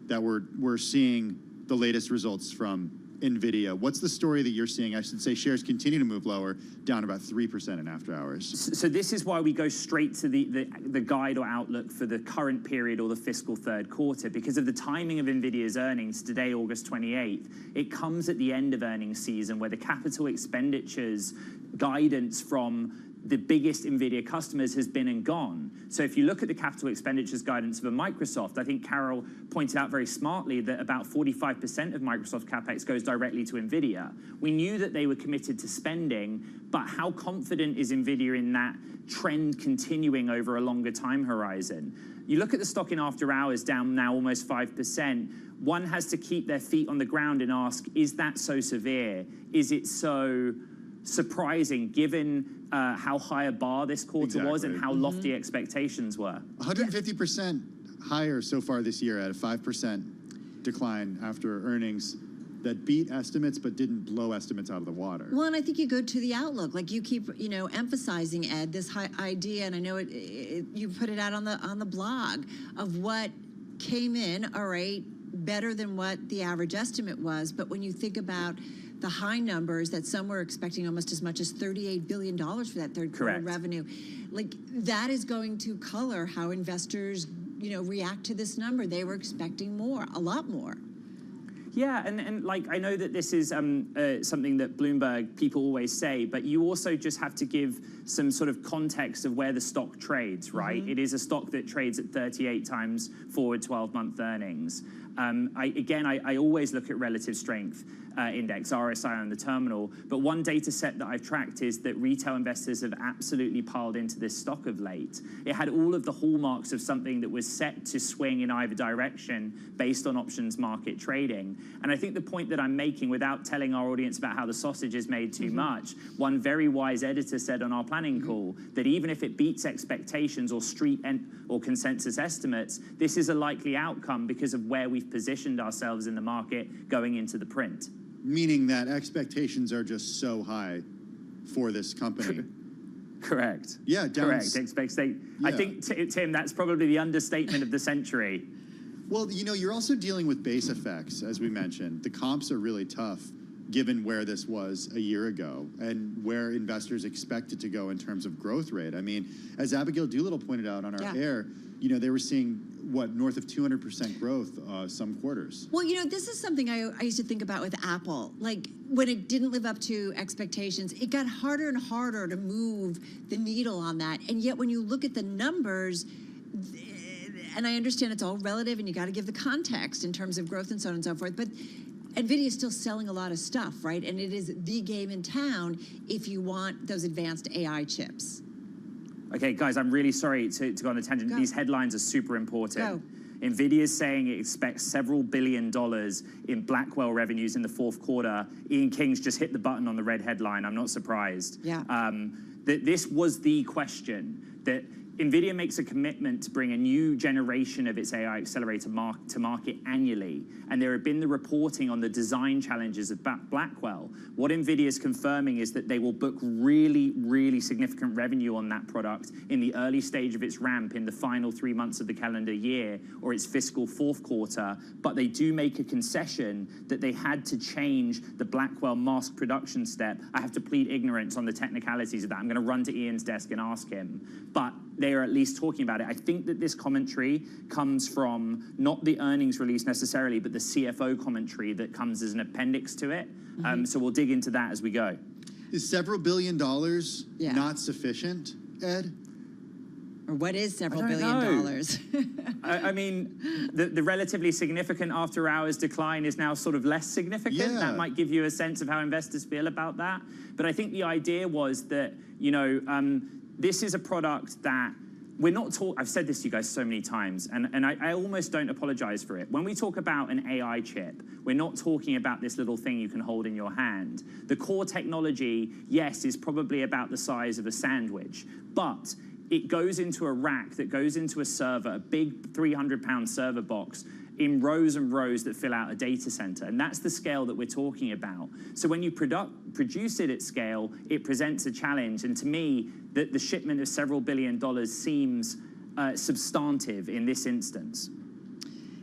that we're seeing the latest results from NVIDIA. What's the story that you're seeing? I should say shares continue to move lower, down about 3% in after hours. So this is why we go straight to the guide or outlook for the current period or the fiscal third quarter. Because of the timing of NVIDIA's earnings today, August 28th, it comes at the end of earnings season where the capital expenditures guidance from the biggest NVIDIA customers has been and gone. So if you look at the capital expenditures guidance of a Microsoft, I think Carol pointed out very smartly that about 45% of Microsoft CapEx goes directly to NVIDIA. We knew that they were committed to spending, but how confident is NVIDIA in that trend continuing over a longer time horizon? You look at the stock in after hours down now almost 5%. One has to keep their feet on the ground and ask, is that so severe? Is it so surprising given how high a bar this quarter was and how lofty expectations were? 150% higher so far this year at a 5% decline after earnings that beat estimates but didn't blow estimates out of the water. Well, and I think you go to the outlook, like you keep, emphasizing, Ed, this high idea, and I know you put it out on the blog of what came in, all right, better than what the average estimate was, but when you think about the high numbers that some were expecting almost as much as $38 billion for that third quarter revenue, like that is going to color how investors, react to this number. They were expecting more, a lot more. Yeah, and like I know that this is something that Bloomberg people always say, but you also just have to give some sort of context of where the stock trades, right? It is a stock that trades at 38 times forward 12-month earnings. I always look at relative strength index, RSI on the terminal, but one data set that I've tracked is that retail investors have absolutely piled into this stock of late. It had all of the hallmarks of something that was set to swing in either direction based on options market trading. And I think the point that I'm making, without telling our audience about how the sausage is made too much, one very wise editor said on our planning call that even if it beats expectations or street or consensus estimates, this is a likely outcome because of where we've positioned ourselves in the market going into the print. Meaning that expectations are just so high for this company. Correct. Yeah, correct. I think, Tim, that's probably the understatement of the century. Well, you're also dealing with base effects, as we mentioned. The comps are really tough, given where this was a year ago and where investors expect it to go in terms of growth rate. I mean, as Abigail Doolittle pointed out on our air, they were seeing, north of 200% growth some quarters. Well, this is something I used to think about with Apple. Like, when it didn't live up to expectations, it got harder and harder to move the needle on that. And yet, when you look at the numbers, and I understand it's all relative and you got to give the context in terms of growth and so on and so forth, but NVIDIA is still selling a lot of stuff, right? And it is the game in town if you want those advanced AI chips. Okay, guys, I'm really sorry to go on a tangent. These headlines are super important. NVIDIA is saying it expects several $1 billion in Blackwell revenues in the fourth quarter. Ian King's just hit the button on the red headline. I'm not surprised. That this was the question, that NVIDIA makes a commitment to bring a new generation of its AI accelerator to market annually, and there have been the reporting on the design challenges of Blackwell. What NVIDIA is confirming is that they will book really, really significant revenue on that product in the early stage of its ramp in the final 3 months of the calendar year or its fiscal fourth quarter, but they do make a concession that they had to change the Blackwell mask production step. I have to plead ignorance on the technicalities of that. I'm going to run to Ian's desk and ask him, but they are at least talking about it. I think that this commentary comes from not the earnings release necessarily, but the CFO commentary that comes as an appendix to it. So we'll dig into that as we go. Is several $1 billion not sufficient, Ed? Or what is several $1 billion? I mean, the relatively significant after-hours decline is now sort of less significant. That might give you a sense of how investors feel about that. But I think the idea was that, this is a product that we're not I've said this to you guys so many times, and I almost don't apologize for it. When we talk about an AI chip, we're not talking about this little thing you can hold in your hand. The core technology, yes, is probably about the size of a sandwich, but it goes into a rack that goes into a server, a big 300-pound server box, in rows and rows that fill out a data center. And that's the scale that we're talking about. So when you produce it at scale, it presents a challenge. And to me, the shipment of several $1 billion seems substantive in this instance.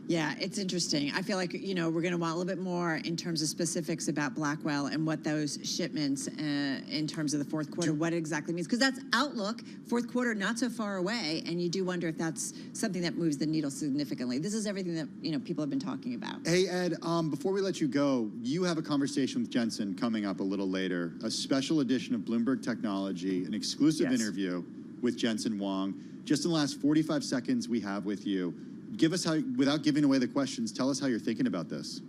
Yeah, it's interesting. I feel like, we're going to want a little bit more in terms of specifics about Blackwell and what those shipments in terms of the fourth quarter, what it exactly means. Because that's outlook, fourth quarter not so far away, and you do wonder if that's something that moves the needle significantly. This is everything that, people have been talking about. Hey, Ed, before we let you go, you have a conversation with Jensen coming up a little later, a special edition of Bloomberg Technology, an exclusive interview with Jensen Huang. Just in the last 45 seconds we have with you, give us how, without giving away the questions, tell us how you're thinking about this.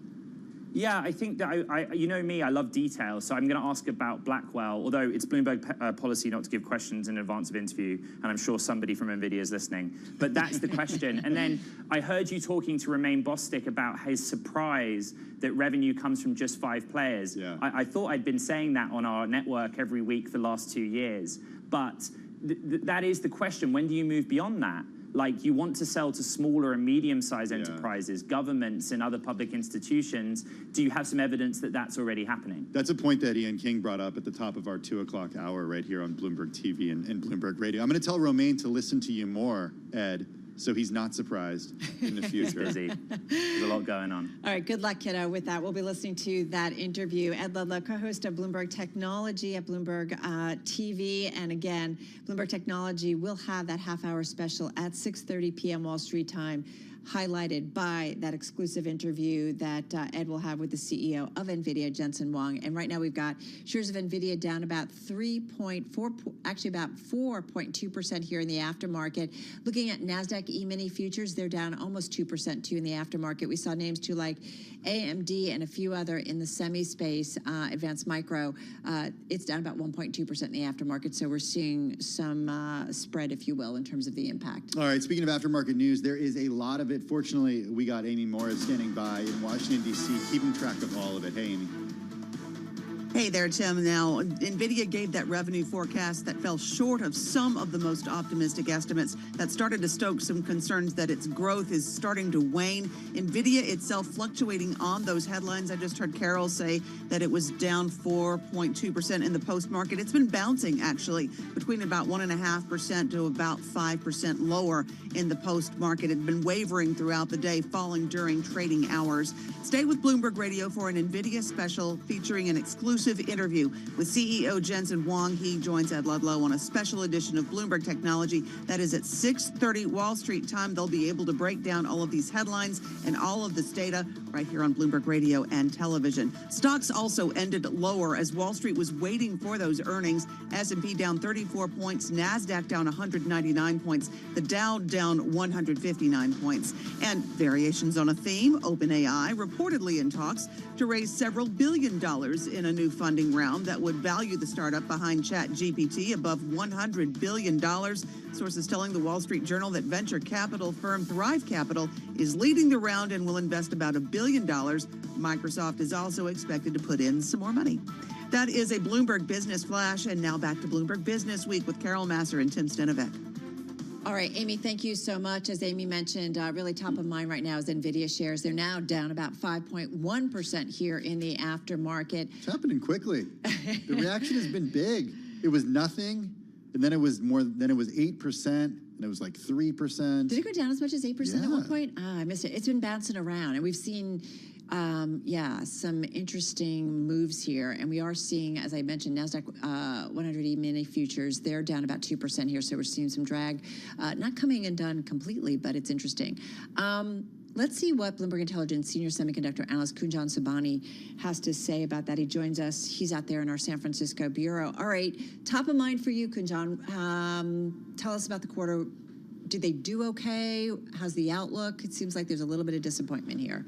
Yeah, I think that you know me, I love detail, so I'm going to ask about Blackwell, although it's Bloomberg policy not to give questions in advance of interview, and I'm sure somebody from NVIDIA is listening. But that's the question. And then I heard you talking to Romain Bostic about his surprise that revenue comes from just 5 players. Yeah. I thought I'd been saying that on our network every week for the last 2 years. But that is the question. When do you move beyond that? Like, you want to sell to smaller and medium-sized enterprises, governments, and other public institutions. Do you have some evidence that that's already happening? That's a point that Ian King brought up at the top of our 2 o'clock hour right here on Bloomberg TV and Bloomberg Radio. I'm going to tell Romain to listen to you more, Ed, so he's not surprised in the future. He's busy. There's a lot going on. All right, good luck, kiddo, with that. We'll be listening to that interview. Ed Ludlow, co-host of Bloomberg Technology at Bloomberg TV. And again, Bloomberg Technology will have that half-hour special at 6:30 p.m. Wall Street time, highlighted by that exclusive interview that Ed will have with the CEO of NVIDIA, Jensen Huang. And right now we've got shares of NVIDIA down about 4.2% here in the aftermarket. Looking at NASDAQ E-mini futures, they're down almost 2% too in the aftermarket. We saw names too like AMD and a few other in the semi space, Advanced Micro. It's down about 1.2% in the aftermarket. So we're seeing some spread, if you will, in terms of the impact. All right, speaking of aftermarket news, there is a lot of it. Fortunately, we got Amy Morris standing by in Washington, D.C., keeping track of all of it. Hey, Amy. Hey there, Tim. Now, NVIDIA gave that revenue forecast that fell short of some of the most optimistic estimates. That started to stoke some concerns that its growth is starting to wane. NVIDIA itself fluctuating on those headlines. I just heard Carol say that it was down 4.2% in the post-market. It's been bouncing, actually, between about 1.5% to about 5% lower in the post-market. It had been wavering throughout the day, falling during trading hours. Stay with Bloomberg Radio for an NVIDIA special featuring an exclusive interview with CEO Jensen Huang. He joins Ed Ludlow on a special edition of Bloomberg Technology. That is at 6:30 Wall Street time. They'll be able to break down all of these headlines and all of this data right here on Bloomberg Radio and television. Stocks also ended lower as Wall Street was waiting for those earnings. S&P down 34 points, NASDAQ down 199 points, the Dow down 159 points. And variations on a theme, OpenAI reportedly in talks to raise several $1 billion in a new funding round that would value the startup behind ChatGPT above $100 billion. Sources telling the Wall Street Journal that venture capital firm Thrive Capital is leading the round and will invest about $1 billion. Microsoft is also expected to put in some more money. That is a Bloomberg Business Flash. And now back to Bloomberg Business Week with Carol Massar and Tim Stenovic. All right, Amy, thank you so much. As Amy mentioned, really top of mind right now is NVIDIA shares. They're now down about 5.1% here in the aftermarket. It's happening quickly. The reaction has been big. It was nothing, and then it was more. Then it was 8%, and it was like 3%. Did it go down as much as 8% at one point? I missed it. It's been bouncing around, and we've seen some interesting moves here. And we are seeing, as I mentioned, NASDAQ 100 E-mini futures, they're down about 2% here. So we're seeing some drag, not coming undone completely, but it's interesting. Let's see what Bloomberg Intelligence senior semiconductor analyst Kunjan Subani has to say about that. He joins us. He's out there in our San Francisco bureau. All right, top of mind for you, Kunjan. Tell us about the quarter. Did they do okay? How's the outlook? It seems like there's a little bit of disappointment here.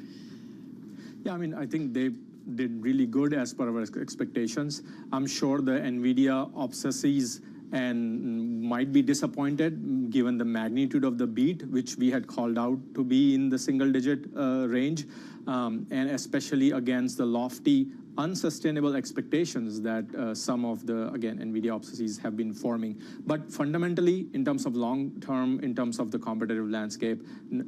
Yeah, I mean, I think they did really good as per our expectations. I'm sure the NVIDIA obsesses and might be disappointed given the magnitude of the beat, which we had called out to be in the single-digit range, and especially against the lofty unsustainable expectations that some of the, again, NVIDIA obsesses have been forming. But fundamentally, in terms of long-term, in terms of the competitive landscape,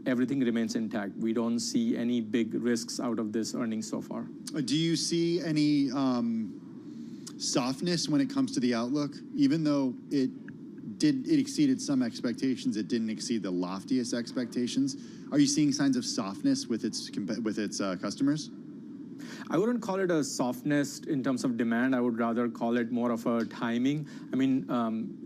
everything remains intact. We don't see any big risks out of this earnings so far. Do you see any softness when it comes to the outlook? Even though it exceeded some expectations, it didn't exceed the loftiest expectations. Are you seeing signs of softness with its customers? I wouldn't call it a softness in terms of demand. I would rather call it more of a timing. I mean,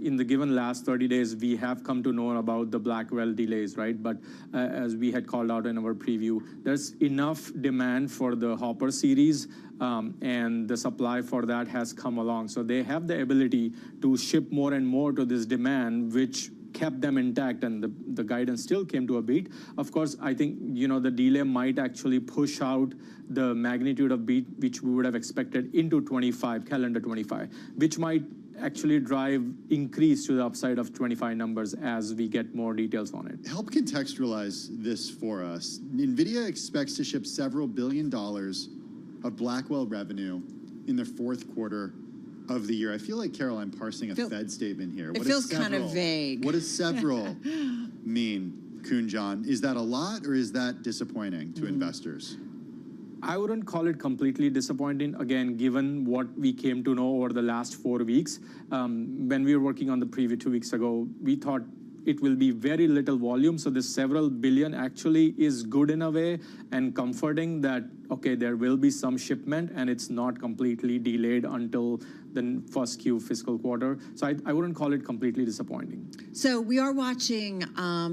in the given last 30 days, we have come to know about the Blackwell delays, right? But as we had called out in our preview, there's enough demand for the Hopper series, and the supply for that has come along. So they have the ability to ship more and more to this demand, which kept them intact, and the guidance still came to a beat. Of course, I think, the delay might actually push out the magnitude of beat, which we would have expected into calendar 25, which might actually drive increase to the upside of 25 numbers as we get more details on it. Help contextualize this for us. NVIDIA expects to ship several $1 billion of Blackwell revenue in the fourth quarter of the year. I feel like, Carol, I'm parsing a Fed statement here. It feels kind of vague. What does several mean, Kunjan? Is that a lot, or is that disappointing to investors? I wouldn't call it completely disappointing. Again, given what we came to know over the last 4 weeks, when we were working on the preview 2 weeks ago, we thought it will be very little volume. So this several billion actually is good in a way and comforting that, okay, there will be some shipment and it's not completely delayed until the first Q fiscal quarter. So I wouldn't call it completely disappointing. So we are watching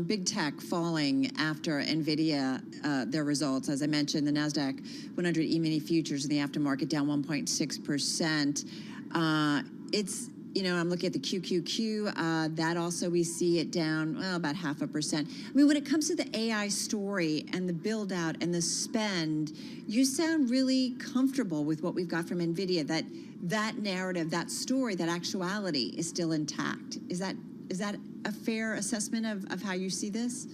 big tech falling after NVIDIA, their results. As I mentioned, the NASDAQ 100 E-mini futures in the aftermarket down 1.6%. I'm looking at the QQQ. That also, we see it down, about 0.5%. I mean, when it comes to the AI story and the build out and the spend, you sound really comfortable with what we've got from NVIDIA, that narrative, that story, that actuality is still intact. Is that a fair assessment of how you see this?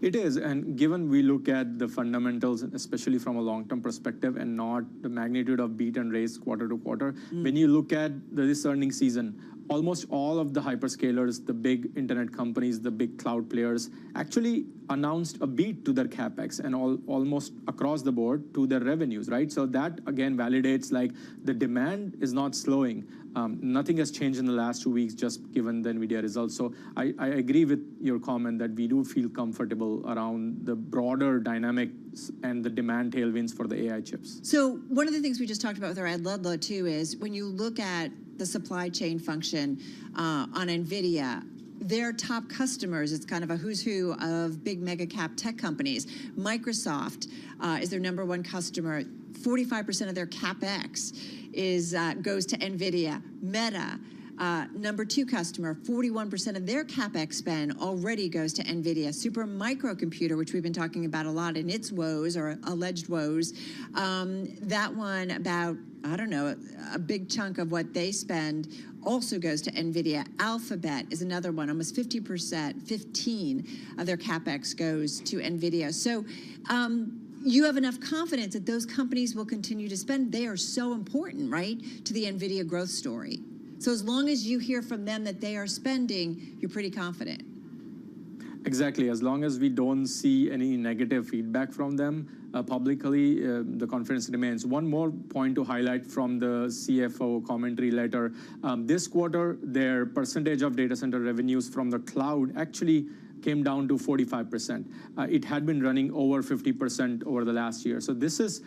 It is, and given we look at the fundamentals, especially from a long-term perspective and not the magnitude of beat and raise quarter to quarter, when you look at this earnings season, almost all of the hyperscalers, the big internet companies, the big cloud players, actually announced a beat to their CapEx and almost across the board to their revenues, right? So that, again, validates like the demand is not slowing. Nothing has changed in the last 2 weeks, just given the NVIDIA results. So I agree with your comment that we do feel comfortable around the broader dynamics and the demand tailwinds for the AI chips. So one of the things we just talked about with our Ed Ludlow, too, is when you look at the supply chain function on NVIDIA, their top customers, it's kind of a who's who of big mega cap tech companies. Microsoft is their number one customer. 45% of their CapEx goes to NVIDIA. Meta, number two customer, 41% of their CapEx spend already goes to NVIDIA. Supermicro, which we've been talking about a lot in its woes or alleged woes, that one about, I don't know, a big chunk of what they spend also goes to NVIDIA. Alphabet is another one, almost 15% of their CapEx goes to NVIDIA. So you have enough confidence that those companies will continue to spend. They are so important, right, to the NVIDIA growth story. So as long as you hear from them that they are spending, you're pretty confident. Exactly. As long as we don't see any negative feedback from them publicly, the confidence remains. One more point to highlight from the CFO commentary letter. This quarter, their percentage of data center revenues from the cloud actually came down to 45%. It had been running over 50% over the last year. So this is,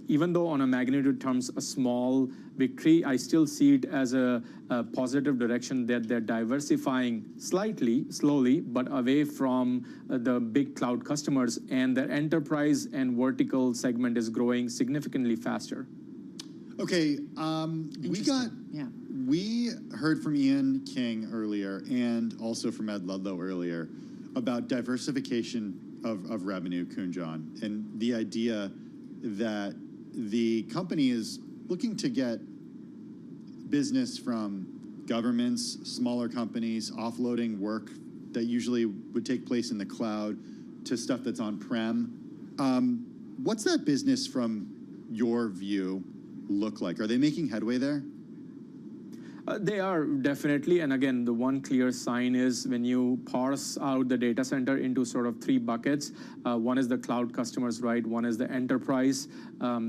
even though on a magnitude terms, a small victory, I still see it as a positive direction that they're diversifying slightly, slowly, but away from the big cloud customers, and their enterprise and vertical segment is growing significantly faster. Okay, we heard from Ian King earlier and also from Ed Ludlow earlier about diversification of revenue, Kunjan, and the idea that the company is looking to get business from governments, smaller companies, offloading work that usually would take place in the cloud to stuff that's on-prem. What's that business from your view? look like? Are they making headway there? They are definitely, and again, the one clear sign is when you parse out the data center into sort of three buckets. One is the cloud customers, right? One is the enterprise,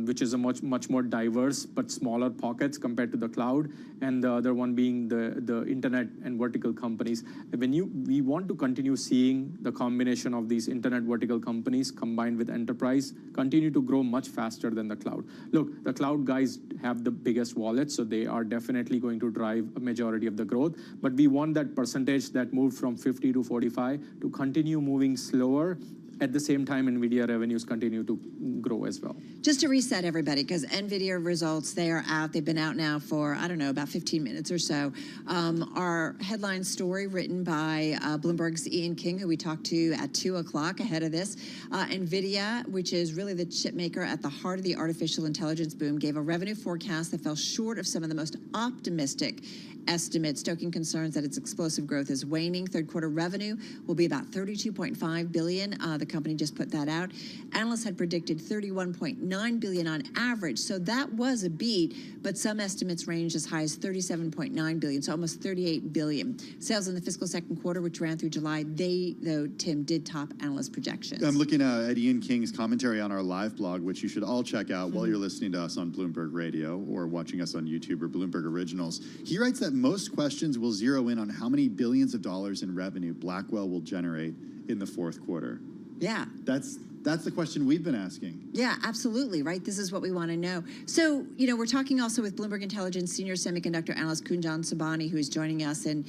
which is a much more diverse but smaller pockets compared to the cloud, and the other one being the internet and vertical companies. We want to continue seeing the combination of these internet vertical companies combined with enterprise continue to grow much faster than the cloud. Look, the cloud guys have the biggest wallet, so they are definitely going to drive a majority of the growth, but we want that percentage that moved from 50 to 45 to continue moving slower. At the same time, NVIDIA revenues continue to grow as well. Just to reset everybody, because NVIDIA results, they are out. They've been out now for, I don't know, about 15 minutes or so. Our headline story written by Bloomberg's Ian King, who we talked to at 2 o'clock ahead of this. NVIDIA, which is really the chip maker at the heart of the artificial intelligence boom, gave a revenue forecast that fell short of some of the most optimistic estimates, stoking concerns that its explosive growth is waning. Third quarter revenue will be about $32.5 billion. The company just put that out. Analysts had predicted $31.9 billion on average, so that was a beat, but some estimates range as high as $37.9 billion, so almost $38 billion. Sales in the fiscal second quarter, which ran through July, they, though, Tim, did top analyst projections. I'm looking at Ian King's commentary on our live blog, which you should all check out while you're listening to us on Bloomberg Radio or watching us on YouTube or Bloomberg Originals. He writes that most questions will zero in on how many billions of dollars in revenue Blackwell will generate in the fourth quarter. Yeah. That's the question we've been asking. Yeah, absolutely, right? This is what we want to know. So, we're talking also with Bloomberg Intelligence senior semiconductor analyst Kunjan Sabani, who is joining us, and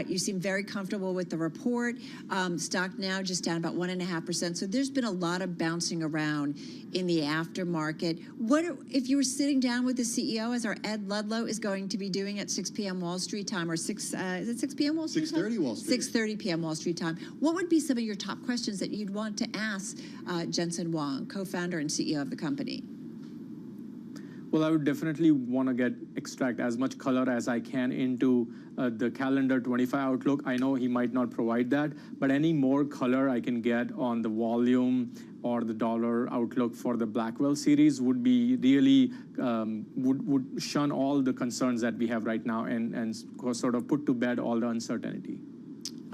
you seem very comfortable with the report. Stock now just down about 1.5%. So there's been a lot of bouncing around in the aftermarket. What if you were sitting down with the CEO, as our Ed Ludlow is going to be doing at 6 p.m. Wall Street time, or is it 6 p.m. Wall Street time? 6:30 Wall Street. 6:30 p.m. Wall Street time. What would be some of your top questions that you'd want to ask Jensen Huang, co-founder and CEO of the company? Well, I would definitely want to extract as much color as I can into the calendar 25 outlook. I know he might not provide that, but any more color I can get on the volume or the dollar outlook for the Blackwell series would be really, would shun all the concerns that we have right now and sort of put to bed all the uncertainty.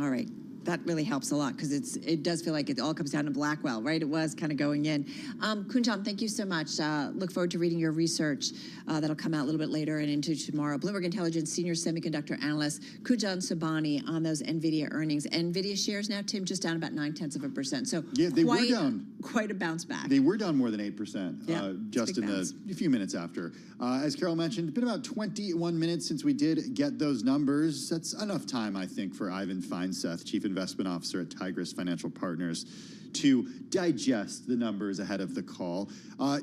All right. That really helps a lot, because it does feel like it all comes down to Blackwell, right? It was kind of going in. Kunjan, thank you so much. Look forward to reading your research that'll come out a little bit later and into tomorrow. Bloomberg Intelligence senior semiconductor analyst Kunjan Sabani on those NVIDIA earnings. NVIDIA shares now, Tim, just down about 0.9%. So yeah, they were down. Quite a bounce back. They were down more than 8% just in a few minutes after. As Carol mentioned, it's been about 21 minutes since we did get those numbers. That's enough time, I think, for Ivan Feinseth, Chief Investment Officer at Tigris Financial Partners, to digest the numbers ahead of the call.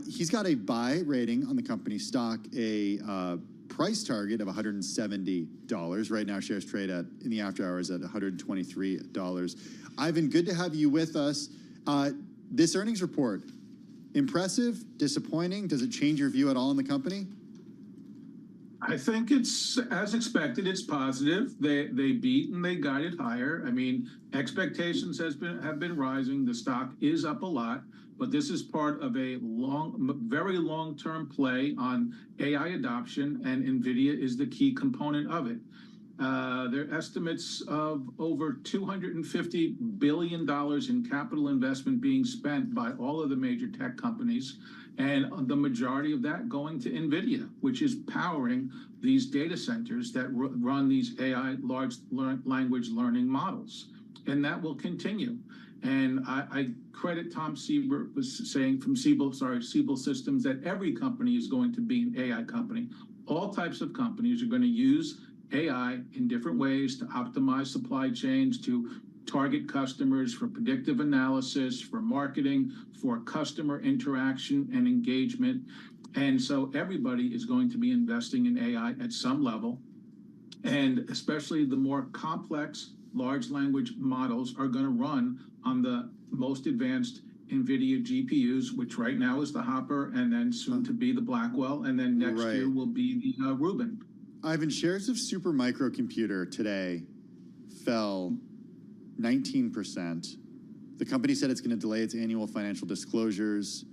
He's got a buy rating on the company's stock, a price target of $170. Right now, shares trade in the after hours at $123. Ivan, good to have you with us. This earnings report, impressive, disappointing? Does it change your view at all on the company? I think it's, as expected, it's positive. They beat and they guided higher. I mean, expectations have been rising. The stock is up a lot, but this is part of a very long-term play on AI adoption, and NVIDIA is the key component of it. There are estimates of over $250 billion in capital investment being spent by all of the major tech companies, and the majority of that going to NVIDIA, which is powering these data centers that run these AI large language learning models. And that will continue. And I credit Tom Siebert was saying from Siebel Systems that every company is going to be an AI company. All types of companies are going to use AI in different ways to optimize supply chains, to target customers for predictive analysis, for marketing, for customer interaction and engagement. And so everybody is going to be investing in AI at some level. And especially the more complex large language models are going to run on the most advanced NVIDIA GPUs, which right now is the Hopper, and then soon to be the Blackwell, and then next year will be the Rubin. Ivan, shares of Supermicro today fell 19%. The company said it's going to delay its annual financial disclosures.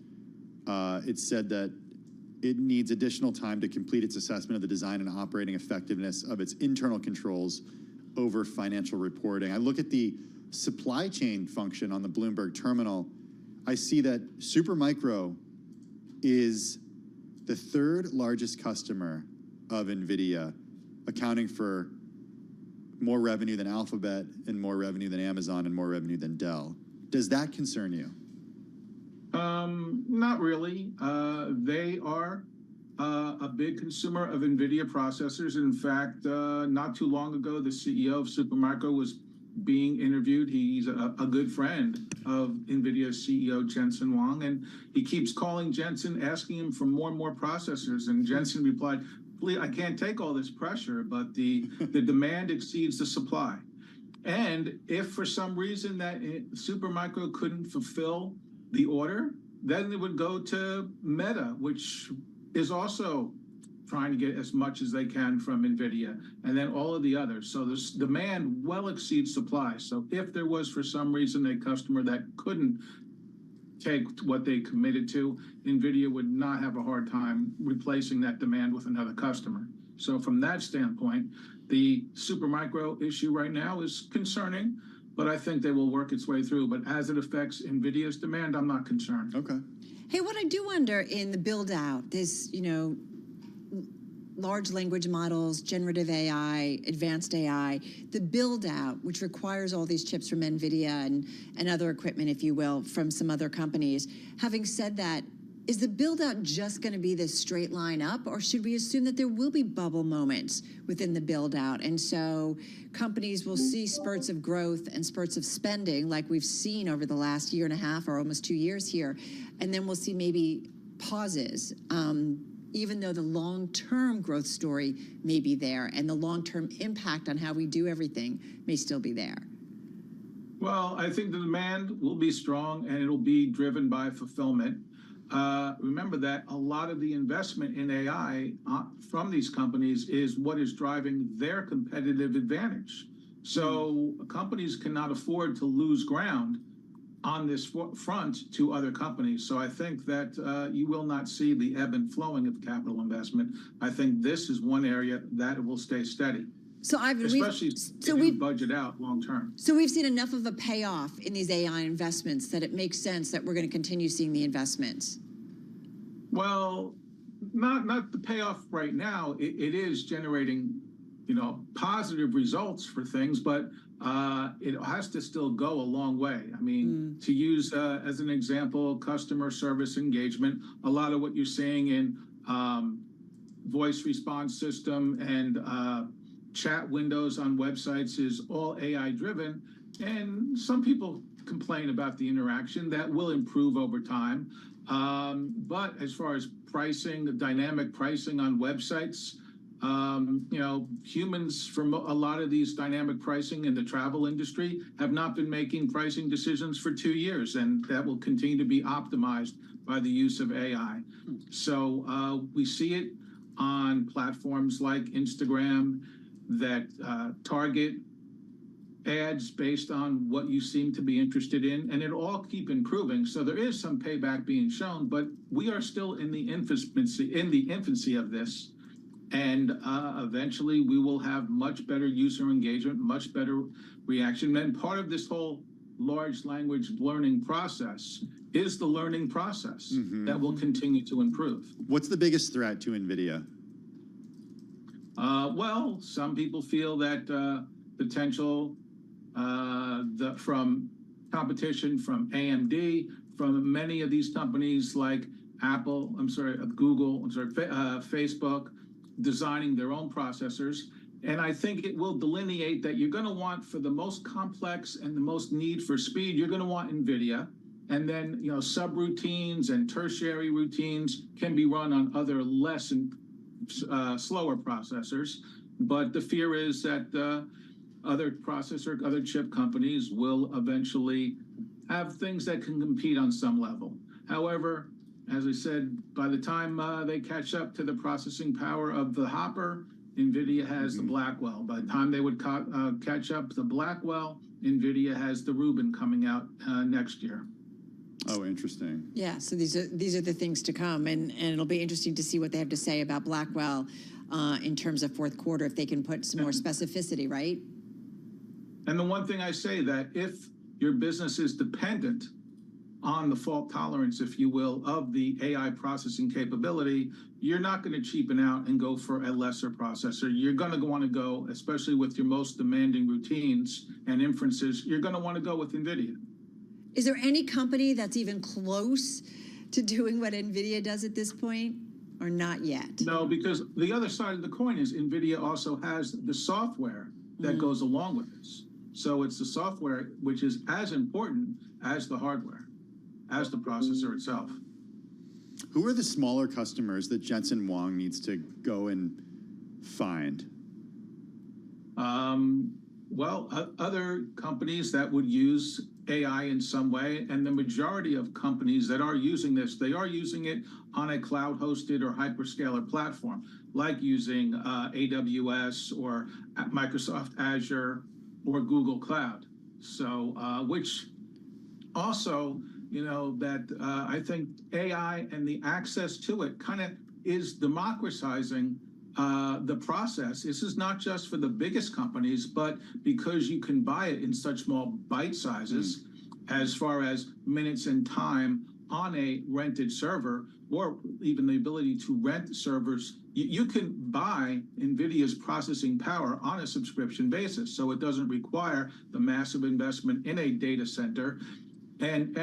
It said that it needs additional time to complete its assessment of the design and operating effectiveness of its internal controls over financial reporting. I look at the supply chain function on the Bloomberg terminal. I see that Supermicro is the third largest customer of NVIDIA, accounting for more revenue than Alphabet and more revenue than Amazon and more revenue than Dell. Does that concern you? Not really. They are a big consumer of NVIDIA processors. In fact, not too long ago, the CEO of Supermicro was being interviewed. He's a good friend of NVIDIA's CEO, Jensen Huang, and he keeps calling Jensen, asking him for more and more processors. And Jensen replied, "Please, I can't take all this pressure, but the demand exceeds the supply." And if for some reason that Supermicro couldn't fulfill the order, then it would go to Meta, which is also trying to get as much as they can from NVIDIA, and then all of the others. So this demand well exceeds supply. So if there was for some reason a customer that couldn't take what they committed to, NVIDIA would not have a hard time replacing that demand with another customer. So from that standpoint, the Supermicro issue right now is concerning, but I think they will work its way through. But as it affects NVIDIA's demand, I'm not concerned. Okay. Hey, what I do wonder in the build out, this, large language models, generative AI, advanced AI, the build out, which requires all these chips from NVIDIA and other equipment, if you will, from some other companies. Having said that, is the build out just going to be this straight line up, or should we assume that there will be bubble moments within the build out? And so companies will see spurts of growth and spurts of spending like we've seen over the last year and a half or almost 2 years here. And then we'll see maybe pauses, even though the long-term growth story may be there and the long-term impact on how we do everything may still be there. Well, I think the demand will be strong and it'll be driven by fulfillment. Remember that a lot of the investment in AI from these companies is what is driving their competitive advantage. So companies cannot afford to lose ground on this front to other companies. So I think that you will not see the ebb and flowing of capital investment. I think this is one area that will stay steady. So especially if you budget out long term. So we've seen enough of a payoff in these AI investments that it makes sense that we're going to continue seeing the investments. Well, not the payoff right now. It is generating, positive results for things, but it has to still go a long way. I mean, to use as an example, customer service engagement, a lot of what you're seeing in voice response system and chat windows on websites is all AI driven. And some people complain about the interaction that will improve over time. But as far as pricing, the dynamic pricing on websites, humans from a lot of these dynamic pricing in the travel industry have not been making pricing decisions for 2 years, and that will continue to be optimized by the use of AI. So we see it on platforms like Instagram that target ads based on what you seem to be interested in, and it all keep improving. So there is some payback being shown, but we are still in the infancy of this. And eventually we will have much better user engagement, much better reaction. And part of this whole large language learning process is the learning process that will continue to improve. What's the biggest threat to NVIDIA? Well, some people feel that potential from competition from AMD, from many of these companies like Google, Facebook, designing their own processors. And I think it will delineate that you're going to want, for the most complex and the most need for speed, you're going to want NVIDIA. And then, subroutines and tertiary routines can be run on other less slower processors. But the fear is that other chip companies will eventually have things that can compete on some level. However, as I said, by the time they catch up to the processing power of the Hopper, NVIDIA has the Blackwell. By the time they would catch up to the Blackwell, NVIDIA has the Rubin coming out next year. Oh, interesting. Yeah, so these are the things to come, and it'll be interesting to see what they have to say about Blackwell in terms of fourth quarter, if they can put some more specificity, right? And the one thing I say that if your business is dependent on the fault tolerance, if you will, of the AI processing capability, you're not going to cheapen out and go for a lesser processor. You're going to want to go, especially with your most demanding routines and inferences, you're going to want to go with NVIDIA. Is there any company that's even close to doing what NVIDIA does at this point, or not yet? No, because the other side of the coin is NVIDIA also has the software that goes along with this. So it's the software which is as important as the hardware, as the processor itself. Who are the smaller customers that Jensen Huang needs to go and find? Other companies that would use AI in some way, and the majority of companies that are using this, they are using it on a cloud-hosted or hyperscaler platform, like using AWS or Microsoft Azure or Google Cloud. So, which also, I think AI and the access to it kind of is democratizing the process. This is not just for the biggest companies, but because you can buy it in such small bite sizes, as far as minutes and time on a rented server, or even the ability to rent servers, you can buy NVIDIA's processing power on a subscription basis. So it doesn't require the massive investment in a data center and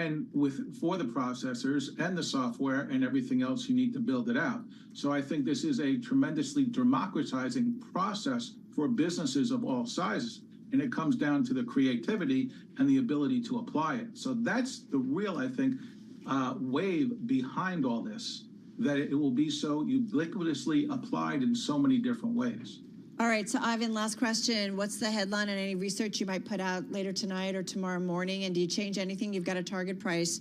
for the processors and the software and everything else you need to build it out. So I think this is a tremendously democratizing process for businesses of all sizes. And it comes down to the creativity and the ability to apply it. So that's the real, I think, wave behind all this, that it will be so ubiquitously applied in so many different ways. All right, so Ivan, last question. What's the headline on any research you might put out later tonight or tomorrow morning? And do you change anything? You've got a target price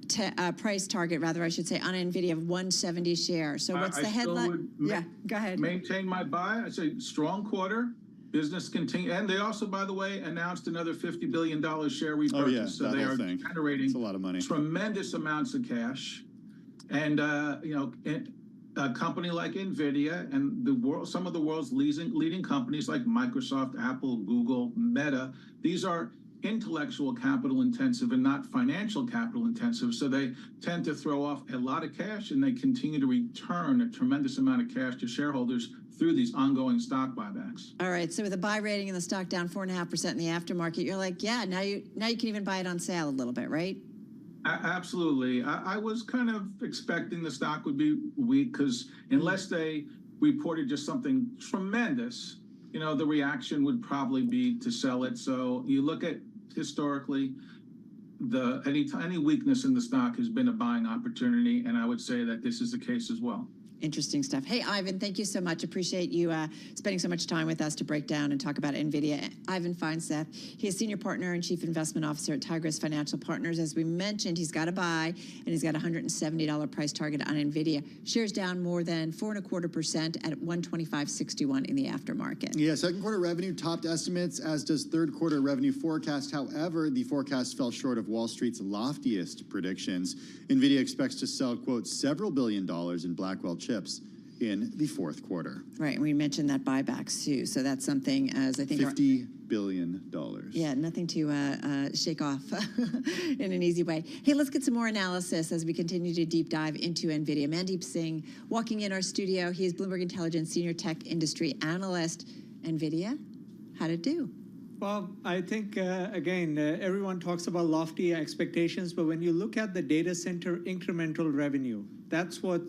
target, rather, I should say, on NVIDIA of 170 share. So what's the headline? Yeah, go ahead. Maintain my buy. I say strong quarter. Business continue, and they also, by the way, announced another $50 billion share repurchase. Oh, yeah, so they are generating a lot of money, tremendous amounts of cash, and a company like NVIDIA and some of the world's leading companies like Microsoft, Apple, Google, Meta. These are intellectual capital intensive and not financial capital intensive. So they tend to throw off a lot of cash, and they continue to return a tremendous amount of cash to shareholders through these ongoing stock buybacks. All right, so with a buy rating and the stock down 4.5% in the aftermarket, you're like, yeah, now you can even buy it on sale a little bit, right? Absolutely. I was kind of expecting the stock would be weak because unless they reported just something tremendous, the reaction would probably be to sell it. So you look at historically, any weakness in the stock has been a buying opportunity, and I would say that this is the case as well. Interesting stuff. Hey, Ivan, thank you so much. Appreciate you spending so much time with us to break down and talk about NVIDIA. Ivan Feinseth, he is Senior Partner and Chief Investment Officer at Tigris Financial Partners. As we mentioned, he's got a buy, and he's got a $170 price target on NVIDIA. Shares down more than 4.25% at 125.61 in the aftermarket. Yeah, second quarter revenue topped estimates, as does third quarter revenue forecast. However, the forecast fell short of Wall Street's loftiest predictions. NVIDIA expects to sell, quote, several billion dollars in Blackwell chips in the fourth quarter. Right, and we mentioned that buybacks too, so that's something as I think $50 billion. Yeah, nothing to shake off in an easy way. Hey, let's get some more analysis as we continue to deep dive into NVIDIA. Mandeep Singh walking in our studio. He is Bloomberg Intelligence Senior Tech Industry Analyst. NVIDIA, how'd it do? Well, I think, again, everyone talks about lofty expectations, but when you look at the data center incremental revenue, that's what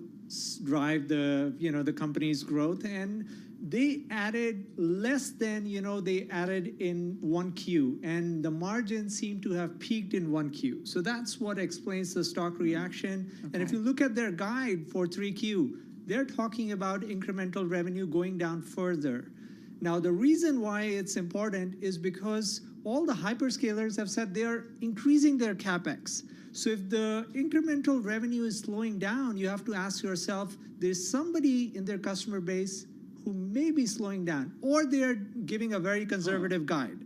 drive the company's growth, and they added less than they added in 1Q, and the margins seem to have peaked in 1Q. So that's what explains the stock reaction. Okay. And if you look at their guide for 3Q, they're talking about incremental revenue going down further. Now, the reason why it's important is because all the hyperscalers have said they're increasing their CapEx. So if the incremental revenue is slowing down, you have to ask yourself, there's somebody in their customer base who may be slowing down, or they're giving a very conservative guide.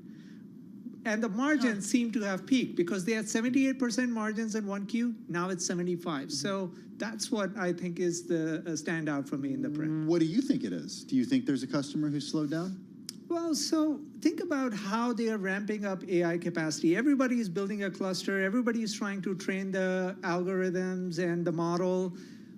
And the margins seem to have peaked because they had 78% margins in 1Q. Now it's 75. So that's what I think is the standout for me in the print. What do you think it is? Do you think there's a customer who's slowed down? Well, so think about how they are ramping up AI capacity. Everybody is building a cluster. Everybody is trying to train the algorithms and the model.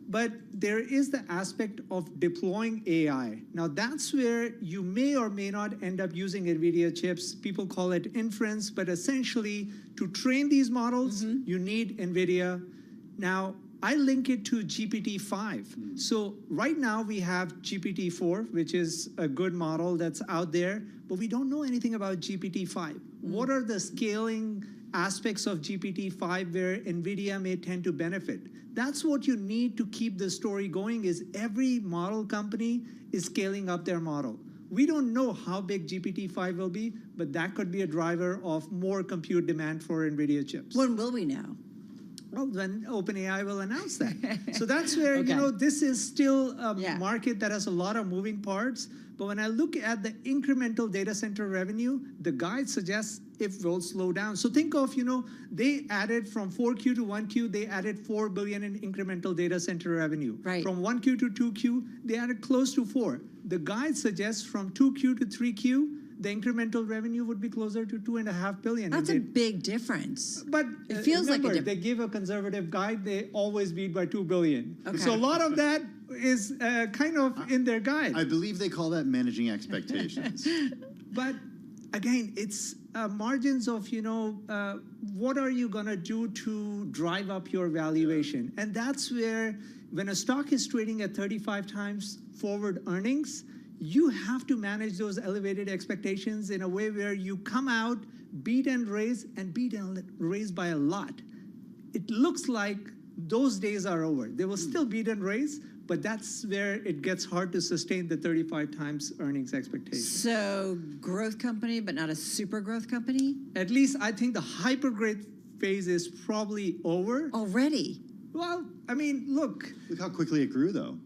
But there is the aspect of deploying AI. Now, that's where you may or may not end up using NVIDIA chips. People call it inference, but essentially, to train these models, you need NVIDIA. Now, I link it to GPT-5. So right now, we have GPT-4, which is a good model that's out there, but we don't know anything about GPT-5. What are the scaling aspects of GPT-5 where NVIDIA may tend to benefit? That's what you need to keep the story going, is every model company is scaling up their model. We don't know how big GPT-5 will be, but that could be a driver of more compute demand for NVIDIA chips. When will we know? Well, then OpenAI will announce that. So that's where, you know, this is still a market that has a lot of moving parts. But when I look at the incremental data center revenue, the guide suggests it will slow down. So think of, you know, they added from 4Q to 1Q, they added $4 billion in incremental data center revenue. Right. From 1Q to 2Q, they added close to 4. The guide suggests from 2Q to 3Q, the incremental revenue would be closer to $2.5 billion. That's a big difference. But it feels remember, like they give a conservative guide. They always beat by $2 billion. Okay. So a lot of that is kind of in their guide. I believe they call that managing expectations. But again, it's margins of, you know, what are you going to do to drive up your valuation? And that's where when a stock is trading at 35 times forward earnings, you have to manage those elevated expectations in a way where you come out, beat and raise by a lot. It looks like those days are over. They will still beat and raise, but that's where it gets hard to sustain the 35 times earnings expectation. So growth company, but not a super growth company? At least I think the hyper growth phase is probably over. Already? Well, I mean, look. Look how quickly it grew, though.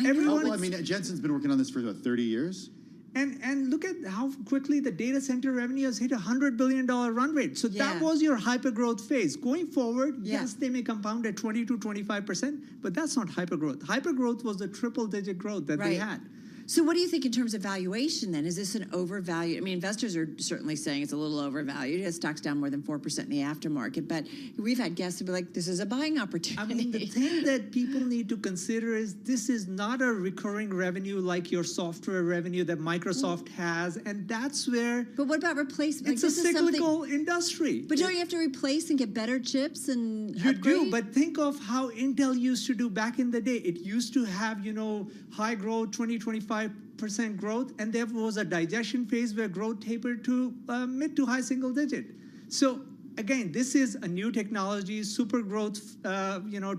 Everyone. I mean, Jensen's been working on this for, what, 30 years? And look at how quickly the data center revenue has hit a $100 billion run rate. So that was your hypergrowth phase. Going forward, yes, they may compound at 20 to 25%, but that's not hypergrowth. Hypergrowth was the triple-digit growth that they had. So what do you think in terms of valuation then? Is this an overvalued? I mean, investors are certainly saying it's a little overvalued. It stock's down more than 4% in the aftermarket, but we've had guests who be like, this is a buying opportunity. I mean, the thing that people need to consider is this is not a recurring revenue like your software revenue that Microsoft has, and that's where... But what about replacement? It's a cyclical industry. But don't you have to replace and get better chips and You do, but think of how Intel used to do back in the day. It used to have, you know, high growth, 20-25% growth, and there was a digestion phase where growth tapered to mid to high single digit. So again, this is a new technology, super growth,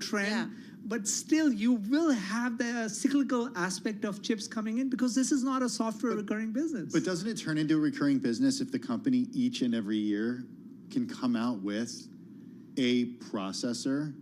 trend. But still, you will have the cyclical aspect of chips coming in because this is not a software recurring business. But doesn't it turn into a recurring business if the company each and every year can come out with a processor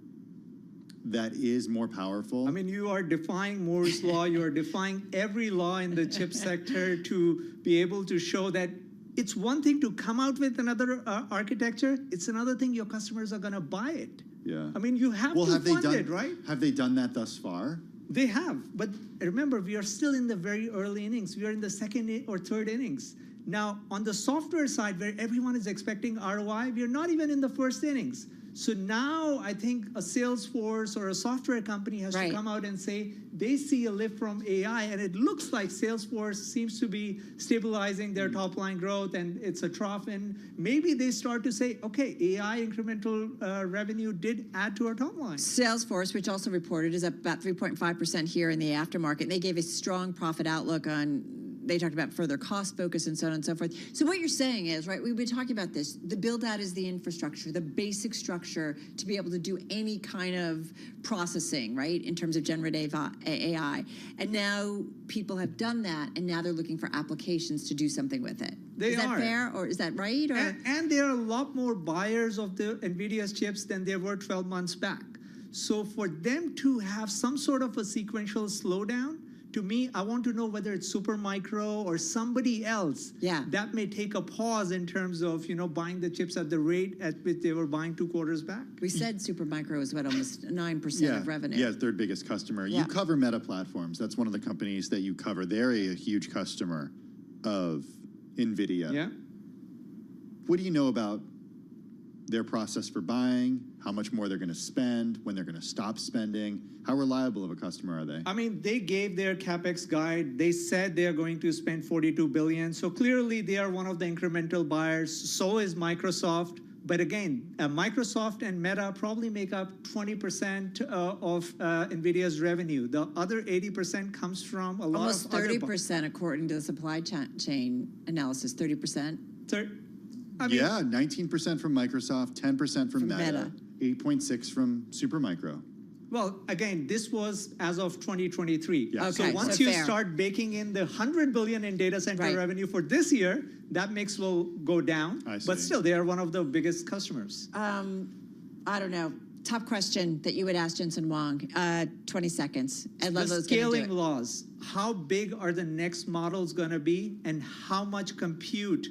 that is more powerful? I mean, you are defying Moore's law. You are defying every law in the chip sector to be able to show that it's one thing to come out with another architecture. It's another thing your customers are going to buy it. Yeah. I mean, you have to fund it, right? Have they done that thus far? They have. But remember, we are still in the very early innings. We are in the second or third innings. Now, on the software side, where everyone is expecting ROI, we are not even in the first innings. So now I think a Salesforce or a software company has to come out and say they see a lift from AI, and it looks like Salesforce seems to be stabilizing their top line growth, and it's a trough. And maybe they start to say, okay, AI incremental revenue did add to our top line. Salesforce, which also reported, is up about 3.5% here in the aftermarket. They gave a strong profit outlook on. They talked about further cost focus and so on and so forth. So what you're saying is, right, we've been talking about this, the build out is the infrastructure, the basic structure to be able to do any kind of processing, right, in terms of generative AI. And now people have done that, and now they're looking for applications to do something with it. Is that fair, or is that right? Or? And there are a lot more buyers of the NVIDIA's chips than there were 12 months back. So for them to have some sort of a sequential slowdown, to me, I want to know whether it's Supermicro or somebody else. Yeah. That may take a pause in terms of, buying the chips at the rate at which they were buying 2 quarters back. We said Supermicro is what, almost 9% of revenue. Yeah, third biggest customer. Yeah. You cover Meta Platforms. That's one of the companies that you cover. They're a huge customer of NVIDIA. Yeah. What do you know about their process for buying, how much more they're going to spend, when they're going to stop spending? How reliable of a customer are they? I mean, they gave their CapEx guide. They said they are going to spend $42 billion. So clearly they are one of the incremental buyers. So is Microsoft. But again, Microsoft and Meta probably make up 20% of NVIDIA's revenue. The other 80% comes from a lot Almost of other 30% according to the supply chain analysis, 30%. Yeah, 19% from Microsoft, 10% from Meta, 8.6% from Supermicro. Well, again, this was as of 2023. Yeah. So once you start baking in the $100 billion in data center revenue for this year, that mix will go down. But still, they are one of the biggest customers. I don't know. Top question that you would ask Jensen Huang. 20 seconds. And the scaling laws. How big are the next models going to be, and how much compute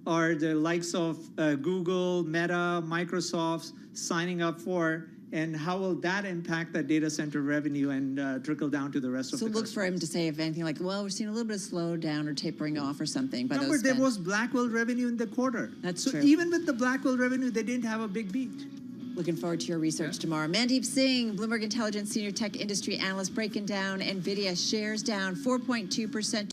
are the likes of Google, Meta, Microsoft signing up for, and how will that impact that data center revenue and trickle down to the rest of the look for him to say if anything like, well, we're seeing a little bit of slowdown or tapering off or something. By Remember, there was Blackwell revenue in the quarter. That's true. Even with the Blackwell revenue, they didn't have a big beat. Looking forward to your research tomorrow. Mandeep Singh, Bloomberg Intelligence Senior Tech Industry Analyst, breaking down NVIDIA shares down 4.2%.